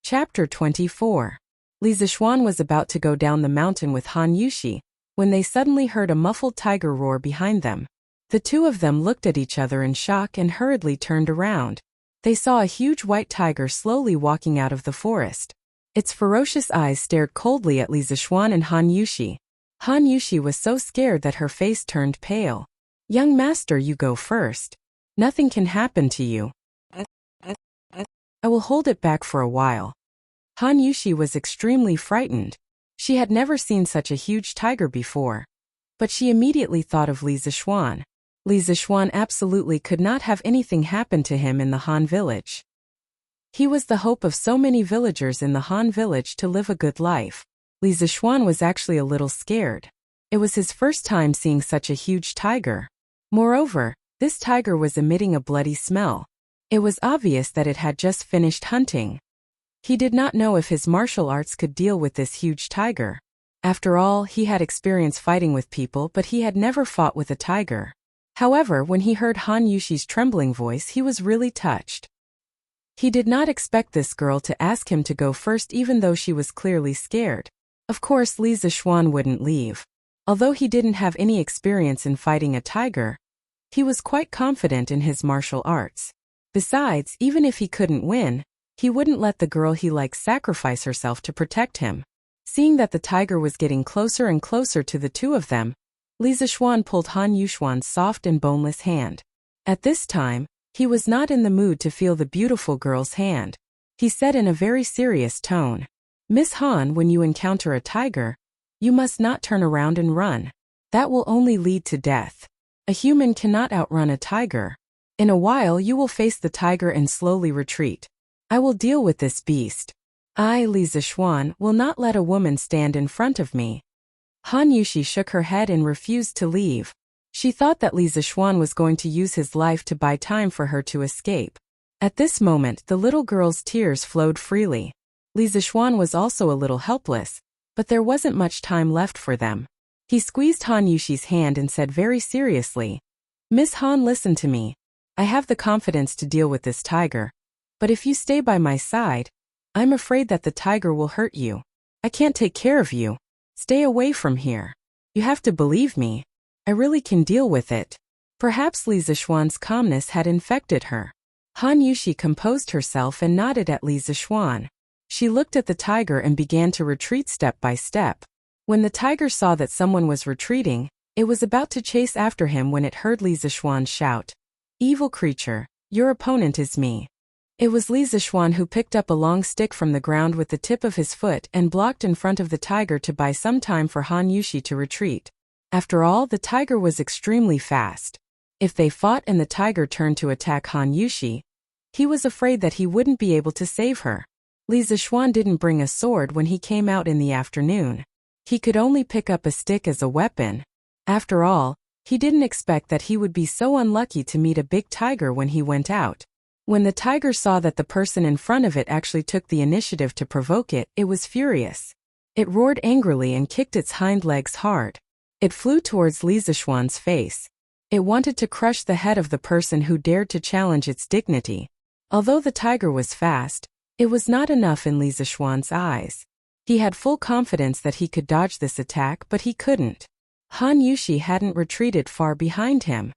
Chapter 24. Li Zixuan was about to go down the mountain with Han Yushi when they suddenly heard a muffled tiger roar behind them. The two of them looked at each other in shock and hurriedly turned around. They saw a huge white tiger slowly walking out of the forest. Its ferocious eyes stared coldly at Li Zixuan and Han Yushi. Han Yushi was so scared that her face turned pale. "Young master, you go first. Nothing can happen to you. I will hold it back for a while." Han Yushi was extremely frightened. She had never seen such a huge tiger before. But she immediately thought of Li Zixuan. Li Zixuan absolutely could not have anything happen to him in the Han village. He was the hope of so many villagers in the Han village to live a good life. Li Zixuan was actually a little scared. It was his first time seeing such a huge tiger. Moreover, this tiger was emitting a bloody smell. It was obvious that it had just finished hunting. He did not know if his martial arts could deal with this huge tiger. After all, he had experience fighting with people, but he had never fought with a tiger. However, when he heard Han Yushi's trembling voice, he was really touched. He did not expect this girl to ask him to go first even though she was clearly scared. Of course, Li Zixuan wouldn't leave. Although he didn't have any experience in fighting a tiger, he was quite confident in his martial arts. Besides, even if he couldn't win, he wouldn't let the girl he liked sacrifice herself to protect him. Seeing that the tiger was getting closer and closer to the two of them, Li Zixuan pulled Han Yushuan's soft and boneless hand. At this time, he was not in the mood to feel the beautiful girl's hand. He said in a very serious tone, "Miss Han, when you encounter a tiger, you must not turn around and run. That will only lead to death. A human cannot outrun a tiger. In a while you will face the tiger and slowly retreat. I will deal with this beast. I, Li Zixuan, will not let a woman stand in front of me." Han Yushi shook her head and refused to leave. She thought that Li Zixuan was going to use his life to buy time for her to escape. At this moment, the little girl's tears flowed freely. Li Zixuan was also a little helpless, but there wasn't much time left for them. He squeezed Han Yushi's hand and said very seriously, "Miss Han, listen to me. I have the confidence to deal with this tiger. But if you stay by my side, I'm afraid that the tiger will hurt you. I can't take care of you. Stay away from here. You have to believe me. I really can deal with it." Perhaps Li Zixuan's calmness had infected her. Han Yushi composed herself and nodded at Li Zixuan. She looked at the tiger and began to retreat step by step. When the tiger saw that someone was retreating, it was about to chase after him when it heard Li Zixuan shout, "Evil creature, your opponent is me." It was Li Zixuan who picked up a long stick from the ground with the tip of his foot and blocked in front of the tiger to buy some time for Han Yushi to retreat. After all, the tiger was extremely fast. If they fought and the tiger turned to attack Han Yushi, he was afraid that he wouldn't be able to save her. Li Zixuan didn't bring a sword when he came out in the afternoon. He could only pick up a stick as a weapon. After all, he didn't expect that he would be so unlucky to meet a big tiger when he went out. When the tiger saw that the person in front of it actually took the initiative to provoke it, it was furious. It roared angrily and kicked its hind legs hard. It flew towards Li Zixuan's face. It wanted to crush the head of the person who dared to challenge its dignity. Although the tiger was fast, it was not enough in Li Zixuan's eyes. He had full confidence that he could dodge this attack, but he couldn't. Han Yushi hadn't retreated far behind him.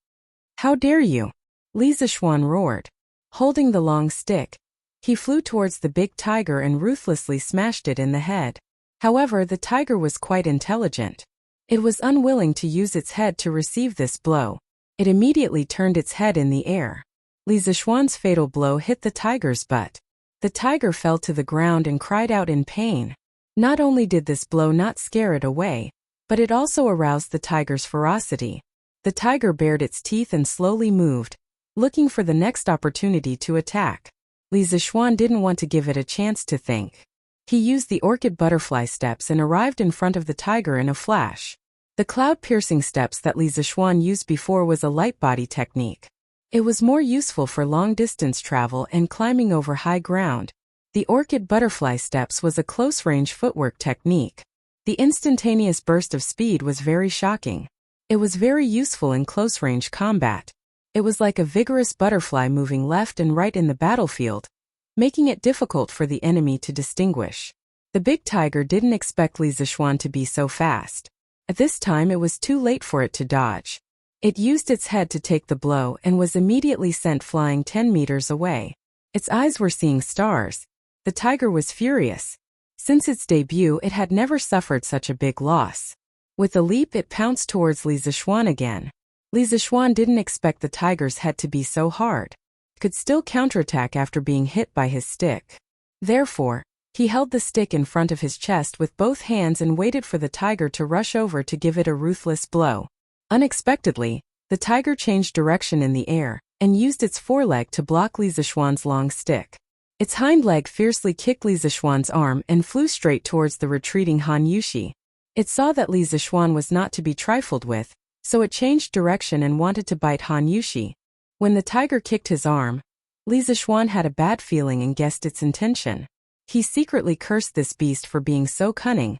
"How dare you?" Li Zixuan roared. Holding the long stick, he flew towards the big tiger and ruthlessly smashed it in the head. However, the tiger was quite intelligent. It was unwilling to use its head to receive this blow. It immediately turned its head in the air. Li Zixuan's fatal blow hit the tiger's butt. The tiger fell to the ground and cried out in pain. Not only did this blow not scare it away, but it also aroused the tiger's ferocity. The tiger bared its teeth and slowly moved, looking for the next opportunity to attack. Li Zixuan didn't want to give it a chance to think. He used the orchid butterfly steps and arrived in front of the tiger in a flash. The cloud-piercing steps that Li Zixuan used before was a light body technique. It was more useful for long-distance travel and climbing over high ground. The orchid butterfly steps was a close-range footwork technique. The instantaneous burst of speed was very shocking. It was very useful in close-range combat. It was like a vigorous butterfly moving left and right in the battlefield, making it difficult for the enemy to distinguish. The big tiger didn't expect Li Zixuan to be so fast. At this time it was too late for it to dodge. It used its head to take the blow and was immediately sent flying 10 meters away. Its eyes were seeing stars. The tiger was furious. Since its debut, it had never suffered such a big loss. With a leap, it pounced towards Li Zixuan again. Li Zixuan didn't expect the tiger's head to be so hard. It could still counterattack after being hit by his stick. Therefore, he held the stick in front of his chest with both hands and waited for the tiger to rush over to give it a ruthless blow. Unexpectedly, the tiger changed direction in the air and used its foreleg to block Li Zixuan's long stick. Its hind leg fiercely kicked Li Zixuan's arm and flew straight towards the retreating Han Yushi. It saw that Li Zixuan was not to be trifled with, so it changed direction and wanted to bite Han Yushi. When the tiger kicked his arm, Li Zixuan had a bad feeling and guessed its intention. He secretly cursed this beast for being so cunning,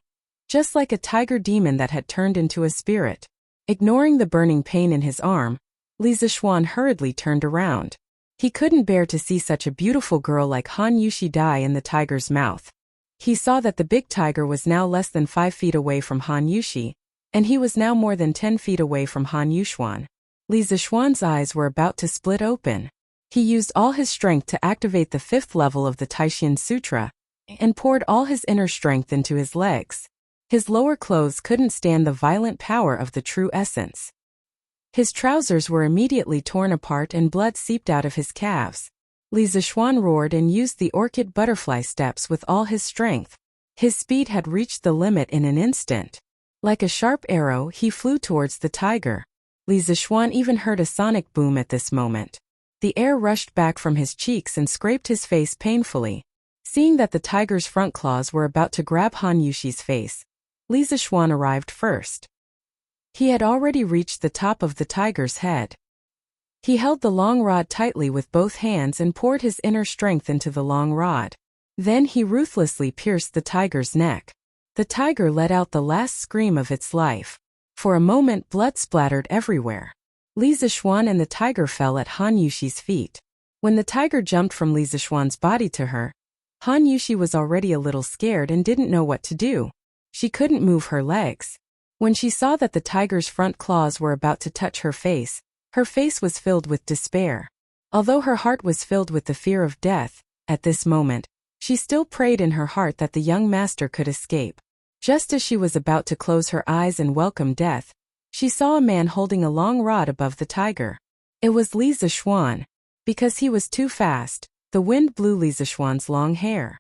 just like a tiger demon that had turned into a spirit. Ignoring the burning pain in his arm, Li Zixuan hurriedly turned around. He couldn't bear to see such a beautiful girl like Han Yushi die in the tiger's mouth. He saw that the big tiger was now less than 5 feet away from Han Yushi, and he was now more than 10 feet away from Han Yushuan. Li Zixuan's eyes were about to split open. He used all his strength to activate the 5th level of the Taishin Sutra, and poured all his inner strength into his legs. His lower clothes couldn't stand the violent power of the true essence. His trousers were immediately torn apart and blood seeped out of his calves. Li Zishuan roared and used the orchid butterfly steps with all his strength. His speed had reached the limit in an instant. Like a sharp arrow, he flew towards the tiger. Li Zishuan even heard a sonic boom at this moment. The air rushed back from his cheeks and scraped his face painfully. Seeing that the tiger's front claws were about to grab Han Yushi's face, Li Zishuan arrived first. He had already reached the top of the tiger's head. He held the long rod tightly with both hands and poured his inner strength into the long rod. Then he ruthlessly pierced the tiger's neck. The tiger let out the last scream of its life. For a moment, blood splattered everywhere. Li Zishuan and the tiger fell at Han Yushi's feet. When the tiger jumped from Li Zishuan's body to her, Han Yushi was already a little scared and didn't know what to do. She couldn't move her legs. When she saw that the tiger's front claws were about to touch her face was filled with despair. Although her heart was filled with the fear of death, at this moment, she still prayed in her heart that the young master could escape. Just as she was about to close her eyes and welcome death, she saw a man holding a long rod above the tiger. It was Li Zishuan. Because he was too fast, the wind blew Li Zishuan's long hair.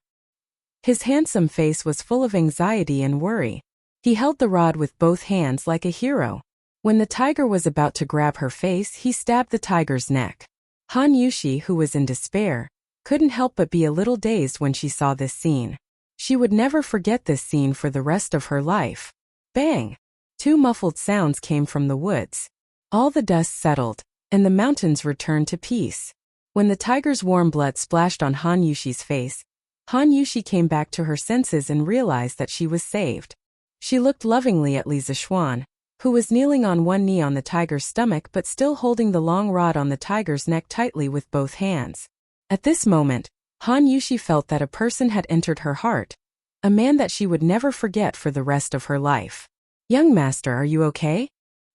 His handsome face was full of anxiety and worry. He held the rod with both hands like a hero. When the tiger was about to grab her face, he stabbed the tiger's neck. Han Yushi, who was in despair, couldn't help but be a little dazed when she saw this scene. She would never forget this scene for the rest of her life. Bang! Two muffled sounds came from the woods. All the dust settled, and the mountains returned to peace. When the tiger's warm blood splashed on Han Yushi's face, Han Yushi came back to her senses and realized that she was saved. She looked lovingly at Li Zishuan, who was kneeling on one knee on the tiger's stomach but still holding the long rod on the tiger's neck tightly with both hands. At this moment, Han Yushi felt that a person had entered her heart, a man that she would never forget for the rest of her life. "Young master, are you okay?"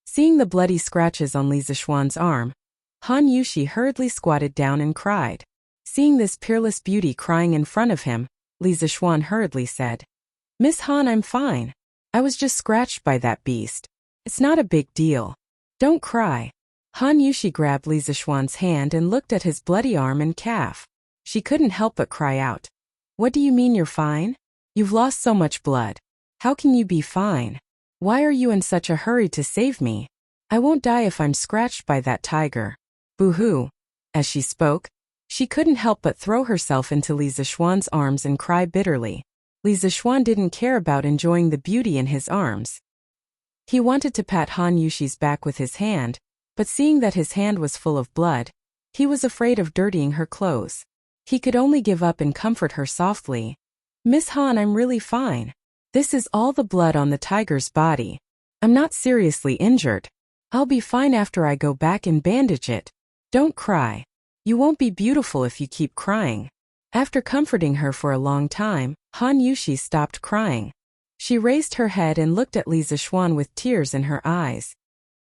Seeing the bloody scratches on Li Zishuan's arm, Han Yushi hurriedly squatted down and cried. Seeing this peerless beauty crying in front of him, Li Zishuan hurriedly said, "Miss Han, I'm fine. I was just scratched by that beast. It's not a big deal. Don't cry." Han Yushi grabbed Li Zishuan's hand and looked at his bloody arm and calf. She couldn't help but cry out. "What do you mean you're fine? You've lost so much blood. How can you be fine? Why are you in such a hurry to save me? I won't die if I'm scratched by that tiger." Boo-hoo. As she spoke, she couldn't help but throw herself into Li Zishuan's arms and cry bitterly. Li Zishuan didn't care about enjoying the beauty in his arms. He wanted to pat Han Yushi's back with his hand, but seeing that his hand was full of blood, he was afraid of dirtying her clothes. He could only give up and comfort her softly. "Miss Han, I'm really fine. This is all the blood on the tiger's body. I'm not seriously injured. I'll be fine after I go back and bandage it. Don't cry. You won't be beautiful if you keep crying." After comforting her for a long time, Han Yushi stopped crying. She raised her head and looked at Li Zishuan with tears in her eyes.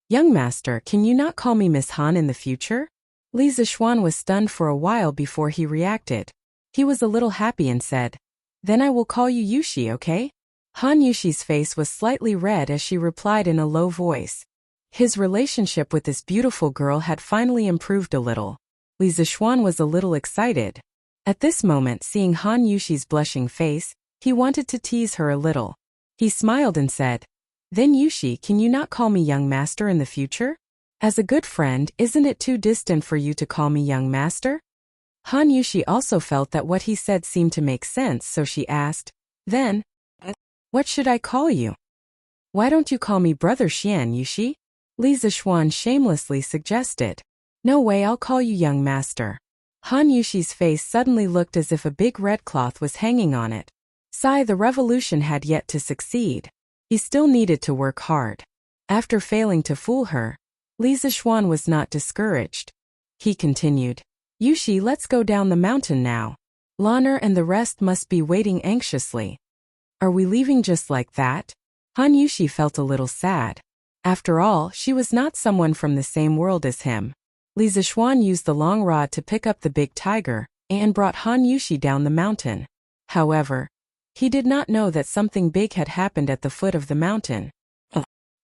"Young master, can you not call me Miss Han in the future?" Li Zishuan was stunned for a while before he reacted. He was a little happy and said, "Then I will call you Yushi, okay?" Han Yushi's face was slightly red as she replied in a low voice. His relationship with this beautiful girl had finally improved a little. Li Zishuan was a little excited. At this moment, seeing Han Yushi's blushing face, he wanted to tease her a little. He smiled and said, "Then Yushi, can you not call me young master in the future? As a good friend, isn't it too distant for you to call me young master?" Han Yushi also felt that what he said seemed to make sense, so she asked, "Then, what should I call you?" "Why don't you call me Brother Xian, Yushi?" Li Zishuan shamelessly suggested. "No way, I'll call you young master." Han Yushi's face suddenly looked as if a big red cloth was hanging on it. Sigh, the revolution had yet to succeed. He still needed to work hard. After failing to fool her, Li Zishuan was not discouraged. He continued, "Yushi, let's go down the mountain now. Lanner and the rest must be waiting anxiously." "Are we leaving just like that?" Han Yushi felt a little sad. After all, she was not someone from the same world as him. Li Zishuan used the long rod to pick up the big tiger and brought Han Yushi down the mountain. However, he did not know that something big had happened at the foot of the mountain.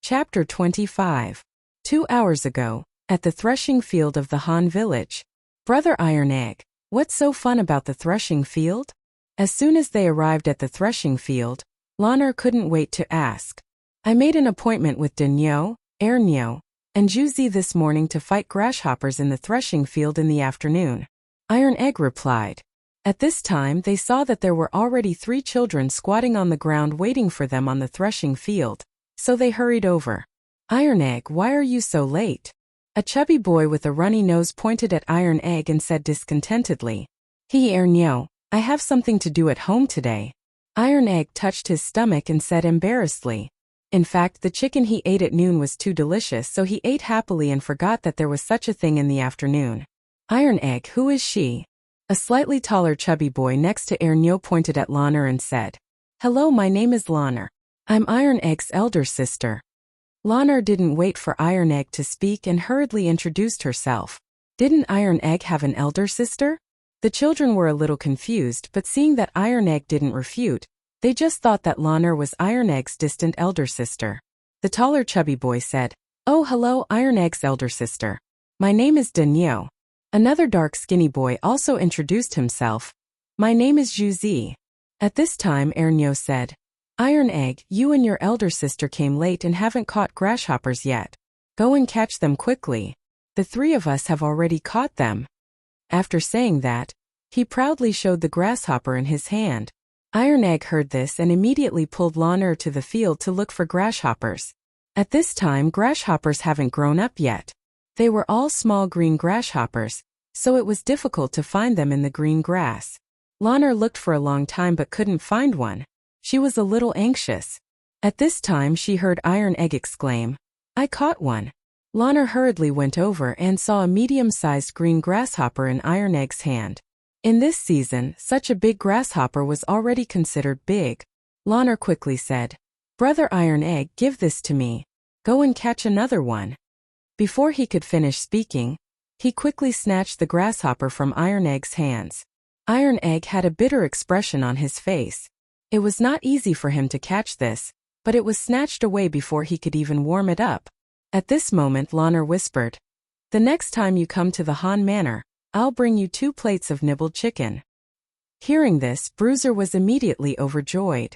Chapter 25. 2 hours ago, at the threshing field of the Han village. Brother Iron Egg, what's so fun about the threshing field? As soon as they arrived at the threshing field, Lanner couldn't wait to ask. I made an appointment with Denyo, Ernyo, and Juzi this morning to fight grasshoppers in the threshing field in the afternoon. Iron Egg replied. At this time they saw that there were already 3 children squatting on the ground waiting for them on the threshing field, so they hurried over. Iron Egg, why are you so late? A chubby boy with a runny nose pointed at Iron Egg and said discontentedly. Ernyo, I have something to do at home today. Iron Egg touched his stomach and said embarrassedly. In fact, the chicken he ate at noon was too delicious, so he ate happily and forgot that there was such a thing in the afternoon. Iron Egg, who is she? A slightly taller chubby boy next to Ernyo pointed at Lanner and said. Hello, my name is Lanner. I'm Iron Egg's elder sister. Lanner didn't wait for Iron Egg to speak and hurriedly introduced herself. Didn't Iron Egg have an elder sister? The children were a little confused, but seeing that Iron Egg didn't refute, they just thought that Lanner was Iron Egg's distant elder sister. The taller chubby boy said, Oh, hello, Iron Egg's elder sister. My name is Denyo. Another dark skinny boy also introduced himself. My name is Juzi. At this time Ernyo said, Iron Egg, you and your elder sister came late and haven't caught grasshoppers yet. Go and catch them quickly. The 3 of us have already caught them. After saying that, he proudly showed the grasshopper in his hand. Iron Egg heard this and immediately pulled Lanner to the field to look for grasshoppers. At this time grasshoppers haven't grown up yet. They were all small green grasshoppers, so it was difficult to find them in the green grass. Lanner looked for a long time but couldn't find one. She was a little anxious. At this time she heard Iron Egg exclaim, I caught one. Lanner hurriedly went over and saw a medium-sized green grasshopper in Iron Egg's hand. In this season, such a big grasshopper was already considered big. Lanner quickly said, Brother Iron Egg, give this to me. Go and catch another one. Before he could finish speaking, he quickly snatched the grasshopper from Iron Egg's hands. Iron Egg had a bitter expression on his face. It was not easy for him to catch this, but it was snatched away before he could even warm it up. At this moment Lanner whispered, The next time you come to the Han Manor, I'll bring you 2 plates of nibbled chicken. Hearing this, Bruiser was immediately overjoyed.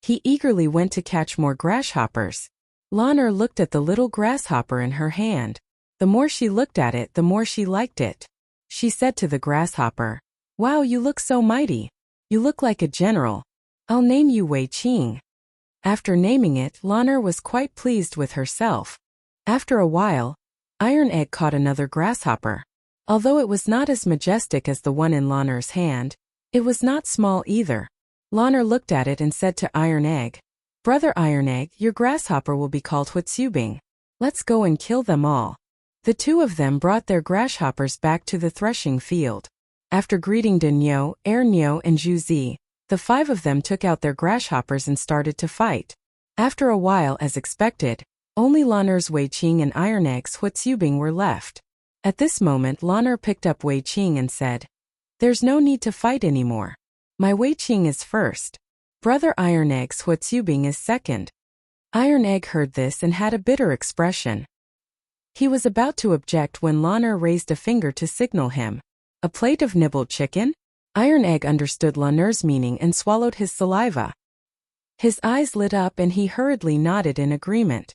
He eagerly went to catch more grasshoppers. Lanner looked at the little grasshopper in her hand. The more she looked at it, the more she liked it. She said to the grasshopper, Wow, you look so mighty. You look like a general. I'll name you Wei Qing. After naming it, Lanner was quite pleased with herself. After a while, Iron Egg caught another grasshopper. Although it was not as majestic as the one in Lanner's hand, it was not small either. Lanner looked at it and said to Iron Egg, Brother Iron Egg, your grasshopper will be called Huitsubing. Let's go and kill them all. The 2 of them brought their grasshoppers back to the threshing field. After greeting Denyo, Ernyo, and Juzi, the 5 of them took out their grasshoppers and started to fight. After a while, as expected, only Lanner's Wei Qing and Iron Egg's Huitsubing were left. At this moment Lanner picked up Wei Qing and said, There's no need to fight anymore. My Wei Qing is first. Brother Iron Egg's Huitsubing is second. Iron Egg heard this and had a bitter expression. He was about to object when Lanner raised a finger to signal him. A plate of nibbled chicken? Iron Egg understood Lanner's meaning and swallowed his saliva. His eyes lit up and he hurriedly nodded in agreement.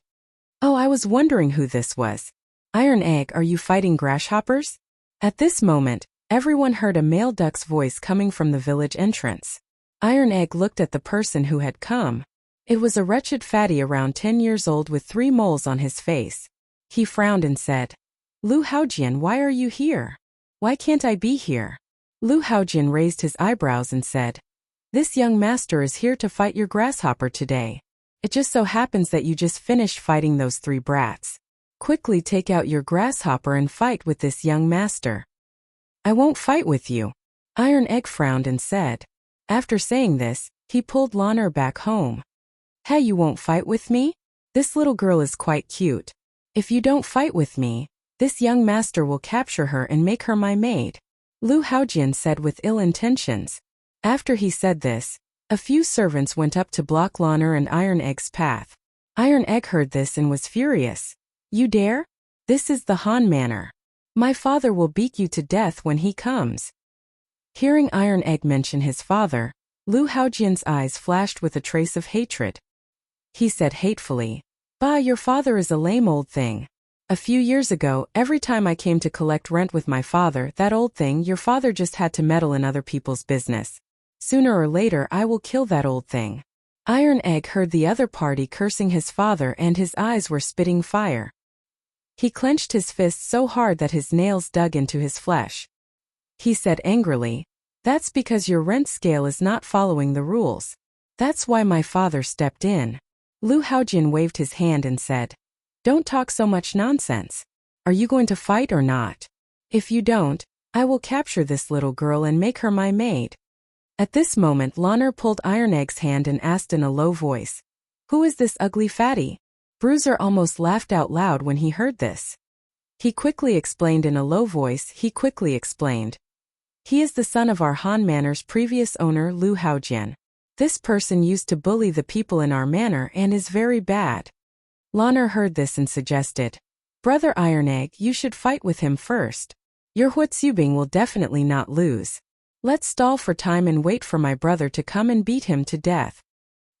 Oh, I was wondering who this was. Iron Egg, are you fighting grasshoppers? At this moment, everyone heard a male duck's voice coming from the village entrance. Iron Egg looked at the person who had come. It was a wretched fatty around 10 years old with 3 moles on his face. He frowned and said, Lu Haojian, why are you here? Why can't I be here? Lu Haojian raised his eyebrows and said, This young master is here to fight your grasshopper today. It just so happens that you just finished fighting those 3 brats. Quickly take out your grasshopper and fight with this young master. I won't fight with you. Iron Egg frowned and said. After saying this, he pulled Lanner back home. Hey, you won't fight with me? This little girl is quite cute. If you don't fight with me, this young master will capture her and make her my maid. Lu Haojian said with ill intentions. After he said this, a few servants went up to block Lanner and Iron Egg's path. Iron Egg heard this and was furious. You dare? This is the Han Manor. My father will beat you to death when he comes. Hearing Iron Egg mention his father, Lu Haojian's eyes flashed with a trace of hatred. He said hatefully, "Bah, your father is a lame old thing. A few years ago, every time I came to collect rent with my father, that old thing, your father just had to meddle in other people's business. Sooner or later I will kill that old thing." Iron Egg heard the other party cursing his father and his eyes were spitting fire. He clenched his fists so hard that his nails dug into his flesh. He said angrily, "That's because your rent scale is not following the rules. That's why my father stepped in." Lu Haojian waved his hand and said, "Don't talk so much nonsense. Are you going to fight or not? If you don't, I will capture this little girl and make her my maid." At this moment Lanner pulled Iron Egg's hand and asked in a low voice, "Who is this ugly fatty?" Bruiser almost laughed out loud when he heard this. He quickly explained in a low voice, "He is the son of our Han Manor's previous owner Lu Haojian. This person used to bully the people in our manor and is very bad." Lanner heard this and suggested, "Brother Iron Egg, you should fight with him first. Your Huatsubing will definitely not lose. Let's stall for time and wait for my brother to come and beat him to death."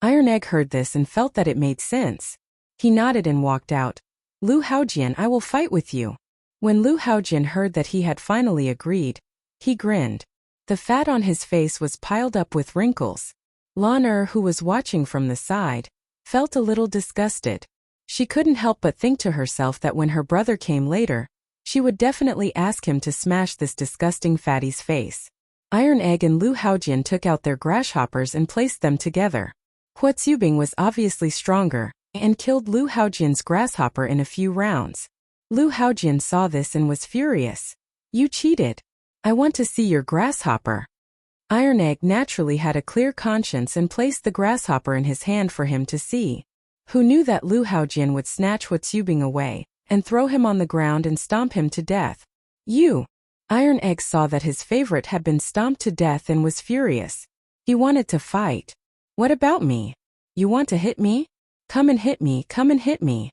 Iron Egg heard this and felt that it made sense. He nodded and walked out. "Lu Haojian, I will fight with you." When Lu Haojian heard that he had finally agreed, he grinned. The fat on his face was piled up with wrinkles. Lanner, who was watching from the side, felt a little disgusted. She couldn't help but think to herself that when her brother came later, she would definitely ask him to smash this disgusting fatty's face. Iron Egg and Lu Haojian took out their grasshoppers and placed them together. Huatsubing was obviously stronger, and killed Lu Haojian's grasshopper in a few rounds. Lu Haojian saw this and was furious. "You cheated. I want to see your grasshopper." Iron Egg naturally had a clear conscience and placed the grasshopper in his hand for him to see. Who knew that Lu Haojian would snatch Huatsubing away, and throw him on the ground and stomp him to death? "You!" Iron Egg saw that his favorite had been stomped to death and was furious. He wanted to fight. "What about me? You want to hit me? Come and hit me, come and hit me."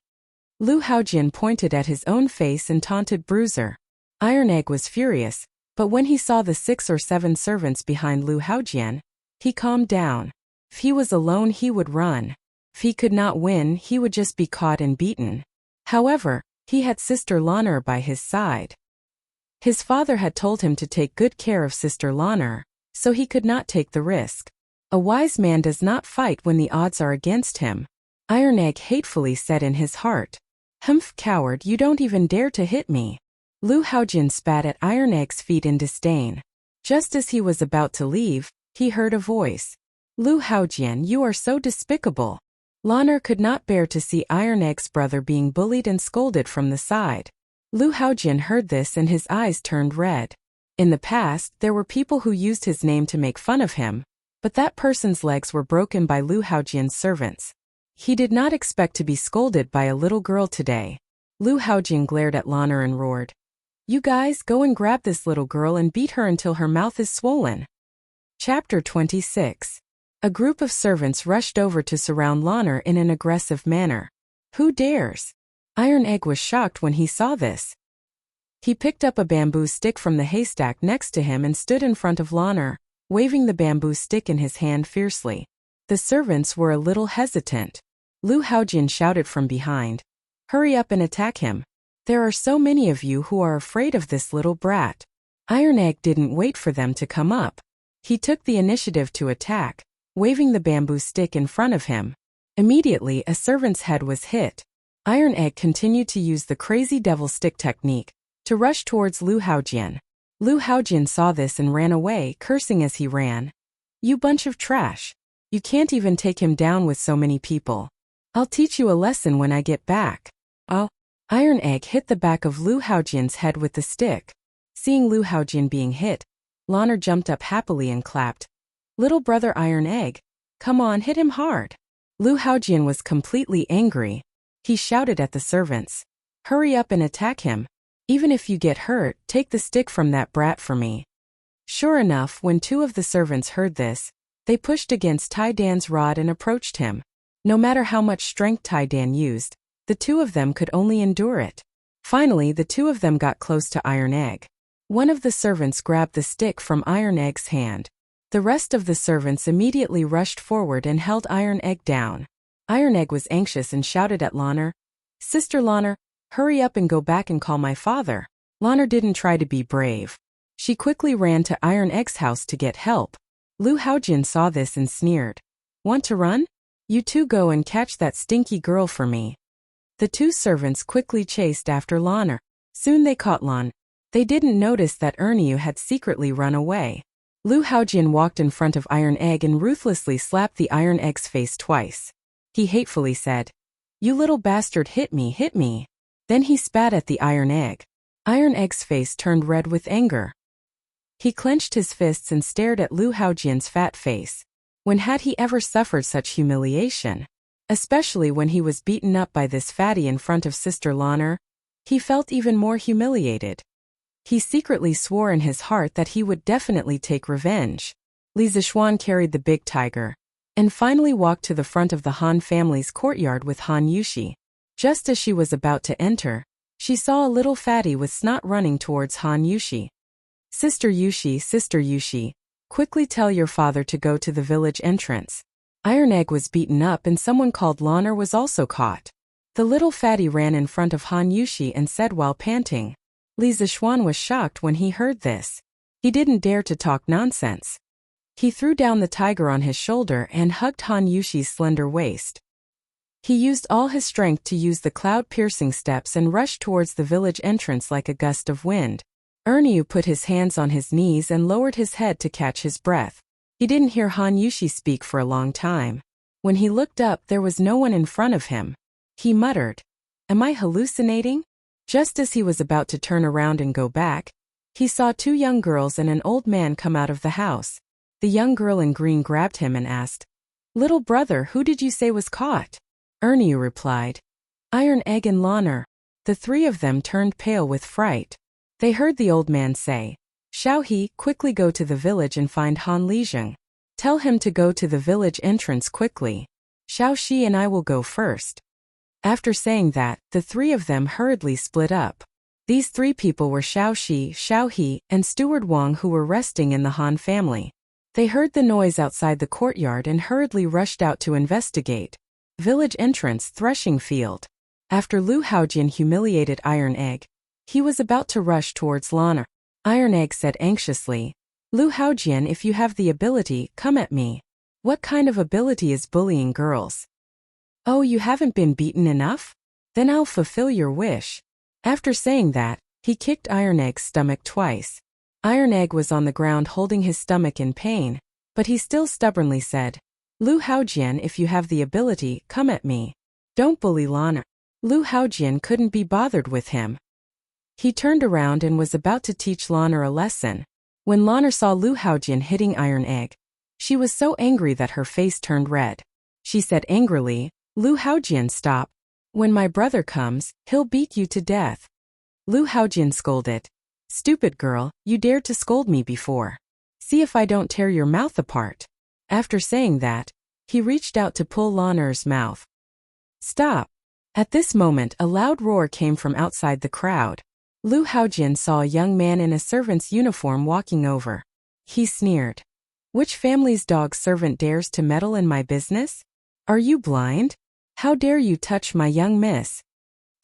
Lu Haojian pointed at his own face and taunted Bruiser. Iron Egg was furious, but when he saw the 6 or 7 servants behind Lu Haojian, he calmed down. If he was alone he would run. If he could not win he would just be caught and beaten. However, he had Sister Lanner by his side. His father had told him to take good care of Sister Lanner, so he could not take the risk. A wise man does not fight when the odds are against him. Iron Egg hatefully said in his heart, "Humph, coward, you don't even dare to hit me." Lu Haojian spat at Iron Egg's feet in disdain. Just as he was about to leave, he heard a voice. "Lu Haojian, you are so despicable." Lanner could not bear to see Iron Egg's brother being bullied and scolded from the side. Lu Haojian heard this and his eyes turned red. In the past, there were people who used his name to make fun of him, but that person's legs were broken by Lu Haojian's servants. He did not expect to be scolded by a little girl today. Lu Haojian glared at Lanner and roared, "You guys, go and grab this little girl and beat her until her mouth is swollen." Chapter 26. A group of servants rushed over to surround Lanner in an aggressive manner. "Who dares?" Iron Egg was shocked when he saw this. He picked up a bamboo stick from the haystack next to him and stood in front of Lanner, waving the bamboo stick in his hand fiercely. The servants were a little hesitant. Lu Haojian shouted from behind, "Hurry up and attack him. There are so many of you who are afraid of this little brat." Iron Egg didn't wait for them to come up. He took the initiative to attack, waving the bamboo stick in front of him. Immediately, a servant's head was hit. Iron Egg continued to use the crazy devil stick technique to rush towards Lu Haojian. Lu Haojian saw this and ran away, cursing as he ran. "You bunch of trash. You can't even take him down with so many people. I'll teach you a lesson when I get back." "Oh." Iron Egg hit the back of Lu Haojian's head with the stick. Seeing Lu Haojian being hit, Lanner jumped up happily and clapped. "Little brother Iron Egg, come on, hit him hard." Lu Haojian was completely angry. He shouted at the servants, "Hurry up and attack him. Even if you get hurt, take the stick from that brat for me." Sure enough, when 2 of the servants heard this, they pushed against Tai Dan's rod and approached him. No matter how much strength Tai Dan used, the The two of them could only endure it. Finally, the two of them got close to Iron Egg. One of the servants grabbed the stick from Iron Egg's hand. The rest of the servants immediately rushed forward and held Iron Egg down. Iron Egg was anxious and shouted at Lanner, "Sister Lanner, hurry up and go back and call my father." Lanner didn't try to be brave. She quickly ran to Iron Egg's house to get help. Lu Haojin saw this and sneered. "Want to run? You two go and catch that stinky girl for me." The two servants quickly chased after Lanner. Soon they caught Lan. They didn't notice that Erniu had secretly run away. Lu Haojin walked in front of Iron Egg and ruthlessly slapped the Iron Egg's face twice. He hatefully said, "You little bastard, hit me, hit me." Then he spat at the Iron Egg. Iron Egg's face turned red with anger. He clenched his fists and stared at Lu Haojin's fat face. When had he ever suffered such humiliation? Especially when he was beaten up by this fatty in front of Sister Lanner, he felt even more humiliated. He secretly swore in his heart that he would definitely take revenge. Li Zixuan carried the big tiger and finally walked to the front of the Han family's courtyard with Han Yushi. Just as she was about to enter, she saw a little fatty with snot running towards Han Yushi. Sister Yushi, quickly tell your father to go to the village entrance." Iron Egg was beaten up and someone called Lanner was also caught. The little fatty ran in front of Han Yushi and said while panting. Li Zixuan was shocked when he heard this. He didn't dare to talk nonsense. He threw down the tiger on his shoulder and hugged Han Yushi's slender waist. He used all his strength to use the cloud-piercing steps and rushed towards the village entrance like a gust of wind. Erniu put his hands on his knees and lowered his head to catch his breath. He didn't hear Han Yushi speak for a long time. When he looked up, there was no one in front of him. He muttered, "Am I hallucinating?" Just as he was about to turn around and go back, he saw two young girls and an old man come out of the house. The young girl in green grabbed him and asked, "Little brother, who did you say was caught?" Erniu replied, "Iron Egg and Lanner." The three of them turned pale with fright. They heard the old man say, "Xiao He, quickly go to the village and find Han Lijing. Tell him to go to the village entrance quickly. Xiao Shi and I will go first." After saying that, the three of them hurriedly split up. These three people were Xiao Shi, Xiao He, and Steward Wang, who were resting in the Han family. They heard the noise outside the courtyard and hurriedly rushed out to investigate. Village entrance, threshing field. After Lu Haojin humiliated Iron Egg, he was about to rush towards Lanner. Iron Egg said anxiously, "Lu Haojin, if you have the ability, come at me." "What kind of ability is bullying girls?" "Oh, you haven't been beaten enough? Then I'll fulfill your wish." After saying that, he kicked Iron Egg's stomach twice. Iron Egg was on the ground holding his stomach in pain, but he still stubbornly said, "Lu Haojin, if you have the ability, come at me. Don't bully Lanner." Lu Haojin couldn't be bothered with him. He turned around and was about to teach Lanner a lesson. When Lanner saw Lu Haojin hitting Iron Egg, she was so angry that her face turned red. She said angrily, "Lu Haojin, stop. When my brother comes, he'll beat you to death." Lu Haojin scolded, "Stupid girl, you dared to scold me before. See if I don't tear your mouth apart." After saying that, he reached out to pull Lanner's mouth. "Stop." At this moment, a loud roar came from outside the crowd. Lu Haojin saw a young man in a servant's uniform walking over. He sneered, "Which family's dog servant dares to meddle in my business? Are you blind? How dare you touch my young miss?"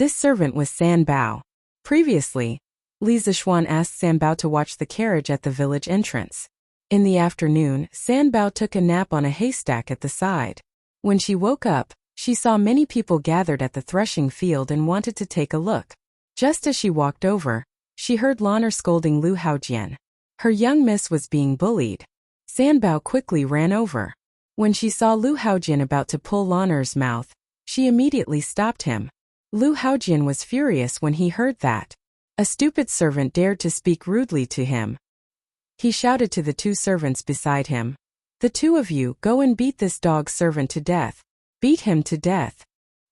This servant was San Bao. Previously, Li Zixuan asked San Bao to watch the carriage at the village entrance. In the afternoon, San Bao took a nap on a haystack at the side. When she woke up, she saw many people gathered at the threshing field and wanted to take a look. Just as she walked over, she heard Lanner scolding Lu Haojin. Her young miss was being bullied. San Bao quickly ran over. When she saw Lu Haojin about to pull Lanner's mouth, she immediately stopped him. Lu Haojin was furious when he heard that. A stupid servant dared to speak rudely to him. He shouted to the two servants beside him, "The two of you, go and beat this dog servant to death. Beat him to death."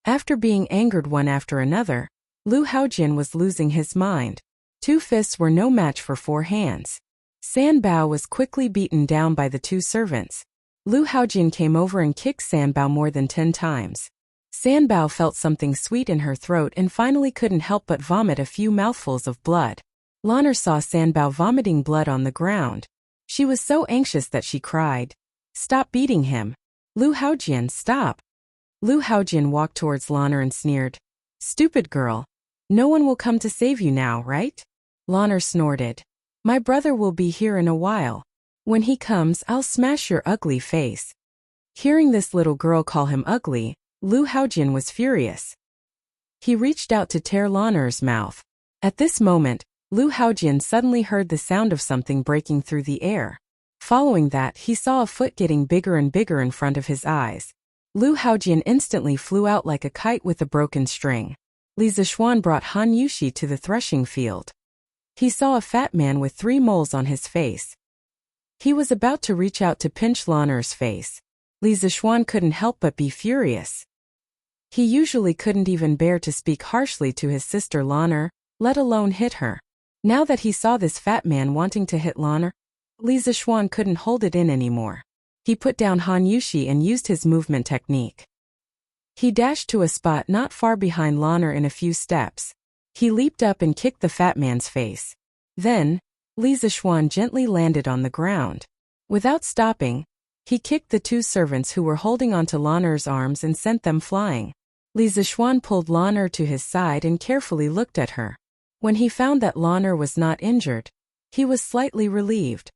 After being angered one after another, Lu Haojin was losing his mind. 2 fists were no match for 4 hands. San Bao was quickly beaten down by the two servants. Lu Haojin came over and kicked San Bao more than 10 times. Sanbao felt something sweet in her throat and finally couldn't help but vomit a few mouthfuls of blood. Lanner saw Sanbao vomiting blood on the ground. She was so anxious that she cried, "Stop beating him. Lu Haojian, stop." Lu Haojian walked towards Lanner and sneered, "Stupid girl. No one will come to save you now, right?" Lanner snorted, "My brother will be here in a while. When he comes, I'll smash your ugly face." Hearing this little girl call him ugly, Lu Haojian was furious. He reached out to tear Lanner's mouth. At this moment, Lu Haojian suddenly heard the sound of something breaking through the air. Following that, he saw a foot getting bigger and bigger in front of his eyes. Lu Haojian instantly flew out like a kite with a broken string. Li Zishuan brought Han Yushi to the threshing field. He saw a fat man with 3 moles on his face. He was about to reach out to pinch Lanner's face. Li Zishuan couldn't help but be furious. He usually couldn't even bear to speak harshly to his sister Lanner, let alone hit her. Now that he saw this fat man wanting to hit Lanner, Li Zishuan couldn't hold it in anymore. He put down Han Yushi and used his movement technique. He dashed to a spot not far behind Lanner in a few steps. He leaped up and kicked the fat man's face. Then, Li Zishuan gently landed on the ground. Without stopping, he kicked the 2 servants who were holding onto Lanner's arms and sent them flying. Li Zishuan pulled Lanner to his side and carefully looked at her. When he found that Lanner was not injured, he was slightly relieved.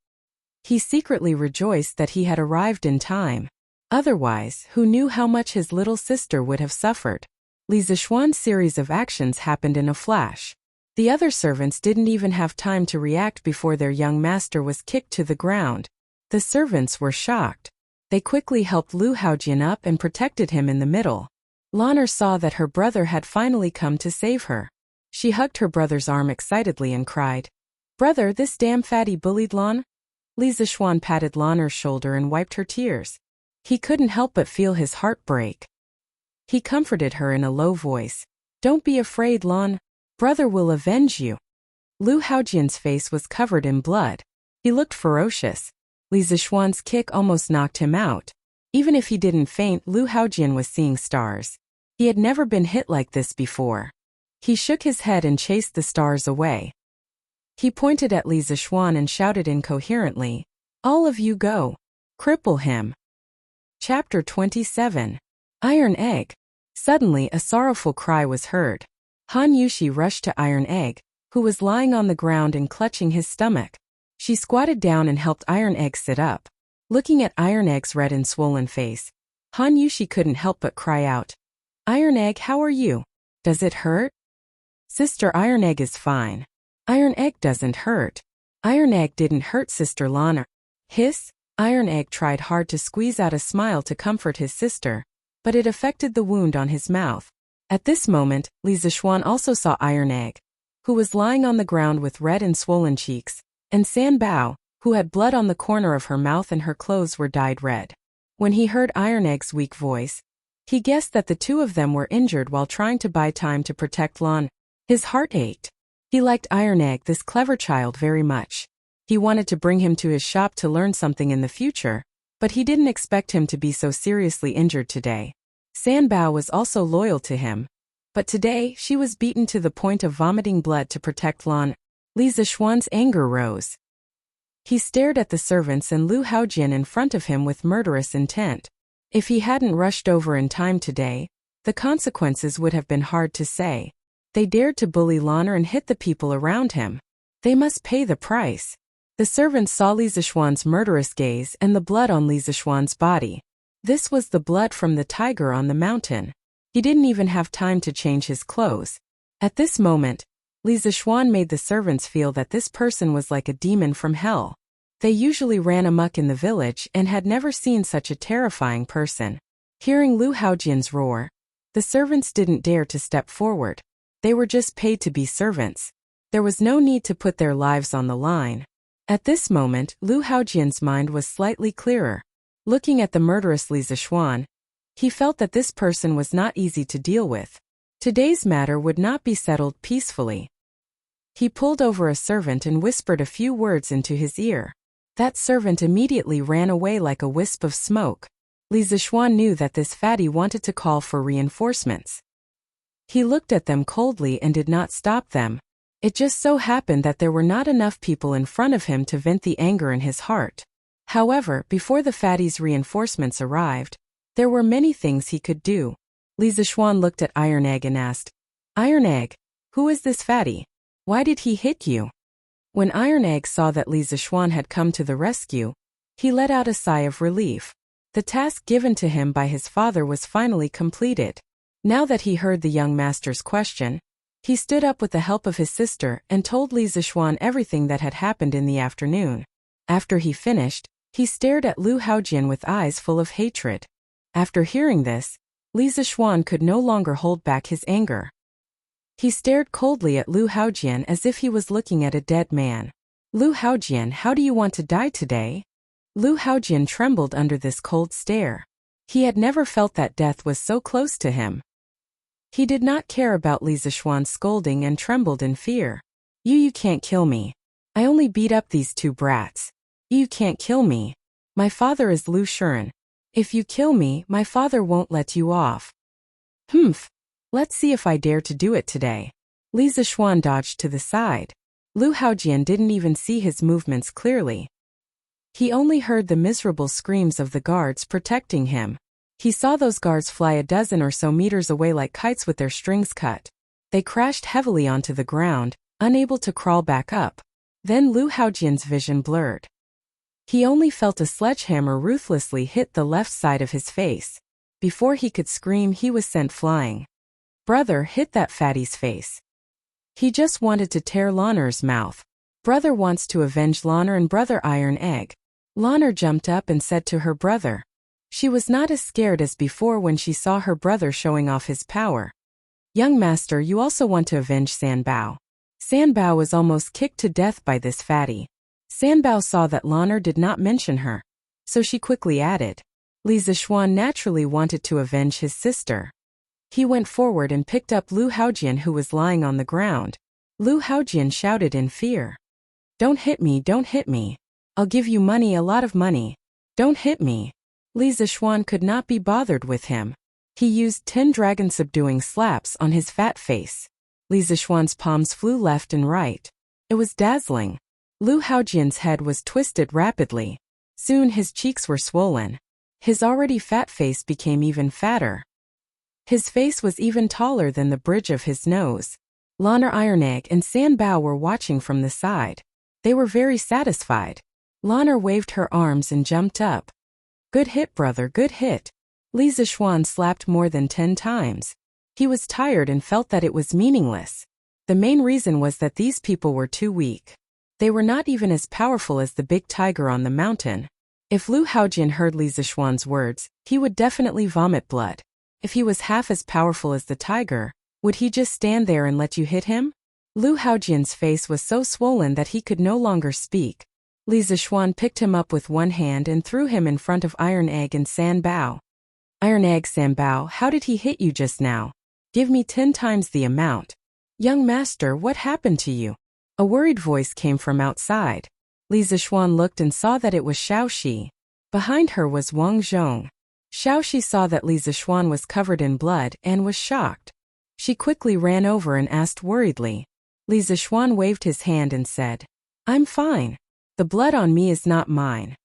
He secretly rejoiced that he had arrived in time. Otherwise, who knew how much his little sister would have suffered? Li Zishuan's series of actions happened in a flash. The other servants didn't even have time to react before their young master was kicked to the ground. The servants were shocked. They quickly helped Lu Haojian up and protected him in the middle. Lanner saw that her brother had finally come to save her. She hugged her brother's arm excitedly and cried, "Brother, this damn fatty bullied Lan?" Li Zishuan patted Lanner's shoulder and wiped her tears. He couldn't help but feel his heart break. He comforted her in a low voice, "Don't be afraid, Lan. Brother will avenge you." Lu Haojian's face was covered in blood. He looked ferocious. Li Zishuan's kick almost knocked him out. Even if he didn't faint, Lu Haojian was seeing stars. He had never been hit like this before. He shook his head and chased the stars away. He pointed at Li Zishuan and shouted incoherently, "All of you go. Cripple him." Chapter 27. Iron Egg. Suddenly a sorrowful cry was heard. Han Yushi rushed to Iron Egg, who was lying on the ground and clutching his stomach. She squatted down and helped Iron Egg sit up. Looking at Iron Egg's red and swollen face, Han Yushi couldn't help but cry out, "Iron Egg, how are you? Does it hurt?" "Sister, Iron Egg is fine. Iron Egg doesn't hurt." "Iron Egg didn't hurt, Sister Lanner." Hiss. Iron Egg tried hard to squeeze out a smile to comfort his sister, but it affected the wound on his mouth. At this moment, Li Zishuan also saw Iron Egg, who was lying on the ground with red and swollen cheeks, and Sanbao, who had blood on the corner of her mouth and her clothes were dyed red. When he heard Iron Egg's weak voice, he guessed that the 2 of them were injured while trying to buy time to protect Lan. His heart ached. He liked Iron Egg, this clever child, very much. He wanted to bring him to his shop to learn something in the future, but he didn't expect him to be so seriously injured today. Sanbao was also loyal to him, but today she was beaten to the point of vomiting blood to protect Lan. Li Zishuan's anger rose. He stared at the servants and Lu Haojian in front of him with murderous intent. If he hadn't rushed over in time today, the consequences would have been hard to say. They dared to bully Lanner and hit the people around him. They must pay the price. The servants saw Li Zishuan's murderous gaze and the blood on Li Zishuan's body. This was the blood from the tiger on the mountain. He didn't even have time to change his clothes. At this moment, Li Zishuan made the servants feel that this person was like a demon from hell. They usually ran amok in the village and had never seen such a terrifying person. Hearing Lu Haojian's roar, the servants didn't dare to step forward. They were just paid to be servants. There was no need to put their lives on the line. At this moment, Lu Haojian's mind was slightly clearer. Looking at the murderous Li Zishuan, he felt that this person was not easy to deal with. Today's matter would not be settled peacefully. He pulled over a servant and whispered a few words into his ear. That servant immediately ran away like a wisp of smoke. Li Zishuan knew that this fatty wanted to call for reinforcements. He looked at them coldly and did not stop them. It just so happened that there were not enough people in front of him to vent the anger in his heart. However, before the fatty's reinforcements arrived, there were many things he could do. Li Zishuan looked at Iron Egg and asked, "Iron Egg, who is this fatty? Why did he hit you?" When Iron Egg saw that Li Zishuan had come to the rescue, he let out a sigh of relief. The task given to him by his father was finally completed. Now that he heard the young master's question, he stood up with the help of his sister and told Li Zishuan everything that had happened in the afternoon. After he finished, he stared at Lu Haojian with eyes full of hatred. After hearing this, Li Zishuan could no longer hold back his anger. He stared coldly at Lu Haojian as if he was looking at a dead man. "Lu Haojian, how do you want to die today?" Lu Haojian trembled under this cold stare. He had never felt that death was so close to him. He did not care about Li Zishuan's scolding and trembled in fear. You can't kill me. I only beat up these two brats. You can't kill me. My father is Lu Shuren. If you kill me, my father won't let you off. Humph. Let's see if I dare to do it today. Li Zishuan dodged to the side. Lu Haojian didn't even see his movements clearly. He only heard the miserable screams of the guards protecting him. He saw those guards fly a dozen or so meters away like kites with their strings cut. They crashed heavily onto the ground, unable to crawl back up. Then Lu Haojian's vision blurred. He only felt a sledgehammer ruthlessly hit the left side of his face. Before he could scream, he was sent flying. Brother hit that fatty's face. He just wanted to tear Loner's mouth. Brother wants to avenge Loner and Brother Iron Egg. Loner jumped up and said to her brother. She was not as scared as before when she saw her brother showing off his power. Young master, you also want to avenge Sanbao. Sanbao was almost kicked to death by this fatty. Sanbao saw that Loner did not mention her, so she quickly added. Li Zishuan naturally wanted to avenge his sister. He went forward and picked up Lu Haojian, who was lying on the ground. Lu Haojian shouted in fear. Don't hit me, don't hit me. I'll give you money, a lot of money. Don't hit me. Li Zishuan could not be bothered with him. He used 10 dragon subduing slaps on his fat face. Li Zishuan's palms flew left and right. It was dazzling. Lu Haojian's head was twisted rapidly. Soon his cheeks were swollen. His already fat face became even fatter. His face was even taller than the bridge of his nose. Loner, Iron Egg, and Sanbao were watching from the side. They were very satisfied. Loner waved her arms and jumped up. Good hit, brother, good hit. Li Zishuan slapped more than 10 times. He was tired and felt that it was meaningless. The main reason was that these people were too weak. They were not even as powerful as the big tiger on the mountain. If Lu Haojian heard Li Zishuan's words, he would definitely vomit blood. If he was half as powerful as the tiger, would he just stand there and let you hit him? Lu Haojian's face was so swollen that he could no longer speak. Li Zishuan picked him up with one hand and threw him in front of Iron Egg and Sanbao. Iron Egg, Sanbao, how did he hit you just now? Give me 10 times the amount. Young master, what happened to you? A worried voice came from outside. Li Zishuan looked and saw that it was Xiaoxi. Behind her was Wang Zhong. Xiaoxi saw that Li Zishuan was covered in blood and was shocked. She quickly ran over and asked worriedly. Li Zishuan waved his hand and said, I'm fine. The blood on me is not mine.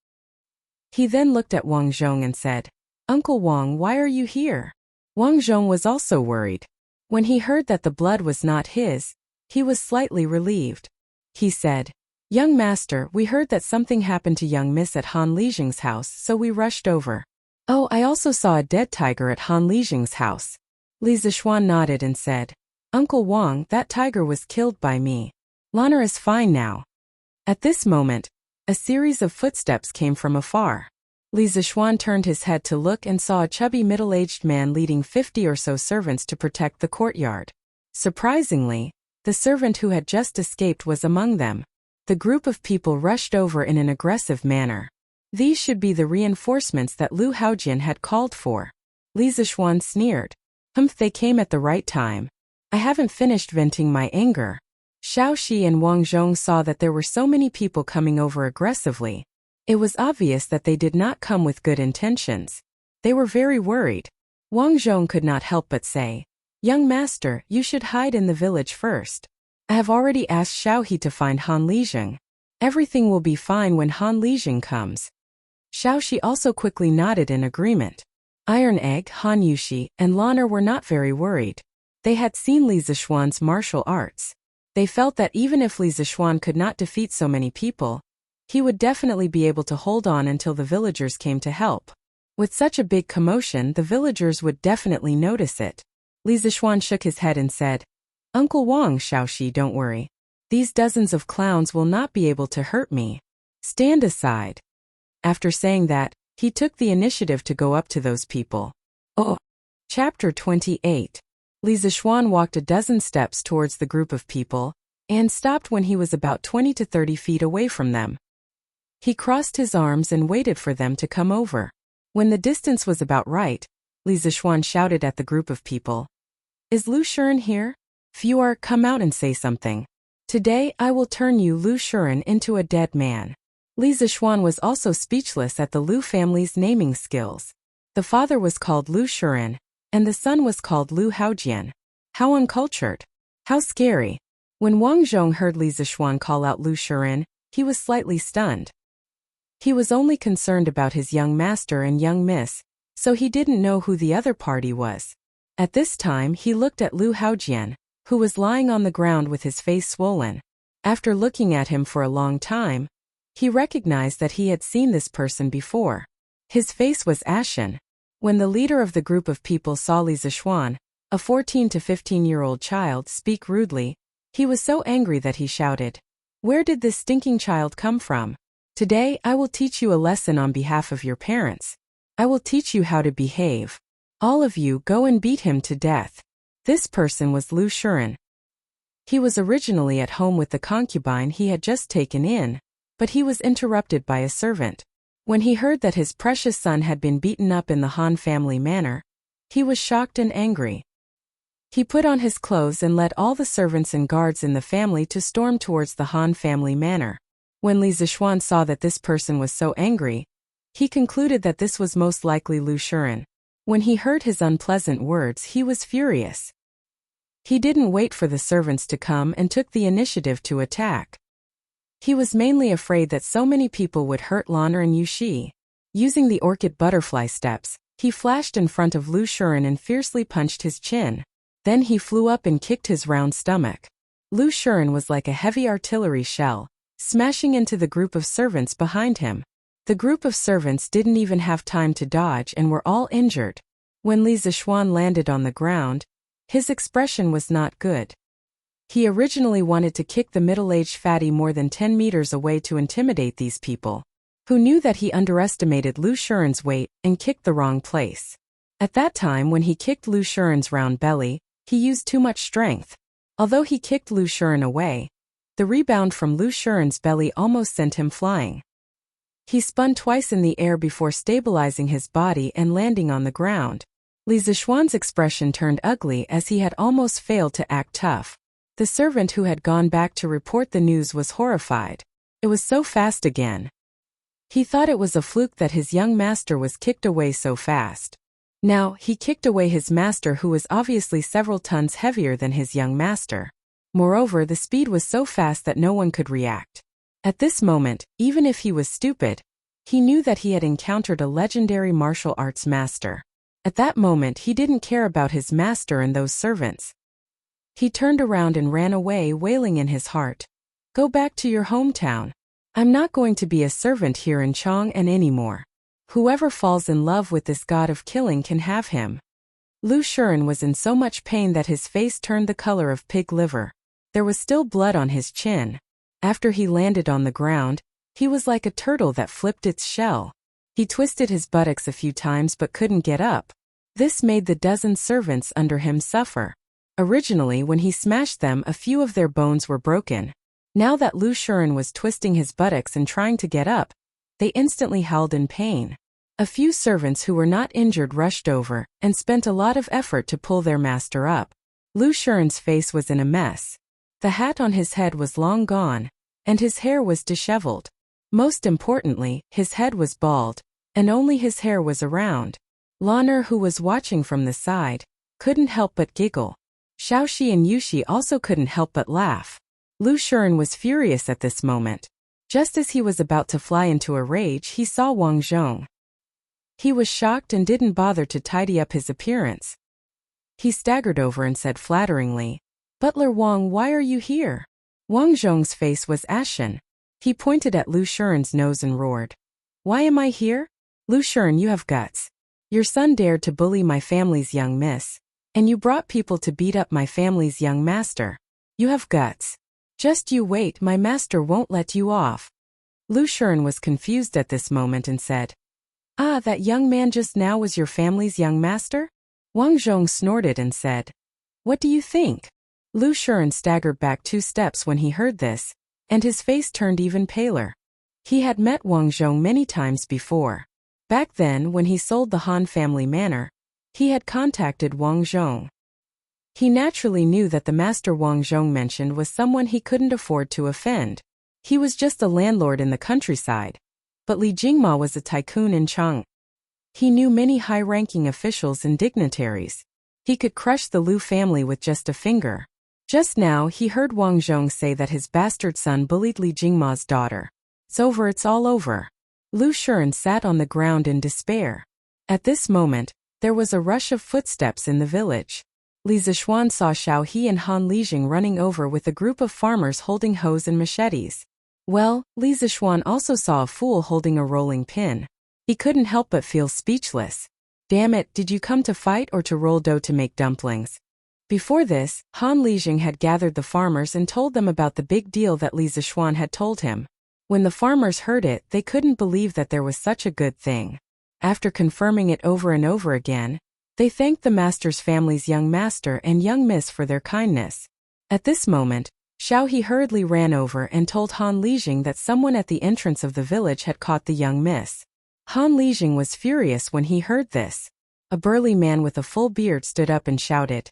He then looked at Wang Zhong and said, Uncle Wang, why are you here? Wang Zhong was also worried. When he heard that the blood was not his, he was slightly relieved. He said, Young master, we heard that something happened to young miss at Han Lijing's house, so we rushed over. Oh, I also saw a dead tiger at Han Lijing's house. Li Zishuan nodded and said, Uncle Wang, that tiger was killed by me. Loner is fine now. At this moment, a series of footsteps came from afar. Li Zishuan turned his head to look and saw a chubby middle-aged man leading 50 or so servants to protect the courtyard. Surprisingly, the servant who had just escaped was among them. The group of people rushed over in an aggressive manner. These should be the reinforcements that Lu Haojian had called for. Li Zishuan sneered. Humph, they came at the right time. I haven't finished venting my anger. Xiaoxi and Wang Zhong saw that there were so many people coming over aggressively. It was obvious that they did not come with good intentions. They were very worried. Wang Zhong could not help but say, "Young master, you should hide in the village first. I have already asked Xiaohe to find Han Lijing. Everything will be fine when Han Lijing comes." Xiaohe also quickly nodded in agreement. Iron Egg, Han Yushi, and Lanner were not very worried. They had seen Li Zishuan's martial arts. They felt that even if Li Zishuan could not defeat so many people, he would definitely be able to hold on until the villagers came to help. With such a big commotion, the villagers would definitely notice it. Li Zishuan shook his head and said, "Uncle Wang, Xiaohe, don't worry. These dozens of clowns will not be able to hurt me. Stand aside." After saying that, he took the initiative to go up to those people. Oh! Chapter 28. Li Zishuan walked a dozen steps towards the group of people, and stopped when he was about 20 to 30 feet away from them. He crossed his arms and waited for them to come over. When the distance was about right, Li Zishuan shouted at the group of people, "Is Lu Shuren here? If you are, come out and say something. Today I will turn you, Lu Shuren, into a dead man." Li Zishuan was also speechless at the Lu family's naming skills. The father was called Lu Shuren, and the son was called Lu Haojian. How uncultured. How scary. When Wang Zhong heard Li Zishuan call out Lu Shuren, he was slightly stunned. He was only concerned about his young master and young miss, so he didn't know who the other party was. At this time he looked at Lu Haojian, who was lying on the ground with his face swollen. After looking at him for a long time, he recognized that he had seen this person before. His face was ashen. When the leader of the group of people saw Li Zishuan, a 14 to 15-year-old child, speak rudely, he was so angry that he shouted, "Where did this stinking child come from? Today I will teach you a lesson on behalf of your parents. I will teach you how to behave. All of you go and beat him to death." This person was Lu Shuren. He was originally at home with the concubine he had just taken in, but he was interrupted by a servant. When he heard that his precious son had been beaten up in the Han family manner, he was shocked and angry. He put on his clothes and led all the servants and guards in the family to storm towards the Han family manor. When Li Zishuan saw that this person was so angry, he concluded that this was most likely Lu Shuren. When he heard his unpleasant words, he was furious. He didn't wait for the servants to come and took the initiative to attack. He was mainly afraid that so many people would hurt Lanner and Yushi. Using the orchid butterfly steps, he flashed in front of Lu Shuren and fiercely punched his chin. Then he flew up and kicked his round stomach. Lu Shuren was like a heavy artillery shell, smashing into the group of servants behind him. The group of servants didn't even have time to dodge and were all injured. When Li Zishuan landed on the ground, his expression was not good. He originally wanted to kick the middle-aged fatty more than 10 meters away to intimidate these people, who knew that he underestimated Lu Shuren's weight and kicked the wrong place. At that time, when he kicked Lu Shuren's round belly, he used too much strength. Although he kicked Lu Shuren away, the rebound from Lu Shuren's belly almost sent him flying. He spun twice in the air before stabilizing his body and landing on the ground. Li Zishuan's expression turned ugly as he had almost failed to act tough. The servant who had gone back to report the news was horrified. It was so fast again. He thought it was a fluke that his young master was kicked away so fast. Now, he kicked away his master, who was obviously several tons heavier than his young master. Moreover, the speed was so fast that no one could react. At this moment, even if he was stupid, he knew that he had encountered a legendary martial arts master. At that moment, he didn't care about his master and those servants. He turned around and ran away, wailing in his heart, "Go back to your hometown. I'm not going to be a servant here in Chang'an anymore. Whoever falls in love with this god of killing can have him." Lu Shuren was in so much pain that his face turned the color of pig liver. There was still blood on his chin. After he landed on the ground, he was like a turtle that flipped its shell. He twisted his buttocks a few times but couldn't get up. This made the dozen servants under him suffer. Originally, when he smashed them, a few of their bones were broken. Now that Lu Shuren was twisting his buttocks and trying to get up, they instantly howled in pain. A few servants who were not injured rushed over and spent a lot of effort to pull their master up. Lu Shuren's face was in a mess. The hat on his head was long gone, and his hair was disheveled. Most importantly, his head was bald, and only his hair was around. Lan'er, who was watching from the side, couldn't help but giggle. Xiaoxi and Yushi also couldn't help but laugh. Lu Shiren was furious at this moment. Just as he was about to fly into a rage, he saw Wang Zhong. He was shocked and didn't bother to tidy up his appearance. He staggered over and said flatteringly, "Butler Wang, why are you here?" Wang Zhong's face was ashen. He pointed at Lu Shiren's nose and roared, "Why am I here? Lu Shiren, you have guts. Your son dared to bully my family's young miss, and you brought people to beat up my family's young master. You have guts. Just you wait, my master won't let you off." Lu Shiren was confused at this moment and said, "Ah, that young man just now was your family's young master?" Wang Zhong snorted and said, "What do you think?" Lu Shiren staggered back 2 steps when he heard this, and his face turned even paler. He had met Wang Zhong many times before. Back then, when he sold the Han family manor, he had contacted Wang Zhong. He naturally knew that the master Wang Zhong mentioned was someone he couldn't afford to offend. He was just a landlord in the countryside, but Li Jingma was a tycoon in Chang. He knew many high-ranking officials and dignitaries. He could crush the Lu family with just a finger. Just now he heard Wang Zhong say that his bastard son bullied Li Jingma's daughter. It's all over. Lu Shiren sat on the ground in despair. At this moment, there was a rush of footsteps in the village. Li Zishuan saw Xiao He and Han Lijing running over with a group of farmers holding hoes and machetes. Well, Li Zishuan also saw a fool holding a rolling pin. He couldn't help but feel speechless. "Damn it, did you come to fight or to roll dough to make dumplings?" Before this, Han Lijing had gathered the farmers and told them about the big deal that Li Zishuan had told him. When the farmers heard it, they couldn't believe that there was such a good thing. After confirming it over and over again, they thanked the master's family's young master and young miss for their kindness. At this moment, Xiao He hurriedly ran over and told Han Lijing that someone at the entrance of the village had caught the young miss. Han Lijing was furious when he heard this. A burly man with a full beard stood up and shouted,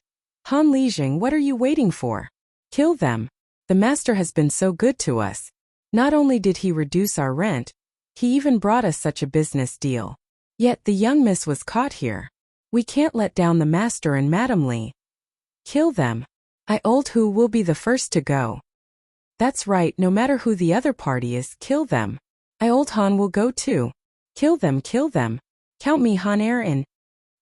"Han Lijing, what are you waiting for? Kill them. The master has been so good to us. Not only did he reduce our rent, he even brought us such a business deal. Yet the young miss was caught here. We can't let down the master and Madam Li. Kill them. I old Hu will be the first to go." "That's right, no matter who the other party is, kill them. I old Han will go too. Kill them, kill them. Count me Han in."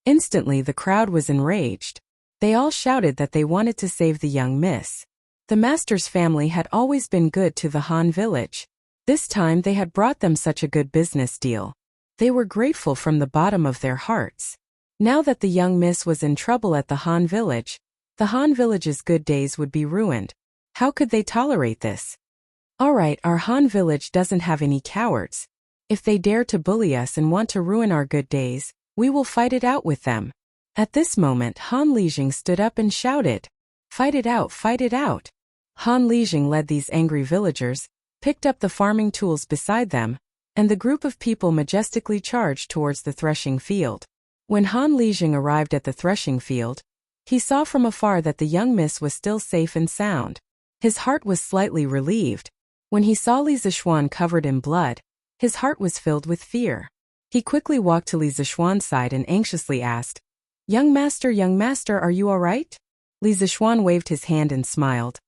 Instantly the crowd was enraged. They all shouted that they wanted to save the young miss. The master's family had always been good to the Han village. This time they had brought them such a good business deal. They were grateful from the bottom of their hearts. Now that the young miss was in trouble at the Han village's good days would be ruined. How could they tolerate this? "Alright, our Han village doesn't have any cowards. If they dare to bully us and want to ruin our good days, we will fight it out with them." At this moment, Han Lijing stood up and shouted, "Fight it out, fight it out." Han Lijing led these angry villagers, picked up the farming tools beside them, and the group of people majestically charged towards the threshing field. When Han Lijing arrived at the threshing field, he saw from afar that the young miss was still safe and sound. His heart was slightly relieved. When he saw Li Zishuan covered in blood, his heart was filled with fear. He quickly walked to Li Zishuan's side and anxiously asked, young master, are you all right?" Li Zishuan waved his hand and smiled.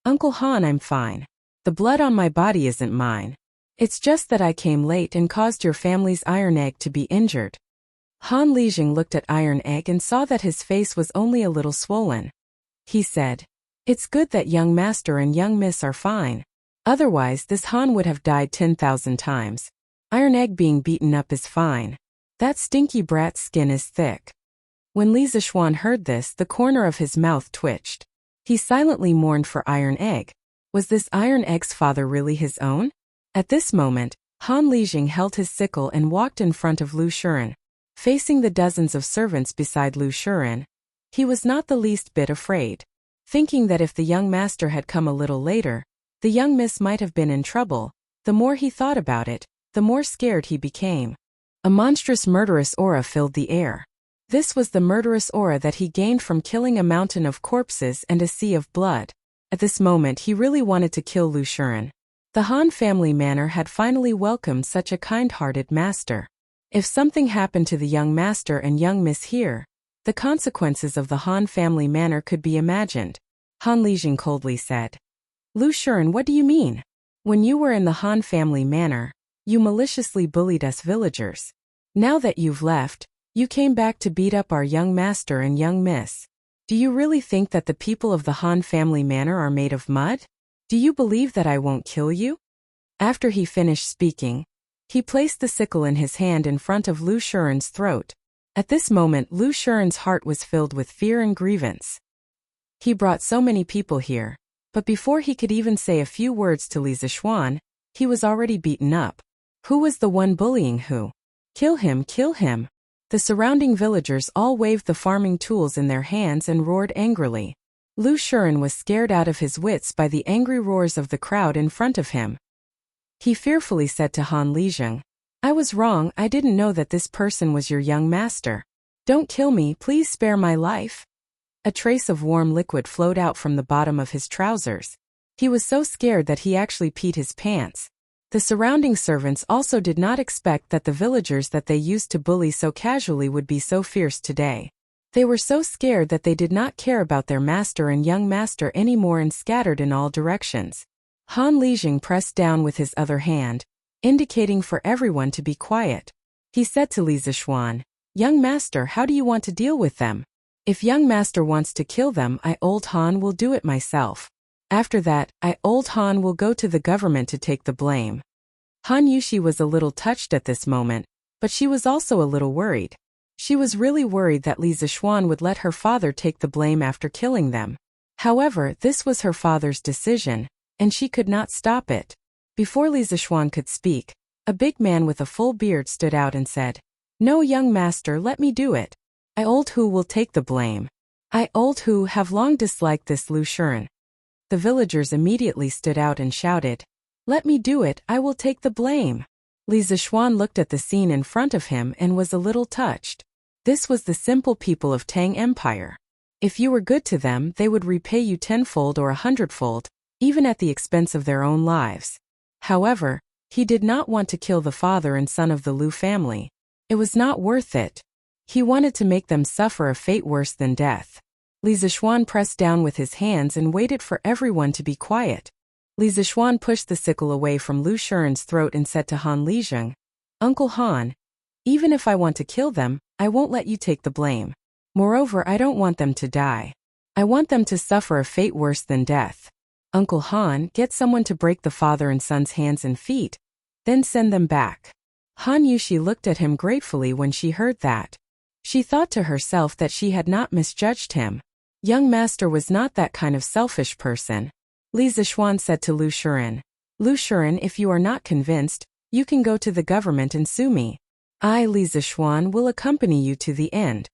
"Uncle Han, I'm fine. The blood on my body isn't mine. It's just that I came late and caused your family's iron egg to be injured." Han Lijing looked at Iron Egg and saw that his face was only a little swollen. He said, "It's good that young master and young miss are fine. Otherwise this Han would have died 10,000 times. Iron Egg being beaten up is fine. That stinky brat's skin is thick." When Li Zishuan heard this, the corner of his mouth twitched. He silently mourned for Iron Egg. Was this Iron Egg's father really his own? At this moment, Han Lijing held his sickle and walked in front of Lu Shiren. Facing the dozens of servants beside Lu Shiren, he was not the least bit afraid. Thinking that if the young master had come a little later, the young miss might have been in trouble, the more he thought about it, the more scared he became. A monstrous murderous aura filled the air. This was the murderous aura that he gained from killing a mountain of corpses and a sea of blood. At this moment he really wanted to kill Lu Shiren. The Han family manor had finally welcomed such a kind-hearted master. If something happened to the young master and young miss here, the consequences of the Han family manor could be imagined. Han Lijing coldly said. Lu Shuren, what do you mean? When you were in the Han family manor, you maliciously bullied us villagers. Now that you've left, you came back to beat up our young master and young miss. Do you really think that the people of the Han family manor are made of mud? Do you believe that I won't kill you? After he finished speaking, he placed the sickle in his hand in front of Lu Shuren's throat. At this moment Lu Shuren's heart was filled with fear and grievance. He brought so many people here, but before he could even say a few words to Li Zishuan, he was already beaten up. Who was the one bullying who? Kill him, kill him. The surrounding villagers all waved the farming tools in their hands and roared angrily. Lu Shuren was scared out of his wits by the angry roars of the crowd in front of him. He fearfully said to Han Lijing, I was wrong, I didn't know that this person was your young master. Don't kill me, please spare my life. A trace of warm liquid flowed out from the bottom of his trousers. He was so scared that he actually peed his pants. The surrounding servants also did not expect that the villagers that they used to bully so casually would be so fierce today. They were so scared that they did not care about their master and young master anymore and scattered in all directions. Han Lijing pressed down with his other hand, indicating for everyone to be quiet. He said to Li Zishuan, Young master, how do you want to deal with them? If young master wants to kill them, I old Han will do it myself. After that, I old Han will go to the government to take the blame. Han Yushi was a little touched at this moment, but she was also a little worried. She was really worried that Li Zishuan would let her father take the blame after killing them. However, this was her father's decision, and she could not stop it. Before Li Zishuan could speak, a big man with a full beard stood out and said, No, young master, let me do it. I old Hu will take the blame. I old Hu have long disliked this Lu Shuren. The villagers immediately stood out and shouted, Let me do it, I will take the blame. Li Zishuan looked at the scene in front of him and was a little touched. This was the simple people of Tang Empire. If you were good to them, they would repay you tenfold or 100-fold, even at the expense of their own lives. However, he did not want to kill the father and son of the Lu family. It was not worth it. He wanted to make them suffer a fate worse than death. Li Zishuan pressed down with his hands and waited for everyone to be quiet. Li Zishuan pushed the sickle away from Lu Shuren's throat and said to Han Lijing, Uncle Han, even if I want to kill them, I won't let you take the blame. Moreover, I don't want them to die. I want them to suffer a fate worse than death. Uncle Han, get someone to break the father and son's hands and feet, then send them back. Han Yushi looked at him gratefully when she heard that. She thought to herself that she had not misjudged him. Young master was not that kind of selfish person. Li Zishuan said to Lu Shuren, Lu Shuren, if you are not convinced, you can go to the government and sue me. I, Li Zishuan, will accompany you to the end.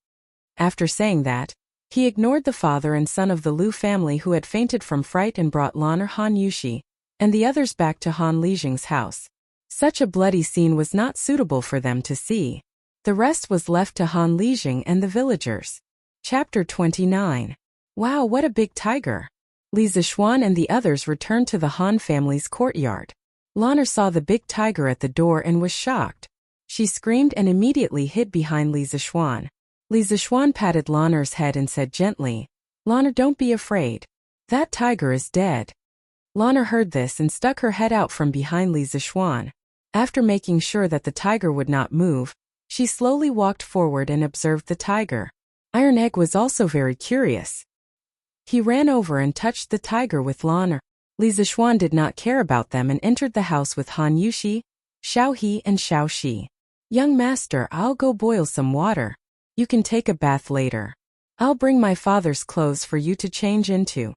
After saying that, he ignored the father and son of the Lu family who had fainted from fright and brought Lan'er Han Yushi and the others back to Han Lijing's house. Such a bloody scene was not suitable for them to see. The rest was left to Han Lijing and the villagers. Chapter 29. Wow, what a big tiger! Li Zishuan and the others returned to the Han family's courtyard. Lan'er saw the big tiger at the door and was shocked. She screamed and immediately hid behind Li Zishuan. Li Zishuan patted Lan'er's head and said gently, Lan'er, don't be afraid. That tiger is dead. Lan'er heard this and stuck her head out from behind Li Zishuan. After making sure that the tiger would not move, she slowly walked forward and observed the tiger. Iron Egg was also very curious. He ran over and touched the tiger with Lan'er. Li Zishuan did not care about them and entered the house with Han Yushi, Xiao He and Xiao Shi. Young master, I'll go boil some water. You can take a bath later. I'll bring my father's clothes for you to change into.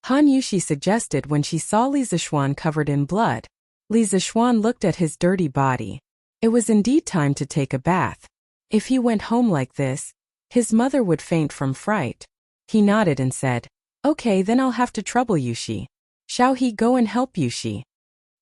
Han Yushi suggested when she saw Li Zishuan covered in blood. Li Zishuan looked at his dirty body. It was indeed time to take a bath. If he went home like this, his mother would faint from fright. He nodded and said, Okay, then I'll have to trouble Yushi. Xiao He, go and help Yushi.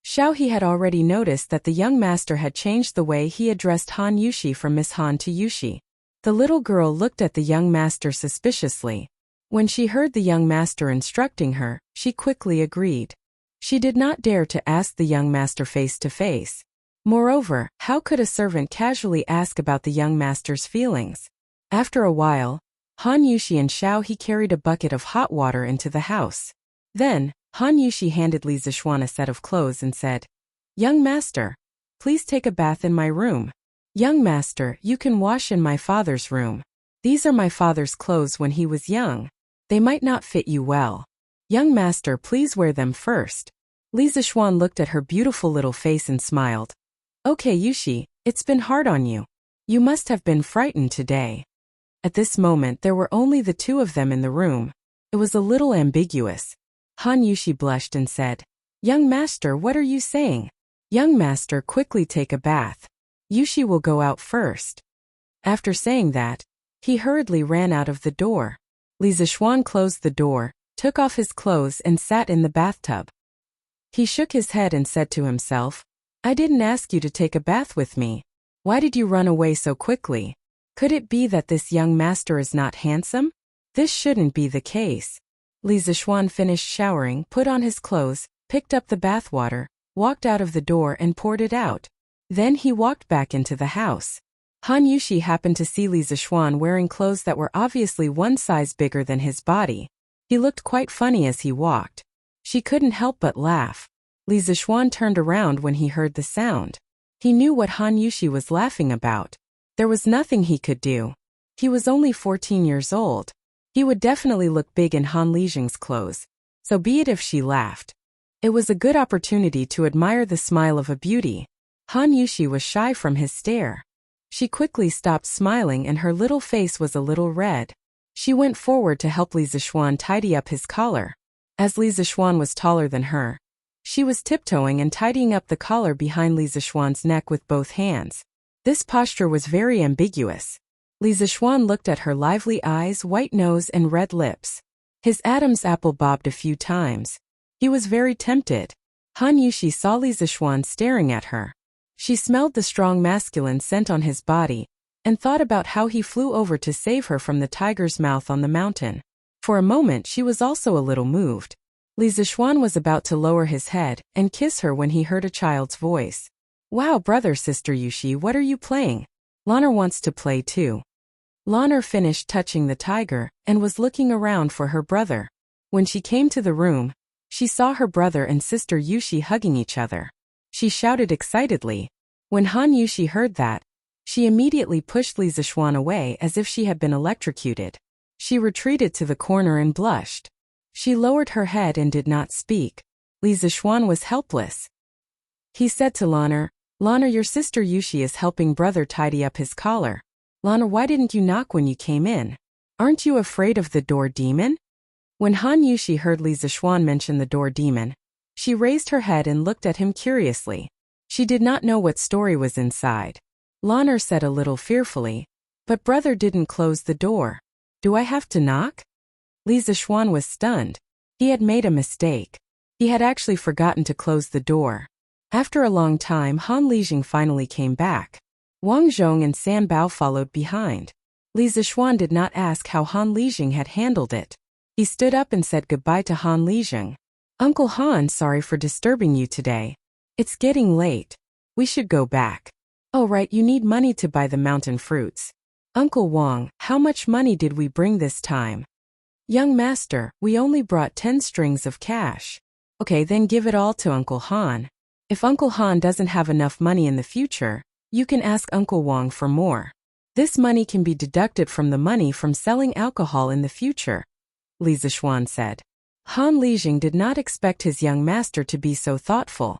Xiao He had already noticed that the young master had changed the way he addressed Han Yushi from Miss Han to Yushi. The little girl looked at the young master suspiciously. When she heard the young master instructing her, she quickly agreed. She did not dare to ask the young master face to face. Moreover, how could a servant casually ask about the young master's feelings? After a while, Han Yushi and Xiao He carried a bucket of hot water into the house. Then, Han Yushi handed Li Zixuan a set of clothes and said, "Young master, please take a bath in my room. Young master, you can wash in my father's room. These are my father's clothes when he was young. They might not fit you well. Young master, please wear them first." Li Zixuan looked at her beautiful little face and smiled. "Okay, Yushi, it's been hard on you. You must have been frightened today." At this moment there were only the two of them in the room. It was a little ambiguous. Han Yushi blushed and said, "Young master, what are you saying? Young master, quickly take a bath. Yushi will go out first." After saying that, he hurriedly ran out of the door. Li Zixuan closed the door, took off his clothes and sat in the bathtub. He shook his head and said to himself, "I didn't ask you to take a bath with me. Why did you run away so quickly? Could it be that this young master is not handsome? This shouldn't be the case." Li Zixuan finished showering, put on his clothes, picked up the bathwater, walked out of the door and poured it out. Then he walked back into the house. Han Yushi happened to see Li Zixuan wearing clothes that were obviously one size bigger than his body. He looked quite funny as he walked. She couldn't help but laugh. Li Zixuan turned around when he heard the sound. He knew what Han Yushi was laughing about. There was nothing he could do. He was only 14 years old. He would definitely look big in Han Lijing's clothes. So be it if she laughed. It was a good opportunity to admire the smile of a beauty. Han Yushi was shy from his stare. She quickly stopped smiling and her little face was a little red. She went forward to help Li Zixuan tidy up his collar. As Li Zixuan was taller than her, she was tiptoeing and tidying up the collar behind Li Zixuan's neck with both hands. This posture was very ambiguous. Li Zixuan looked at her lively eyes, white nose and red lips. His Adam's apple bobbed a few times. He was very tempted. Han Yushi saw Li Zixuan staring at her. She smelled the strong masculine scent on his body, and thought about how he flew over to save her from the tiger's mouth on the mountain. For a moment she was also a little moved. Li Zixuan was about to lower his head and kiss her when he heard a child's voice. "Wow, brother, sister Yushi, what are you playing? Lanner wants to play too." Lanner finished touching the tiger and was looking around for her brother. When she came to the room, she saw her brother and sister Yushi hugging each other. She shouted excitedly. When Han Yushi heard that, she immediately pushed Li Zixuan away as if she had been electrocuted. She retreated to the corner and blushed. She lowered her head and did not speak. Li Zixuan was helpless. He said to Lanner, "Lanner, your sister Yushi is helping brother tidy up his collar. Lanner, why didn't you knock when you came in? Aren't you afraid of the door demon?" When Han Yushi heard Li Zixuan mention the door demon, she raised her head and looked at him curiously. She did not know what story was inside. Lanner said a little fearfully, "But brother didn't close the door. Do I have to knock?" Li Zixuan was stunned. He had made a mistake. He had actually forgotten to close the door. After a long time, Han Lijing finally came back. Wang Zhong and San Bao followed behind. Li Zixuan did not ask how Han Lijing had handled it. He stood up and said goodbye to Han Lijing. "Uncle Han, sorry for disturbing you today. It's getting late. We should go back." "Oh right, you need money to buy the mountain fruits. Uncle Wang, how much money did we bring this time?" "Young master, we only brought 10 strings of cash." "Okay, then give it all to Uncle Han. If Uncle Han doesn't have enough money in the future, you can ask Uncle Wang for more. This money can be deducted from the money from selling alcohol in the future," Li Zixuan said. Han Lijing did not expect his young master to be so thoughtful.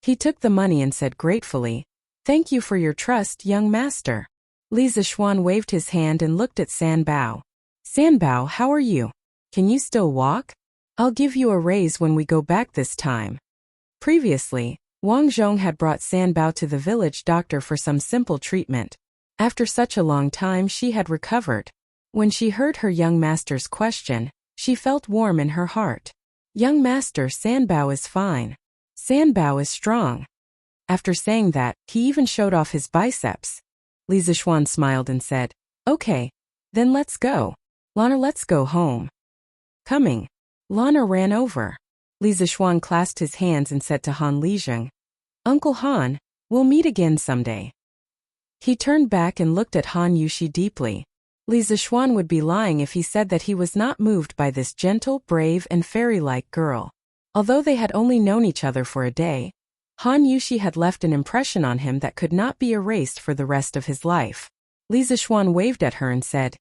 He took the money and said gratefully, "Thank you for your trust, young master." Li Zixuan waved his hand and looked at San Bao. "San Bao, how are you? Can you still walk? I'll give you a raise when we go back this time." Previously, Wang Zhong had brought San Bao to the village doctor for some simple treatment. After such a long time she had recovered. When she heard her young master's question, she felt warm in her heart. "Young master, San Bao is fine. San Bao is strong." After saying that, he even showed off his biceps. Li Zixuan smiled and said, "Okay, then let's go. Lanner, let's go home." Coming. Lanner ran over. Li Zixuan clasped his hands and said to Han Lijing, "Uncle Han, We'll meet again someday. He turned back and looked at Han Yushi deeply. Li Zixuan would be lying if he said that he was not moved by this gentle, brave, and fairy-like girl. Although they had only known each other for a day, Han Yushi had left an impression on him that could not be erased for the rest of his life. Li Zixuan waved at her and said,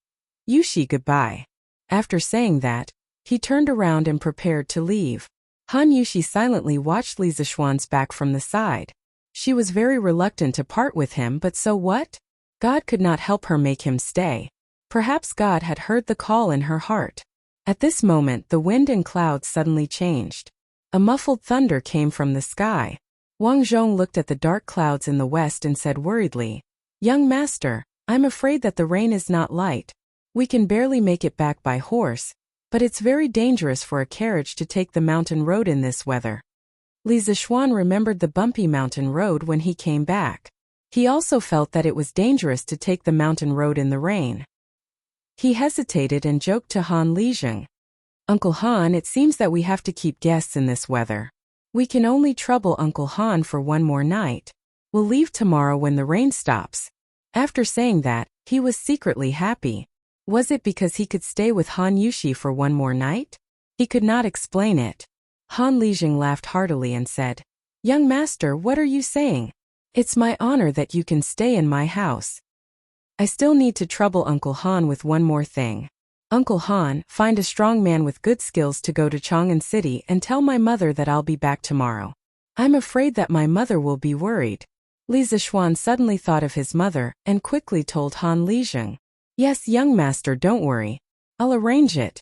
"Yushi, goodbye." After saying that, he turned around and prepared to leave. Han Yushi silently watched Li Zixuan's back from the side. She was very reluctant to part with him, but so what? God could not help her make him stay. Perhaps God had heard the call in her heart. At this moment, the wind and clouds suddenly changed. A muffled thunder came from the sky. Wang Zhong looked at the dark clouds in the west and said worriedly, "Young master, I'm afraid that the rain is not light. We can barely make it back by horse, but it's very dangerous for a carriage to take the mountain road in this weather." Li Zixuan remembered the bumpy mountain road when he came back. He also felt that it was dangerous to take the mountain road in the rain. He hesitated and joked to Han Lijing, "Uncle Han, it seems that we have to keep guests in this weather. We can only trouble Uncle Han for one more night. We'll leave tomorrow when the rain stops." After saying that, he was secretly happy. Was it because he could stay with Han Yushi for one more night? He could not explain it. Han Lijing laughed heartily and said, "Young master, what are you saying? It's my honor that you can stay in my house. I still need to trouble Uncle Han with one more thing. Uncle Han, find a strong man with good skills to go to Chang'an City and tell my mother that I'll be back tomorrow. I'm afraid that my mother will be worried." Li Zixuan suddenly thought of his mother and quickly told Han Lijing, "Yes, young master, don't worry. I'll arrange it."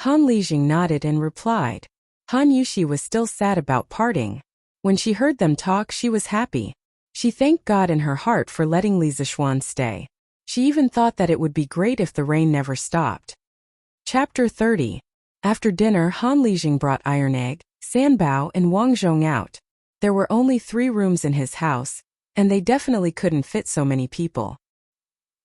Han Lijing nodded and replied. Han Yushi was still sad about parting. When she heard them talk, she was happy. She thanked God in her heart for letting Li Zixuan stay. She even thought that it would be great if the rain never stopped. Chapter 30. After dinner, Han Lijing brought Iron Egg, Sanbao, and Wang Zhong out. There were only 3 rooms in his house, and they definitely couldn't fit so many people.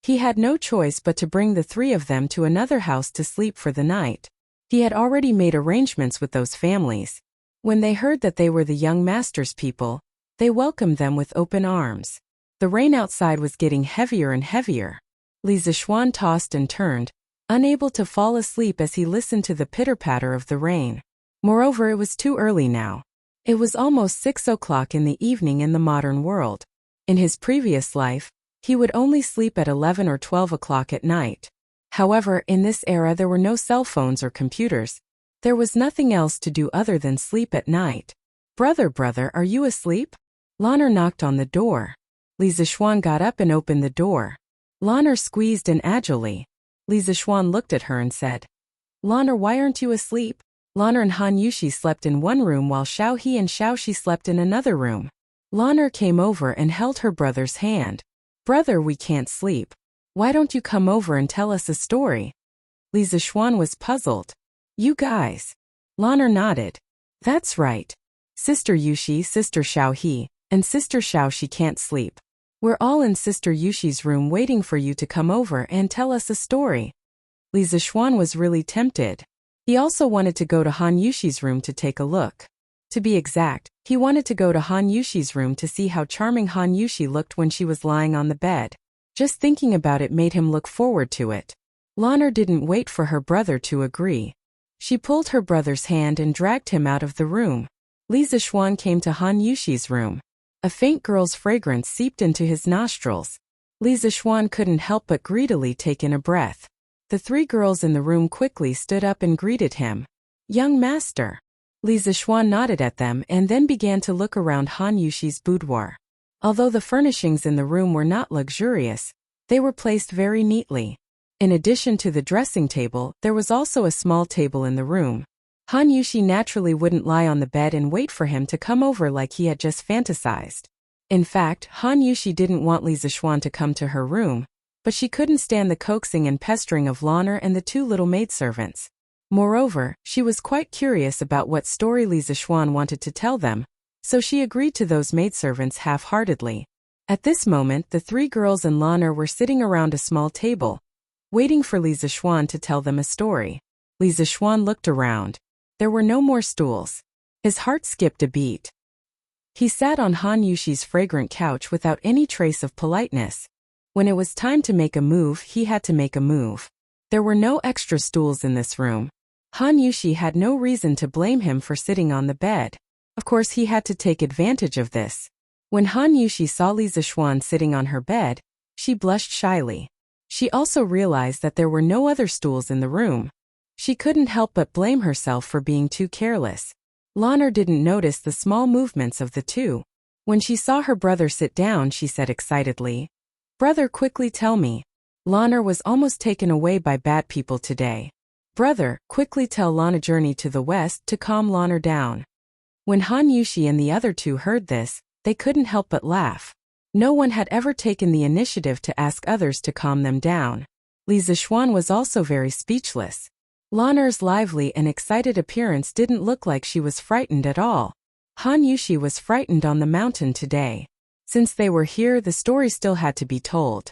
He had no choice but to bring the 3 of them to another house to sleep for the night. He had already made arrangements with those families. When they heard that they were the young master's people, they welcomed them with open arms. The rain outside was getting heavier and heavier. Li Zixuan tossed and turned, unable to fall asleep as he listened to the pitter-patter of the rain. Moreover, it was too early now. It was almost 6 o'clock in the evening in the modern world. In his previous life, he would only sleep at 11 or 12 o'clock at night. However, in this era there were no cell phones or computers. There was nothing else to do other than sleep at night. Brother, are you asleep?" Lan'er knocked on the door. Li Zixuan got up and opened the door. Lan'er squeezed in agilely. Li Zixuan looked at her and said, "Lan'er, why aren't you asleep?" Lan'er and Han Yushi slept in one room while Xiao He and Xiao Shi slept in another room. Lan'er came over and held her brother's hand. "Brother, we can't sleep. Why don't you come over and tell us a story?" Li Zixuan was puzzled. "You guys." Lan'er nodded. "That's right. Sister Yushi, Sister Xiao He, and Sister Xiao Shi can't sleep. We're all in Sister Yushi's room waiting for you to come over and tell us a story." Li Zixuan was really tempted. He also wanted to go to Han Yushi's room to take a look. To be exact, he wanted to go to Han Yushi's room to see how charming Han Yushi looked when she was lying on the bed. Just thinking about it made him look forward to it. Lan'er didn't wait for her brother to agree. She pulled her brother's hand and dragged him out of the room. Li Zixuan came to Han Yushi's room. A faint girl's fragrance seeped into his nostrils. Li Zixuan couldn't help but greedily take in a breath. The 3 girls in the room quickly stood up and greeted him. "Young master." Li Zixuan nodded at them and then began to look around Han Yushi's boudoir. Although the furnishings in the room were not luxurious, they were placed very neatly. In addition to the dressing table, there was also a small table in the room. Han Yushi naturally wouldn't lie on the bed and wait for him to come over like he had just fantasized. In fact, Han Yushi didn't want Li Zixuan to come to her room, but she couldn't stand the coaxing and pestering of Lan'er and the 2 little maidservants. Moreover, she was quite curious about what story Li Zixuan wanted to tell them, so she agreed to those maidservants half-heartedly. At this moment, the 3 girls and Lan'er were sitting around a small table, waiting for Li Zixuan to tell them a story. Li Zixuan looked around. There were no more stools. His heart skipped a beat. He sat on Han Yushi's fragrant couch without any trace of politeness. When it was time to make a move, he had to make a move. There were no extra stools in this room. Han Yushi had no reason to blame him for sitting on the bed. Of course, he had to take advantage of this. When Han Yushi saw Li Zixuan sitting on her bed, she blushed shyly. She also realized that there were no other stools in the room. She couldn't help but blame herself for being too careless. Lanner didn't notice the small movements of the two. When she saw her brother sit down, she said excitedly, "Brother, quickly tell me." Lanner was almost taken away by bad people today. "Brother, quickly tell Lana journey to the west" to calm Lanner down. When Han Yushi and the other two heard this, they couldn't help but laugh. No one had ever taken the initiative to ask others to calm them down. Li Zixuan was also very speechless. Lanner's lively and excited appearance didn't look like she was frightened at all. Han Yushi was frightened on the mountain today. Since they were here, the story still had to be told.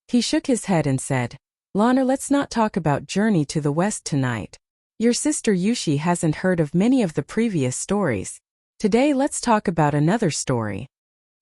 He shook his head and said, "Lanner, let's not talk about Journey to the West tonight. Your sister Yushi hasn't heard of many of the previous stories. Today let's talk about another story."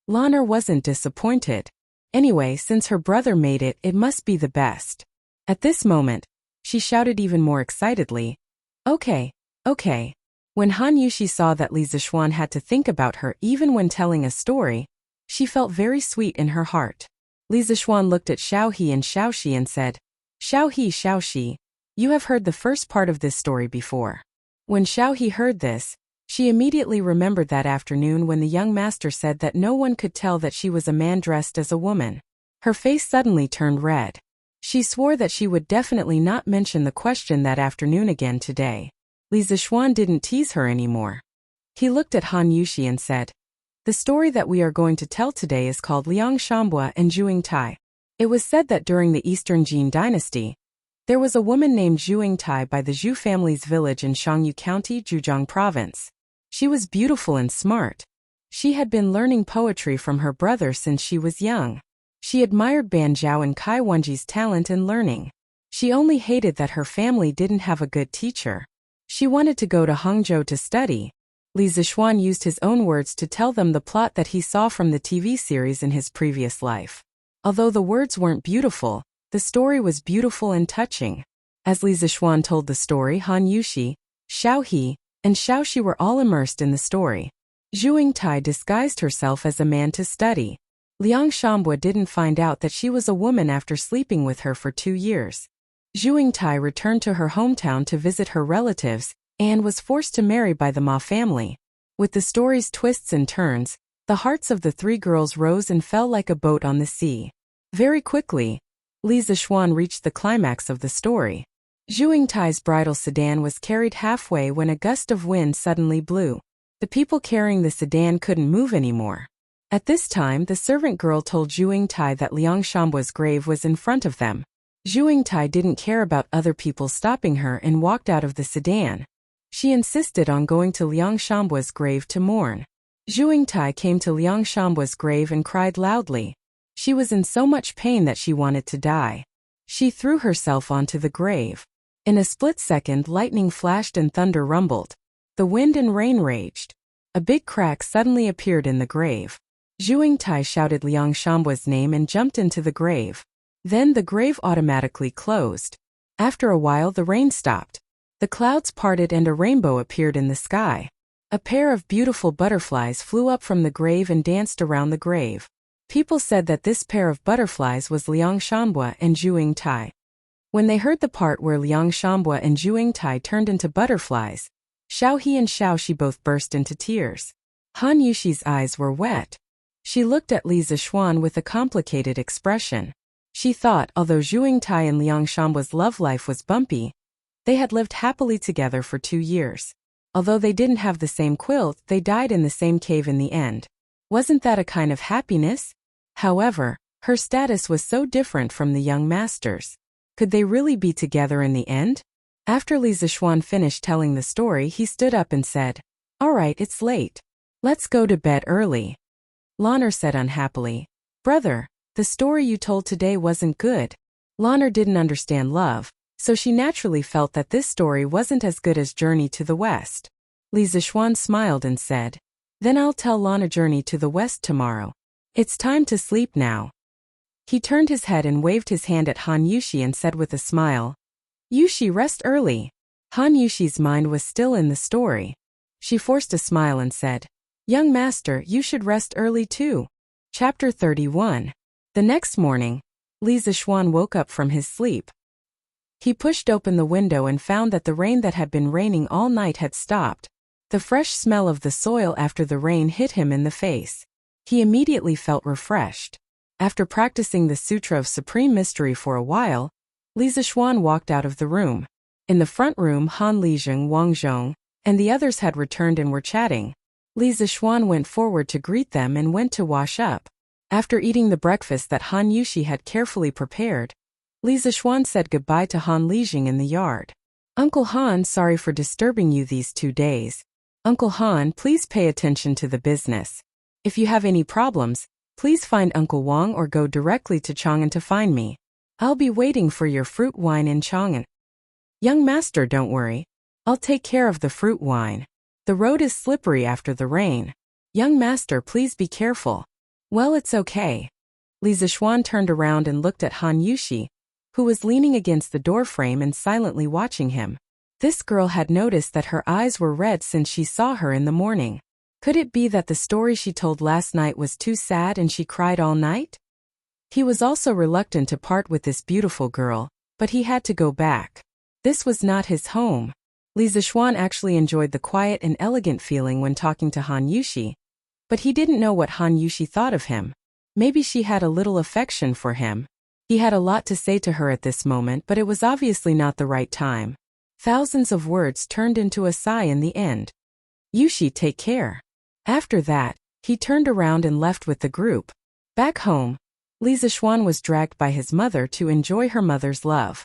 Lanner wasn't disappointed. Anyway, since her brother made it, it must be the best. At this moment, she shouted even more excitedly, "Okay, okay." When Han Yushi saw that Li Zixuan had to think about her even when telling a story, she felt very sweet in her heart. Li Zixuan looked at Xiaohe and Xiaoxi and said, Xiaoxi, you have heard the first part of this story before." When Xiaohe heard this, she immediately remembered that afternoon when the young master said that no one could tell that she was a man dressed as a woman. Her face suddenly turned red. She swore that she would definitely not mention the question that afternoon again today. Li Zixuan didn't tease her anymore. He looked at Han Yushi and said, "The story that we are going to tell today is called Liang Shambua and Zhuing Tai." It was said that during the Eastern Jin dynasty, there was a woman named Zhuing Tai by the Zhu family's village in Shangyu County, Zhejiang Province. She was beautiful and smart. She had been learning poetry from her brother since she was young. She admired Ban Zhao and Kai Wenji's talent and learning. She only hated that her family didn't have a good teacher. She wanted to go to Hangzhou to study. Li Zixuan used his own words to tell them the plot that he saw from the TV series in his previous life. Although the words weren't beautiful, the story was beautiful and touching. As Li Zixuan told the story, Han Yushi, Xiaohe, and Xiaoxi were all immersed in the story. Zhuing Tai disguised herself as a man to study. Liang Shambua didn't find out that she was a woman after sleeping with her for 2 years. Zhuing Tai returned to her hometown to visit her relatives and was forced to marry by the Ma family. With the story's twists and turns, the hearts of the 3 girls rose and fell like a boat on the sea. Very quickly, Li Zixuan reached the climax of the story. Zhuing Tai's bridal sedan was carried halfway when a gust of wind suddenly blew. The people carrying the sedan couldn't move anymore. At this time, the servant girl told Zhuing Tai that Liang Shambua's grave was in front of them. Zhuing Tai didn't care about other people stopping her and walked out of the sedan. She insisted on going to Liang Shambua's grave to mourn. Zhuing Tai came to Liang Shambua's grave and cried loudly. She was in so much pain that she wanted to die. She threw herself onto the grave. In a split second, lightning flashed and thunder rumbled. The wind and rain raged. A big crack suddenly appeared in the grave. Zhuing Tai shouted Liang Shambua's name and jumped into the grave. Then the grave automatically closed. After a while, the rain stopped. The clouds parted and a rainbow appeared in the sky. A pair of beautiful butterflies flew up from the grave and danced around the grave. People said that this pair of butterflies was Liang Shambua and Zhuing Tai. When they heard the part where Liang Shambua and Zhuing Tai turned into butterflies, Xiaohe and Xiaoxi both burst into tears. Han Yushi's eyes were wet. She looked at Li Zixuan with a complicated expression. She thought, although Zhuing Tai and Liang Shambua's love life was bumpy, they had lived happily together for 2 years. Although they didn't have the same quilt, they died in the same cave in the end. Wasn't that a kind of happiness? However, her status was so different from the young master's. Could they really be together in the end? After Li Zixuan finished telling the story, he stood up and said, "All right, it's late. Let's go to bed early." Lanner said unhappily, "Brother, the story you told today wasn't good." Lanner didn't understand love, so she naturally felt that this story wasn't as good as Journey to the West. Li Zixuan smiled and said, Then I'll tell Lan a journey to the west tomorrow. It's time to sleep now. He turned his head and waved his hand at Han Yushi and said with a smile, Yushi, rest early. Han Yushi's mind was still in the story. She forced a smile and said, Young master, you should rest early too. Chapter 31. The next morning, Li Zixuan woke up from his sleep. He pushed open the window and found that the rain that had been raining all night had stopped. The fresh smell of the soil after the rain hit him in the face. He immediately felt refreshed. After practicing the Sutra of Supreme Mystery for a while, Li Zixuan walked out of the room. In the front room, Han Lijing, Wang Zhong, and the others had returned and were chatting. Li Zixuan went forward to greet them and went to wash up. After eating the breakfast that Han Yushi had carefully prepared, Li Zixuan said goodbye to Han Lijing in the yard. Uncle Han, sorry for disturbing you these 2 days. Uncle Han, please pay attention to the business. If you have any problems, please find Uncle Wang or go directly to Chang'an to find me. I'll be waiting for your fruit wine in Chang'an. Young master, don't worry. I'll take care of the fruit wine. The road is slippery after the rain. Young master, please be careful. Well, it's okay. Li Zixuan turned around and looked at Han Yushi, who was leaning against the doorframe and silently watching him. This girl had noticed that her eyes were red since she saw her in the morning. Could it be that the story she told last night was too sad and she cried all night? He was also reluctant to part with this beautiful girl, but he had to go back. This was not his home. Li Zixuan actually enjoyed the quiet and elegant feeling when talking to Han Yushi, but he didn't know what Han Yushi thought of him. Maybe she had a little affection for him. He had a lot to say to her at this moment, but it was obviously not the right time. Thousands of words turned into a sigh in the end. Yushi, take care. After that, he turned around and left with the group. Back home, Li Zixuan was dragged by his mother to enjoy her mother's love.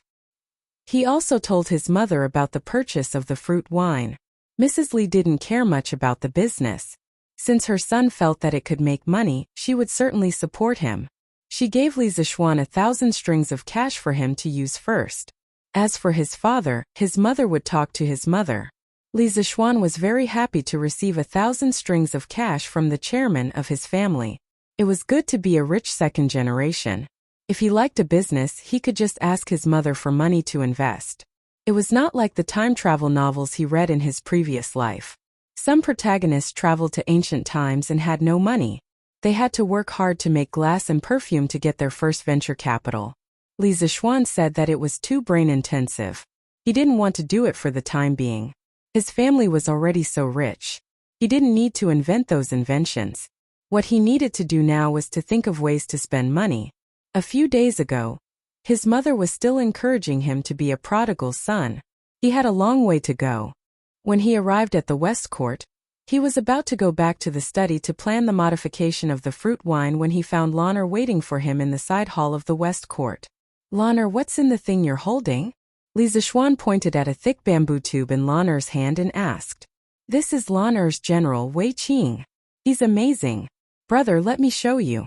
He also told his mother about the purchase of the fruit wine. Mrs. Li didn't care much about the business. Since her son felt that it could make money, she would certainly support him. She gave Li Zixuan 1,000 strings of cash for him to use first. As for his father, his mother would talk to his mother. Li Zixuan was very happy to receive 1,000 strings of cash from the chairman of his family. It was good to be a rich second generation. If he liked a business, he could just ask his mother for money to invest. It was not like the time travel novels he read in his previous life. Some protagonists traveled to ancient times and had no money. They had to work hard to make glass and perfume to get their first venture capital. Li Zixuan said that it was too brain-intensive. He didn't want to do it for the time being. His family was already so rich. He didn't need to invent those inventions. What he needed to do now was to think of ways to spend money. A few days ago, his mother was still encouraging him to be a prodigal son. He had a long way to go. When he arrived at the West Court, he was about to go back to the study to plan the modification of the fruit wine when he found Lanner waiting for him in the side hall of the West Court. Lanner, what's in the thing you're holding? Li Zixuan pointed at a thick bamboo tube in Lanner's hand and asked. This is Lanner's general, Wei Qing. He's amazing. Brother, let me show you.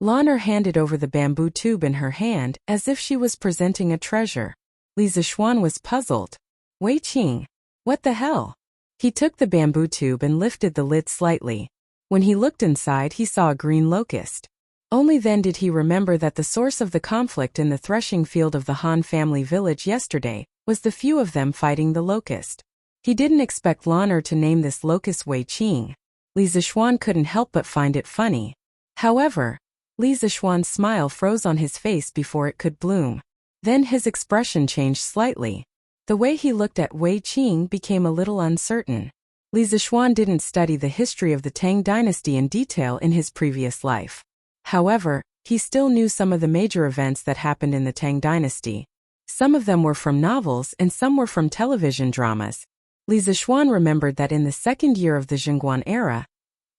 Lanner handed over the bamboo tube in her hand as if she was presenting a treasure. Li Zixuan was puzzled. Wei Qing. What the hell? He took the bamboo tube and lifted the lid slightly. When he looked inside, he saw a green locust. Only then did he remember that the source of the conflict in the threshing field of the Han family village yesterday was the few of them fighting the locust. He didn't expect Lanner to name this locust Wei Qing. Li Zixuan couldn't help but find it funny. However, Li Zixuan's smile froze on his face before it could bloom. Then his expression changed slightly. The way he looked at Wei Qing became a little uncertain. Li Zixuan didn't study the history of the Tang dynasty in detail in his previous life. However, he still knew some of the major events that happened in the Tang dynasty. Some of them were from novels and some were from television dramas. Li Zixuan remembered that in the second year of the Jingguan era,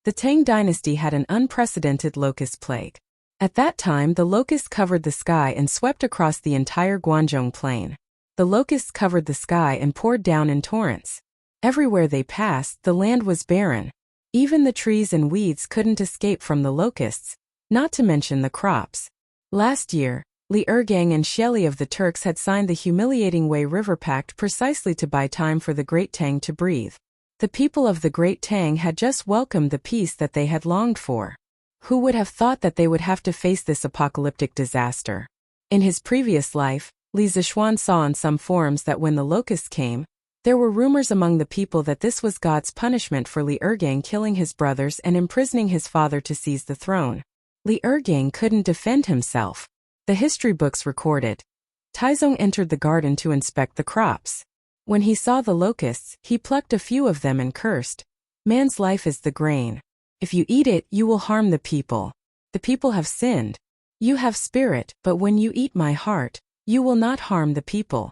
the Tang dynasty had an unprecedented locust plague. At that time, the locusts covered the sky and swept across the entire Guangzhou plain. The locusts covered the sky and poured down in torrents. Everywhere they passed, the land was barren. Even the trees and weeds couldn't escape from the locusts, not to mention the crops. Last year, Li Ergang and Shelley of the Turks had signed the humiliating Wei River Pact precisely to buy time for the Great Tang to breathe. The people of the Great Tang had just welcomed the peace that they had longed for. Who would have thought that they would have to face this apocalyptic disaster? In his previous life, Li Zixuan saw on some forums that when the locusts came, there were rumors among the people that this was God's punishment for Li Ergang killing his brothers and imprisoning his father to seize the throne. Li Ergang couldn't defend himself. The history books recorded. Taizong entered the garden to inspect the crops. When he saw the locusts, he plucked a few of them and cursed, "Man's life is the grain. If you eat it, you will harm the people. The people have sinned. You have spirit, but when you eat my heart, you will not harm the people."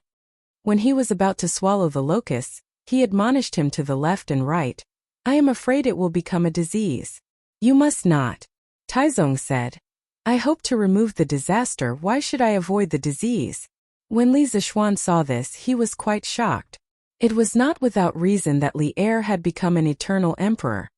When he was about to swallow the locusts, he admonished him to the left and right. "I am afraid it will become a disease." "You must not," Taizong said. "I hope to remove the disaster. Why should I avoid the disease?" When Li Zixuan saw this, he was quite shocked. It was not without reason that Li Er had become an eternal emperor.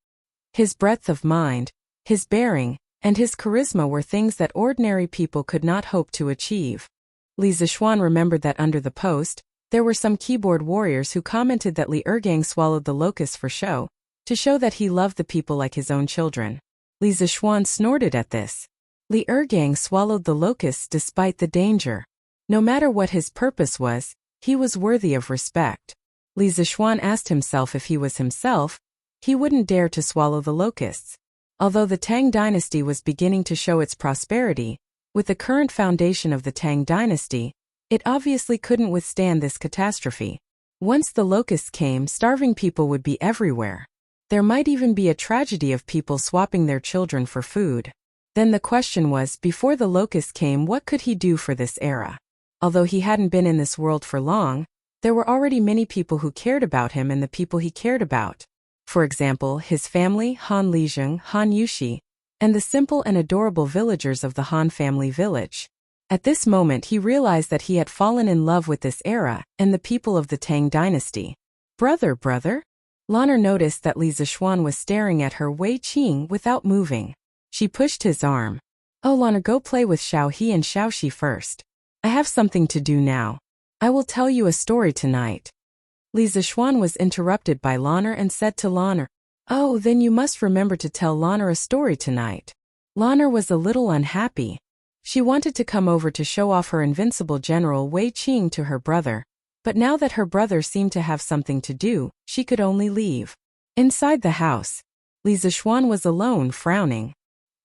His breadth of mind, his bearing, and his charisma were things that ordinary people could not hope to achieve. Li Zixuan remembered that under the post, there were some keyboard warriors who commented that Li Ergang swallowed the locusts for show, to show that he loved the people like his own children. Li Zixuan snorted at this. Li Ergang swallowed the locusts despite the danger. No matter what his purpose was, he was worthy of respect. Li Zixuan asked himself if he was himself, he wouldn't dare to swallow the locusts. Although the Tang dynasty was beginning to show its prosperity, with the current foundation of the Tang dynasty, it obviously couldn't withstand this catastrophe. Once the locusts came, starving people would be everywhere. There might even be a tragedy of people swapping their children for food. Then the question was, before the locusts came, what could he do for this era? Although he hadn't been in this world for long, there were already many people who cared about him and the people he cared about. For example, his family, Han Lijing, Han Yushi, and the simple and adorable villagers of the Han family village. At this moment he realized that he had fallen in love with this era and the people of the Tang dynasty. Brother? Lan'er noticed that Li Zixuan was staring at her Wei Qing without moving. She pushed his arm. "Oh Lan'er, go play with Xiao He and Xiao Shi first. I have something to do now. I will tell you a story tonight." Li Zixuan was interrupted by Lan'er and said to Lan'er, "Oh, then you must remember to tell Lan'er a story tonight." Lan'er was a little unhappy. She wanted to come over to show off her invincible general Wei Qing to her brother, but now that her brother seemed to have something to do, she could only leave. Inside the house, Li Zixuan was alone, frowning.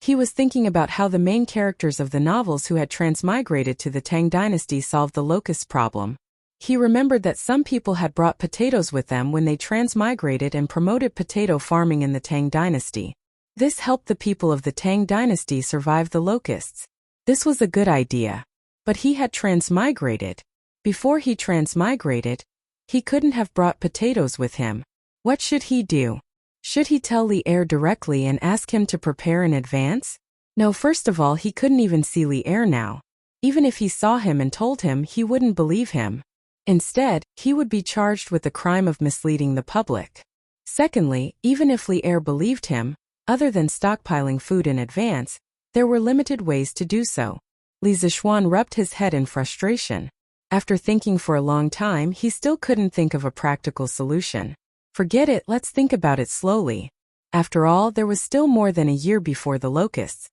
He was thinking about how the main characters of the novels who had transmigrated to the Tang dynasty solved the locust problem. He remembered that some people had brought potatoes with them when they transmigrated and promoted potato farming in the Tang dynasty. This helped the people of the Tang dynasty survive the locusts. This was a good idea. But he had transmigrated. Before he transmigrated, he couldn't have brought potatoes with him. What should he do? Should he tell Li Er directly and ask him to prepare in advance? No, first of all, he couldn't even see Li Er now. Even if he saw him and told him, he wouldn't believe him. Instead, he would be charged with the crime of misleading the public. Secondly, even if Li Er believed him, other than stockpiling food in advance, there were limited ways to do so. Li Zixuan rubbed his head in frustration. After thinking for a long time, he still couldn't think of a practical solution. Forget it, let's think about it slowly. After all, there was still more than a year before the locusts.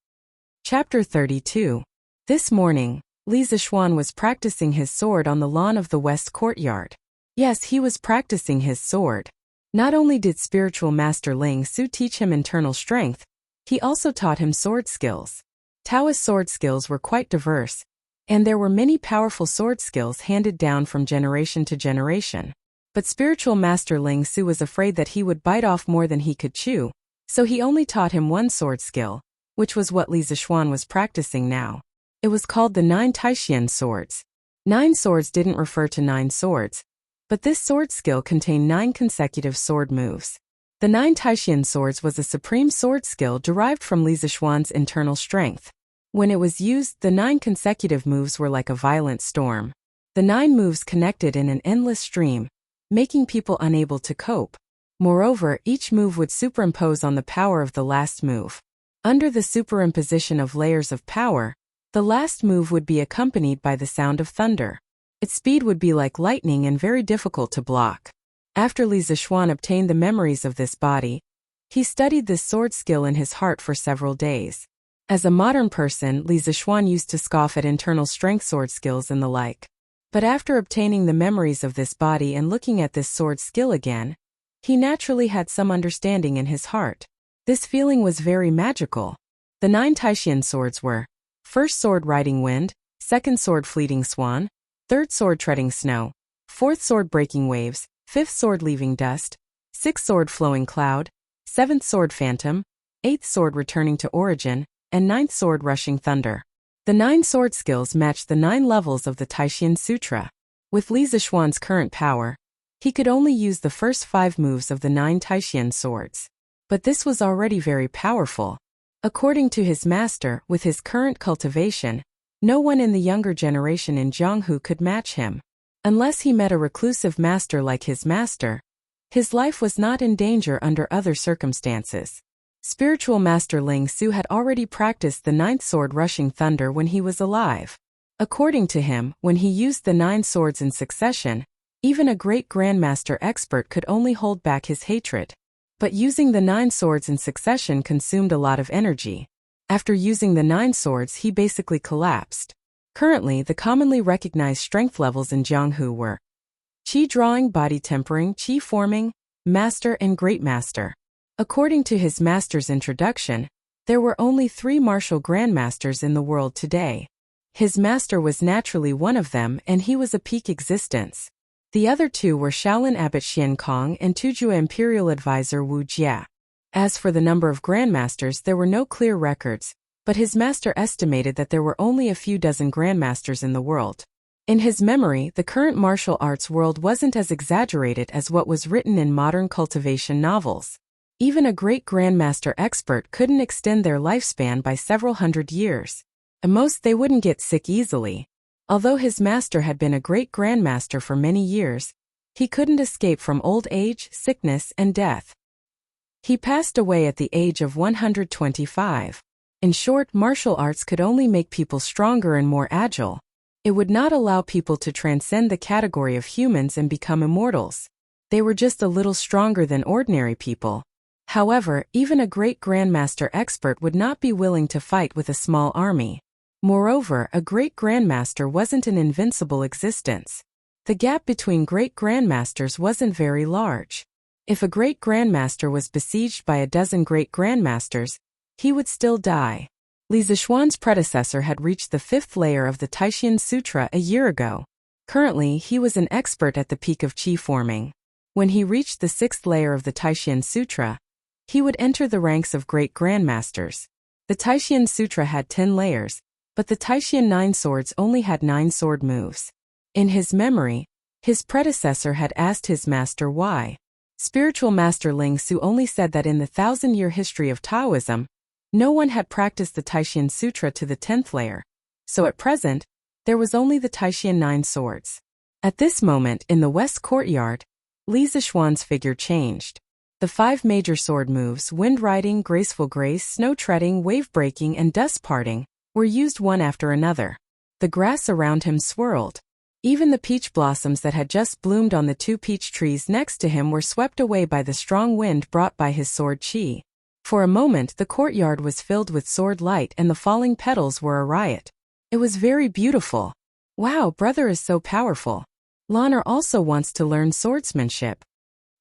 Chapter 32. This morning, Li Zixuan was practicing his sword on the lawn of the west courtyard. Yes, he was practicing his sword. Not only did spiritual master Ling Su teach him internal strength, he also taught him sword skills. Taoist sword skills were quite diverse, and there were many powerful sword skills handed down from generation to generation. But spiritual master Ling Su was afraid that he would bite off more than he could chew, so he only taught him one sword skill, which was what Li Zixuan was practicing now. It was called the 9 Taixian swords. 9 swords didn't refer to 9 swords, but this sword skill contained 9 consecutive sword moves. The 9 Taixian swords was a supreme sword skill derived from Li Zixuan's internal strength. When it was used, the 9 consecutive moves were like a violent storm. The 9 moves connected in an endless stream, making people unable to cope. Moreover, each move would superimpose on the power of the last move. Under the superimposition of layers of power, the last move would be accompanied by the sound of thunder. Its speed would be like lightning and very difficult to block. After Li Zixuan obtained the memories of this body, he studied this sword skill in his heart for several days. As a modern person, Li Zixuan used to scoff at internal strength sword skills and the like. But after obtaining the memories of this body and looking at this sword skill again, he naturally had some understanding in his heart. This feeling was very magical. The 9 Taishan swords were: first sword riding wind, second sword fleeting swan, third sword treading snow, fourth sword breaking waves, fifth sword leaving dust, sixth sword flowing cloud, seventh sword phantom, eighth sword returning to origin, and ninth sword rushing thunder. The 9 sword skills matched the 9 levels of the Taishan Sutra. With Li Zixuan's current power, he could only use the first 5 moves of the 9 Taishan swords. But this was already very powerful. According to his master, with his current cultivation, no one in the younger generation in Jianghu could match him. Unless he met a reclusive master like his master, his life was not in danger under other circumstances. Spiritual Master Ling Su had already practiced the 9th sword rushing thunder when he was alive. According to him, when he used the 9 swords in succession, even a great grandmaster expert could only hold back his hatred. But using the 9 swords in succession consumed a lot of energy. After using the 9 swords, he basically collapsed. Currently, the commonly recognized strength levels in Jianghu were Qi drawing, body tempering, Qi forming, master and great master. According to his master's introduction, there were only 3 martial grandmasters in the world today. His master was naturally one of them, and he was a peak existence. The other 2 were Shaolin Abbot Xian Kong and Tuzhua Imperial Advisor Wu Jia. As for the number of grandmasters, there were no clear records, but his master estimated that there were only a few dozen grandmasters in the world. In his memory, the current martial arts world wasn't as exaggerated as what was written in modern cultivation novels. Even a great grandmaster expert couldn't extend their lifespan by several hundred years. At most, they wouldn't get sick easily. Although his master had been a great grandmaster for many years, he couldn't escape from old age, sickness, and death. He passed away at the age of 125. In short, martial arts could only make people stronger and more agile. It would not allow people to transcend the category of humans and become immortals. They were just a little stronger than ordinary people. However, even a great grandmaster expert would not be willing to fight with a small army. Moreover, a great grandmaster wasn't an invincible existence. The gap between great grandmasters wasn't very large. If a great grandmaster was besieged by a dozen great grandmasters, he would still die. Li Zixuan's predecessor had reached the 5th layer of the Taishan Sutra a year ago. Currently, he was an expert at the peak of Qi forming. When he reached the 6th layer of the Taishan Sutra, he would enter the ranks of great grandmasters. The Taishan Sutra had 10 layers, but the Taishan 9 swords only had 9 sword moves. In his memory, his predecessor had asked his master why. Spiritual Master Ling Su only said that in the 1,000-year history of Taoism, no one had practiced the Taishan Sutra to the 10th layer, so at present, there was only the Taishan 9 swords. At this moment, in the west courtyard, Li Zixuan's figure changed. The 5 major sword moves, wind riding, graceful grace, snow treading, wave breaking, and dust parting, were used one after another. The grass around him swirled. Even the peach blossoms that had just bloomed on the 2 peach trees next to him were swept away by the strong wind brought by his sword qi. For a moment, the courtyard was filled with sword light and the falling petals were a riot. It was very beautiful. Wow, brother is so powerful. Lanner also wants to learn swordsmanship.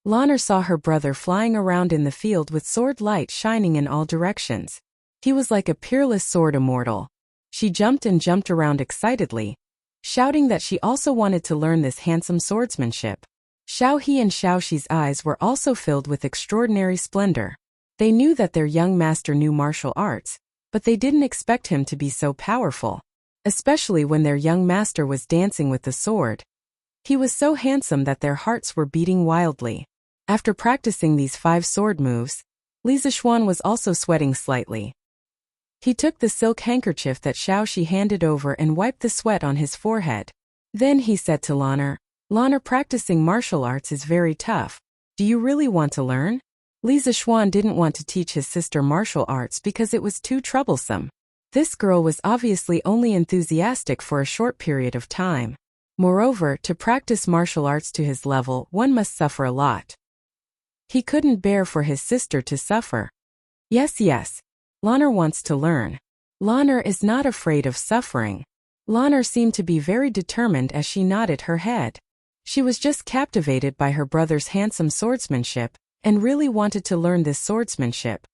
Lanner saw her brother flying around in the field with sword light shining in all directions. He was like a peerless sword immortal. She jumped and jumped around excitedly, shouting that she also wanted to learn this handsome swordsmanship. Xiao He and Xiao Xi's eyes were also filled with extraordinary splendor. They knew that their young master knew martial arts, but they didn't expect him to be so powerful, especially when their young master was dancing with the sword. He was so handsome that their hearts were beating wildly. After practicing these 5 sword moves, Li Zixuan was also sweating slightly. He took the silk handkerchief that Xiao Xi handed over and wiped the sweat on his forehead. Then he said to Lanner, "Lanner, practicing martial arts is very tough. Do you really want to learn?" Li Zixuan didn't want to teach his sister martial arts because it was too troublesome. This girl was obviously only enthusiastic for a short period of time. Moreover, to practice martial arts to his level, one must suffer a lot. He couldn't bear for his sister to suffer. Yes, Lanner wants to learn. Lanner is not afraid of suffering. Lanner seemed to be very determined as she nodded her head. She was just captivated by her brother's handsome swordsmanship, and really wanted to learn this swordsmanship.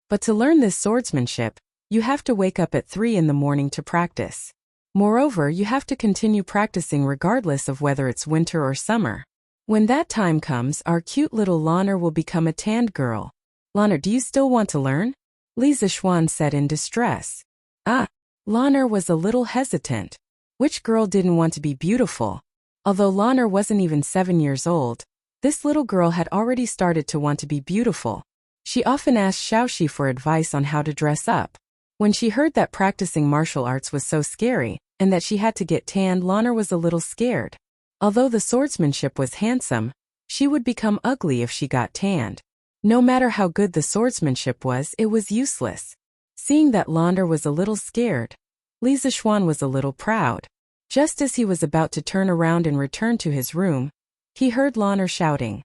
But to learn this swordsmanship, you have to wake up at 3 in the morning to practice. Moreover, you have to continue practicing regardless of whether it's winter or summer. When that time comes, our cute little Lanner will become a tanned girl. Lanner, do you still want to learn? Li Zixuan said in distress. Lanner was a little hesitant. Which girl didn't want to be beautiful? Although Lanner wasn't even 7 years old, this little girl had already started to want to be beautiful. She often asked Xiaoxi for advice on how to dress up. When she heard that practicing martial arts was so scary, and that she had to get tanned, Lanner was a little scared. Although the swordsmanship was handsome, she would become ugly if she got tanned. No matter how good the swordsmanship was, it was useless. Seeing that Lanner was a little scared, Li Zixuan was a little proud. Just as he was about to turn around and return to his room, he heard Lanner shouting,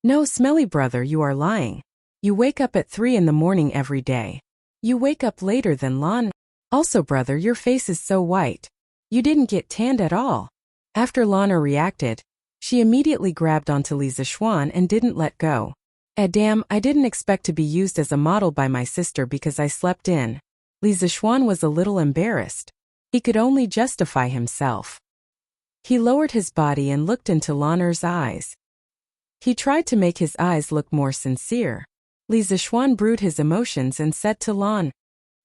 "No, smelly brother, you are lying. You wake up at 3 in the morning every day. You wake up later than Lanner. Also brother, your face is so white. You didn't get tanned at all." After Lanner reacted, she immediately grabbed onto Li Zixuan and didn't let go. Damn, I didn't expect to be used as a model by my sister because I slept in. Li Zixuan was a little embarrassed. He could only justify himself. He lowered his body and looked into Lanner's eyes. He tried to make his eyes look more sincere. Li Zixuan brewed his emotions and said to Lan,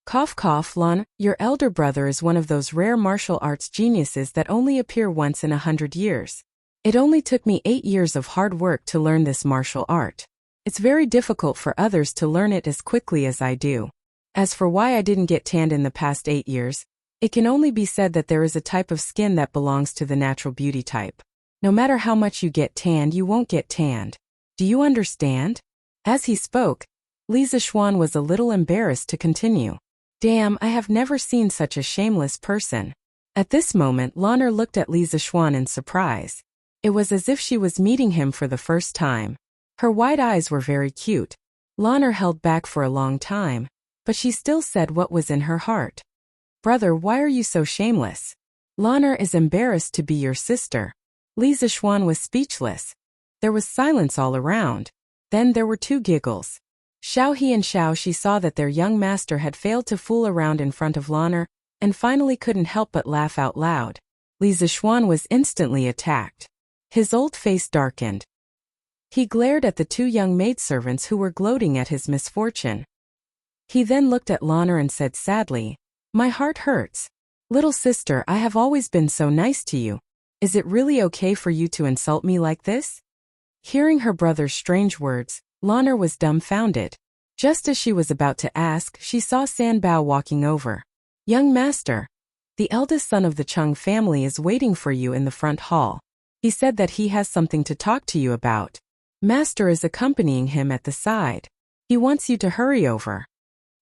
Cough, Lan, your elder brother is one of those rare martial arts geniuses that only appear once in 100 years. It only took me 8 years of hard work to learn this martial art. It's very difficult for others to learn it as quickly as I do. As for why I didn't get tanned in the past 8 years, it can only be said that there is a type of skin that belongs to the natural beauty type. No matter how much you get tanned, you won't get tanned. Do you understand? As he spoke, Li Zixuan was a little embarrassed to continue. Damn, I have never seen such a shameless person. At this moment, Lanner looked at Li Zixuan in surprise. It was as if she was meeting him for the first time. Her wide eyes were very cute. Lanner held back for a long time, but she still said what was in her heart. Brother, why are you so shameless? Lanner is embarrassed to be your sister. Li Zixuan was speechless. There was silence all around. Then there were 2 giggles. Xiaohe and Xiaoxi saw that their young master had failed to fool around in front of Lanner, and finally couldn't help but laugh out loud. Li Zixuan was instantly attacked. His old face darkened. He glared at the 2 young maidservants who were gloating at his misfortune. He then looked at Lanner and said sadly, My heart hurts. Little sister, I have always been so nice to you. Is it really okay for you to insult me like this? Hearing her brother's strange words, Lanner was dumbfounded. Just as she was about to ask, she saw Sanbao walking over. Young master, the eldest son of the Chung family is waiting for you in the front hall. He said that he has something to talk to you about. Master is accompanying him at the side. He wants you to hurry over.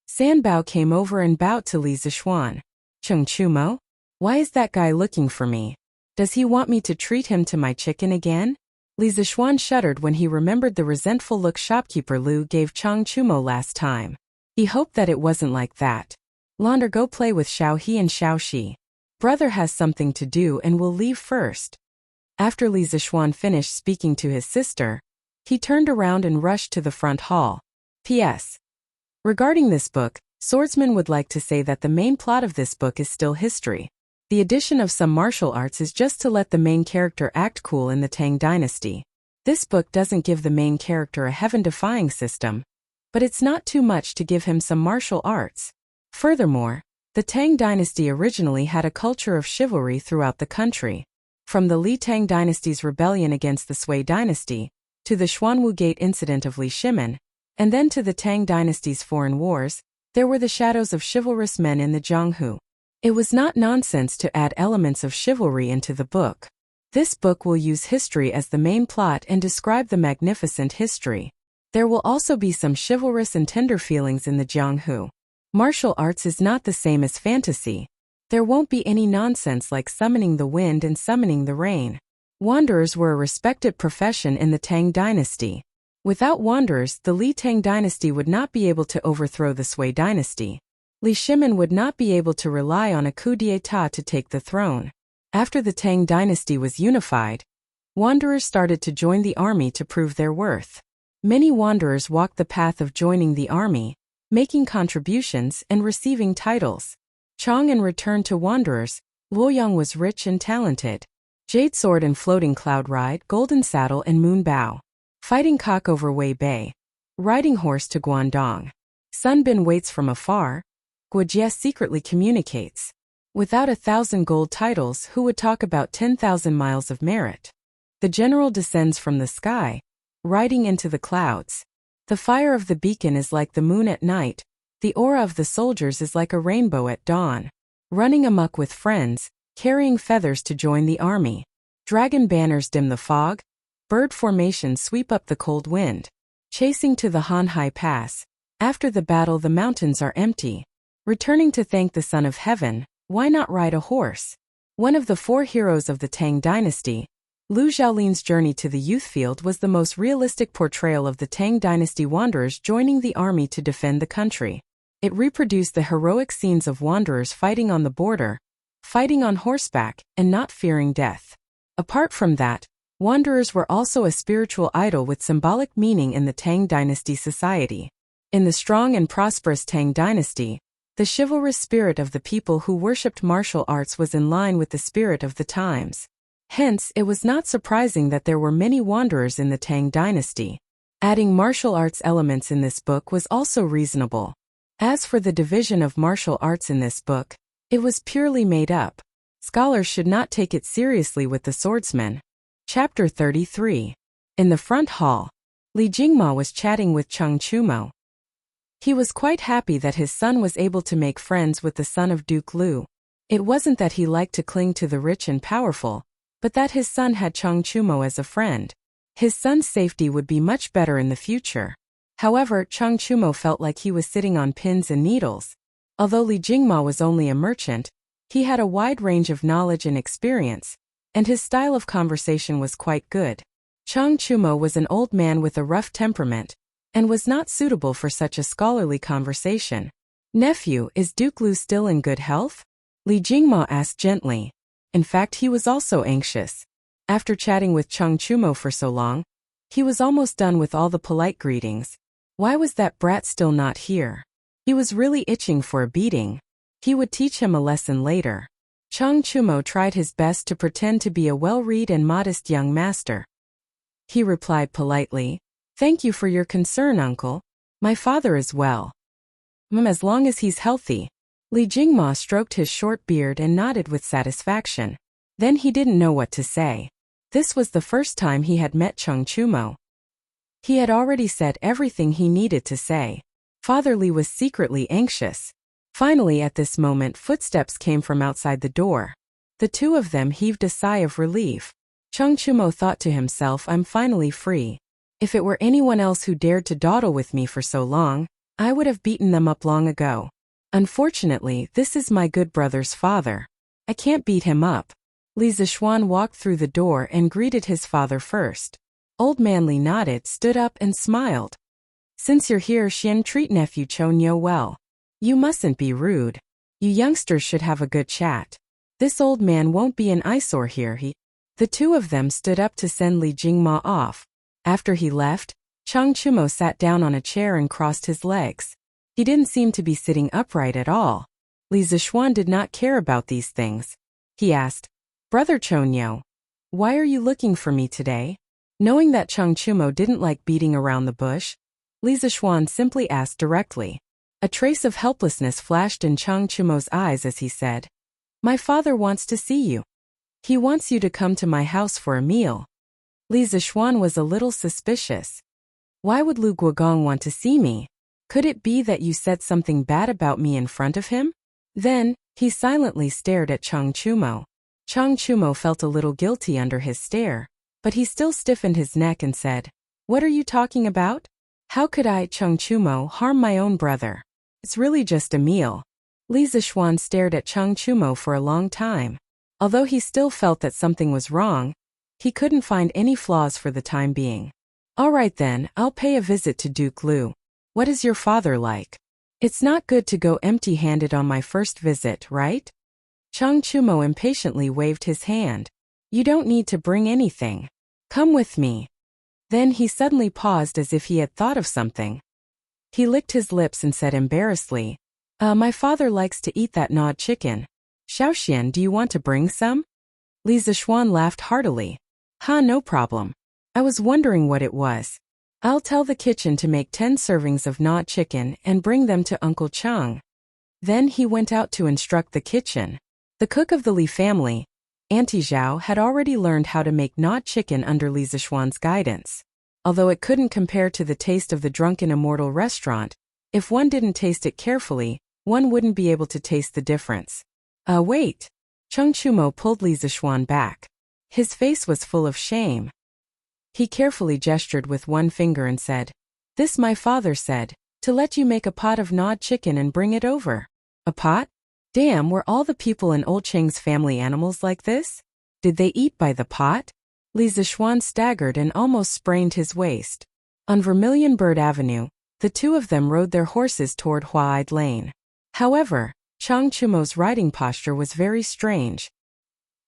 Sanbao came over and bowed to Li Zixuan. Chung Chumo? Why is that guy looking for me? Does he want me to treat him to my chicken again? Li Zixuan shuddered when he remembered the resentful look shopkeeper Lu gave Chang Chumo last time. He hoped that it wasn't like that. Lanner, go play with Xiaohe and Xiaoxi. Brother has something to do and will leave first. After Li Zixuan finished speaking to his sister, he turned around and rushed to the front hall. P.S. Regarding this book, Swordsman would like to say that the main plot of this book is still history. The addition of some martial arts is just to let the main character act cool in the Tang dynasty. This book doesn't give the main character a heaven-defying system, but it's not too much to give him some martial arts. Furthermore, the Tang dynasty originally had a culture of chivalry throughout the country. From the Li Tang dynasty's rebellion against the Sui dynasty, to the Xuanwu Gate incident of Li Shimin, and then to the Tang dynasty's foreign wars, there were the shadows of chivalrous men in the Jianghu. It was not nonsense to add elements of chivalry into the book. This book will use history as the main plot and describe the magnificent history. There will also be some chivalrous and tender feelings in the Jianghu. Martial arts is not the same as fantasy. There won't be any nonsense like summoning the wind and summoning the rain. Wanderers were a respected profession in the Tang dynasty. Without wanderers, the Li Tang dynasty would not be able to overthrow the Sui dynasty. Li Shimin would not be able to rely on a coup d'état to take the throne. After the Tang dynasty was unified, wanderers started to join the army to prove their worth. Many wanderers walked the path of joining the army, making contributions and receiving titles. Chong in return to wanderers, Luoyang was rich and talented. Jade sword and floating cloud ride, golden saddle and moon bow. Fighting cock over Wei Bei. Riding horse to Guangdong. Sun Bin waits from afar. Guojie secretly communicates. Without 1,000 gold titles, who would talk about 10,000 miles of merit? The general descends from the sky, riding into the clouds. The fire of the beacon is like the moon at night. The aura of the soldiers is like a rainbow at dawn. Running amok with friends, carrying feathers to join the army. Dragon banners dim the fog. Bird formations sweep up the cold wind. Chasing to the Hanhai Pass. After the battle the mountains are empty. Returning to thank the Son of Heaven, why not ride a horse? One of the 4 heroes of the Tang dynasty, Lu Xiaolin's journey to the youth field was the most realistic portrayal of the Tang dynasty wanderers joining the army to defend the country. It reproduced the heroic scenes of wanderers fighting on the border, fighting on horseback, and not fearing death. Apart from that, wanderers were also a spiritual idol with symbolic meaning in the Tang dynasty society. In the strong and prosperous Tang dynasty, the chivalrous spirit of the people who worshipped martial arts was in line with the spirit of the times. Hence, it was not surprising that there were many wanderers in the Tang dynasty. Adding martial arts elements in this book was also reasonable. As for the division of martial arts in this book, it was purely made up. Scholars should not take it seriously with the swordsman. Chapter 33. In the front hall, Li Jingma was chatting with Cheng Chumo. He was quite happy that his son was able to make friends with the son of Duke Lu. It wasn't that he liked to cling to the rich and powerful, but that his son had Cheng Chumo as a friend. His son's safety would be much better in the future. However, Cheng Chumo felt like he was sitting on pins and needles. Although Li Jingma was only a merchant, he had a wide range of knowledge and experience, and his style of conversation was quite good. Cheng Chumo was an old man with a rough temperament, and was not suitable for such a scholarly conversation. "Nephew, is Duke Lu still in good health?" Li Jingma asked gently. In fact, he was also anxious. After chatting with Cheng Chumo for so long, he was almost done with all the polite greetings. Why was that brat still not here? He was really itching for a beating. He would teach him a lesson later. Cheng Chumo tried his best to pretend to be a well-read and modest young master. He replied politely, "Thank you for your concern, uncle. My father is well. As long as he's healthy." Li Jingma stroked his short beard and nodded with satisfaction. Then he didn't know what to say. This was the first time he had met Cheng Chumo. He had already said everything he needed to say. Father Li was secretly anxious. Finally, at this moment, footsteps came from outside the door. The two of them heaved a sigh of relief. Cheng Chumo thought to himself, "I'm finally free. If it were anyone else who dared to dawdle with me for so long, I would have beaten them up long ago. Unfortunately, this is my good brother's father. I can't beat him up." Li Zishuan walked through the door and greeted his father first. Old man Li nodded, stood up and smiled. "Since you're here, Xian, treat nephew Chonyo well. You mustn't be rude. You youngsters should have a good chat. This old man won't be an eyesore here." The two of them stood up to send Li Jingma off. After he left, Cheng Chumo sat down on a chair and crossed his legs. He didn't seem to be sitting upright at all. Li Zishuan did not care about these things. He asked, "Brother Chonyo, why are you looking for me today?" Knowing that Cheng Chumo didn't like beating around the bush, Li Zishuan simply asked directly. A trace of helplessness flashed in Cheng Chumo's eyes as he said, "My father wants to see you. He wants you to come to my house for a meal." Li Zishuan was a little suspicious. "Why would Lu Guogong want to see me? Could it be that you said something bad about me in front of him?" Then, he silently stared at Cheng Chumo. Cheng Chumo felt a little guilty under his stare, but he still stiffened his neck and said, "What are you talking about? How could I, Cheng Chumo, harm my own brother? It's really just a meal." Li Zixuan stared at Cheng Chumo for a long time. Although he still felt that something was wrong, he couldn't find any flaws for the time being. All right then, I'll pay a visit to Duke Lu. What is your father like? It's not good to go empty-handed on my first visit, right? Cheng Chumo impatiently waved his hand. You don't need to bring anything. Come with me. Then he suddenly paused as if he had thought of something. He licked his lips and said embarrassedly, my father likes to eat that gnawed chicken. Xiaoxian, do you want to bring some? Li Zixuan laughed heartily. No problem. I was wondering what it was. I'll tell the kitchen to make 10 servings of gnawed chicken and bring them to Uncle Cheng. Then he went out to instruct the kitchen. The cook of the Li family, Auntie Zhao, had already learned how to make gnawed chicken under Li Zixuan's guidance. Although it couldn't compare to the taste of the Drunken Immortal restaurant, if one didn't taste it carefully, one wouldn't be able to taste the difference. Wait. Cheng Chumo pulled Li Zixuan back. His face was full of shame. He carefully gestured with one finger and said, This my father said, to let you make a pot of gnawed chicken and bring it over. A pot? Damn, were all the people in Old Cheng's family animals like this? Did they eat by the pot? Li Zixuan staggered and almost sprained his waist. On Vermilion Bird Avenue, the two of them rode their horses toward Huaid Lane. However, Cheng Chumo's riding posture was very strange.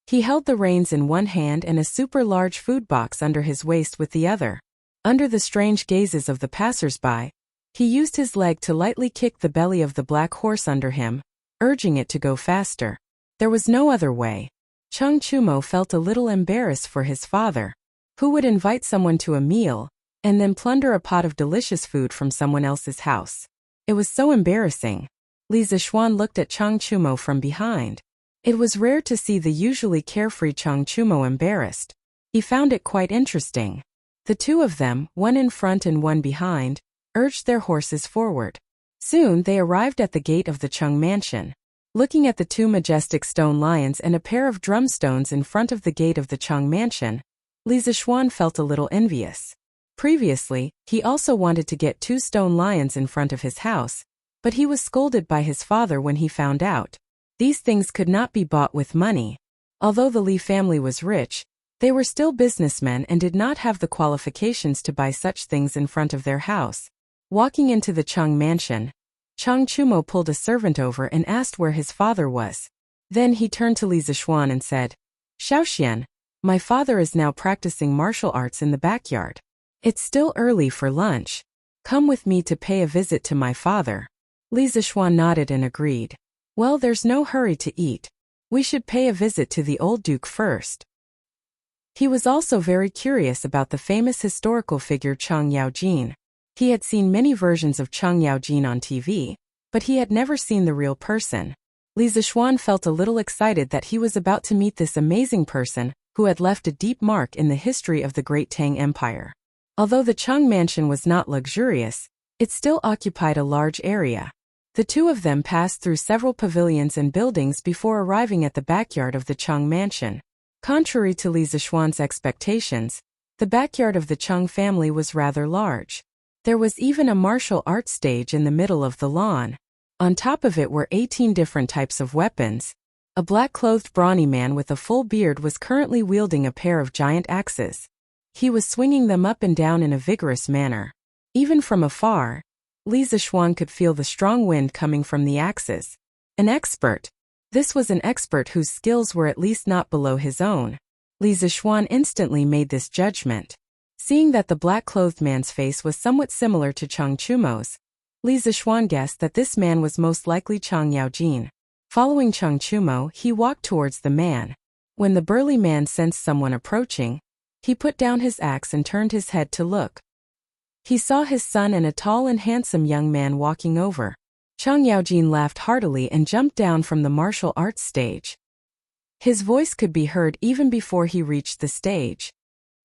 He held the reins in one hand and a super large food box under his waist with the other. Under the strange gazes of the passers-by, he used his leg to lightly kick the belly of the black horse under him, urging it to go faster. There was no other way. Cheng Chumo felt a little embarrassed for his father. Who would invite someone to a meal, and then plunder a pot of delicious food from someone else's house? It was so embarrassing. Li Zixuan looked at Cheng Chumo from behind. It was rare to see the usually carefree Cheng Chumo embarrassed. He found it quite interesting. The two of them, one in front and one behind, urged their horses forward. Soon they arrived at the gate of the Cheng mansion. Looking at the two majestic stone lions and a pair of drumstones in front of the gate of the Cheng mansion, Li Zixuan felt a little envious. Previously, he also wanted to get 2 stone lions in front of his house, but he was scolded by his father when he found out. These things could not be bought with money. Although the Li family was rich, they were still businessmen and did not have the qualifications to buy such things in front of their house. Walking into the Cheng mansion, Cheng Chumo pulled a servant over and asked where his father was. Then he turned to Li Zixuan and said, Xiaoxian, my father is now practicing martial arts in the backyard. It's still early for lunch. Come with me to pay a visit to my father. Li Zixuan nodded and agreed. Well, there's no hurry to eat. We should pay a visit to the old duke first. He was also very curious about the famous historical figure Cheng Yaojin. He had seen many versions of Cheng Yaojin on TV, but he had never seen the real person. Li Zixuan felt a little excited that he was about to meet this amazing person who had left a deep mark in the history of the Great Tang Empire. Although the Cheng mansion was not luxurious, it still occupied a large area. The two of them passed through several pavilions and buildings before arriving at the backyard of the Cheng mansion. Contrary to Li Zixuan's expectations, the backyard of the Cheng family was rather large. There was even a martial arts stage in the middle of the lawn. On top of it were 18 different types of weapons. A black-clothed brawny man with a full beard was currently wielding a pair of giant axes. He was swinging them up and down in a vigorous manner. Even from afar, Li Zixuan could feel the strong wind coming from the axes. An expert. This was an expert whose skills were at least not below his own. Li Zixuan instantly made this judgment. Seeing that the black-clothed man's face was somewhat similar to Cheng Chumo's, Li Zixuan guessed that this man was most likely Cheng Yaojin. Following Cheng Chumo, he walked towards the man. When the burly man sensed someone approaching, he put down his axe and turned his head to look. He saw his son and a tall and handsome young man walking over. Cheng Yaojin laughed heartily and jumped down from the martial arts stage. His voice could be heard even before he reached the stage.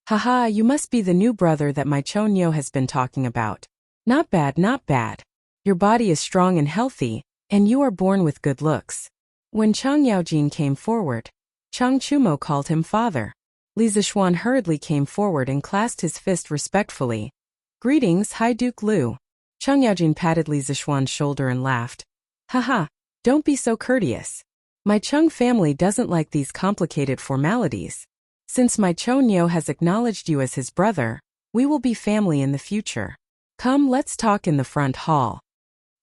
Haha, you must be the new brother that my Chonyo has been talking about. Not bad, not bad. Your body is strong and healthy, and you are born with good looks. When Cheng Yaojin came forward, Cheng Chumo called him father. Li Zixuan hurriedly came forward and clasped his fist respectfully. Greetings, High Duke Lu. Cheng Yaojin patted Li Zixuan's shoulder and laughed. Haha, Don't be so courteous. My Chung family doesn't like these complicated formalities. Since my Chonyo has acknowledged you as his brother, we will be family in the future. Come, let's talk in the front hall.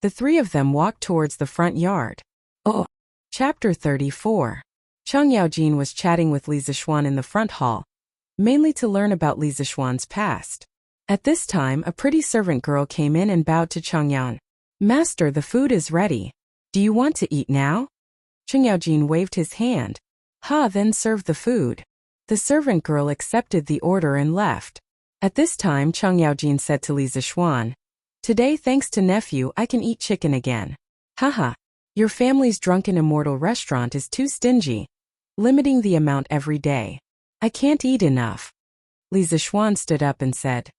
The three of them walked towards the front yard. Oh. Chapter 34. Chang Yaojin was chatting with Li Zixuan in the front hall, mainly to learn about Li Zixuan's past. At this time, a pretty servant girl came in and bowed to Chang Yan. Master, the food is ready. Do you want to eat now? Chang Yaojin waved his hand. Then serve the food. The servant girl accepted the order and left. At this time, Chang Yaojin said to Li Zixuan, Today, thanks to nephew, I can eat chicken again. Your family's drunken immortal restaurant is too stingy, limiting the amount every day. I can't eat enough. Li Zixuan stood up and said,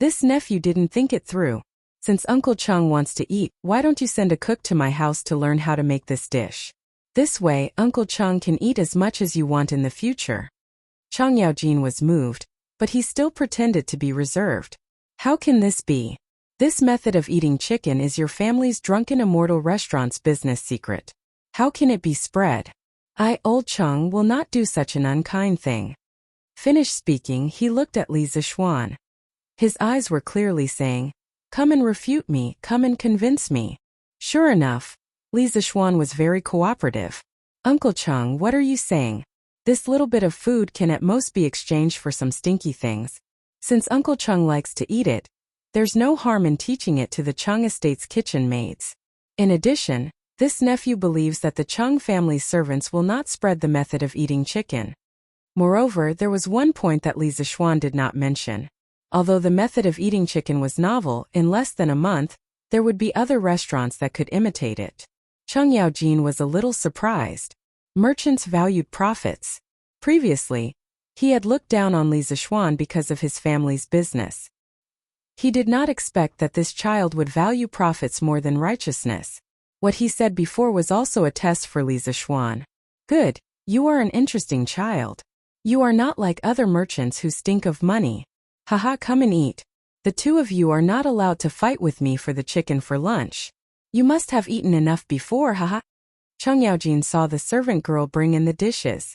This nephew didn't think it through. Since Uncle Chung wants to eat, why don't you send a cook to my house to learn how to make this dish? This way, Uncle Chung can eat as much as you want in the future. Chang Yaojin was moved, but he still pretended to be reserved. How can this be? This method of eating chicken is your family's drunken immortal restaurant's business secret. How can it be spread? Old Chung will not do such an unkind thing. Finished speaking, he looked at Li Zixuan. His eyes were clearly saying, Come and refute me, come and convince me. Sure enough, Li Zixuan was very cooperative. Uncle Chung, what are you saying? This little bit of food can at most be exchanged for some stinky things. Since Uncle Chung likes to eat it, there's no harm in teaching it to the Chung estate's kitchen maids. In addition, this nephew believes that the Chung family's servants will not spread the method of eating chicken. Moreover, there was one point that Li Zixuan did not mention. Although the method of eating chicken was novel, in less than a month, there would be other restaurants that could imitate it. Chang Yaojin was a little surprised. Merchants valued profits. Previously, he had looked down on Li Zixuan because of his family's business. He did not expect that this child would value profits more than righteousness. What he said before was also a test for Li Zixuan. Good, you are an interesting child. You are not like other merchants who stink of money. Come and eat. The two of you are not allowed to fight with me for the chicken for lunch. You must have eaten enough before, Chang Yaojin saw the servant girl bring in the dishes.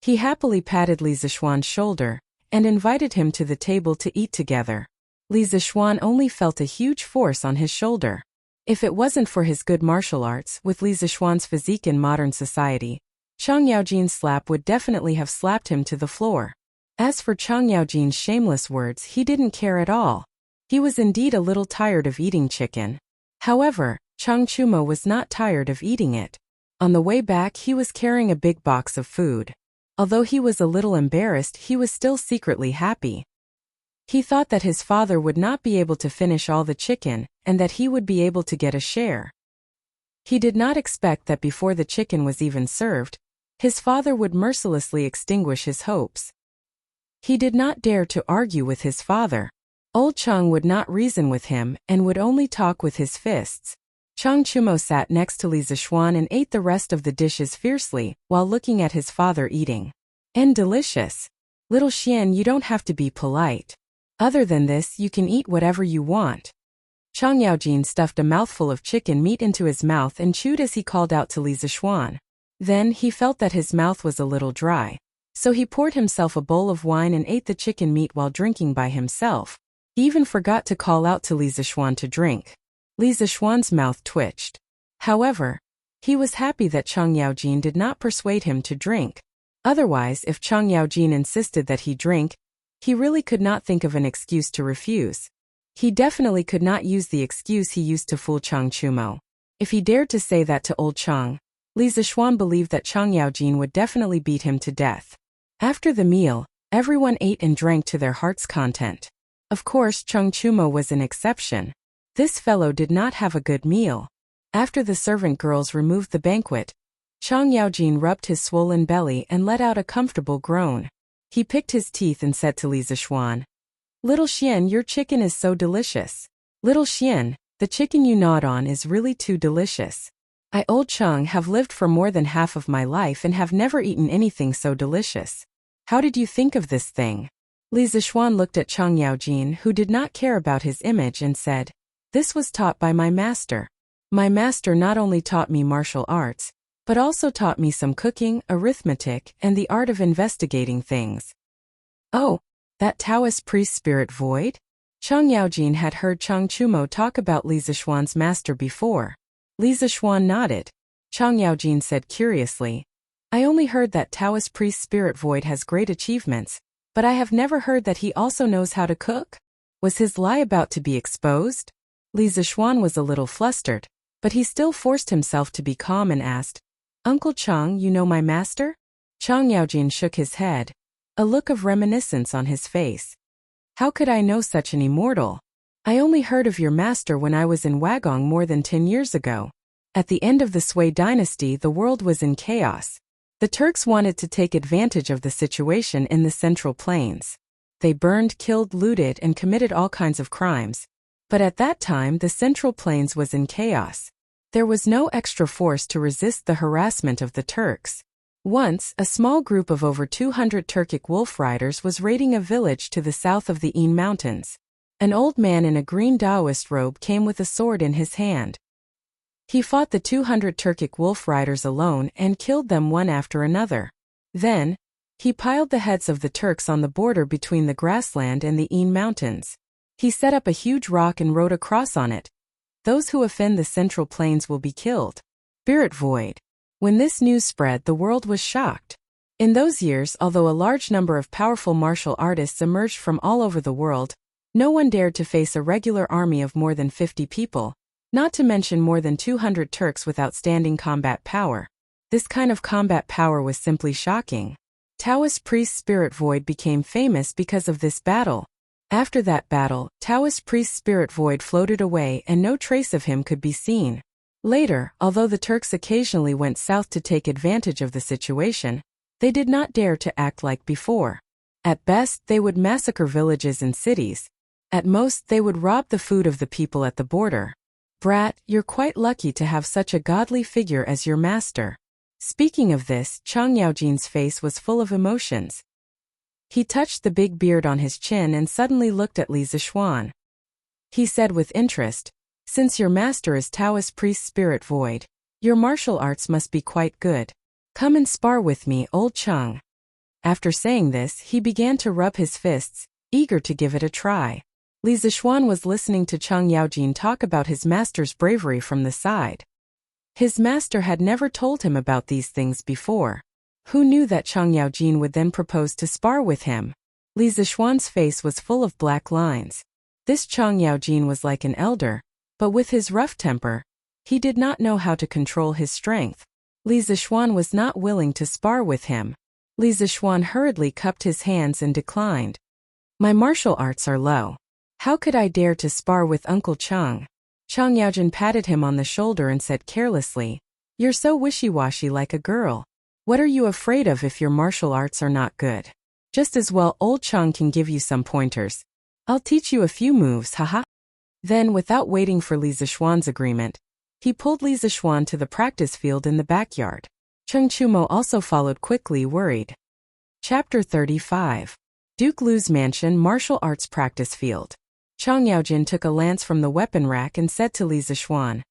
He happily patted Li Zixuan's shoulder and invited him to the table to eat together. Li Zixuan only felt a huge force on his shoulder. If it wasn't for his good martial arts, with Li Zixuan's physique in modern society, Chang Yaojin's slap would definitely have slapped him to the floor. As for Chang Yaojin's shameless words, he didn't care at all. He was indeed a little tired of eating chicken. However, Chang Chumo was not tired of eating it. On the way back, he was carrying a big box of food. Although he was a little embarrassed, he was still secretly happy. He thought that his father would not be able to finish all the chicken, and that he would be able to get a share. He did not expect that before the chicken was even served, his father would mercilessly extinguish his hopes. He did not dare to argue with his father. Old Chung would not reason with him and would only talk with his fists. Chang Chumo sat next to Li Zixuan and ate the rest of the dishes fiercely, while looking at his father eating. And delicious. Little Xian, you don't have to be polite. Other than this, you can eat whatever you want. Chang Yaojin stuffed a mouthful of chicken meat into his mouth and chewed as he called out to Li Zixuan. Then, he felt that his mouth was a little dry. So he poured himself a bowl of wine and ate the chicken meat while drinking by himself. He even forgot to call out to Li Zixuan to drink. Li Zixuan's mouth twitched. However, he was happy that Chang Yaojin did not persuade him to drink. Otherwise, if Chang Yaojin insisted that he drink, he really could not think of an excuse to refuse. He definitely could not use the excuse he used to fool Chang Chumo. If he dared to say that to old Chang, Li Zixuan believed that Chang Yaojin would definitely beat him to death. After the meal, everyone ate and drank to their heart's content. Of course, Chang Chumo was an exception. This fellow did not have a good meal. After the servant girls removed the banquet, Chang Yaojin rubbed his swollen belly and let out a comfortable groan. He picked his teeth and said to Li Zixuan, Little Xian, your chicken is so delicious. Little Xian, the chicken you gnawed on is really too delicious. I, old Chang, have lived for more than half of my life and have never eaten anything so delicious. How did you think of this thing? Li Zixuan looked at Chang Yaojin, who did not care about his image, and said, This was taught by my master. My master not only taught me martial arts, but also taught me some cooking, arithmetic, and the art of investigating things. Oh, that Taoist priest spirit void? Chang Yaojin had heard Chang Chumo talk about Li Zishuan's master before. Li Zishuan nodded. Chang Yaojin said curiously, I only heard that Taoist priest spirit void has great achievements, but I have never heard that he also knows how to cook. Was his lie about to be exposed? Li Zishuan was a little flustered, but he still forced himself to be calm and asked, Uncle Chang, you know my master? Chang Yaojin shook his head, a look of reminiscence on his face. How could I know such an immortal? I only heard of your master when I was in Wagong more than 10 years ago. At the end of the Sui dynasty, the world was in chaos. The Turks wanted to take advantage of the situation in the Central Plains. They burned, killed, looted, and committed all kinds of crimes. But at that time, the Central Plains was in chaos. There was no extra force to resist the harassment of the Turks. Once, a small group of over 200 Turkic wolf riders was raiding a village to the south of the Ain Mountains. An old man in a green Taoist robe came with a sword in his hand. He fought the 200 Turkic wolf riders alone and killed them one after another. Then, he piled the heads of the Turks on the border between the grassland and the Ain Mountains. He set up a huge rock and wrote a cross on it. Those who offend the Central Plains will be killed. Spirit void. When this news spread, the world was shocked. In those years, although a large number of powerful martial artists emerged from all over the world, no one dared to face a regular army of more than 50 people, not to mention more than 200 Turks with outstanding combat power. This kind of combat power was simply shocking. Taoist priest Spirit Void became famous because of this battle. After that battle, Taoist priest Spirit Void floated away and no trace of him could be seen. Later, although the Turks occasionally went south to take advantage of the situation, they did not dare to act like before. At best, they would massacre villages and cities. At most, they would rob the food of the people at the border. Brat, you're quite lucky to have such a godly figure as your master. Speaking of this, Chang Yaojin's face was full of emotions. He touched the big beard on his chin and suddenly looked at Li Zishuan. He said with interest, Since your master is Taoist priest Spirit Void, your martial arts must be quite good. Come and spar with me, old Chang. After saying this, he began to rub his fists, eager to give it a try. Li Zishuan was listening to Chang Yaojin talk about his master's bravery from the side. His master had never told him about these things before. Who knew that Chang Yaojin would then propose to spar with him? Li Zishuan's face was full of black lines. This Chang Yaojin was like an elder, but with his rough temper, he did not know how to control his strength. Li Zishuan was not willing to spar with him. Li Zishuan hurriedly cupped his hands and declined. My martial arts are low. How could I dare to spar with Uncle Chang? Chang Yaojin patted him on the shoulder and said carelessly, You're so wishy-washy like a girl. What are you afraid of if your martial arts are not good? Just as well old Chang can give you some pointers. I'll teach you a few moves, haha. Then, without waiting for Li Zishuan's agreement, he pulled Li Zishuan to the practice field in the backyard. Cheng Chumo also followed quickly, worried. Chapter 35. Duke Lu's Mansion Martial Arts Practice Field. Chang Yaojin took a lance from the weapon rack and said to Li Zishuan,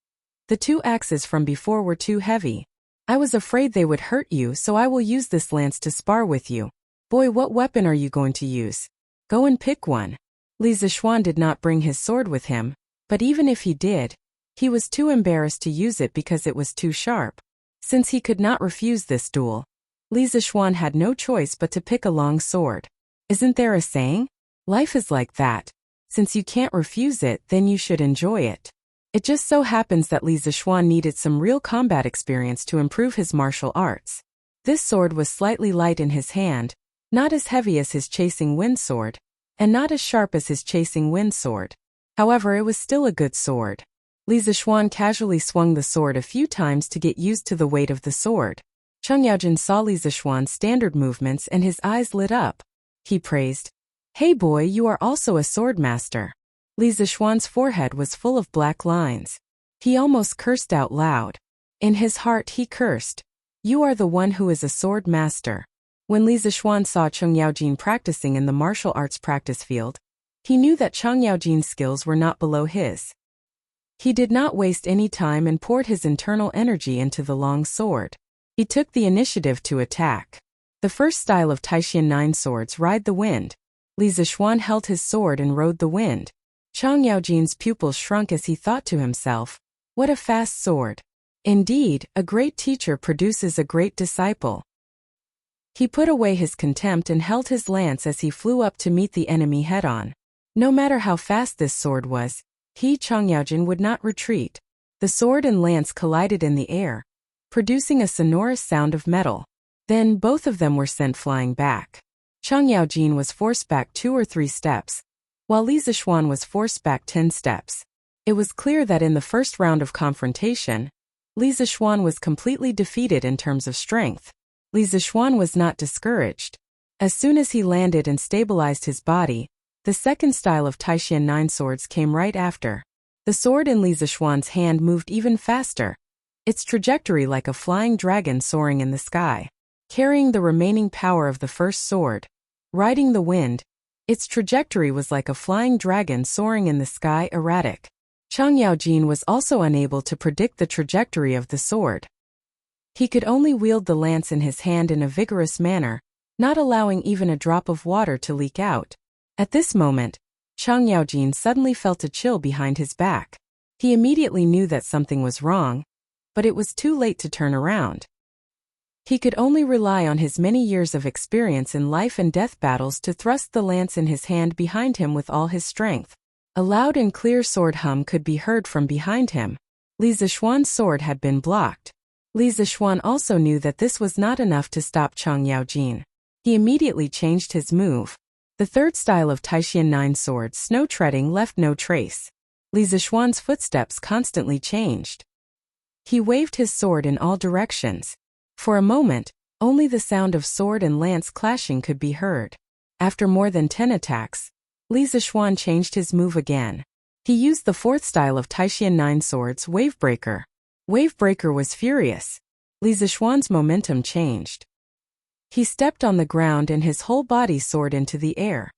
The 2 axes from before were too heavy. I was afraid they would hurt you, so I will use this lance to spar with you. Boy, what weapon are you going to use? Go and pick one. Li Zishuan did not bring his sword with him, but even if he did, he was too embarrassed to use it because it was too sharp. Since he could not refuse this duel, Li Zishuan had no choice but to pick a long sword. Isn't there a saying? Life is like that. Since you can't refuse it, then you should enjoy it. It just so happens that Li Zishuan needed some real combat experience to improve his martial arts. This sword was slightly light in his hand, not as heavy as his chasing wind sword, and not as sharp as his chasing wind sword. However, it was still a good sword. Li Zishuan casually swung the sword a few times to get used to the weight of the sword. Cheng Yaojin saw Li Zishuan's standard movements and his eyes lit up. He praised, Hey boy, you are also a sword master. Li Zishuan's forehead was full of black lines. He almost cursed out loud. In his heart he cursed. You are the one who is a sword master. When Li Zishuan saw Cheng Yaojin practicing in the martial arts practice field, he knew that Cheng Yaojin's skills were not below his. He did not waste any time and poured his internal energy into the long sword. He took the initiative to attack. The first style of Taishan 9 swords, ride the wind. Li Zishuan held his sword and rode the wind. Chang Yaojin's pupils shrunk as he thought to himself, what a fast sword. Indeed, a great teacher produces a great disciple. He put away his contempt and held his lance as he flew up to meet the enemy head-on. No matter how fast this sword was, Chang Yaojin would not retreat. The sword and lance collided in the air, producing a sonorous sound of metal. Then both of them were sent flying back. Chang Yaojin was forced back 2 or 3 steps, while Li Zishuan was forced back 10 steps. It was clear that in the first round of confrontation, Li Zishuan was completely defeated in terms of strength. Li Zishuan was not discouraged. As soon as he landed and stabilized his body, the second style of Taishan 9 swords came right after. The sword in Li Zishuan's hand moved even faster, its trajectory like a flying dragon soaring in the sky. Carrying the remaining power of the first sword, riding the wind, its trajectory was like a flying dragon soaring in the sky, erratic. Chang Yaojin was also unable to predict the trajectory of the sword. He could only wield the lance in his hand in a vigorous manner, not allowing even a drop of water to leak out. At this moment, Chang Yaojin suddenly felt a chill behind his back. He immediately knew that something was wrong, but it was too late to turn around. He could only rely on his many years of experience in life and death battles to thrust the lance in his hand behind him with all his strength. A loud and clear sword hum could be heard from behind him. Li Zishuan's sword had been blocked. Li Zishuan also knew that this was not enough to stop Chang Yaojin. He immediately changed his move. The third style of Taishan 9 swords, snow treading, left no trace. Li Zishuan's footsteps constantly changed. He waved his sword in all directions. For a moment, only the sound of sword and lance clashing could be heard. After more than 10 attacks, Li Zishuan changed his move again. He used the fourth style of Taishan 9 swords, Wavebreaker. Wavebreaker was furious. Li Zishuan's momentum changed. He stepped on the ground and his whole body soared into the air.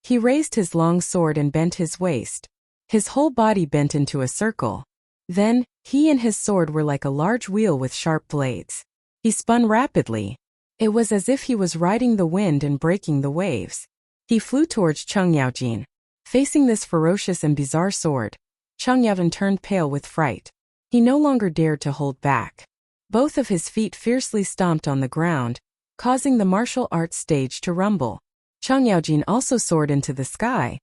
He raised his long sword and bent his waist. His whole body bent into a circle. Then, he and his sword were like a large wheel with sharp blades. He spun rapidly. It was as if he was riding the wind and breaking the waves. He flew towards Chang Yaojin. Facing this ferocious and bizarre sword, Chang Yaojin turned pale with fright. He no longer dared to hold back. Both of his feet fiercely stomped on the ground, causing the martial arts stage to rumble. Chang Yaojin also soared into the sky,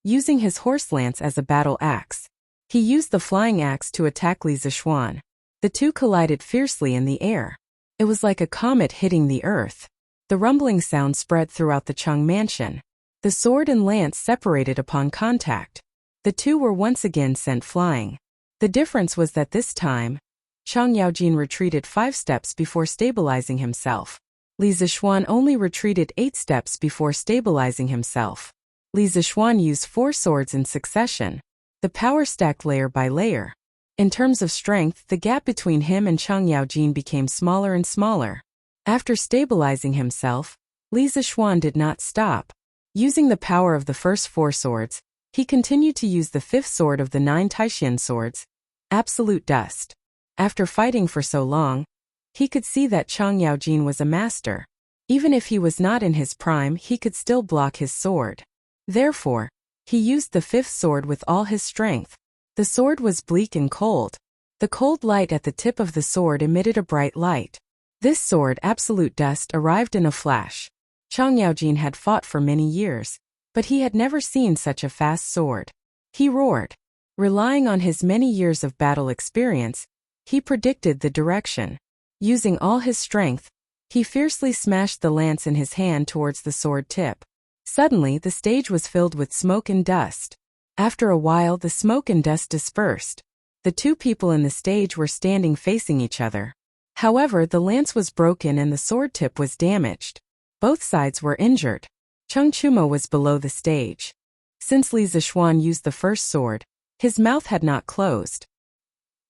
using his horse lance as a battle axe. He used the flying axe to attack Li Zishuan. The two collided fiercely in the air. It was like a comet hitting the earth. The rumbling sound spread throughout the Chang mansion. The sword and lance separated upon contact. The two were once again sent flying. The difference was that this time, Chang Yaojin retreated 5 steps before stabilizing himself. Li Zishuan only retreated 8 steps before stabilizing himself. Li Zishuan used 4 swords in succession. The power stacked layer by layer. In terms of strength, the gap between him and Chang Yaojin became smaller and smaller. After stabilizing himself, Li Zishuan did not stop. Using the power of the first 4 swords, he continued to use the 5th sword of the 9 Taishan swords, Absolute Dust. After fighting for so long, he could see that Chang Yaojin was a master. Even if he was not in his prime, he could still block his sword. Therefore, he used the 5th sword with all his strength. The sword was bleak and cold. The cold light at the tip of the sword emitted a bright light. This sword, Absolute Dust, arrived in a flash. Chang Yaojin had fought for many years, but he had never seen such a fast sword. He roared. Relying on his many years of battle experience, he predicted the direction. Using all his strength, he fiercely smashed the lance in his hand towards the sword tip. Suddenly, the stage was filled with smoke and dust. After a while, the smoke and dust dispersed. The two people in the stage were standing facing each other. However, the lance was broken and the sword tip was damaged. Both sides were injured. Cheng Chumo was below the stage. Since Li Zishuan used the first sword, his mouth had not closed.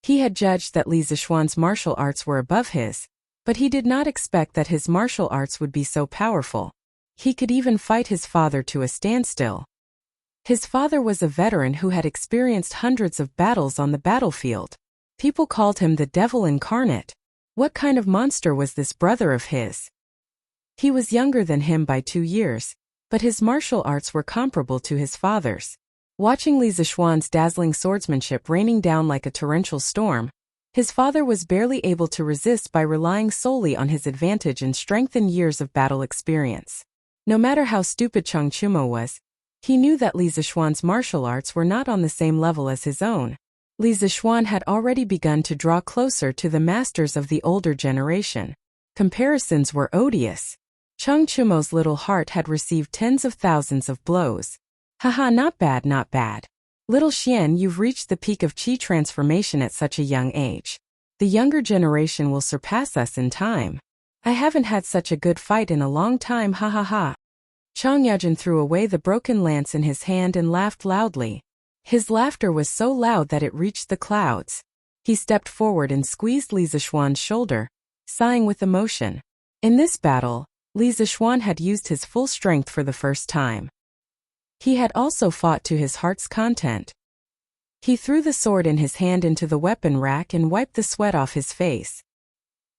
He had judged that Li Zishuan's martial arts were above his, but he did not expect that his martial arts would be so powerful. He could even fight his father to a standstill. His father was a veteran who had experienced hundreds of battles on the battlefield. People called him the devil incarnate. What kind of monster was this brother of his? He was younger than him by 2 years, but his martial arts were comparable to his father's. Watching Li Zishuan's dazzling swordsmanship raining down like a torrential storm, his father was barely able to resist by relying solely on his advantage in strength and years of battle experience. No matter how stupid Chang Chumo was, he knew that Li Zishuan's martial arts were not on the same level as his own. Li Zishuan had already begun to draw closer to the masters of the older generation. Comparisons were odious. Chang Chumo's little heart had received tens of thousands of blows. Haha, not bad, not bad. Little Xian, you've reached the peak of qi transformation at such a young age. The younger generation will surpass us in time. I haven't had such a good fight in a long time, ha ha ha. Chang Yaojin threw away the broken lance in his hand and laughed loudly. His laughter was so loud that it reached the clouds. He stepped forward and squeezed Li Zishuan's shoulder, sighing with emotion. In this battle, Li Zishuan had used his full strength for the first time. He had also fought to his heart's content. He threw the sword in his hand into the weapon rack and wiped the sweat off his face.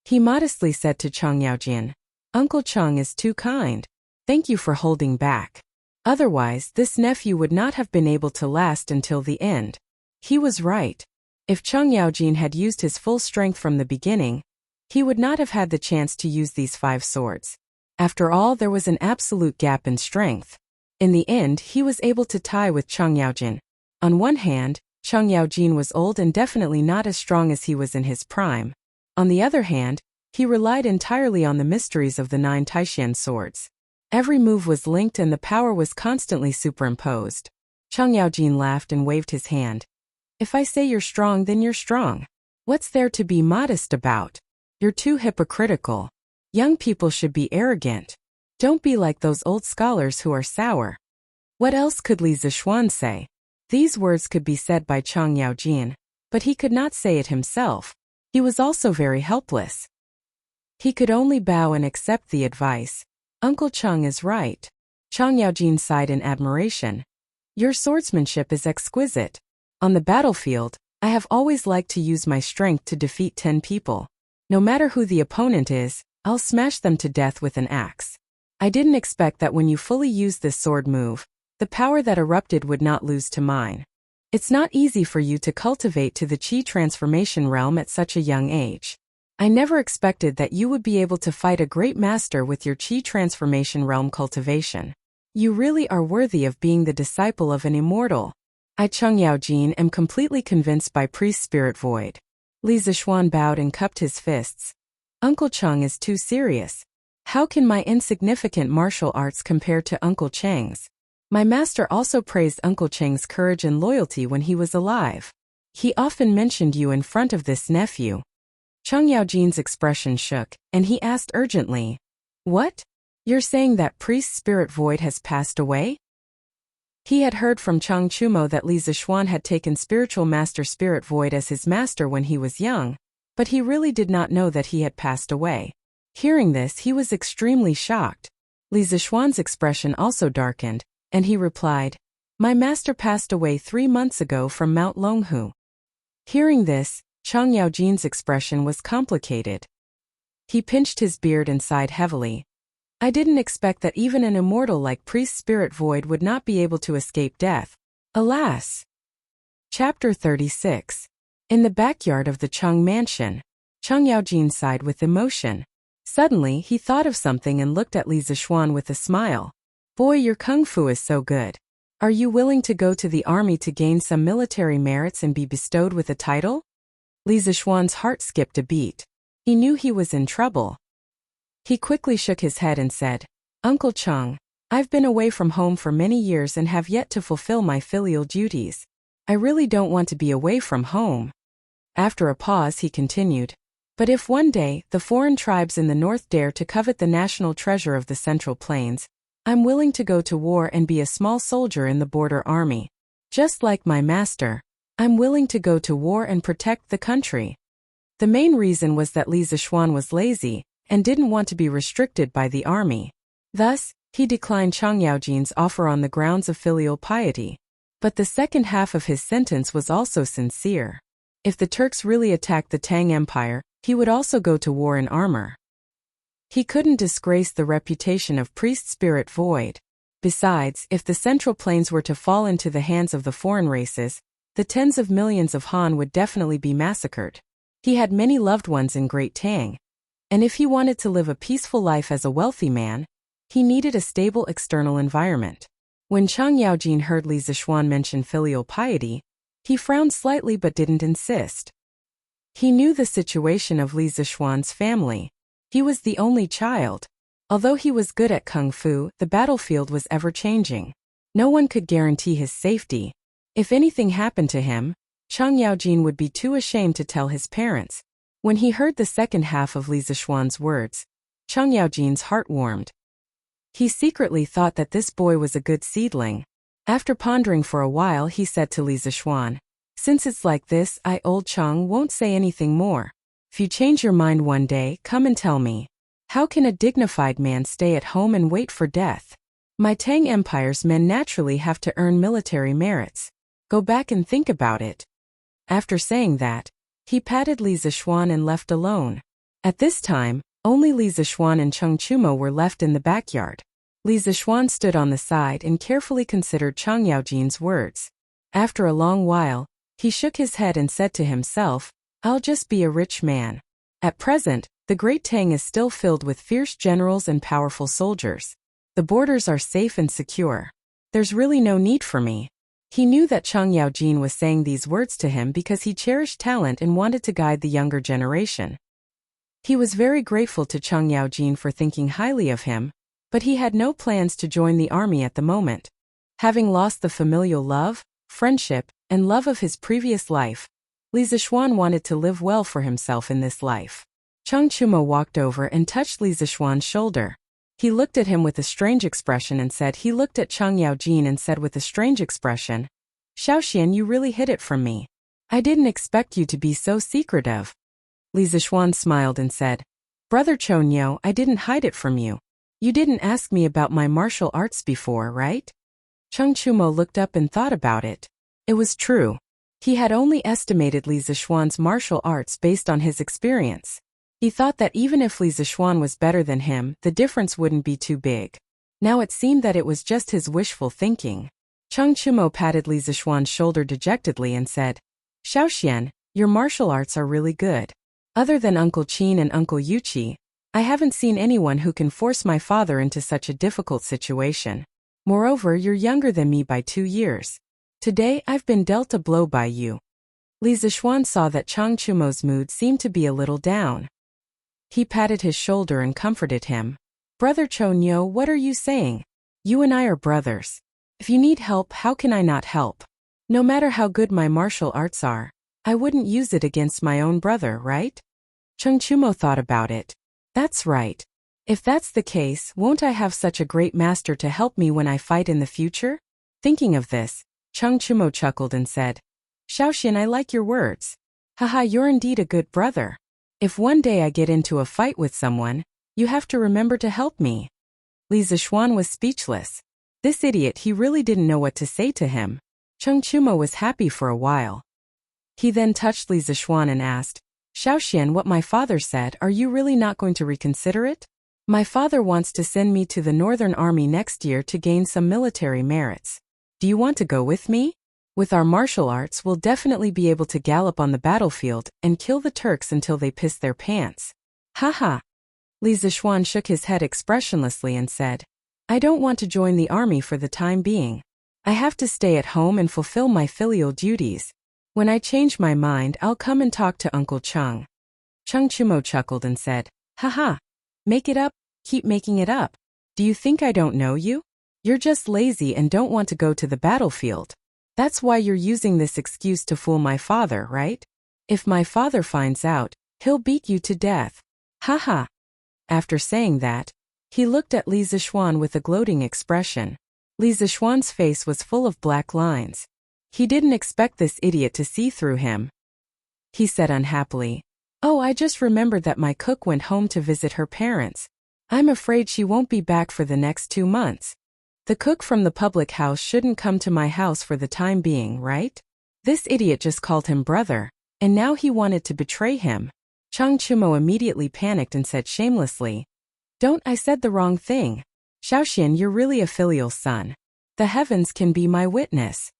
He modestly said to Chang Yaojin, "Uncle Chang is too kind. Thank you for holding back. Otherwise, this nephew would not have been able to last until the end." He was right. If Chang Yaojin had used his full strength from the beginning, he would not have had the chance to use these 5 swords. After all, there was an absolute gap in strength. In the end, he was able to tie with Chang Yaojin. On one hand, Chang Yaojin was old and definitely not as strong as he was in his prime. On the other hand, he relied entirely on the mysteries of the 9 Taishan swords. Every move was linked and the power was constantly superimposed. Chang Yaojin laughed and waved his hand. "If I say you're strong, then you're strong. What's there to be modest about? You're too hypocritical. Young people should be arrogant. Don't be like those old scholars who are sour." What else could Li Zishuan say? These words could be said by Chang Yaojin, but he could not say it himself. He was also very helpless. He could only bow and accept the advice. Uncle Chang is right. Chang Yaojin sighed in admiration. Your swordsmanship is exquisite. On the battlefield, I have always liked to use my strength to defeat 10 people. No matter who the opponent is, I'll smash them to death with an axe. I didn't expect that when you fully use this sword move, the power that erupted would not lose to mine. It's not easy for you to cultivate to the qi transformation realm at such a young age. I never expected that you would be able to fight a great master with your qi transformation realm cultivation. You really are worthy of being the disciple of an immortal. I, Chang Yaojin, am completely convinced by Priest Spirit Void. Li Zishuan bowed and cupped his fists. Uncle Chang is too serious. How can my insignificant martial arts compare to Uncle Chang's? My master also praised Uncle Chang's courage and loyalty when he was alive. He often mentioned you in front of this nephew. Chang Yaojin's expression shook, and he asked urgently, "What? You're saying that Priest Spirit Void has passed away?" He had heard from Chang Chumo that Li Zishuan had taken Spiritual Master Spirit Void as his master when he was young, but he really did not know that he had passed away. Hearing this, he was extremely shocked. Li Zishuan's expression also darkened, and he replied, "My master passed away 3 months ago from Mount Longhu." Hearing this, Chang Yaojin's expression was complicated. He pinched his beard and sighed heavily. I didn't expect that even an immortal like Priest Spirit Void would not be able to escape death. Alas! Chapter 36. In the backyard of the Chang mansion, Chang Yaojin sighed with emotion. Suddenly, he thought of something and looked at Li Zishuan with a smile. "Boy, your kung fu is so good. Are you willing to go to the army to gain some military merits and be bestowed with a title?" Li Zishuan's heart skipped a beat. He knew he was in trouble. He quickly shook his head and said, "Uncle Chang, I've been away from home for many years and have yet to fulfill my filial duties. I really don't want to be away from home." After a pause, he continued, "But if one day the foreign tribes in the north dare to covet the national treasure of the Central Plains, I'm willing to go to war and be a small soldier in the border army. Just like my master, I'm willing to go to war and protect the country." The main reason was that Li Zishuan was lazy and didn't want to be restricted by the army. Thus, He declined Chang Yaojin's offer on the grounds of filial piety. But the second half of his sentence was also sincere. If the Turks really attacked the Tang Empire, he would also go to war in armor. He couldn't disgrace the reputation of priest spirit void. Besides, if the Central Plains were to fall into the hands of the foreign races, the tens of millions of Han would definitely be massacred. He had many loved ones in Great Tang. And if he wanted to live a peaceful life as a wealthy man, he needed a stable external environment. When Chang Yaojin heard Li Zixuan mention filial piety, he frowned slightly but didn't insist. He knew the situation of Li Zixuan's family. He was the only child. Although he was good at kung fu, the battlefield was ever-changing. No one could guarantee his safety. If anything happened to him, Chang Yaojin would be too ashamed to tell his parents. When he heard the second half of Li Zixuan's words, Chang Yaojin's heart warmed. He secretly thought that this boy was a good seedling. After pondering for a while, he said to Li Zixuan, "Since it's like this, old Chang won't say anything more. If you change your mind one day, come and tell me. How can a dignified man stay at home and wait for death? My Tang Empire's men naturally have to earn military merits. Go back and think about it." After saying that, he patted Li Zixuan and left alone. At this time, only Li Zixuan and Cheng Chumo were left in the backyard. Li Zixuan stood on the side and carefully considered Chang Yaojin's words. After a long while, he shook his head and said to himself, "I'll just be a rich man." At present, the Great Tang is still filled with fierce generals and powerful soldiers. The borders are safe and secure. There's really no need for me. He knew that Chang Yaojin was saying these words to him because he cherished talent and wanted to guide the younger generation. He was very grateful to Chang Yaojin for thinking highly of him, but he had no plans to join the army at the moment. Having lost the familial love, friendship, and love of his previous life, Li Zixuan wanted to live well for himself in this life. Cheng Chumo walked over and touched Li Zixuan's shoulder. He looked at him with a strange expression and said he looked at Chang Yaojin and said with a strange expression, "Xiaoxian, you really hid it from me. I didn't expect you to be so secretive." Li Zixuan smiled and said, "Brother Chonyo, I didn't hide it from you. You didn't ask me about my martial arts before, right?" Cheng Chumo looked up and thought about it. It was true. He had only estimated Li Zixuan's martial arts based on his experience. He thought that even if Li Zixuan was better than him, the difference wouldn't be too big. Now it seemed that it was just his wishful thinking. Cheng Chumo patted Li Zixuan's shoulder dejectedly and said, "Xiaoxian, your martial arts are really good. Other than Uncle Qin and Uncle Yuqi, I haven't seen anyone who can force my father into such a difficult situation. Moreover, you're younger than me by 2 years. Today I've been dealt a blow by you." Li Zixuan saw that Cheng Chumo's mood seemed to be a little down. He patted his shoulder and comforted him. "Brother Chonyo, what are you saying? You and I are brothers. If you need help, how can I not help? No matter how good my martial arts are, I wouldn't use it against my own brother, right?" Cheng Chumo thought about it. "That's right. If that's the case, won't I have such a great master to help me when I fight in the future?" Thinking of this, Cheng Chumo chuckled and said, "Xiaoxian, I like your words. Haha, you're indeed a good brother. If one day I get into a fight with someone, you have to remember to help me." Li Zixuan was speechless. This idiot, he really didn't know what to say to him. Cheng Chumo was happy for a while. He then touched Li Zixuan and asked, "Xiaoxian, what my father said, are you really not going to reconsider it? My father wants to send me to the Northern Army next year to gain some military merits. Do you want to go with me? With our martial arts, we'll definitely be able to gallop on the battlefield and kill the Turks until they piss their pants." "Haha." Li Zixuan shook his head expressionlessly and said, "I don't want to join the army for the time being. I have to stay at home and fulfill my filial duties. When I change my mind, I'll come and talk to Uncle Cheng." Cheng Chumo chuckled and said, "Haha. Make it up, keep making it up. Do you think I don't know you? You're just lazy and don't want to go to the battlefield. That's why you're using this excuse to fool my father, right? If my father finds out, he'll beat you to death. Haha." After saying that, he looked at Li Zixuan with a gloating expression. Li Zixuan's face was full of black lines. He didn't expect this idiot to see through him. He said unhappily, "Oh, I just remembered that my cook went home to visit her parents. I'm afraid she won't be back for the next 2 months. The cook from the public house shouldn't come to my house for the time being, right? This idiot just called him brother, and now he wanted to betray him. Chang Chumo immediately panicked and said shamelessly, "Don't, I said the wrong thing. Xiaoxian, you're really a filial son. The heavens can be my witness."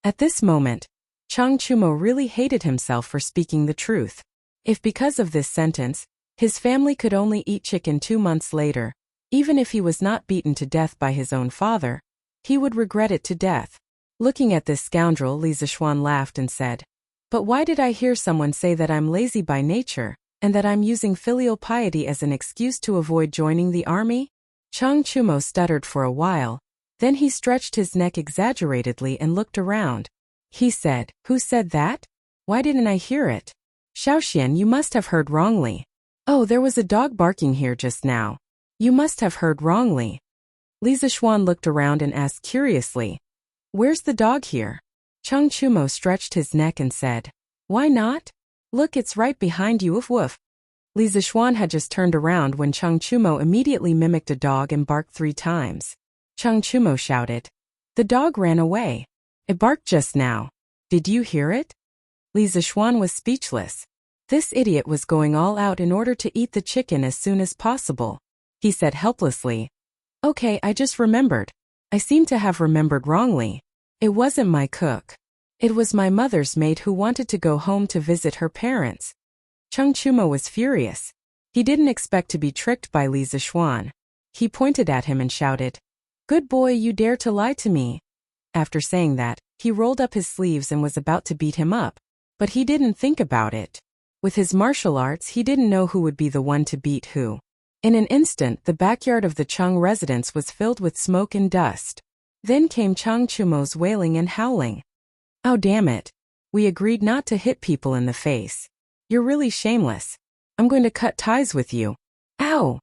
At this moment, Chang Chumo really hated himself for speaking the truth. If because of this sentence, his family could only eat chicken 2 months later, even if he was not beaten to death by his own father, he would regret it to death. Looking at this scoundrel, Li Zixuan laughed and said, "But why did I hear someone say that I'm lazy by nature, and that I'm using filial piety as an excuse to avoid joining the army?" Chang Chumo stuttered for a while, then he stretched his neck exaggeratedly and looked around. He said, "Who said that? Why didn't I hear it? Xiaoxian, you must have heard wrongly. Oh, there was a dog barking here just now. You must have heard wrongly." Li Zixuan looked around and asked curiously, "Where's the dog here?" Chang Chumo stretched his neck and said, "Why not? Look, it's right behind you, woof woof." Li Zixuan had just turned around when Chang Chumo immediately mimicked a dog and barked 3 times. Chang Chumo shouted, "The dog ran away. It barked just now. Did you hear it?" Li Zixuan was speechless. This idiot was going all out in order to eat the chicken as soon as possible. He said helplessly, "Okay, I just remembered. I seem to have remembered wrongly. It wasn't my cook. It was my mother's maid who wanted to go home to visit her parents." Chang Chumo was furious. He didn't expect to be tricked by Li Zixuan. He pointed at him and shouted, "Good boy, you dare to lie to me." After saying that, he rolled up his sleeves and was about to beat him up, but he didn't think about it. With his martial arts, he didn't know who would be the one to beat who. In an instant, the backyard of the Chung residence was filled with smoke and dust. Then came Chang Chumo's wailing and howling. "Oh, damn it. We agreed not to hit people in the face. You're really shameless. I'm going to cut ties with you. Ow!"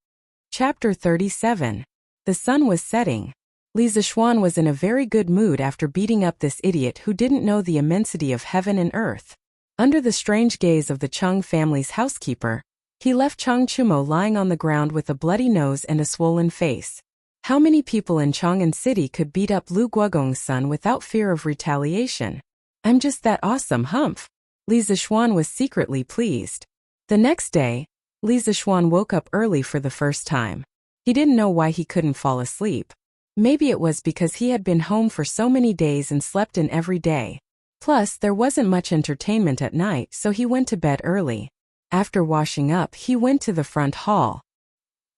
Chapter 37. The sun was setting. Li Zixuan was in a very good mood after beating up this idiot who didn't know the immensity of heaven and earth. Under the strange gaze of the Chung family's housekeeper, he left Chang Chumo lying on the ground with a bloody nose and a swollen face. How many people in Chang'an City could beat up Lu Guogong's son without fear of retaliation? "I'm just that awesome, humph." Li Zixuan was secretly pleased. The next day, Li Zixuan woke up early for the first time. He didn't know why he couldn't fall asleep. Maybe it was because he had been home for so many days and slept in every day. Plus, there wasn't much entertainment at night, so he went to bed early. After washing up, he went to the front hall.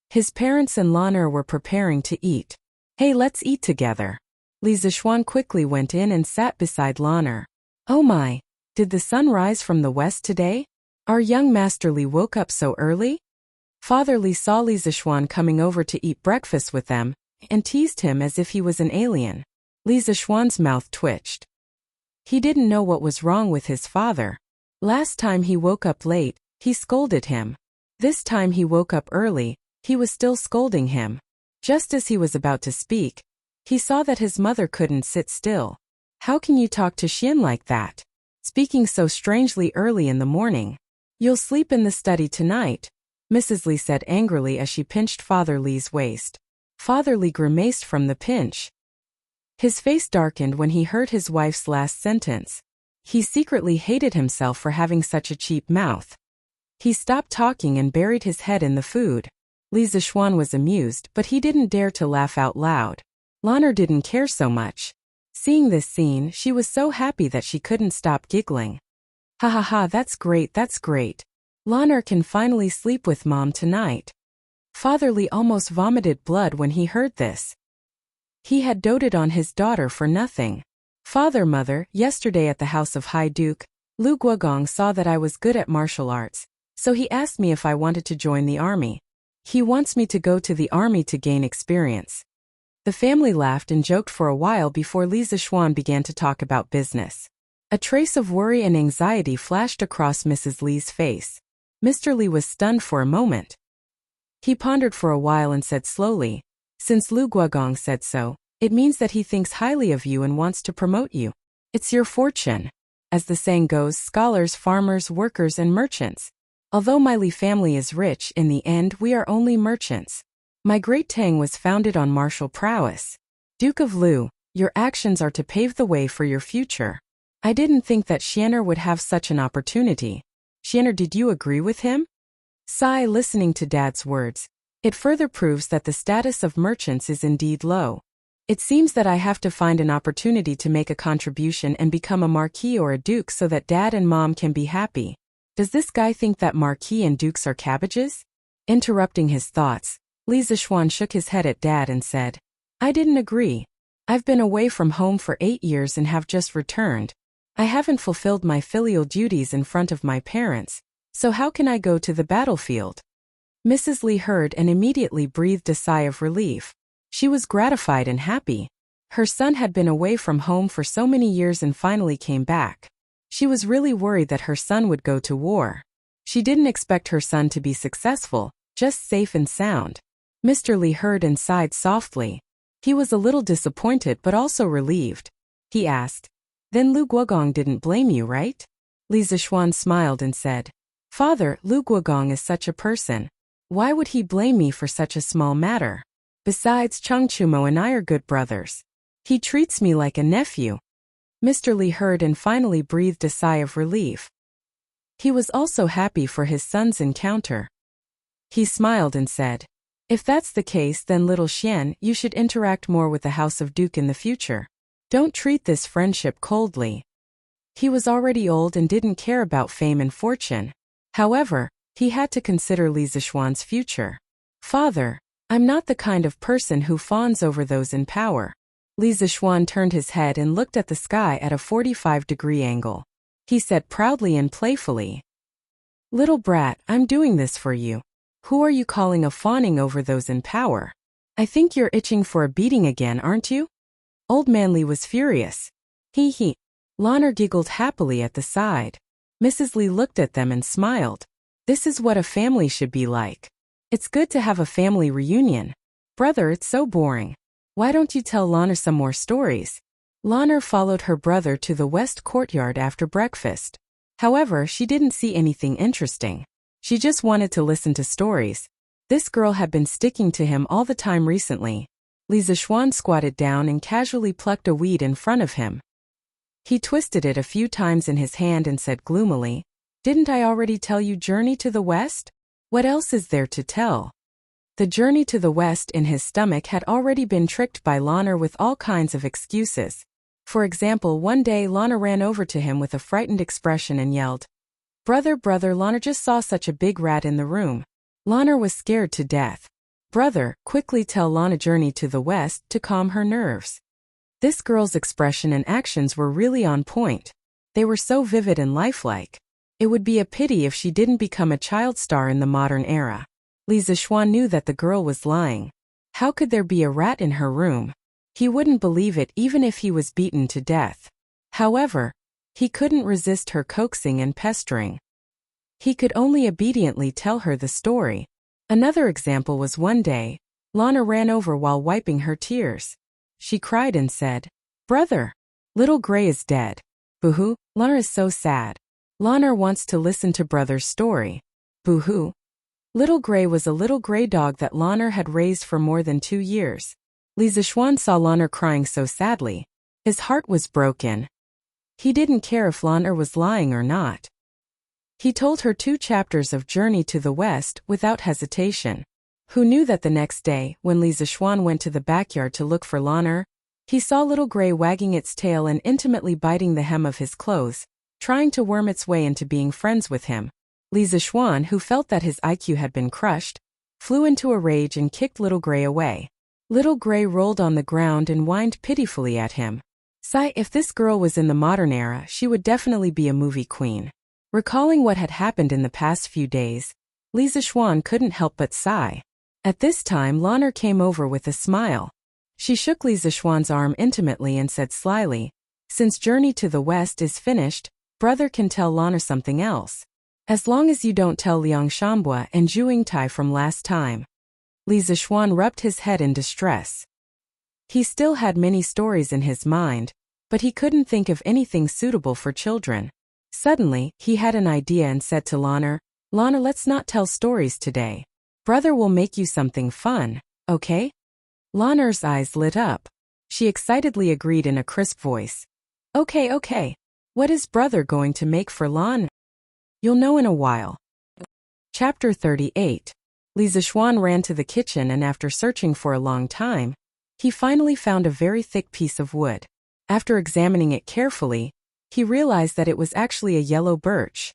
His parents and Lan'er were preparing to eat. "Hey, let's eat together." Li Zixuan quickly went in and sat beside Lan'er. "Oh my, did the sun rise from the west today? Our young Master Li woke up so early?" Father Li saw Li Zixuan coming over to eat breakfast with them, and teased him as if he was an alien. Li Zixuan's mouth twitched. He didn't know what was wrong with his father. Last time he woke up late, he scolded him. This time he woke up early, he was still scolding him. Just as he was about to speak, he saw that his mother couldn't sit still. "How can you talk to Xian like that? Speaking so strangely early in the morning. You'll sleep in the study tonight," Mrs. Li said angrily as she pinched Father Li's waist. Father Li grimaced from the pinch. His face darkened when he heard his wife's last sentence. He secretly hated himself for having such a cheap mouth. He stopped talking and buried his head in the food. Li Zixuan was amused, but he didn't dare to laugh out loud. Lan'er didn't care so much. Seeing this scene, she was so happy that she couldn't stop giggling. "Ha ha ha, that's great, that's great. Lan'er can finally sleep with Mom tonight." Father Li almost vomited blood when he heard this. He had doted on his daughter for nothing. "Mother, yesterday at the house of High Duke, Lu Guogong saw that I was good at martial arts, so he asked me if I wanted to join the army. He wants me to go to the army to gain experience." The family laughed and joked for a while before Li Zixuan began to talk about business. A trace of worry and anxiety flashed across Mrs. Li's face. Mr. Li was stunned for a moment. He pondered for a while and said slowly, "Since Lu Guogong said so, it means that he thinks highly of you and wants to promote you. It's your fortune. As the saying goes, scholars, farmers, workers, and merchants. Although my Li family is rich, in the end we are only merchants. My great Tang was founded on martial prowess. Duke of Lu, your actions are to pave the way for your future. I didn't think that Xianer would have such an opportunity. Xianer, did you agree with him? Sigh, listening to Dad's words. It further proves that the status of merchants is indeed low. It seems that I have to find an opportunity to make a contribution and become a marquis or a duke so that Dad and Mom can be happy. Does this guy think that marquis and dukes are cabbages? Interrupting his thoughts, Li Zishuan shook his head at Dad and said, I didn't agree. I've been away from home for 8 years and have just returned. I haven't fulfilled my filial duties in front of my parents, so how can I go to the battlefield? Mrs. Li heard and immediately breathed a sigh of relief. She was gratified and happy. Her son had been away from home for so many years and finally came back. She was really worried that her son would go to war. She didn't expect her son to be successful, just safe and sound. Mr. Li heard and sighed softly. He was a little disappointed but also relieved. He asked, Then Lu Guogong didn't blame you, right? Li Zishuan smiled and said, Father, Lu Guogong is such a person. Why would he blame me for such a small matter? Besides, Chang Chumo and I are good brothers. He treats me like a nephew. Mr. Li heard and finally breathed a sigh of relief. He was also happy for his son's encounter. He smiled and said, If that's the case, then little Xian, you should interact more with the House of Duke in the future. Don't treat this friendship coldly. He was already old and didn't care about fame and fortune. However, he had to consider Li Zishuan's future. Father, I'm not the kind of person who fawns over those in power. Li Zishuan turned his head and looked at the sky at a 45-degree angle. He said proudly and playfully, Little brat, I'm doing this for you. Who are you calling a fawning over those in power? I think you're itching for a beating again, aren't you? Old Man Li was furious. He. Lanner giggled happily at the side. Mrs. Li looked at them and smiled. This is what a family should be like. It's good to have a family reunion. Brother, it's so boring. Why don't you tell Lanner some more stories? Lanner followed her brother to the west courtyard after breakfast. However, she didn't see anything interesting. She just wanted to listen to stories. This girl had been sticking to him all the time recently. Li Zishuan squatted down and casually plucked a weed in front of him. He twisted it a few times in his hand and said gloomily, Didn't I already tell you Journey to the West? What else is there to tell? The Journey to the West in his stomach had already been tricked by Lanner with all kinds of excuses. For example, one day Lanner ran over to him with a frightened expression and yelled, Brother, Lanner just saw such a big rat in the room. Lanner was scared to death. Brother, quickly tell Lanner Journey to the West to calm her nerves. This girl's expression and actions were really on point. They were so vivid and lifelike. It would be a pity if she didn't become a child star in the modern era. Li Zishuan knew that the girl was lying. How could there be a rat in her room? He wouldn't believe it even if he was beaten to death. However, he couldn't resist her coaxing and pestering. He could only obediently tell her the story. Another example was one day, Lana ran over while wiping her tears. She cried and said, Brother, little Gray is dead. Boo-hoo, Lana is so sad. Lana wants to listen to brother's story. Boo-hoo. Little Gray was a little gray dog that Lana had raised for more than 2 years. Li Zishuan saw Lana crying so sadly. His heart was broken. He didn't care if Lana was lying or not. He told her 2 chapters of Journey to the West without hesitation. Who knew that the next day, when Li Zishuan went to the backyard to look for Lana, he saw Little Gray wagging its tail and intimately biting the hem of his clothes, trying to worm its way into being friends with him. Li Zishuan, who felt that his IQ had been crushed, flew into a rage and kicked Little Gray away. Little Gray rolled on the ground and whined pitifully at him. Sigh, if this girl was in the modern era, she would definitely be a movie queen. Recalling what had happened in the past few days, Li Zishuan couldn't help but sigh. At this time, Lana came over with a smile. She shook Li Zishuan's arm intimately and said slyly, Since Journey to the West is finished, brother can tell Lana something else. As long as you don't tell Liang Shambua and Zhu Tai from last time. Li Zishuan rubbed his head in distress. He still had many stories in his mind, but he couldn't think of anything suitable for children. Suddenly, he had an idea and said to Lana, Lana, let's not tell stories today. Brother will make you something fun. Okay? Lanar's eyes lit up. She excitedly agreed in a crisp voice. Okay, okay. What is brother going to make for Lan? You'll know in a while. Chapter 38. Li Zishuan ran to the kitchen and after searching for a long time, he finally found a very thick piece of wood. After examining it carefully, he realized that it was actually a yellow birch.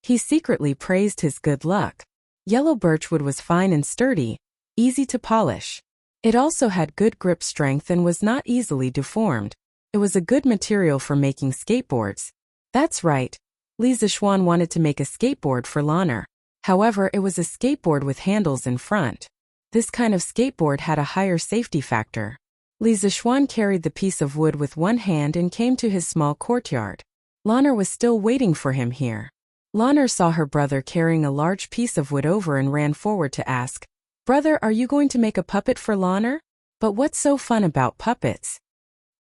He secretly praised his good luck. Yellow birch wood was fine and sturdy, easy to polish. It also had good grip strength and was not easily deformed. It was a good material for making skateboards. That's right. Li Zishuan wanted to make a skateboard for Laner. However, it was a skateboard with handles in front. This kind of skateboard had a higher safety factor. Li Zishuan carried the piece of wood with one hand and came to his small courtyard. Laner was still waiting for him here. Laner saw her brother carrying a large piece of wood over and ran forward to ask, "Brother, are you going to make a puppet for Laner? But what's so fun about puppets?"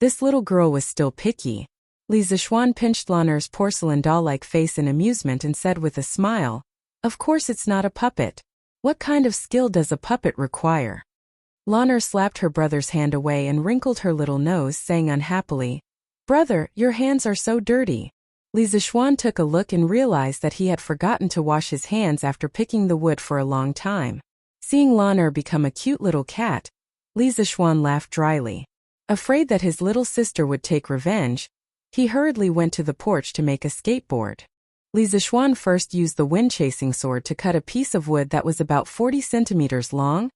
This little girl was still picky. Li Zishuan pinched Laner's porcelain doll-like face in amusement and said with a smile, "Of course it's not a puppet. What kind of skill does a puppet require?" Laner slapped her brother's hand away and wrinkled her little nose, saying unhappily, "Brother, your hands are so dirty." Li Zishuan took a look and realized that he had forgotten to wash his hands after picking the wood for a long time. Seeing Laner become a cute little cat, Li Zishuan laughed dryly. Afraid that his little sister would take revenge, he hurriedly went to the porch to make a skateboard. Li Zishuan first used the wind-chasing sword to cut a piece of wood that was about 40 centimeters long,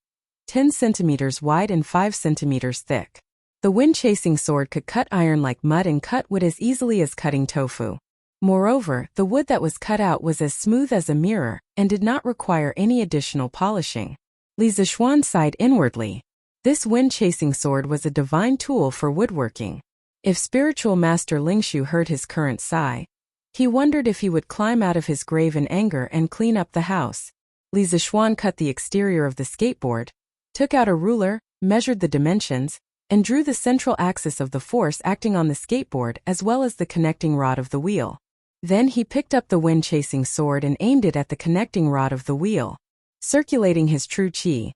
10 centimeters wide and 5 centimeters thick. The wind-chasing sword could cut iron like mud and cut wood as easily as cutting tofu. Moreover, the wood that was cut out was as smooth as a mirror and did not require any additional polishing. Li Zishuan sighed inwardly. This wind-chasing sword was a divine tool for woodworking. If spiritual master Lingshu heard his current sigh, he wondered if he would climb out of his grave in anger and clean up the house. Li Zishuan cut the exterior of the skateboard, took out a ruler, measured the dimensions, and drew the central axis of the force acting on the skateboard as well as the connecting rod of the wheel. Then he picked up the wind-chasing sword and aimed it at the connecting rod of the wheel. Circulating his true qi,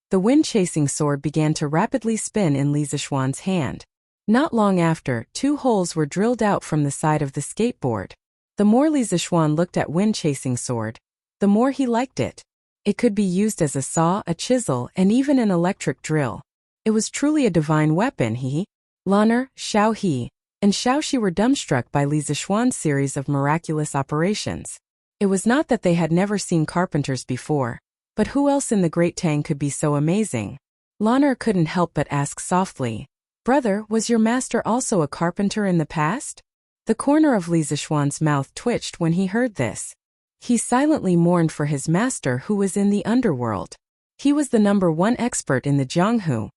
the wind-chasing sword began to rapidly spin in Li Zishuan's hand. Not long after, 2 holes were drilled out from the side of the skateboard. The more Li Zishuan looked at wind-chasing sword, the more he liked it. It could be used as a saw, a chisel, and even an electric drill. It was truly a divine weapon. Laner, Xiao He, and Xiao Shi were dumbstruck by Li Zishuan's series of miraculous operations. It was not that they had never seen carpenters before, but who else in the Great Tang could be so amazing? Laner couldn't help but ask softly, "Brother, was your master also a carpenter in the past?" The corner of Li Zishuan's mouth twitched when he heard this. He silently mourned for his master who was in the underworld. He was the #1 expert in the Jianghu,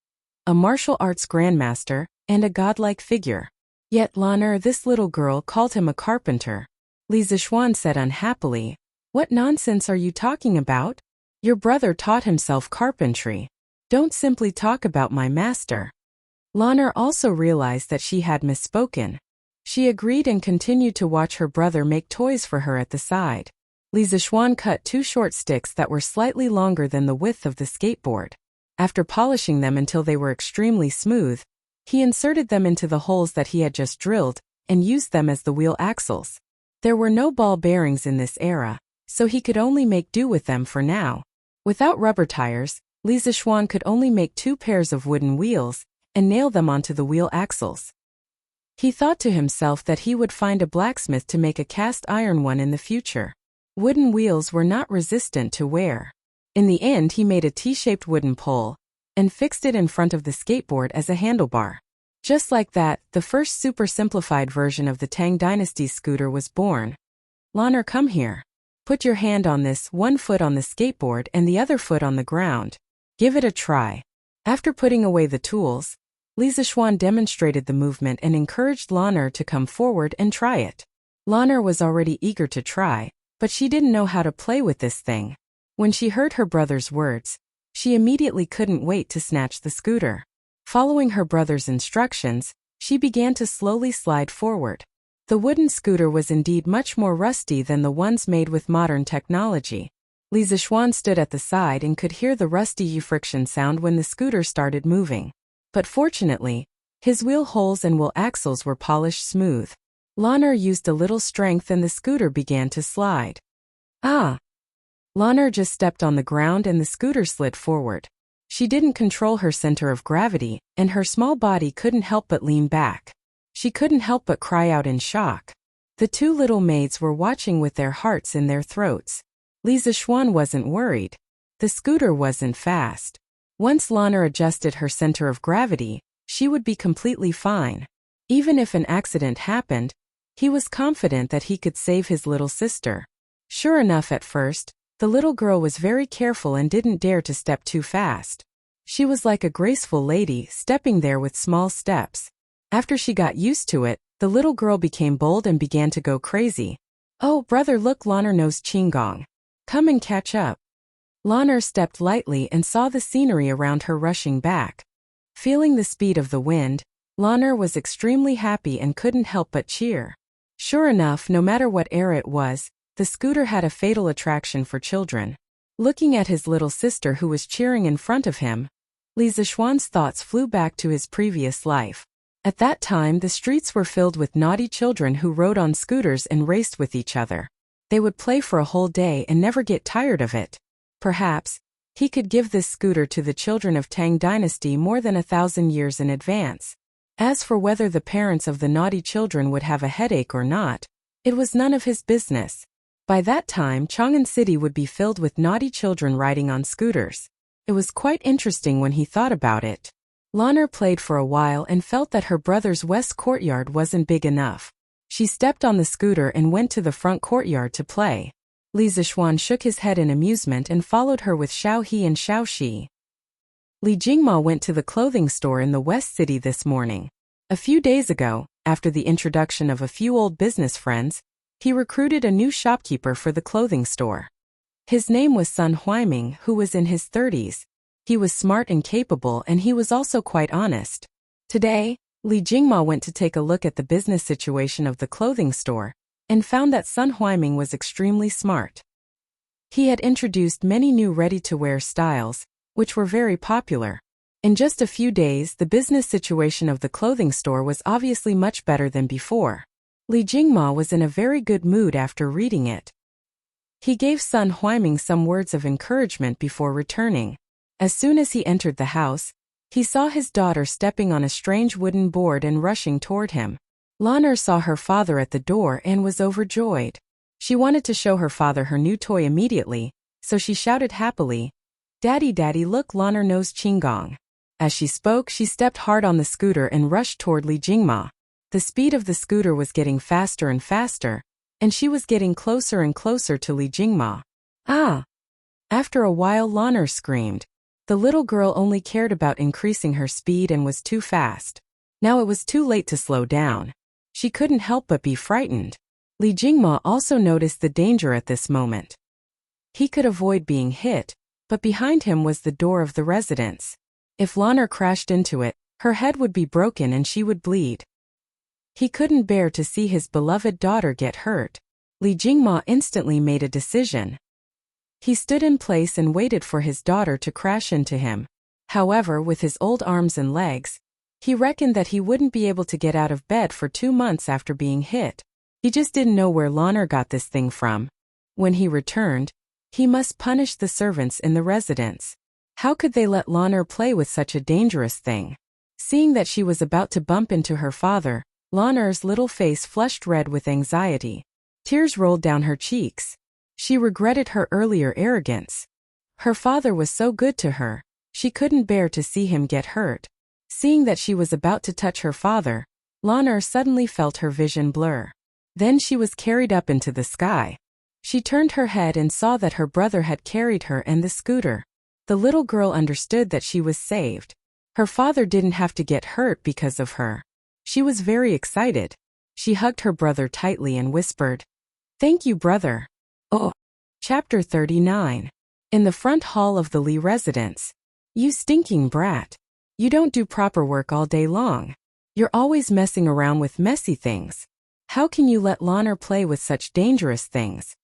a martial arts grandmaster, and a godlike figure. Yet Laner, this little girl, called him a carpenter. Li Zishuan said unhappily, "What nonsense are you talking about? Your brother taught himself carpentry. Don't simply talk about my master." Laner also realized that she had misspoken. She agreed and continued to watch her brother make toys for her at the side. Li Zishuan cut 2 short sticks that were slightly longer than the width of the skateboard. After polishing them until they were extremely smooth, he inserted them into the holes that he had just drilled and used them as the wheel axles. There were no ball bearings in this era, so he could only make do with them for now. Without rubber tires, Li Zishuan could only make 2 pairs of wooden wheels and nail them onto the wheel axles. He thought to himself that he would find a blacksmith to make a cast iron one in the future. Wooden wheels were not resistant to wear. In the end, he made a T-shaped wooden pole and fixed it in front of the skateboard as a handlebar. Just like that, the first super simplified version of the Tang Dynasty's scooter was born. "Laner, come here. Put your hand on this, 1 foot on the skateboard and the other foot on the ground. Give it a try." After putting away the tools, Li Zishuan demonstrated the movement and encouraged Laner to come forward and try it. Laner was already eager to try, but she didn't know how to play with this thing. When she heard her brother's words, she immediately couldn't wait to snatch the scooter. Following her brother's instructions, she began to slowly slide forward. The wooden scooter was indeed much more rusty than the ones made with modern technology. Li Zixuan stood at the side and could hear the rusty friction sound when the scooter started moving. But fortunately, his wheel holes and wheel axles were polished smooth. Lan'er used a little strength and the scooter began to slide. Ah! Lan'er just stepped on the ground and the scooter slid forward. She didn't control her center of gravity, and her small body couldn't help but lean back. She couldn't help but cry out in shock. The two little maids were watching with their hearts in their throats. Li Zixuan wasn't worried. The scooter wasn't fast. Once Lan'er adjusted her center of gravity, she would be completely fine. Even if an accident happened, he was confident that he could save his little sister. Sure enough, at first, the little girl was very careful and didn't dare to step too fast. She was like a graceful lady, stepping there with small steps. After she got used to it, the little girl became bold and began to go crazy. "Oh, brother, look, Lan'er knows Qinggong. Come and catch up." Lan'er stepped lightly and saw the scenery around her rushing back. Feeling the speed of the wind, Lan'er was extremely happy and couldn't help but cheer. Sure enough, no matter what era it was, the scooter had a fatal attraction for children. Looking at his little sister who was cheering in front of him, Li Zixuan's thoughts flew back to his previous life. At that time, the streets were filled with naughty children who rode on scooters and raced with each other. They would play for a whole day and never get tired of it. Perhaps, he could give this scooter to the children of Tang Dynasty more than 1,000 years in advance. As for whether the parents of the naughty children would have a headache or not, it was none of his business. By that time, Chang'an City would be filled with naughty children riding on scooters. It was quite interesting when he thought about it. Lan'er played for a while and felt that her brother's west courtyard wasn't big enough. She stepped on the scooter and went to the front courtyard to play. Li Zixuan shook his head in amusement and followed her with Xiao He and Xiao Shi. Li Jingma went to the clothing store in the West City this morning. A few days ago, after the introduction of a few old business friends, he recruited a new shopkeeper for the clothing store. His name was Sun Huaiming, who was in his 30s. He was smart and capable, and he was also quite honest. Today, Li Jingma went to take a look at the business situation of the clothing store, and found that Sun Huaiming was extremely smart. He had introduced many new ready-to-wear styles, which were very popular. In just a few days, the business situation of the clothing store was obviously much better than before. Li Jingma was in a very good mood after reading it. He gave Sun Huaiming some words of encouragement before returning. As soon as he entered the house, he saw his daughter stepping on a strange wooden board and rushing toward him. Lan'er saw her father at the door and was overjoyed. She wanted to show her father her new toy immediately, so she shouted happily, "Daddy, Daddy, look, Lan'er knows Qinggong." As she spoke, she stepped hard on the scooter and rushed toward Li Jingma. The speed of the scooter was getting faster and faster, and she was getting closer and closer to Li Jingma. "Ah!" After a while, Lan'er screamed. The little girl only cared about increasing her speed and was too fast. Now it was too late to slow down. She couldn't help but be frightened. Li Jingma also noticed the danger at this moment. He could avoid being hit, but behind him was the door of the residence. If Lan'er crashed into it, her head would be broken and she would bleed. He couldn't bear to see his beloved daughter get hurt. Li Jingma instantly made a decision. He stood in place and waited for his daughter to crash into him. However, with his old arms and legs, he reckoned that he wouldn't be able to get out of bed for 2 months after being hit. He just didn't know where Lan'er got this thing from. When he returned, he must punish the servants in the residence. How could they let Lan'er play with such a dangerous thing? Seeing that she was about to bump into her father, Lan'er's little face flushed red with anxiety. Tears rolled down her cheeks. She regretted her earlier arrogance. Her father was so good to her, she couldn't bear to see him get hurt. Seeing that she was about to touch her father, Lan'er suddenly felt her vision blur. Then she was carried up into the sky. She turned her head and saw that her brother had carried her and the scooter. The little girl understood that she was saved. Her father didn't have to get hurt because of her. She was very excited. She hugged her brother tightly and whispered, "Thank you, brother." Oh. Chapter 39. In the front hall of the Li residence. "You stinking brat. You don't do proper work all day long. You're always messing around with messy things. How can you let Lan'er play with such dangerous things?"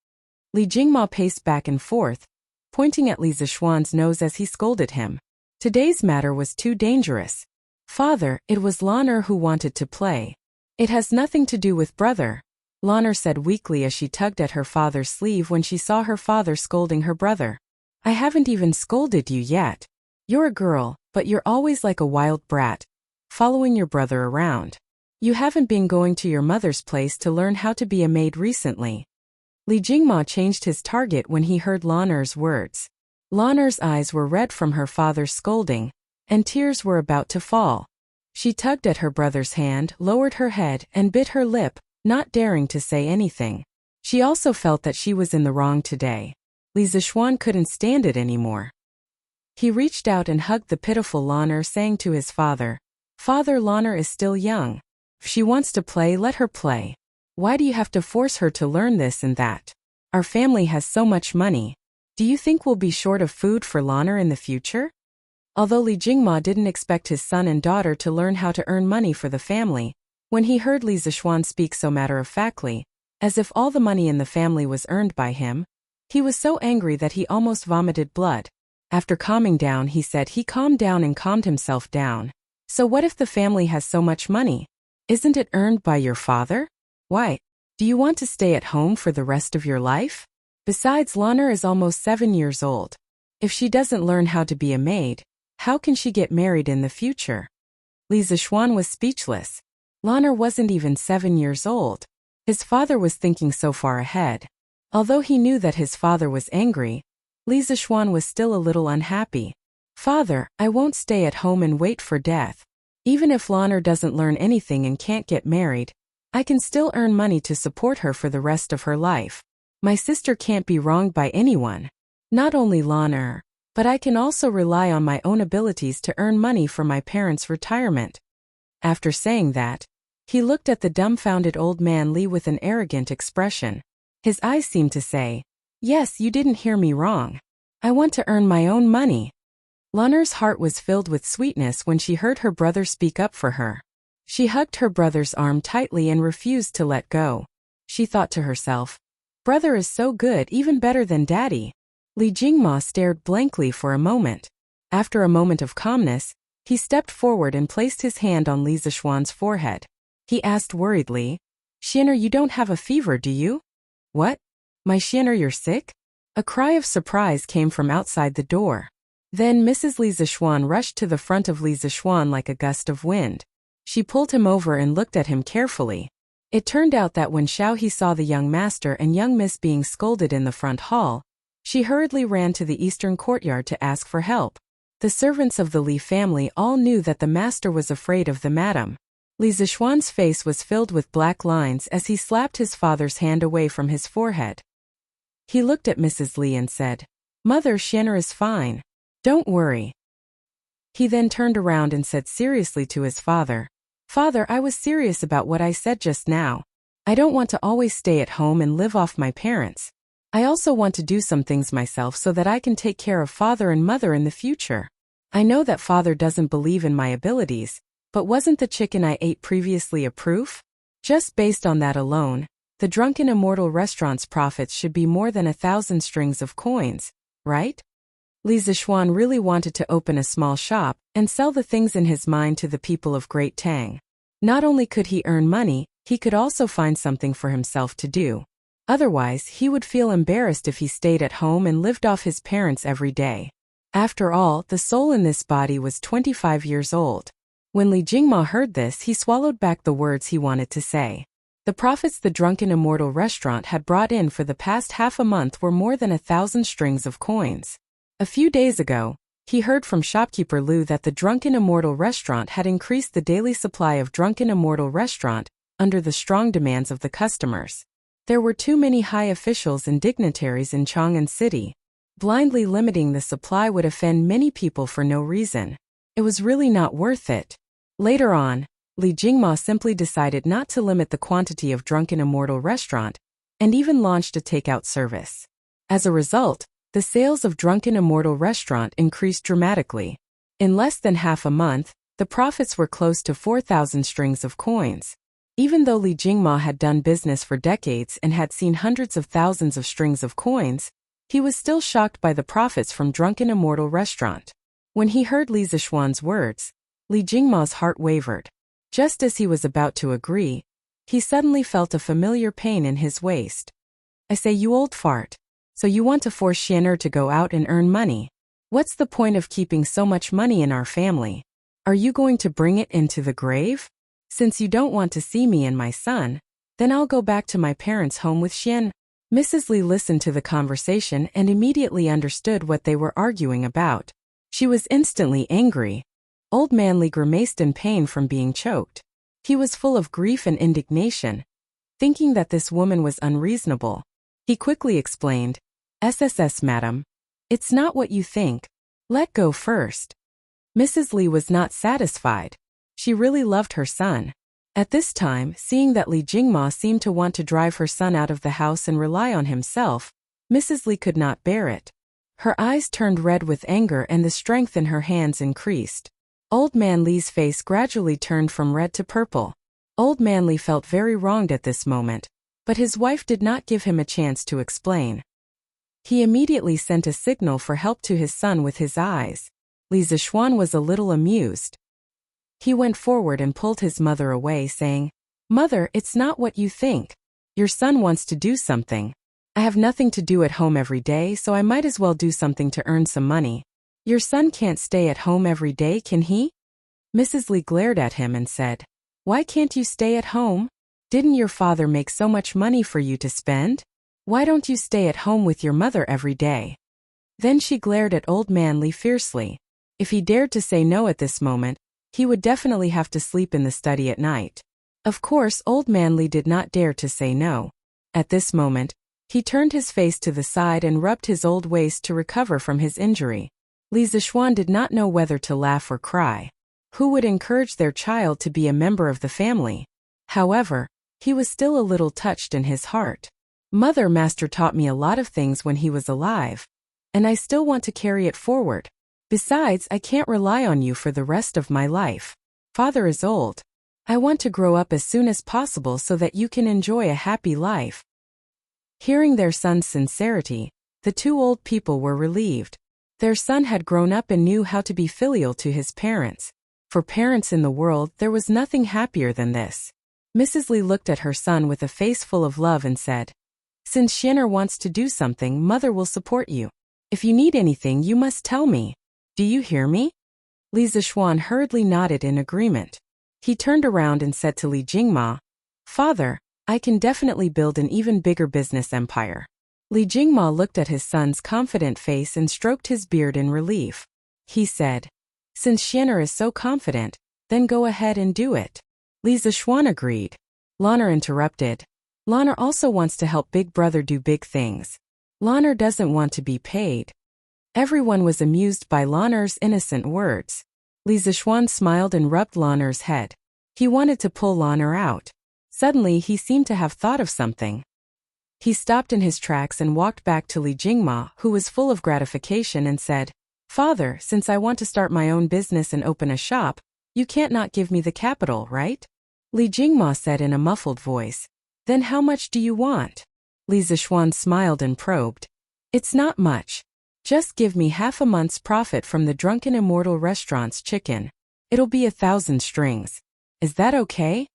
Li Jingma paced back and forth, pointing at Li Zishuan's nose as he scolded him. Today's matter was too dangerous. Father, it was Lan'er who wanted to play. It has nothing to do with brother, Lan'er said weakly as she tugged at her father's sleeve when she saw her father scolding her brother. I haven't even scolded you yet. You're a girl, but you're always like a wild brat, following your brother around. You haven't been going to your mother's place to learn how to be a maid recently. Li Jingma changed his target when he heard Lan'er's words. Lan'er's eyes were red from her father's scolding, and tears were about to fall. She tugged at her brother's hand, lowered her head, and bit her lip, not daring to say anything. She also felt that she was in the wrong today. Li Zishuan couldn't stand it anymore. He reached out and hugged the pitiful Lan'er, saying to his father, Father, Lan'er is still young. If she wants to play, let her play. Why do you have to force her to learn this and that? Our family has so much money. Do you think we'll be short of food for Lan'er in the future? Although Li Jingma didn't expect his son and daughter to learn how to earn money for the family, when he heard Li Zishuan speak so matter-of-factly, as if all the money in the family was earned by him, he was so angry that he almost vomited blood. After calming down, he said he calmed down and calmed himself down. So what if the family has so much money? Isn't it earned by your father? Why? Do you want to stay at home for the rest of your life? Besides, Lan'er is almost 7 years old. If she doesn't learn how to be a maid, how can she get married in the future? Li Zishuan was speechless. Lan'er wasn't even 7 years old. His father was thinking so far ahead. Although he knew that his father was angry, Li Zishuan was still a little unhappy. Father, I won't stay at home and wait for death. Even if Lan'er doesn't learn anything and can't get married, I can still earn money to support her for the rest of her life. My sister can't be wronged by anyone. Not only Lan'er, but I can also rely on my own abilities to earn money for my parents' retirement. After saying that, he looked at the dumbfounded old man Li with an arrogant expression. His eyes seemed to say, Yes, you didn't hear me wrong. I want to earn my own money. Lan'er's heart was filled with sweetness when she heard her brother speak up for her. She hugged her brother's arm tightly and refused to let go. She thought to herself, Brother is so good, even better than Daddy. Li Jingma stared blankly for a moment. After a moment of calmness, he stepped forward and placed his hand on Li Zishuan's forehead. He asked worriedly, Xian'er, you don't have a fever, do you? What? My Xian'er, you're sick? A cry of surprise came from outside the door. Then Mrs. Li Zishuan rushed to the front of Li Zishuan like a gust of wind. She pulled him over and looked at him carefully. It turned out that when Xiao He saw the young master and young miss being scolded in the front hall, she hurriedly ran to the eastern courtyard to ask for help. The servants of the Li family all knew that the master was afraid of the madam. Li Zishuan's face was filled with black lines as he slapped his father's hand away from his forehead. He looked at Mrs. Li and said, Mother, Xian'er is fine. Don't worry. He then turned around and said seriously to his father, Father, I was serious about what I said just now. I don't want to always stay at home and live off my parents. I also want to do some things myself so that I can take care of father and mother in the future. I know that father doesn't believe in my abilities, but wasn't the chicken I ate previously a proof? Just based on that alone, the Drunken Immortal Restaurant's profits should be more than 1,000 strings of coins, right? Li Zishuan really wanted to open a small shop and sell the things in his mind to the people of Great Tang. Not only could he earn money, he could also find something for himself to do. Otherwise, he would feel embarrassed if he stayed at home and lived off his parents every day. After all, the soul in this body was 25 years old. When Li Jingma heard this, he swallowed back the words he wanted to say. The profits the Drunken Immortal Restaurant had brought in for the past half a month were more than 1,000 strings of coins. A few days ago, he heard from shopkeeper Lu that the Drunken Immortal Restaurant had increased the daily supply of Drunken Immortal Restaurant under the strong demands of the customers. There were too many high officials and dignitaries in Chang'an City. Blindly limiting the supply would offend many people for no reason. It was really not worth it. Later on, Li Jingma simply decided not to limit the quantity of Drunken Immortal Restaurant, and even launched a takeout service. As a result, the sales of Drunken Immortal Restaurant increased dramatically. In less than half a month, the profits were close to 4,000 strings of coins. Even though Li Jingma had done business for decades and had seen hundreds of thousands of strings of coins, He was still shocked by the profits from Drunken Immortal Restaurant. When he heard Li Zishuan's words, Li Jingma's heart wavered. Just as he was about to agree, he suddenly felt a familiar pain in his waist. I say, you old fart. So you want to force Xianer to go out and earn money? What's the point of keeping so much money in our family? Are you going to bring it into the grave? Since you don't want to see me and my son, then I'll go back to my parents' home with Xian. Mrs. Li listened to the conversation and immediately understood what they were arguing about. She was instantly angry. Old man Li grimaced in pain from being choked. He was full of grief and indignation, thinking that this woman was unreasonable. He quickly explained, "SSS, madam. It's not what you think. Let go first." Mrs. Li was not satisfied. She really loved her son. At this time, seeing that Li Jingma seemed to want to drive her son out of the house and rely on himself, Mrs. Li could not bear it. Her eyes turned red with anger and the strength in her hands increased. Old man Li's face gradually turned from red to purple. Old man Li felt very wronged at this moment, but his wife did not give him a chance to explain. He immediately sent a signal for help to his son with his eyes. Li Zishuan was a little amused. He went forward and pulled his mother away, saying, "Mother, it's not what you think. Your son wants to do something. I have nothing to do at home every day, so I might as well do something to earn some money. Your son can't stay at home every day, can he?" Mrs. Li glared at him and said, "Why can't you stay at home? Didn't your father make so much money for you to spend? Why don't you stay at home with your mother every day?" Then she glared at old man Li fiercely. If he dared to say no at this moment, he would definitely have to sleep in the study at night. Of course, old man Li did not dare to say no. At this moment, he turned his face to the side and rubbed his old waist to recover from his injury. Li Zishuan did not know whether to laugh or cry. Who would encourage their child to be a member of the family? However, he was still a little touched in his heart. Master taught me a lot of things when he was alive, and I still want to carry it forward. Besides, I can't rely on you for the rest of my life. Father is old. I want to grow up as soon as possible so that you can enjoy a happy life." Hearing their son's sincerity, the two old people were relieved. Their son had grown up and knew how to be filial to his parents. For parents in the world, there was nothing happier than this. Mrs. Li looked at her son with a face full of love and said, "Since Xianer wants to do something, mother will support you. If you need anything, you must tell me. Do you hear me?" Li Zishuan hurriedly nodded in agreement. He turned around and said to Li Jingma, "Father, I can definitely build an even bigger business empire." Li Jingma looked at his son's confident face and stroked his beard in relief. He said, "Since Xianer is so confident, then go ahead and do it." Li Zishuan agreed. Lanner interrupted. "Lanner also wants to help Big Brother do big things. Lanner doesn't want to be paid." Everyone was amused by Lanner's innocent words. Li Zishuan smiled and rubbed Lanner's head. He wanted to pull Lanner out. Suddenly he seemed to have thought of something. He stopped in his tracks and walked back to Li Jingma, who was full of gratification, and said, "Father, since I want to start my own business and open a shop, you can't not give me the capital, right?" Li Jingma said in a muffled voice. "Then how much do you want?" Li Zishuan smiled and probed. "It's not much. Just give me half a month's profit from the Drunken Immortal Restaurant's chicken. It'll be 1,000 strings. Is that okay?"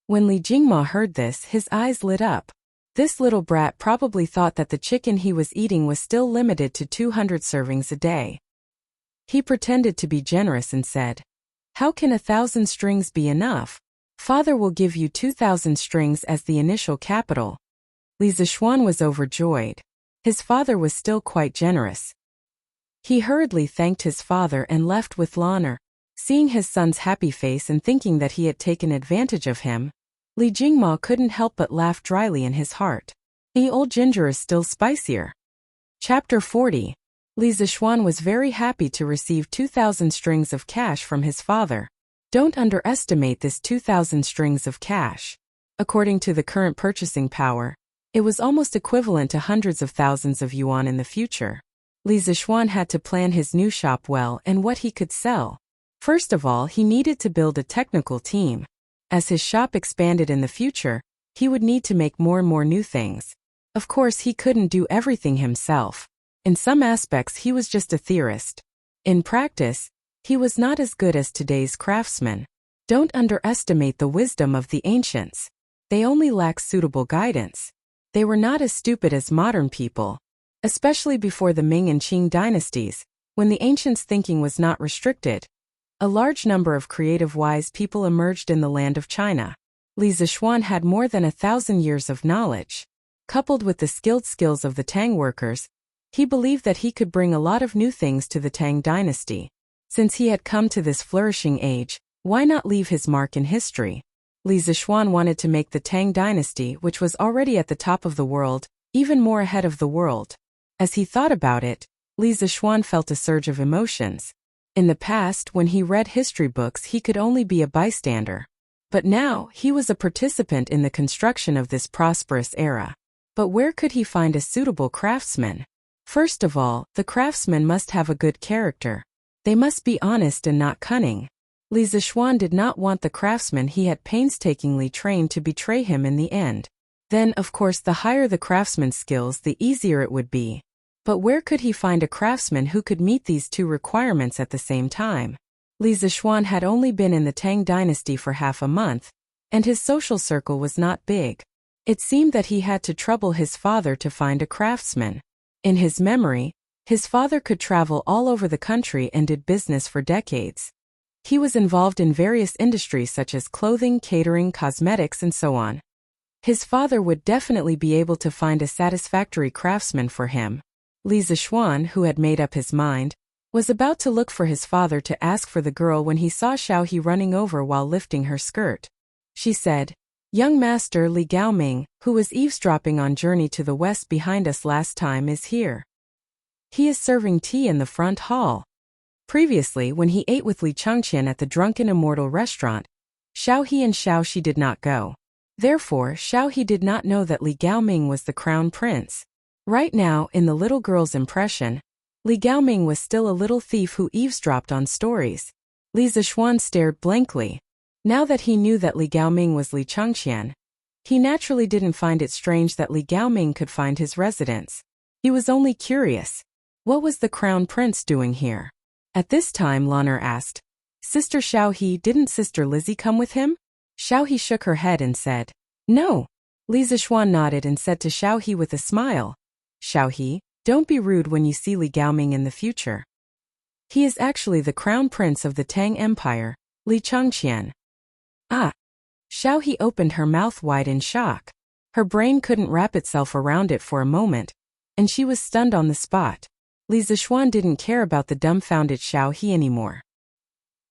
When Li Jingma heard this, his eyes lit up. This little brat probably thought that the chicken he was eating was still limited to 200 servings a day. He pretended to be generous and said, "How can 1,000 strings be enough? Father will give you 2,000 strings as the initial capital." Li Zishuan was overjoyed. His father was still quite generous. He hurriedly thanked his father and left with Lanner. Seeing his son's happy face and thinking that he had taken advantage of him, Li Jingma couldn't help but laugh dryly in his heart. The old ginger is still spicier. Chapter 40. Li Zishuan was very happy to receive 2,000 strings of cash from his father. Don't underestimate this 2,000 strings of cash. According to the current purchasing power, it was almost equivalent to hundreds of thousands of yuan in the future. Li Zishuan had to plan his new shop well and what he could sell. First of all, he needed to build a technical team. As his shop expanded in the future, he would need to make more and more new things. Of course, he couldn't do everything himself. In some aspects he was just a theorist. In practice, he was not as good as today's craftsmen. Don't underestimate the wisdom of the ancients. They only lacked suitable guidance. They were not as stupid as modern people. Especially before the Ming and Qing dynasties, when the ancients' thinking was not restricted. A large number of creative wise people emerged in the land of China. Li Zishuan had more than 1,000 years of knowledge. Coupled with the skilled skills of the Tang workers, he believed that he could bring a lot of new things to the Tang dynasty. Since he had come to this flourishing age, why not leave his mark in history? Li Zishuan wanted to make the Tang dynasty, which was already at the top of the world, even more ahead of the world. As he thought about it, Li Zishuan felt a surge of emotions. In the past, when he read history books, he could only be a bystander. But now, he was a participant in the construction of this prosperous era. But where could he find a suitable craftsman? First of all, the craftsmen must have a good character. They must be honest and not cunning. Li Zishuan did not want the craftsmen he had painstakingly trained to betray him in the end. Then, of course, the higher the craftsman's skills, the easier it would be. But where could he find a craftsman who could meet these two requirements at the same time? Li Zishuan had only been in the Tang dynasty for half a month, and his social circle was not big. It seemed that he had to trouble his father to find a craftsman. In his memory, his father could travel all over the country and did business for decades. He was involved in various industries such as clothing, catering, cosmetics, and so on. His father would definitely be able to find a satisfactory craftsman for him. Li Zishuan, who had made up his mind, was about to look for his father to ask for the girl when he saw Xiaohe running over while lifting her skirt. She said, "Young master Li Gaoming, who was eavesdropping on Journey to the West behind us last time, is here. He is serving tea in the front hall." Previously, when he ate with Li Changqian at the Drunken Immortal restaurant, Xiaohe and Xiaoxi did not go. Therefore, Xiaohe did not know that Li Gaoming was the crown prince. Right now, in the little girl's impression, Li Gaoming was still a little thief who eavesdropped on stories. Li Zishuan stared blankly. Now that he knew that Li Gaoming was Li Changqian, he naturally didn't find it strange that Li Gaoming could find his residence. He was only curious. What was the crown prince doing here? At this time, Lanner asked, "Sister Xiaohe, didn't Sister Lizzie come with him?" Xiaohe shook her head and said, "No." Li Zishuan nodded and said to Xiaohe with a smile, "Xiaohe, don't be rude when you see Li Gaoming in the future. He is actually the crown prince of the Tang Empire, Li Changqian." Ah! Xiaohe opened her mouth wide in shock. Her brain couldn't wrap itself around it for a moment, and she was stunned on the spot. Li Zishuan didn't care about the dumbfounded Xiaohe anymore.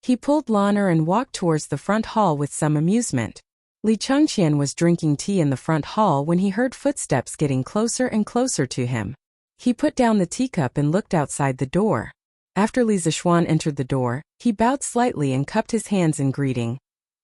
He pulled Lanner and walked towards the front hall with some amusement. Li Changqian was drinking tea in the front hall when he heard footsteps getting closer and closer to him. He put down the teacup and looked outside the door. After Li Zishuan entered the door, he bowed slightly and cupped his hands in greeting.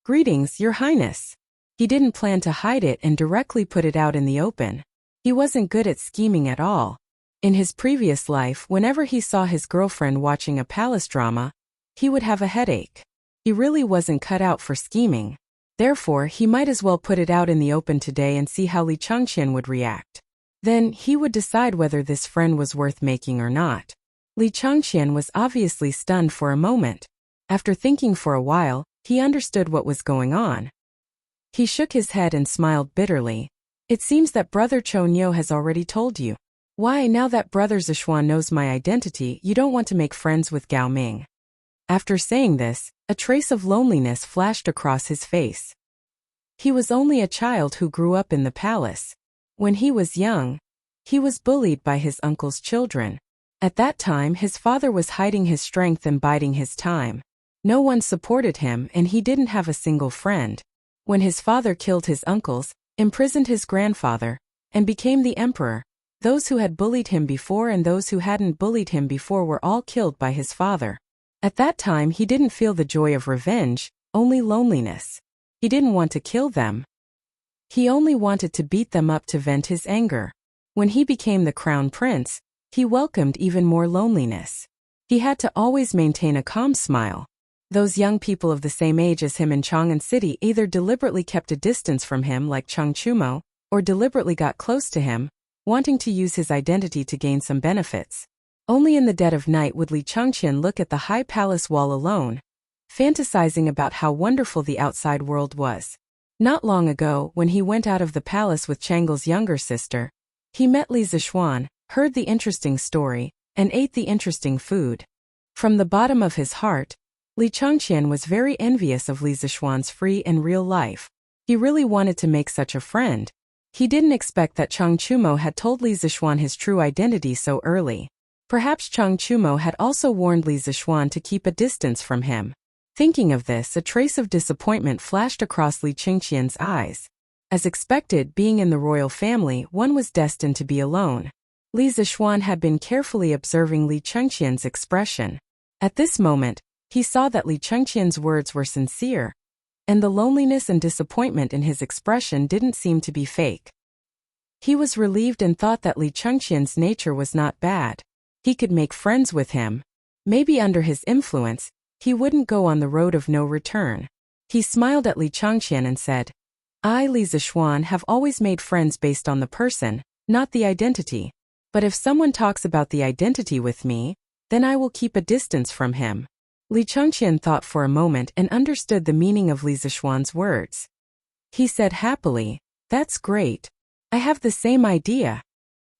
"Greetings, Your Highness." He didn't plan to hide it and directly put it out in the open. He wasn't good at scheming at all. In his previous life, whenever he saw his girlfriend watching a palace drama, he would have a headache. He really wasn't cut out for scheming. Therefore, he might as well put it out in the open today and see how Li Changqian would react. Then, he would decide whether this friend was worth making or not. Li Changqian was obviously stunned for a moment. After thinking for a while, he understood what was going on. He shook his head and smiled bitterly. "It seems that Brother Chonyo has already told you. Why, now that Brother Zishuan knows my identity, you don't want to make friends with Gao Ming?" After saying this, a trace of loneliness flashed across his face. He was only a child who grew up in the palace. When he was young, he was bullied by his uncle's children. At that time, his father was hiding his strength and biding his time. No one supported him and he didn't have a single friend. When his father killed his uncles, imprisoned his grandfather, and became the emperor, those who had bullied him before and those who hadn't bullied him before were all killed by his father. At that time, he didn't feel the joy of revenge, only loneliness. He didn't want to kill them. He only wanted to beat them up to vent his anger. When he became the crown prince, he welcomed even more loneliness. He had to always maintain a calm smile. Those young people of the same age as him in Chang'an City either deliberately kept a distance from him like Chang Chumo, or deliberately got close to him, wanting to use his identity to gain some benefits. Only in the dead of night would Li Changqian look at the high palace wall alone, fantasizing about how wonderful the outside world was. Not long ago, when he went out of the palace with Changle's younger sister, he met Li Zishuan, heard the interesting story, and ate the interesting food. From the bottom of his heart, Li Changqian was very envious of Li Zishuan's free and real life. He really wanted to make such a friend. He didn't expect that Chang Chumo had told Li Zishuan his true identity so early. Perhaps Chang Chumo had also warned Li Zishuan to keep a distance from him. Thinking of this, a trace of disappointment flashed across Li Changqian's eyes. As expected, being in the royal family, one was destined to be alone. Li Zishuan had been carefully observing Li Changqian's expression. At this moment, he saw that Li Changqian's words were sincere, and the loneliness and disappointment in his expression didn't seem to be fake. He was relieved and thought that Li Changqian's nature was not bad. He could make friends with him. Maybe under his influence, he wouldn't go on the road of no return. He smiled at Li Changqian and said, "I, Li Zishuan, have always made friends based on the person, not the identity. But if someone talks about the identity with me, then I will keep a distance from him." Li Changqian thought for a moment and understood the meaning of Li Zishuan's words. He said happily, "That's great. I have the same idea."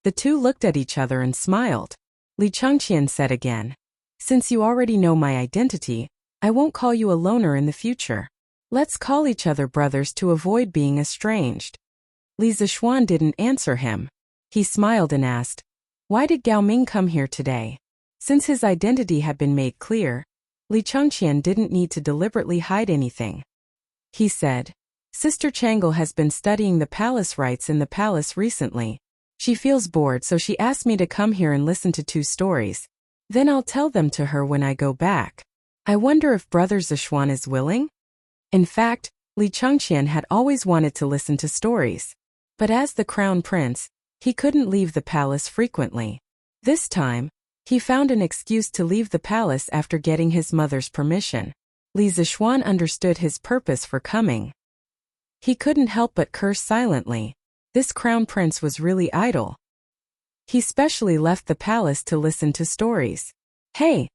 The two looked at each other and smiled. Li Changqian said again, "Since you already know my identity, I won't call you a loner in the future. Let's call each other brothers to avoid being estranged." Li Zishuan didn't answer him. He smiled and asked, "Why did Gao Ming come here today?" Since his identity had been made clear, Li Changqian didn't need to deliberately hide anything. He said, "Sister Changle has been studying the palace rites in the palace recently. She feels bored, so she asked me to come here and listen to 2 stories. Then I'll tell them to her when I go back. I wonder if Brother Zishuan is willing?" In fact, Li Changqian had always wanted to listen to stories. But as the crown prince, he couldn't leave the palace frequently. This time, he found an excuse to leave the palace after getting his mother's permission. Li Zishuan understood his purpose for coming. He couldn't help but curse silently. This crown prince was really idle. He specially left the palace to listen to stories. "Hey,